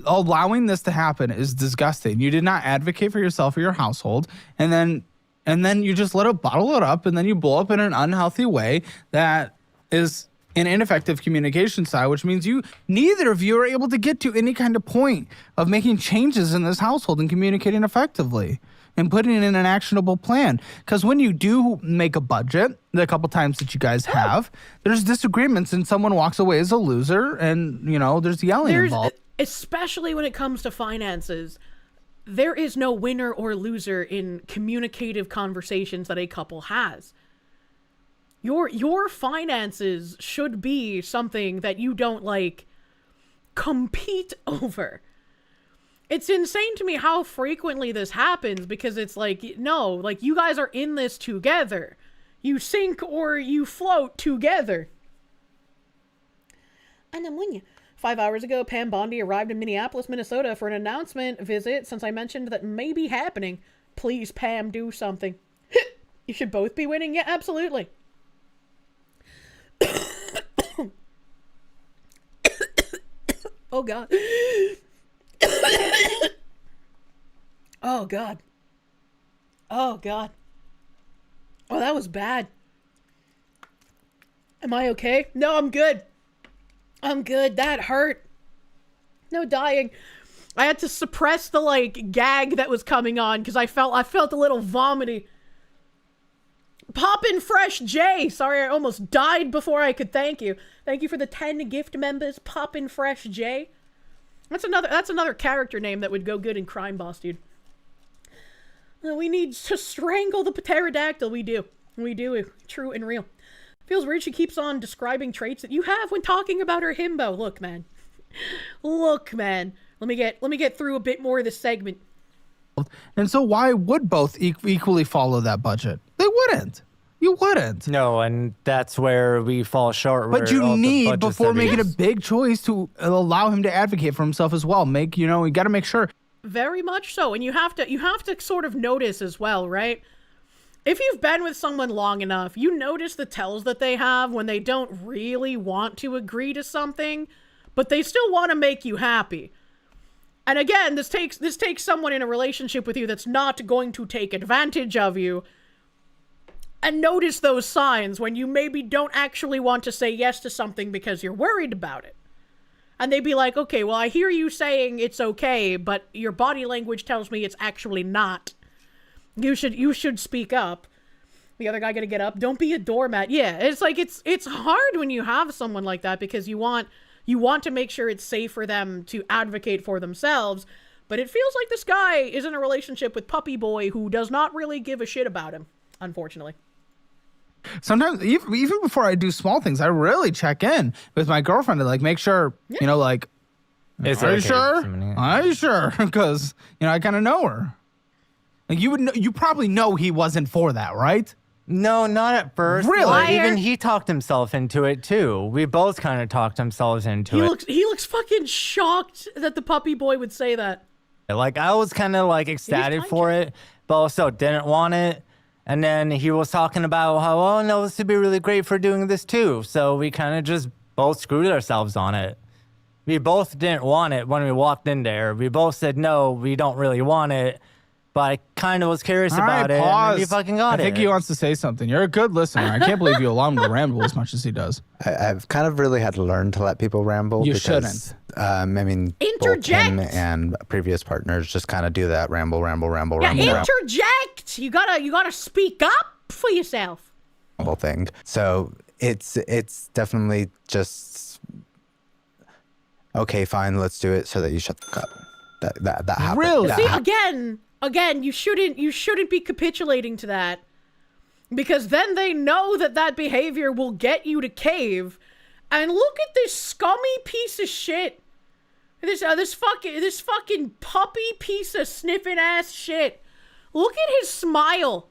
Allowing this to happen is disgusting. You did not advocate for yourself or your household, and then you just bottle it up, and then you blow up in an unhealthy way that is an ineffective communication style, which means neither of you are able to get to any kind of point of making changes in this household and communicating effectively and putting in an actionable plan. Because when you do make a budget, the couple times that you guys have, there's disagreements and someone walks away as a loser, and there's yelling involved. Especially when it comes to finances. there is no winner or loser in communicative conversations that a couple has. Your finances should be something that you don't, like, compete over. It's insane to me how frequently this happens, because it's like, no, like, you guys are in this together. You sink or you float together. And I'm winning. 5 hours ago, Pam Bondi arrived in Minneapolis, Minnesota for an announcement visit. Since I mentioned that may be happening, please, Pam, do something. You should both be winning. Yeah, absolutely. Oh, God. Oh, God. Oh, God. Oh, that was bad. Am I okay? No, I'm good. I'm good. That hurt. No dying. I had to suppress the, like, gag that was coming on because I felt a little vomity. Poppin' Fresh J. Sorry, I almost died before I could thank you. Thank you for the 10 gift members, Poppin' Fresh J. That's another character name that would go good in Crime Boss, dude. We need to strangle the pterodactyl. We do. We do. True and real. Feels weird she keeps on describing traits that you have when talking about her himbo. Look, man. Look, man. Let me get through a bit more of this segment. And so why would both equally follow that budget? They wouldn't. You wouldn't. No, and that's where we fall short. But you need, before making a big choice, to allow him to advocate for himself as well. You got to make sure. Very much so. And you have to sort of notice as well, right? If you've been with someone long enough, you notice the tells that they have when they don't really want to agree to something, but they still want to make you happy. And again, this takes someone in a relationship with you that's not going to take advantage of you. And notice those signs when you maybe don't actually want to say yes to something because you're worried about it. And they'd be like, okay, well, I hear you saying it's okay, but your body language tells me it's actually not. You should speak up. The other guy gonna get up. Don't be a doormat. Yeah, it's like, it's hard when you have someone like that because you want to make sure it's safe for them to advocate for themselves. But it feels like this guy is in a relationship with Puppy Boy who does not really give a shit about him, unfortunately. Sometimes, even before I do small things, I really check in with my girlfriend to, like, make sure, like, are you sure? Are you sure? Because, I kind of know her. Like, you probably know he wasn't for that, right? No, not at first. Really? Like, even he talked himself into it too. We both kind of talked ourselves into it. He looks fucking shocked that the Puppy Boy would say that. Like, I was kind of like ecstatic for it, but also didn't want it. And then he was talking about how, oh no, this would be really great for doing this too. So we kind of just both screwed ourselves on it. We both didn't want it when we walked in there. We both said, no, we don't really want it. But I kind of was curious about it. And you fucking got it. I think he wants to say something. You're a good listener. I can't believe you allow him to ramble as much as he does. I've kind of really had to learn to let people ramble. You because, shouldn't. I mean, both him and previous partners just kind of do that ramble. Yeah, interject. You gotta speak up for yourself. Thing. So it's definitely just okay. Fine, let's do it so that you shut the fuck up. That happened. Really? See, again, you shouldn't be capitulating to that, because then they know that behavior will get you to cave. And look at this scummy piece of shit. This fucking puppy piece of sniffing ass shit. Look at his smile.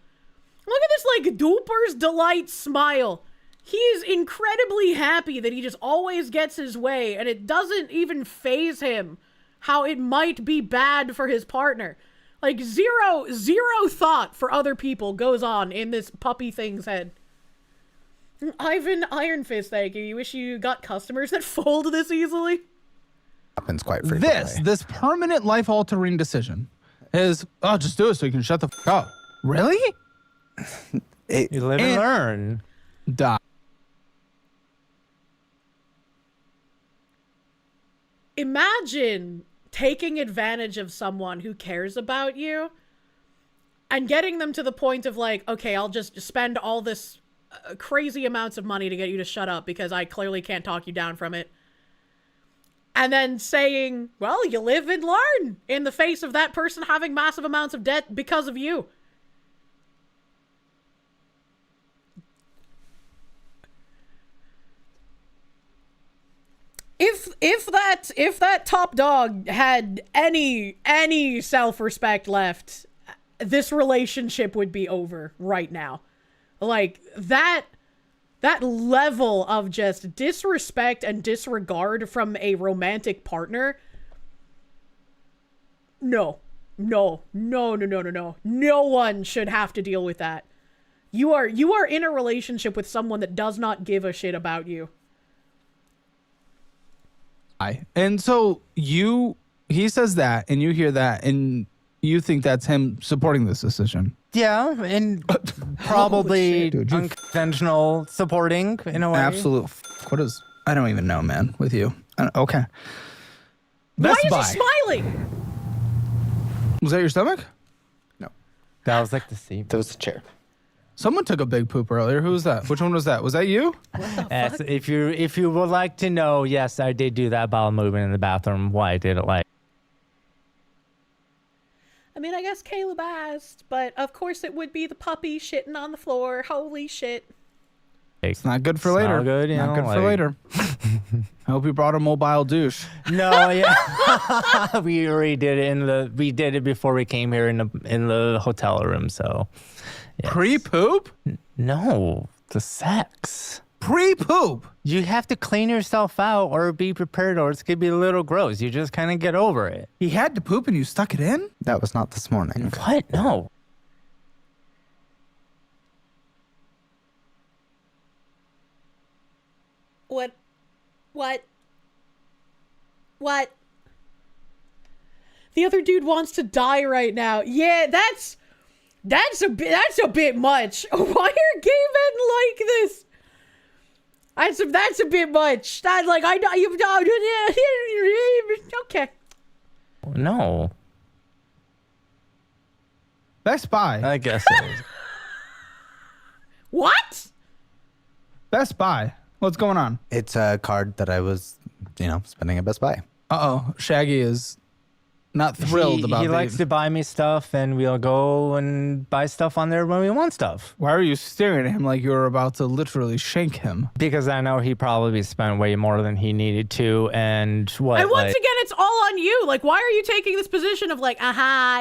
Look at this, like, Duper's Delight smile. He is incredibly happy that he just always gets his way, and it doesn't even faze him how it might be bad for his partner. Like, zero thought for other people goes on in this puppy thing's head. Ivan Iron Fist, thank you. You wish you got customers that fold this easily? Happens quite frequently. This permanent life-altering decision is, just do it so you can shut the fuck up. Really? You live and learn. Die. Imagine taking advantage of someone who cares about you and getting them to the point of, like, okay, I'll just spend all this crazy amounts of money to get you to shut up because I clearly can't talk you down from it. and then saying, well, you live and learn in the face of that person having massive amounts of debt because of you. If that top dog had any self-respect left, this relationship would be over right now. Like, that level of just disrespect and disregard from a romantic partner. No one should have to deal with that. You are in a relationship with someone that does not give a shit about you. And so he says that, and you hear that, and you think that's him supporting this decision. Yeah, and probably unconventional supporting in a way. Absolute. I don't even know, man, with you. Okay. Best Why Buy. is he smiling? Was that your stomach? No. That was like the seat. That was the chair. Someone took a big poop earlier. Who was that? Which one was that? Was that you? Yes, if you would like to know, yes, I did do that bowel movement in the bathroom. Why I did it like? I mean, I guess Caleb asked, but of course it would be the puppy shitting on the floor. Holy shit. It's not good for later. Not good, not good for later. I hope you brought a mobile douche. No, yeah. We already did it we did it before we came here in the hotel room, so. Yes. Pre-poop? No, the sex. Pre-poop? You have to clean yourself out or be prepared, or it's going to be a little gross. You just kind of get over it. He had to poop and you stuck it in? That was not this morning. What? No. What? The other dude wants to die right now. Yeah, that's a bit much. Why are gay men like this? That's a bit much. That's like okay. No. Best Buy. I guess it is. What? Best Buy. What's going on? It's a card that I was, spending at Best Buy. Uh-oh. Shaggy is not thrilled about it. He likes to buy me stuff, and we'll go and buy stuff on there when we want stuff. Why are you staring at him like you were about to literally shank him? Because I know he probably spent way more than he needed to, and what? And once again, it's all on you. Like, why are you taking this position of like,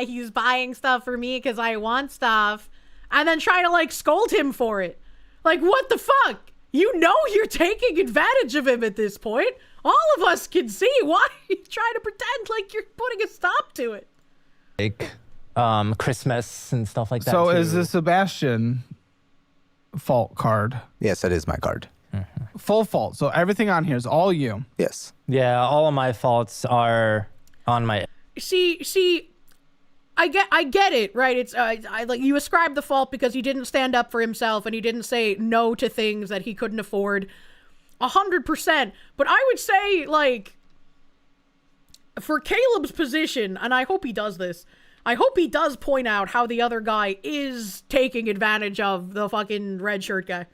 he's buying stuff for me because I want stuff, and then trying to like scold him for it? Like, what the fuck? You know you're taking advantage of him at this point. All of us can see. Why are you trying to pretend like you're putting a stop to it? Like, Christmas and stuff like that. So too. is the Sebastian fault card? Yes, that is my card. Mm-hmm. Full fault. So everything on here is all you. Yes. Yeah, all of my faults are on my... See, I get it, right? It's I like you ascribe the fault because he didn't stand up for himself and he didn't say no to things that he couldn't afford. 100%. But I would say, like, for Caleb's position, and I hope he does this, I hope he does point out how the other guy is taking advantage of the fucking red shirt guy.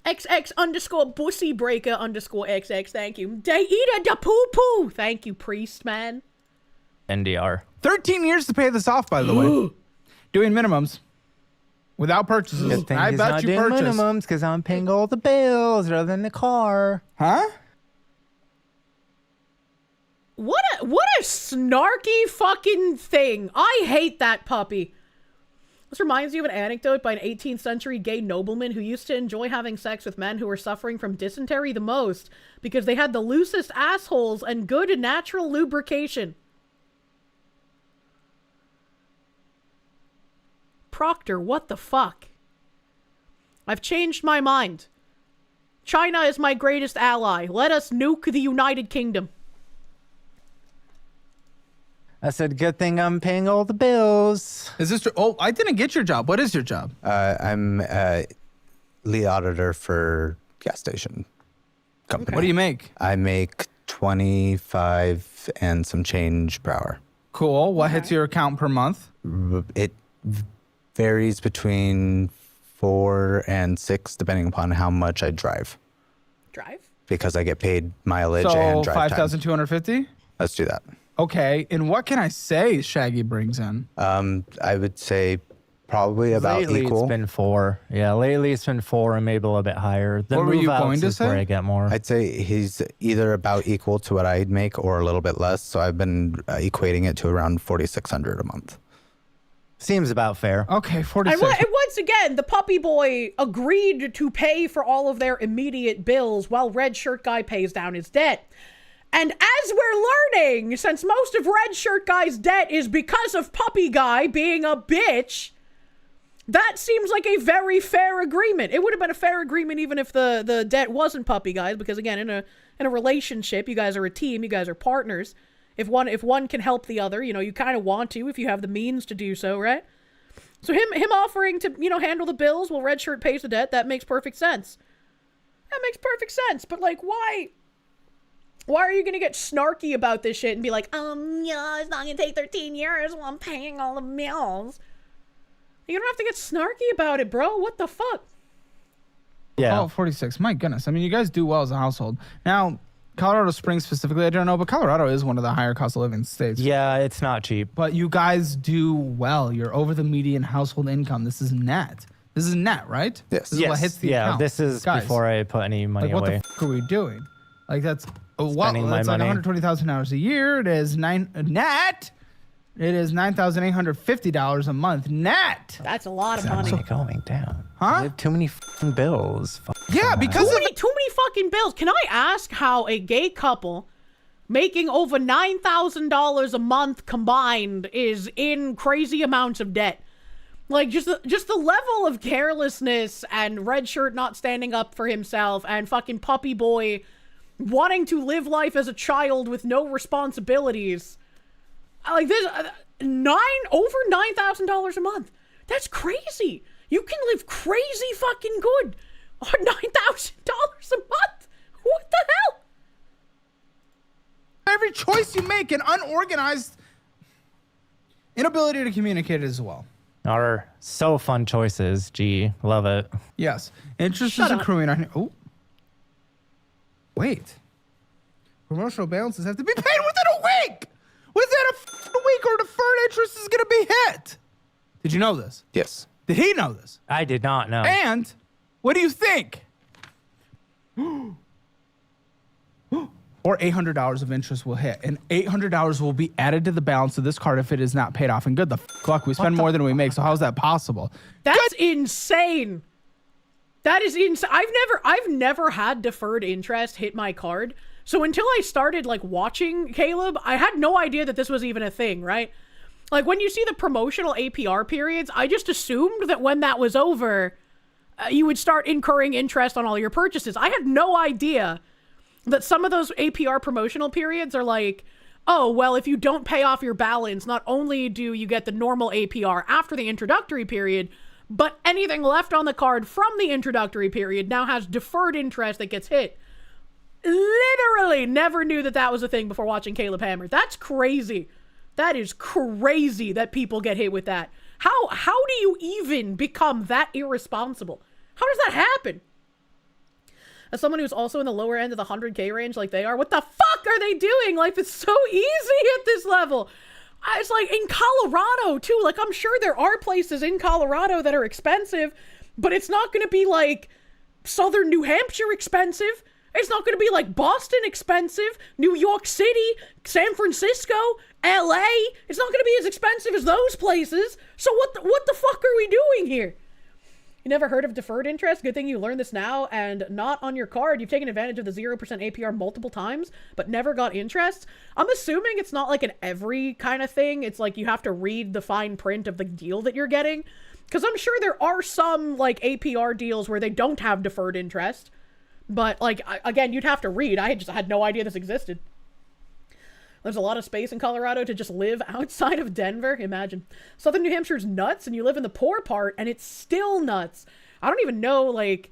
XX_bussybreaker_XX, thank you. They eat a da poo poo. Thank you, priest man. NDR. 13 years to pay this off, by the way. Doing minimums. Without purchases. Good thing I he's bet not you doing purchased. minimums because I'm paying all the bills rather than the car. Huh? What a snarky fucking thing. I hate that puppy. This reminds me of an anecdote by an 18th century gay nobleman who used to enjoy having sex with men who were suffering from dysentery the most because they had the loosest assholes and good and natural lubrication. Proctor, what the fuck? I've changed my mind. China is my greatest ally. Let us nuke the United Kingdom. I said, good thing I'm paying all the bills. Is this true? Oh, I didn't get your job. What is your job? I'm lead auditor for gas station company. What do you make? I make 25 and some change per hour. Cool. What hits your account per month? It varies between 4 and 6, depending upon how much I drive. Drive? because I get paid mileage So and drive time. 5,250. Let's do that. Okay, and what can I say Shaggy brings in? I would say probably about lately equal. It's been 4. Yeah, lately it's been 4 and maybe a little bit higher. The What were you move-outs going to is where say? I get more. I'd say he's either about equal to what I'd make or a little bit less. So I've been equating it to around 4,600 a month. Seems about fair. Okay, 46. And once again, the puppy boy agreed to pay for all of their immediate bills while Red Shirt Guy pays down his debt. And as we're learning, since most of Red Shirt Guy's debt is because of Puppy Guy being a bitch, that seems like a very fair agreement. It would have been a fair agreement even if the debt wasn't Puppy Guy's, because again, in a relationship, you guys are a team, you guys are partners. If one can help the other, you kind of want to if you have the means to do so, right? So him offering to, handle the bills while Red Shirt pays the debt, that makes perfect sense. That makes perfect sense. But like, why are you gonna get snarky about this shit and be like, yeah, it's not gonna take 13 years while I'm paying all the bills? You don't have to get snarky about it, bro. What the fuck? Yeah. Oh, 46. My goodness. I mean, you guys do well as a household. Now, Colorado Springs specifically, I don't know, but Colorado is one of the higher cost of living states. Yeah, it's not cheap. But you guys do well. You're over the median household income. This is net. This is net, right? Yes. This is what hits the account. This is Guys, before I put any money what away. the fuck are we doing? Like that's Spending my it's money. like $120,000 a year. It is net. It is $9,850 a month net. That's a lot of money. Going down. Huh? I have too many fucking bills. Yeah, because too many fucking bills. Can I ask how a gay couple making over $9,000 a month combined is in crazy amounts of debt? Like just the level of carelessness and Red Shirt not standing up for himself and fucking Puppy Boy wanting to live life as a child with no responsibilities. Like this, over $9,000 a month. That's crazy. You can live crazy fucking good on $9,000 a month. What the hell? Every choice you make, an unorganized inability to communicate as well. Are so fun choices. Gee, love it. Yes. Interest is accruing on. Oh. Wait. Promotional balances have to be paid within a week. Within a week, or deferred interest is going to be hit. Did you know this? Yes. Did he know this? I did not know. And what do you think? Or $800 of interest will hit, and $800 will be added to the balance of this card if it is not paid off. And good the fuck, we spend more than we make. So how's that possible? That's insane. That is insane. I've never had deferred interest hit my card. So until I started like watching Caleb, I had no idea that this was even a thing, right? Like when you see the promotional APR periods, I just assumed that when that was over, you would start incurring interest on all your purchases. I had no idea that some of those APR promotional periods are like, oh, well, if you don't pay off your balance, not only do you get the normal APR after the introductory period, but anything left on the card from the introductory period now has deferred interest that gets hit. Literally never knew that was a thing before watching Caleb Hammer. That's crazy. That is crazy that people get hit with that. How do you even become that irresponsible? How does that happen? As someone who's also in the lower end of the 100K range like they are, what the fuck are they doing? Life is so easy at this level. It's like in Colorado too. Like I'm sure there are places in Colorado that are expensive, but it's not going to be like Southern New Hampshire expensive. It's not going to be like Boston expensive, New York City, San Francisco, LA. It's not going to be as expensive as those places. So what the fuck are we doing here? You never heard of deferred interest? Good thing you learned this now, and not on your card. You've taken advantage of the 0% APR multiple times, but never got interest. I'm assuming it's not like an every kind of thing. It's like you have to read the fine print of the deal that you're getting. Because I'm sure there are some like APR deals where they don't have deferred interest. But like, again, you'd have to read. I just had no idea this existed. There's a lot of space in Colorado to just live outside of Denver. Imagine. Southern New Hampshire's nuts and you live in the poor part and it's still nuts. I don't even know, like,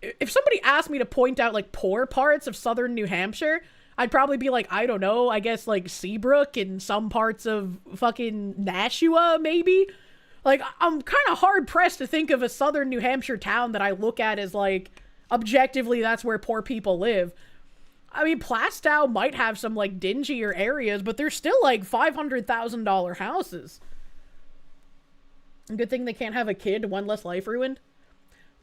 if somebody asked me to point out, like, poor parts of Southern New Hampshire, I'd probably be like, I don't know, I guess, like, Seabrook and some parts of fucking Nashua, maybe? Like, I'm kind of hard-pressed to think of a Southern New Hampshire town that I look at as, like, objectively, that's where poor people live. I mean, Plastow might have some, like, dingier areas, but they're still, like, $500,000 houses. Good thing they can't have a kid, one less life ruined.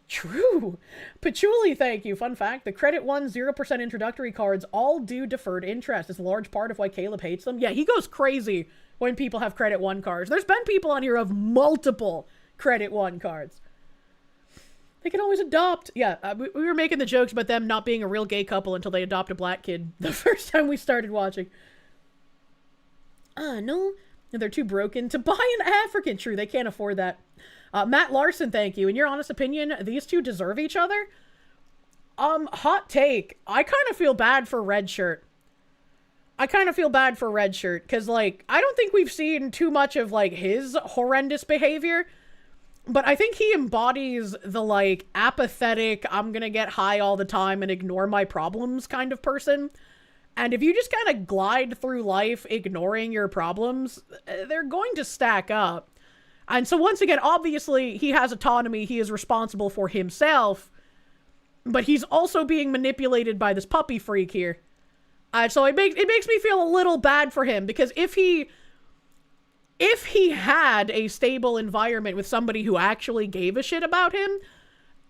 True. Patchouli, thank you. Fun fact, the Credit One 0% introductory cards all do deferred interest. It's a large part of why Caleb hates them. Yeah, he goes crazy when people have Credit One cards. There's been people on here who have multiple Credit One cards. They can always adopt. Yeah, we were making the jokes about them not being a real gay couple until they adopt a black kid the first time we started watching. No. They're too broken to buy an African. True, they can't afford that. Matt Larson, thank you. In your honest opinion, these two deserve each other? Hot take. I kind of feel bad for Red Shirt. Because, like, I don't think we've seen too much of, like, his horrendous behavior. But I think he embodies the, like, apathetic, I'm gonna get high all the time and ignore my problems kind of person. And if you just kind of glide through life ignoring your problems, they're going to stack up. And so once again, obviously, he has autonomy. He is responsible for himself. But he's also being manipulated by this puppy freak here. So it makes me feel a little bad for him. Because if he had a stable environment with somebody who actually gave a shit about him,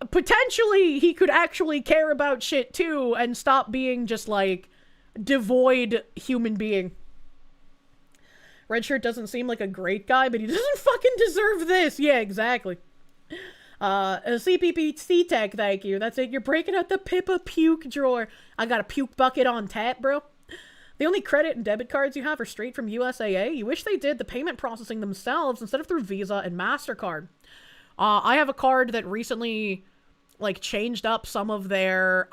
potentially he could actually care about shit too and stop being just like devoid human being. Red Shirt doesn't seem like a great guy, but he doesn't fucking deserve this. Yeah, exactly. CPPC Tech, thank you. That's it. You're breaking out the Pippa puke drawer. I got a puke bucket on tap, bro. The only credit and debit cards you have are straight from USAA. You wish they did the payment processing themselves instead of through Visa and MasterCard. I have a card that recently, like, changed up some of their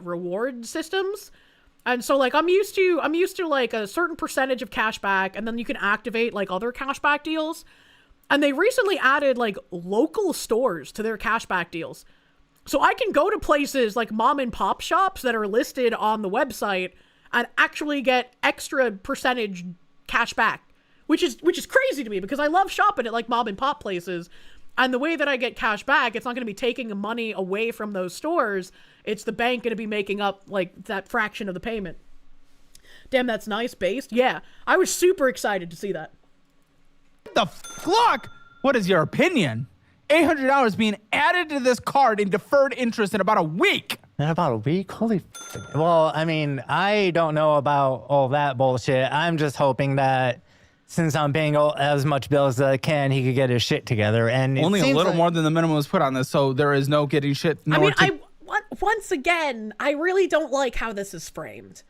reward systems. And so, like, I'm used to like a certain percentage of cashback, and then you can activate like other cashback deals. And they recently added like local stores to their cashback deals. So I can go to places like mom and pop shops that are listed on the website and actually get extra percentage cashback, which is crazy to me because I love shopping at like mom and pop places. And the way that I get cash back, it's not going to be taking money away from those stores. It's the bank going to be making up, like, that fraction of the payment. Damn, that's nice based. Yeah, I was super excited to see that. The fuck? What is your opinion? $800 being added to this card in deferred interest in about a week. In about a week? Holy... Well, I mean, I don't know about all that bullshit. I'm just hoping that since I'm paying as much bills as I can, he could get his shit together. And only a little more than the minimum was put on this, so there is no getting shit. Once again, I really don't like how this is framed.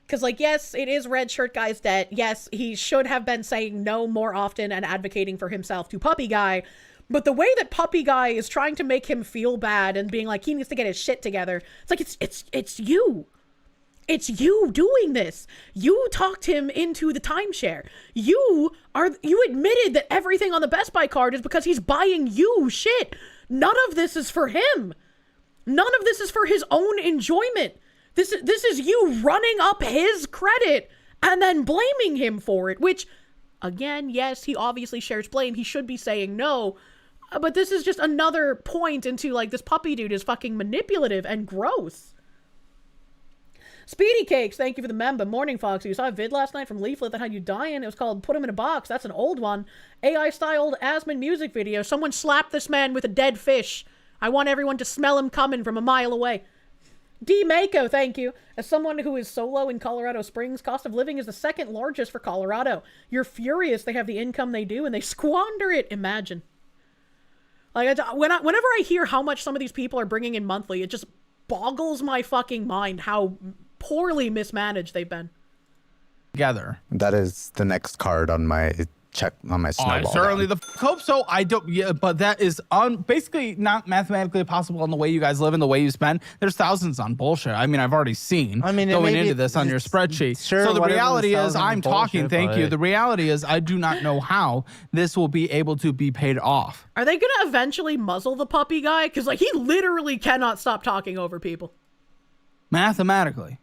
Because, like, yes, it is Red Shirt Guy's debt. Yes, he should have been saying no more often and advocating for himself to Puppy Guy. But the way that Puppy Guy is trying to make him feel bad and being like, he needs to get his shit together. It's like, it's you. It's you doing this. You talked him into the timeshare. You admitted that everything on the Best Buy card is because he's buying you shit. None of this is for him. None of this is for his own enjoyment. This is you running up his credit and then blaming him for it, which, again, yes, he obviously shares blame. He should be saying no. But this is just another point into, like, this puppy dude is fucking manipulative and gross. Speedy Cakes, thank you for the member. Morning, Foxy. You saw a vid last night from Leaflet that had you dying. It was called Put Him in a Box. That's an old one. AI-styled Asmon music video. Someone slapped this man with a dead fish. I want everyone to smell him coming from a mile away. D. Mako, thank you. As someone who is solo in Colorado Springs, cost of living is the second largest for Colorado. You're furious they have the income they do and they squander it. Imagine. Like, whenever I hear how much some of these people are bringing in monthly, it just boggles my fucking mind how poorly mismanaged they've been. Together. That is the next card on my check on my snowball. Certainly the hope so. I don't. Yeah, but that is basically not mathematically possible in the way you guys live and the way you spend. There's thousands on bullshit. I mean, I've already seen. I mean, going into this on your spreadsheet. Sure, so the reality is, I'm talking. Bullshit, thank you. The reality is, I do not know how this will be able to be paid off. Are they gonna eventually muzzle the puppy guy? Because like he literally cannot stop talking over people. Mathematically.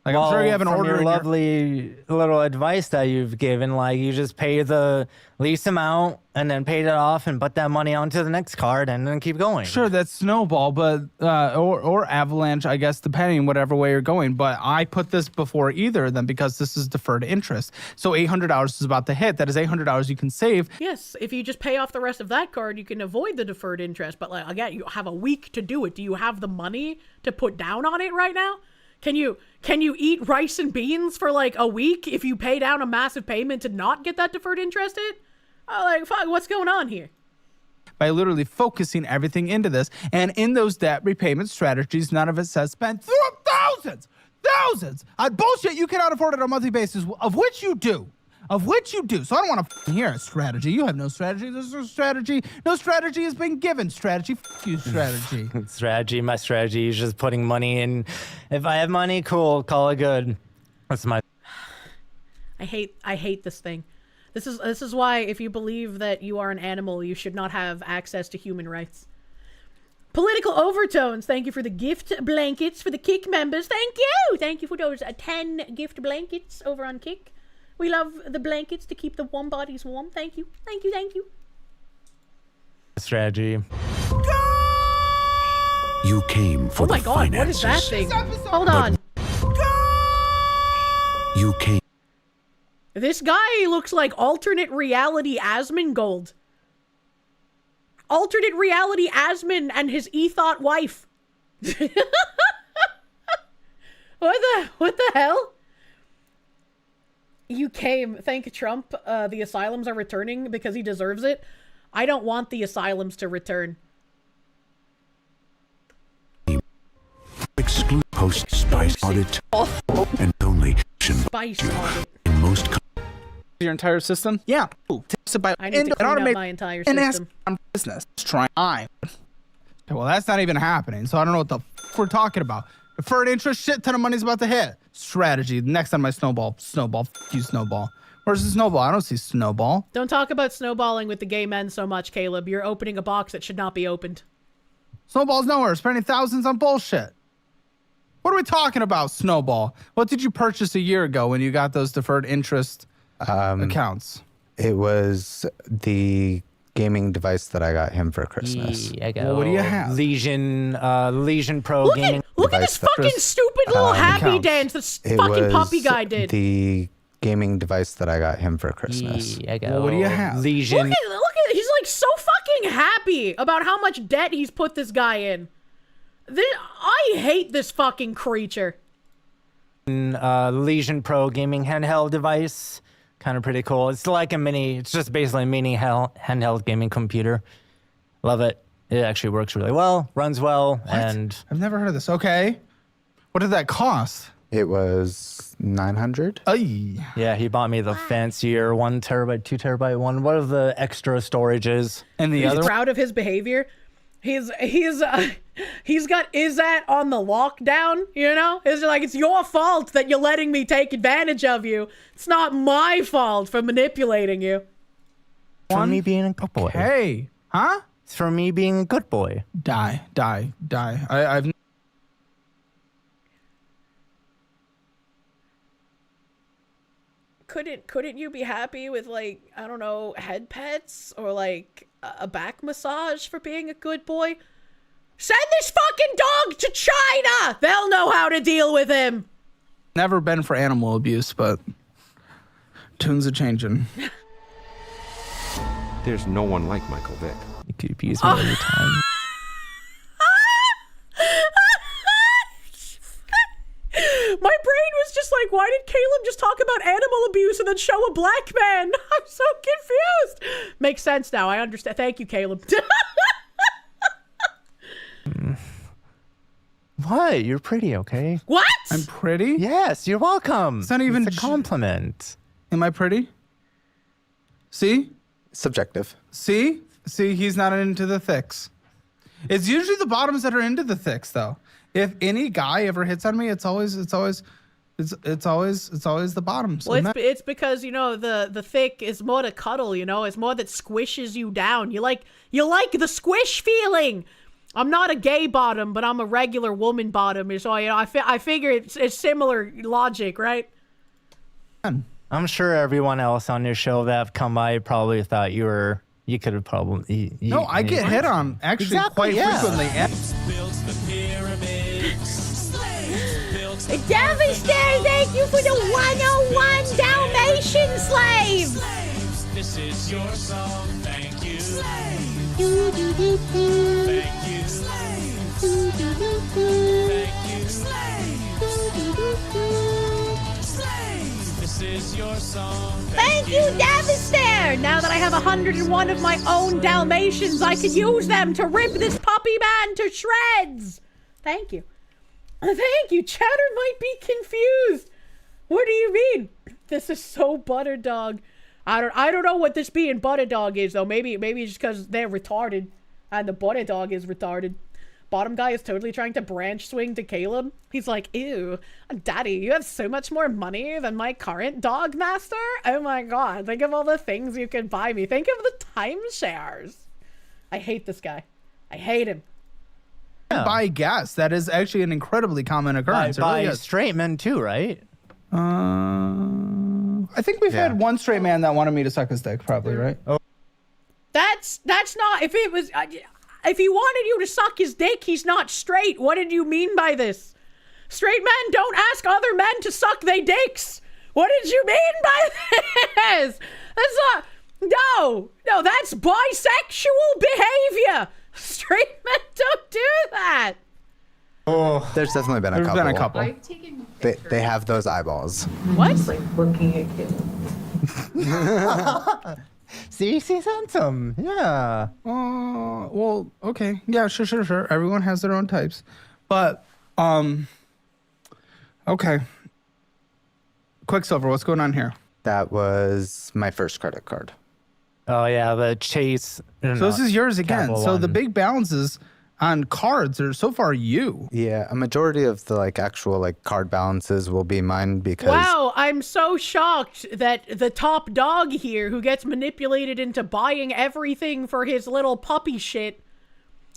Like, I'm sure you have an from order. Your lovely little advice that you've given, like you just pay the least amount and then pay it off and put that money onto the next card and then keep going. Sure, that's Snowball, but or Avalanche, I guess, depending whatever way you're going. But I put this before either of them because this is deferred interest. So $800 is about to hit. That is $800 you can save. Yes, if you just pay off the rest of that card, you can avoid the deferred interest. But like again, you have a week to do it. Do you have the money to put down on it right now? Can you eat rice and beans for like a week if you pay down a massive payment to not get that deferred interest in? Like, fuck, what's going on here? By literally focusing everything into this. And in those debt repayment strategies, none of it says spend thousands on bullshit you cannot afford on a monthly basis, of which you do. So I don't want to hear a strategy. You have no strategy. There's no strategy. No strategy has been given. Strategy, f you, strategy. My strategy is just putting money in. If I have money, cool, call it good. That's my. I hate this thing. This is why if you believe that you are an animal, you should not have access to human rights. Political overtones. Thank you for the gift blankets for the Kick members. Thank you. Thank you for those 10 gift blankets over on Kick. We love the blankets to keep the warm bodies warm. Thank you. Thank you. Thank you. Strategy. You came for the finances. Oh my god, what is that thing? Hold on. You came. This guy looks like alternate reality Asmongold. Alternate reality Asmon and his e-thought wife. What the hell? You came. Thank Trump. The asylums are returning because he deserves it. I don't want the asylums to return. Exclude post spice audit and only spice audit in most. Your entire system? Yeah. I need to clean out my entire system. Business. Try. Well, that's not even happening. So I don't know what the f we're talking about. Deferred interest, shit ton of money's about to hit. Strategy. Next on my snowball. Snowball. F you, Snowball. Where's the Snowball? I don't see Snowball. Don't talk about snowballing with the gay men so much, Caleb. You're opening a box that should not be opened. Snowball's nowhere. Spending thousands on bullshit. What are we talking about, Snowball? What did you purchase a year ago when you got those deferred interest accounts? It was the gaming device that I got him for Christmas. I got Well, what do you have? Legion Pro gaming. Look at this fucking stupid little happy dance this fucking puppy guy did. The gaming device that I got him for Christmas. Well, what do you have? Legion. Look at he's like so fucking happy about how much debt he's put this guy in. I hate this fucking creature. Legion Pro gaming handheld device. Kind of pretty cool. It's like it's just basically a mini handheld gaming computer. Love it. It actually works really well, runs well, and I've never heard of this. Okay. What did that cost? It was $900. Yeah, he bought me the fancier 1 terabyte, 2 terabyte one. What are the extra storages? And He's proud of his behavior. He's got Izzat on the lockdown, you know? It's like, it's your fault that you're letting me take advantage of you. It's not my fault for manipulating you. For me being a good boy. Hey, huh? It's for me being a good boy. Die. I've Couldn't you be happy with, like, I don't know, head pets or like a back massage for being a good boy? Send this fucking dog to China. They'll know how to deal with him. never been for animal abuse, but tunes are changing. There's no one like Michael Vick. You could abuse me anytime. My brain was just like, why did Caleb just talk about animal abuse and then show a black man? I'm so confused. Makes sense now. I understand. Thank you, Caleb. What? You're pretty, okay? What? I'm pretty? Yes, you're welcome. It's not even a compliment. Am I pretty? See? Subjective. See, he's not into the thicks. It's usually the bottoms that are into the thicks, though. If any guy ever hits on me, it's always the bottoms. Well, it's because, you know, the thick is more to cuddle, you know, it's more that squishes you down. You like the squish feeling. I'm not a gay bottom, but I'm a regular woman bottom. So I figure it's similar logic, right? I'm sure everyone else on your show that have come by probably thought you could have probably. No, I get hit on actually quite frequently. Devastator, thank you for the 101 Dalmatian slaves. This is your song, thank you. Thank you. This is your song. Thank you, Devastator. Now that I have 101 of my own Dalmatians, I can use them to rip this puppy man to shreds. Thank you. Thank you. Chatter might be confused. What do you mean? This is so Butterdog. I don't know what this being Butterdog is though. Maybe it's just because they're retarded and the Butterdog is retarded. Bottom guy is totally trying to branch swing to Caleb. He's like, ew, Daddy, you have so much more money than my current dog master. Oh my God, think of all the things you can buy me. Think of the timeshares. I hate this guy. I hate him. By gas, that is actually an incredibly common occurrence. By straight men too, right? I think we've had one straight man that wanted me to suck his dick, probably, right? Oh. That's not, if it was, if he wanted you to suck his dick, he's not straight. What did you mean by this? Straight men don't ask other men to suck their dicks. What did you mean by this? That's not, no, that's bisexual behavior. Straight men don't do that. Oh, there's definitely been a couple. I've taken They have those eyeballs. What? like looking at kids. See, she's handsome. Yeah. Well, okay. Yeah, sure. Everyone has their own types. But, okay. Quicksilver, what's going on here? That was my first credit card. Oh yeah, the Chase. So this is yours again. So the big balances on cards are so far you. Yeah, a majority of the actual card balances will be mine because. Wow, I'm so shocked that the top dog here, who gets manipulated into buying everything for his little puppy shit,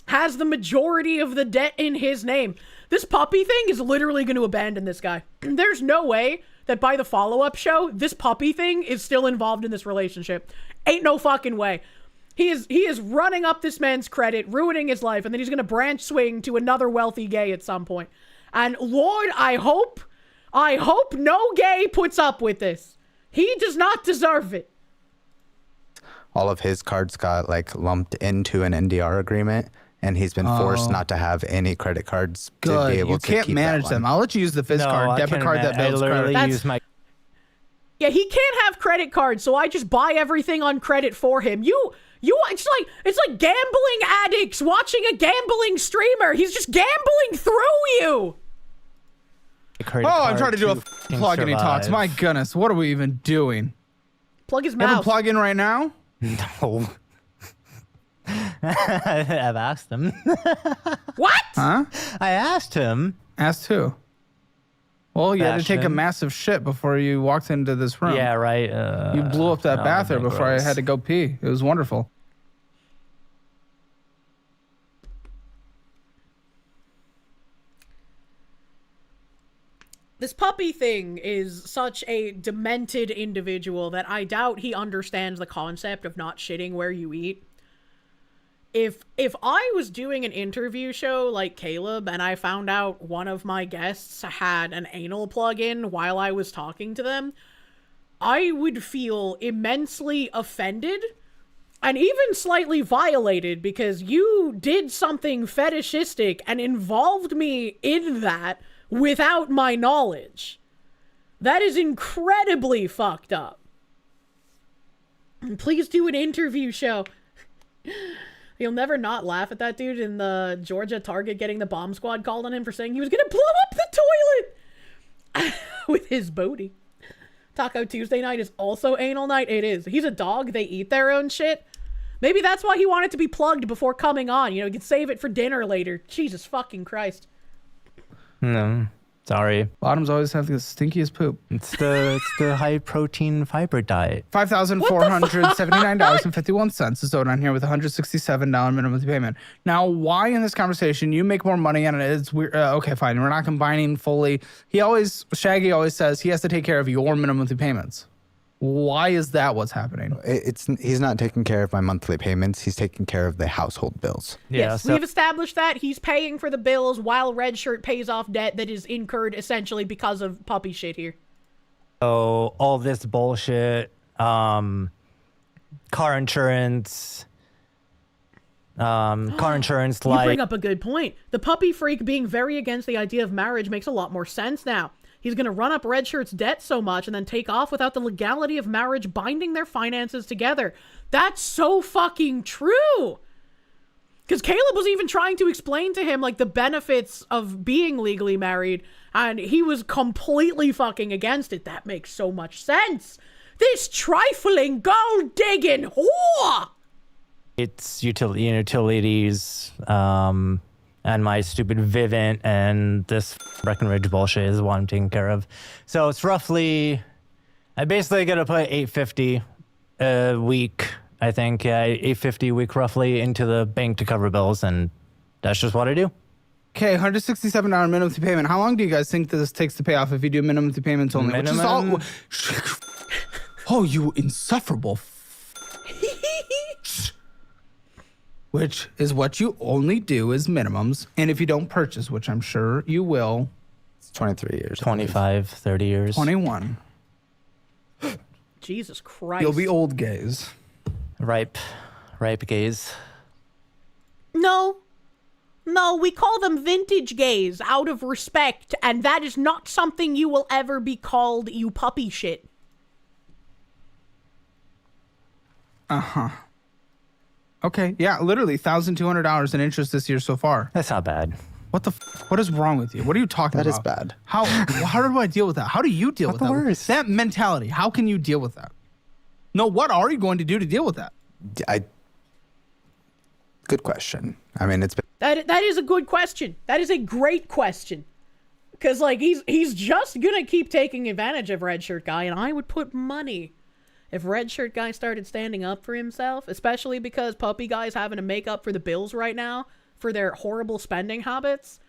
has the majority of the debt in his name. This puppy thing is literally going to abandon this guy. There's no way that by the follow-up show, this puppy thing is still involved in this relationship. Ain't no fucking way. He is running up this man's credit, ruining his life, and then he's gonna branch swing to another wealthy gay at some point. And Lord, I hope no gay puts up with this. He does not deserve it. All of his cards got lumped into an NDR agreement, and he's been forced not to have any credit cards to be able you to can't keep manage them. I'll let you use the Fizz card, debit card that builds credit. Yeah, he can't have credit cards, so I just buy everything on credit for him. It's like gambling addicts watching a gambling streamer. He's just gambling through you. I'm trying to do a plug and he talks. My goodness, what are we even doing? Plug his You have mouth. him plug in right now? No. I've asked him. What? Huh? I asked him. Asked who? Well, you had to take a massive shit before you walked into this room. Yeah, right. You blew up that bathroom before I had to go pee. It was wonderful. This puppy thing is such a demented individual that I doubt he understands the concept of not shitting where you eat. If I was doing an interview show like Caleb and I found out one of my guests had an anal plug-in while I was talking to them, I would feel immensely offended and even slightly violated because you did something fetishistic and involved me in that without my knowledge. That is incredibly fucked up. Please do an interview show. You'll never not laugh at that dude in the Georgia Target getting the bomb squad called on him for saying he was gonna blow up the toilet with his booty. Taco Tuesday night is also anal night. It is. He's a dog. They eat their own shit. Maybe that's why he wanted to be plugged before coming on. You know, he could save it for dinner later. Jesus fucking Christ. No. Sorry. Bottoms always have the stinkiest poop. It's the high protein fiber diet. $5,479.51 is owed on here with $167 minimum payment. Now, why in this conversation you make more money on it? It's weird. Okay, fine. We're not combining fully. Shaggy always says he has to take care of your minimum payments. Why is that what's happening? He's not taking care of my monthly payments. He's taking care of the household bills. Yes, we've established that he's paying for the bills while Red Shirt pays off debt that is incurred essentially because of puppy shit here. So all this bullshit, car insurance, You bring up a good point. The puppy freak being very against the idea of marriage makes a lot more sense now. He's going to run up Red Shirt's debt so much and then take off without the legality of marriage binding their finances together. That's so fucking true. Because Caleb was even trying to explain to him, like, the benefits of being legally married, and he was completely fucking against it. That makes so much sense. This trifling gold-digging whore! It's utilities, and my stupid Vivint and this Breckenridge bullshit is what I'm taking care of. So it's roughly, I basically got to put $850 a week, I think. Yeah, $850 a week roughly into the bank to cover bills, and that's just what I do. Okay, $167 minimum payment. How long do you guys think this takes to pay off if you do minimum payments only? Minimum? Which is all, oh, you insufferable. Which is what you only do is minimums. And if you don't purchase, which I'm sure you will. It's 23 years. 25, 30 years. 21. Jesus Christ. You'll be old gays. Ripe gays. No, we call them vintage gays out of respect, and that is not something you will ever be called, you puppy shit. Uh-huh. Okay, yeah, literally $1,200 in interest this year so far. That's not bad. What is wrong with you? What are you talking about? That is bad. How do I deal with that? How do you deal with that? Worst. That mentality, how can you deal with that? No, what are you going to do to deal with that? Good question. I mean, it's been... That is a good question. That is a great question. Because, like, he's just gonna keep taking advantage of Red Shirt Guy, and I would put money if Red Shirt Guy started standing up for himself, especially because Puppy Guy's having to make up for the bills right now for their horrible spending habits.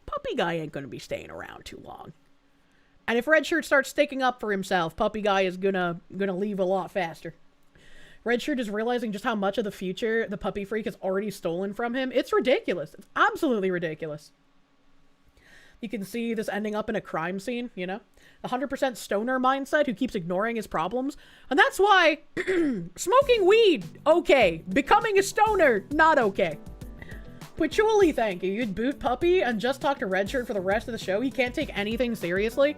Puppy Guy ain't gonna be staying around too long. And if Red Shirt starts sticking up for himself, Puppy Guy is gonna leave a lot faster. Red Shirt is realizing just how much of the future the puppy freak has already stolen from him. It's ridiculous. It's absolutely ridiculous. You can see this ending up in a crime scene, you know? 100% stoner mindset who keeps ignoring his problems. And that's why smoking weed, okay. Becoming a stoner, not okay. Patchouli, thank you. You'd boot Puppy and just talk to Red Shirt for the rest of the show. He can't take anything seriously.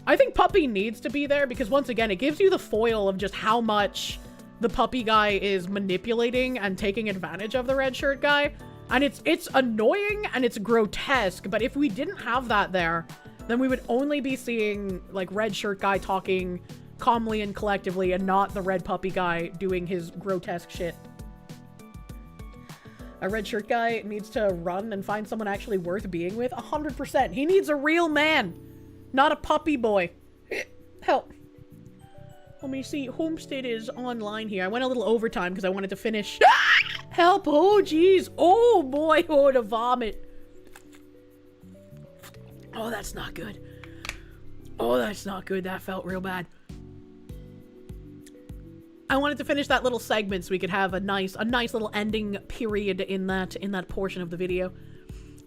I think Puppy needs to be there because, once again, it gives you the foil of just how much the Puppy Guy is manipulating and taking advantage of the Red Shirt Guy. And it's annoying and it's grotesque, but if we didn't have that there, then we would only be seeing, like, Red Shirt Guy talking calmly and collectively and not the Red Puppy Guy doing his grotesque shit. A Red Shirt Guy needs to run and find someone actually worth being with. 100%. He needs a real man, not a puppy boy. Help. Let me see. Homestead is online here. I went a little overtime because I wanted to finish. Help. Oh, jeez. Oh, boy. Oh, to vomit. Oh, that's not good. Oh, that's not good. That felt real bad. I wanted to finish that little segment so we could have a nice little ending period in that portion of the video.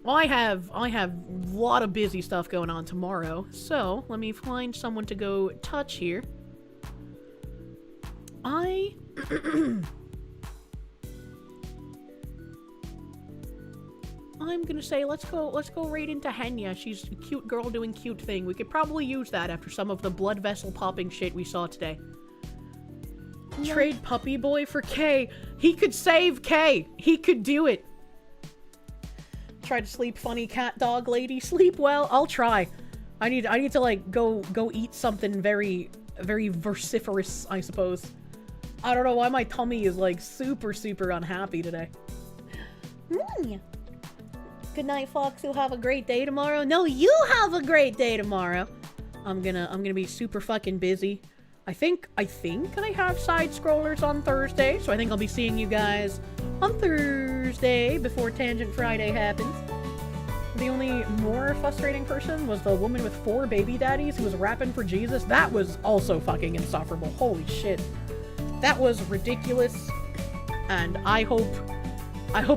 I have a lot of busy stuff going on tomorrow, so let me find someone to go touch here. I'm gonna say let's go right into Henya. She's a cute girl doing cute thing. We could probably use that after some of the blood vessel popping shit we saw today. Yeah. Trade Puppy Boy for K. He could save K. He could do it. Try to sleep, funny cat dog lady. Sleep well. I'll try. I need to like go eat something very, very vociferous, I suppose. I don't know why my tummy is like super unhappy today. Good night, Fox. You'll have a great day tomorrow. No, you have a great day tomorrow. I'm gonna be super fucking busy. I think I have side scrollers on Thursday, so I think I'll be seeing you guys on Thursday before Tangent Friday happens. The only more frustrating person was the woman with 4 baby daddies who was rapping for Jesus. That was also fucking insufferable. Holy shit. That was ridiculous. And I hope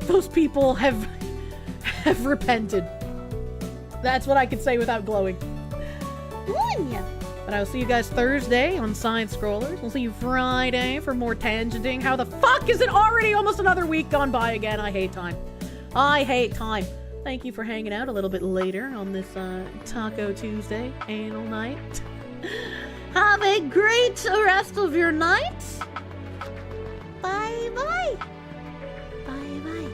those people have repented. That's what I could say without glowing. But I'll see you guys Thursday on Side Scrollers. We'll see you Friday for more tangenting. How the fuck is it already almost another week gone by again? I hate time. I hate time. Thank you for hanging out a little bit later on this Taco Tuesday anal night. Have a great rest of your night. Bye-bye. Bye-bye.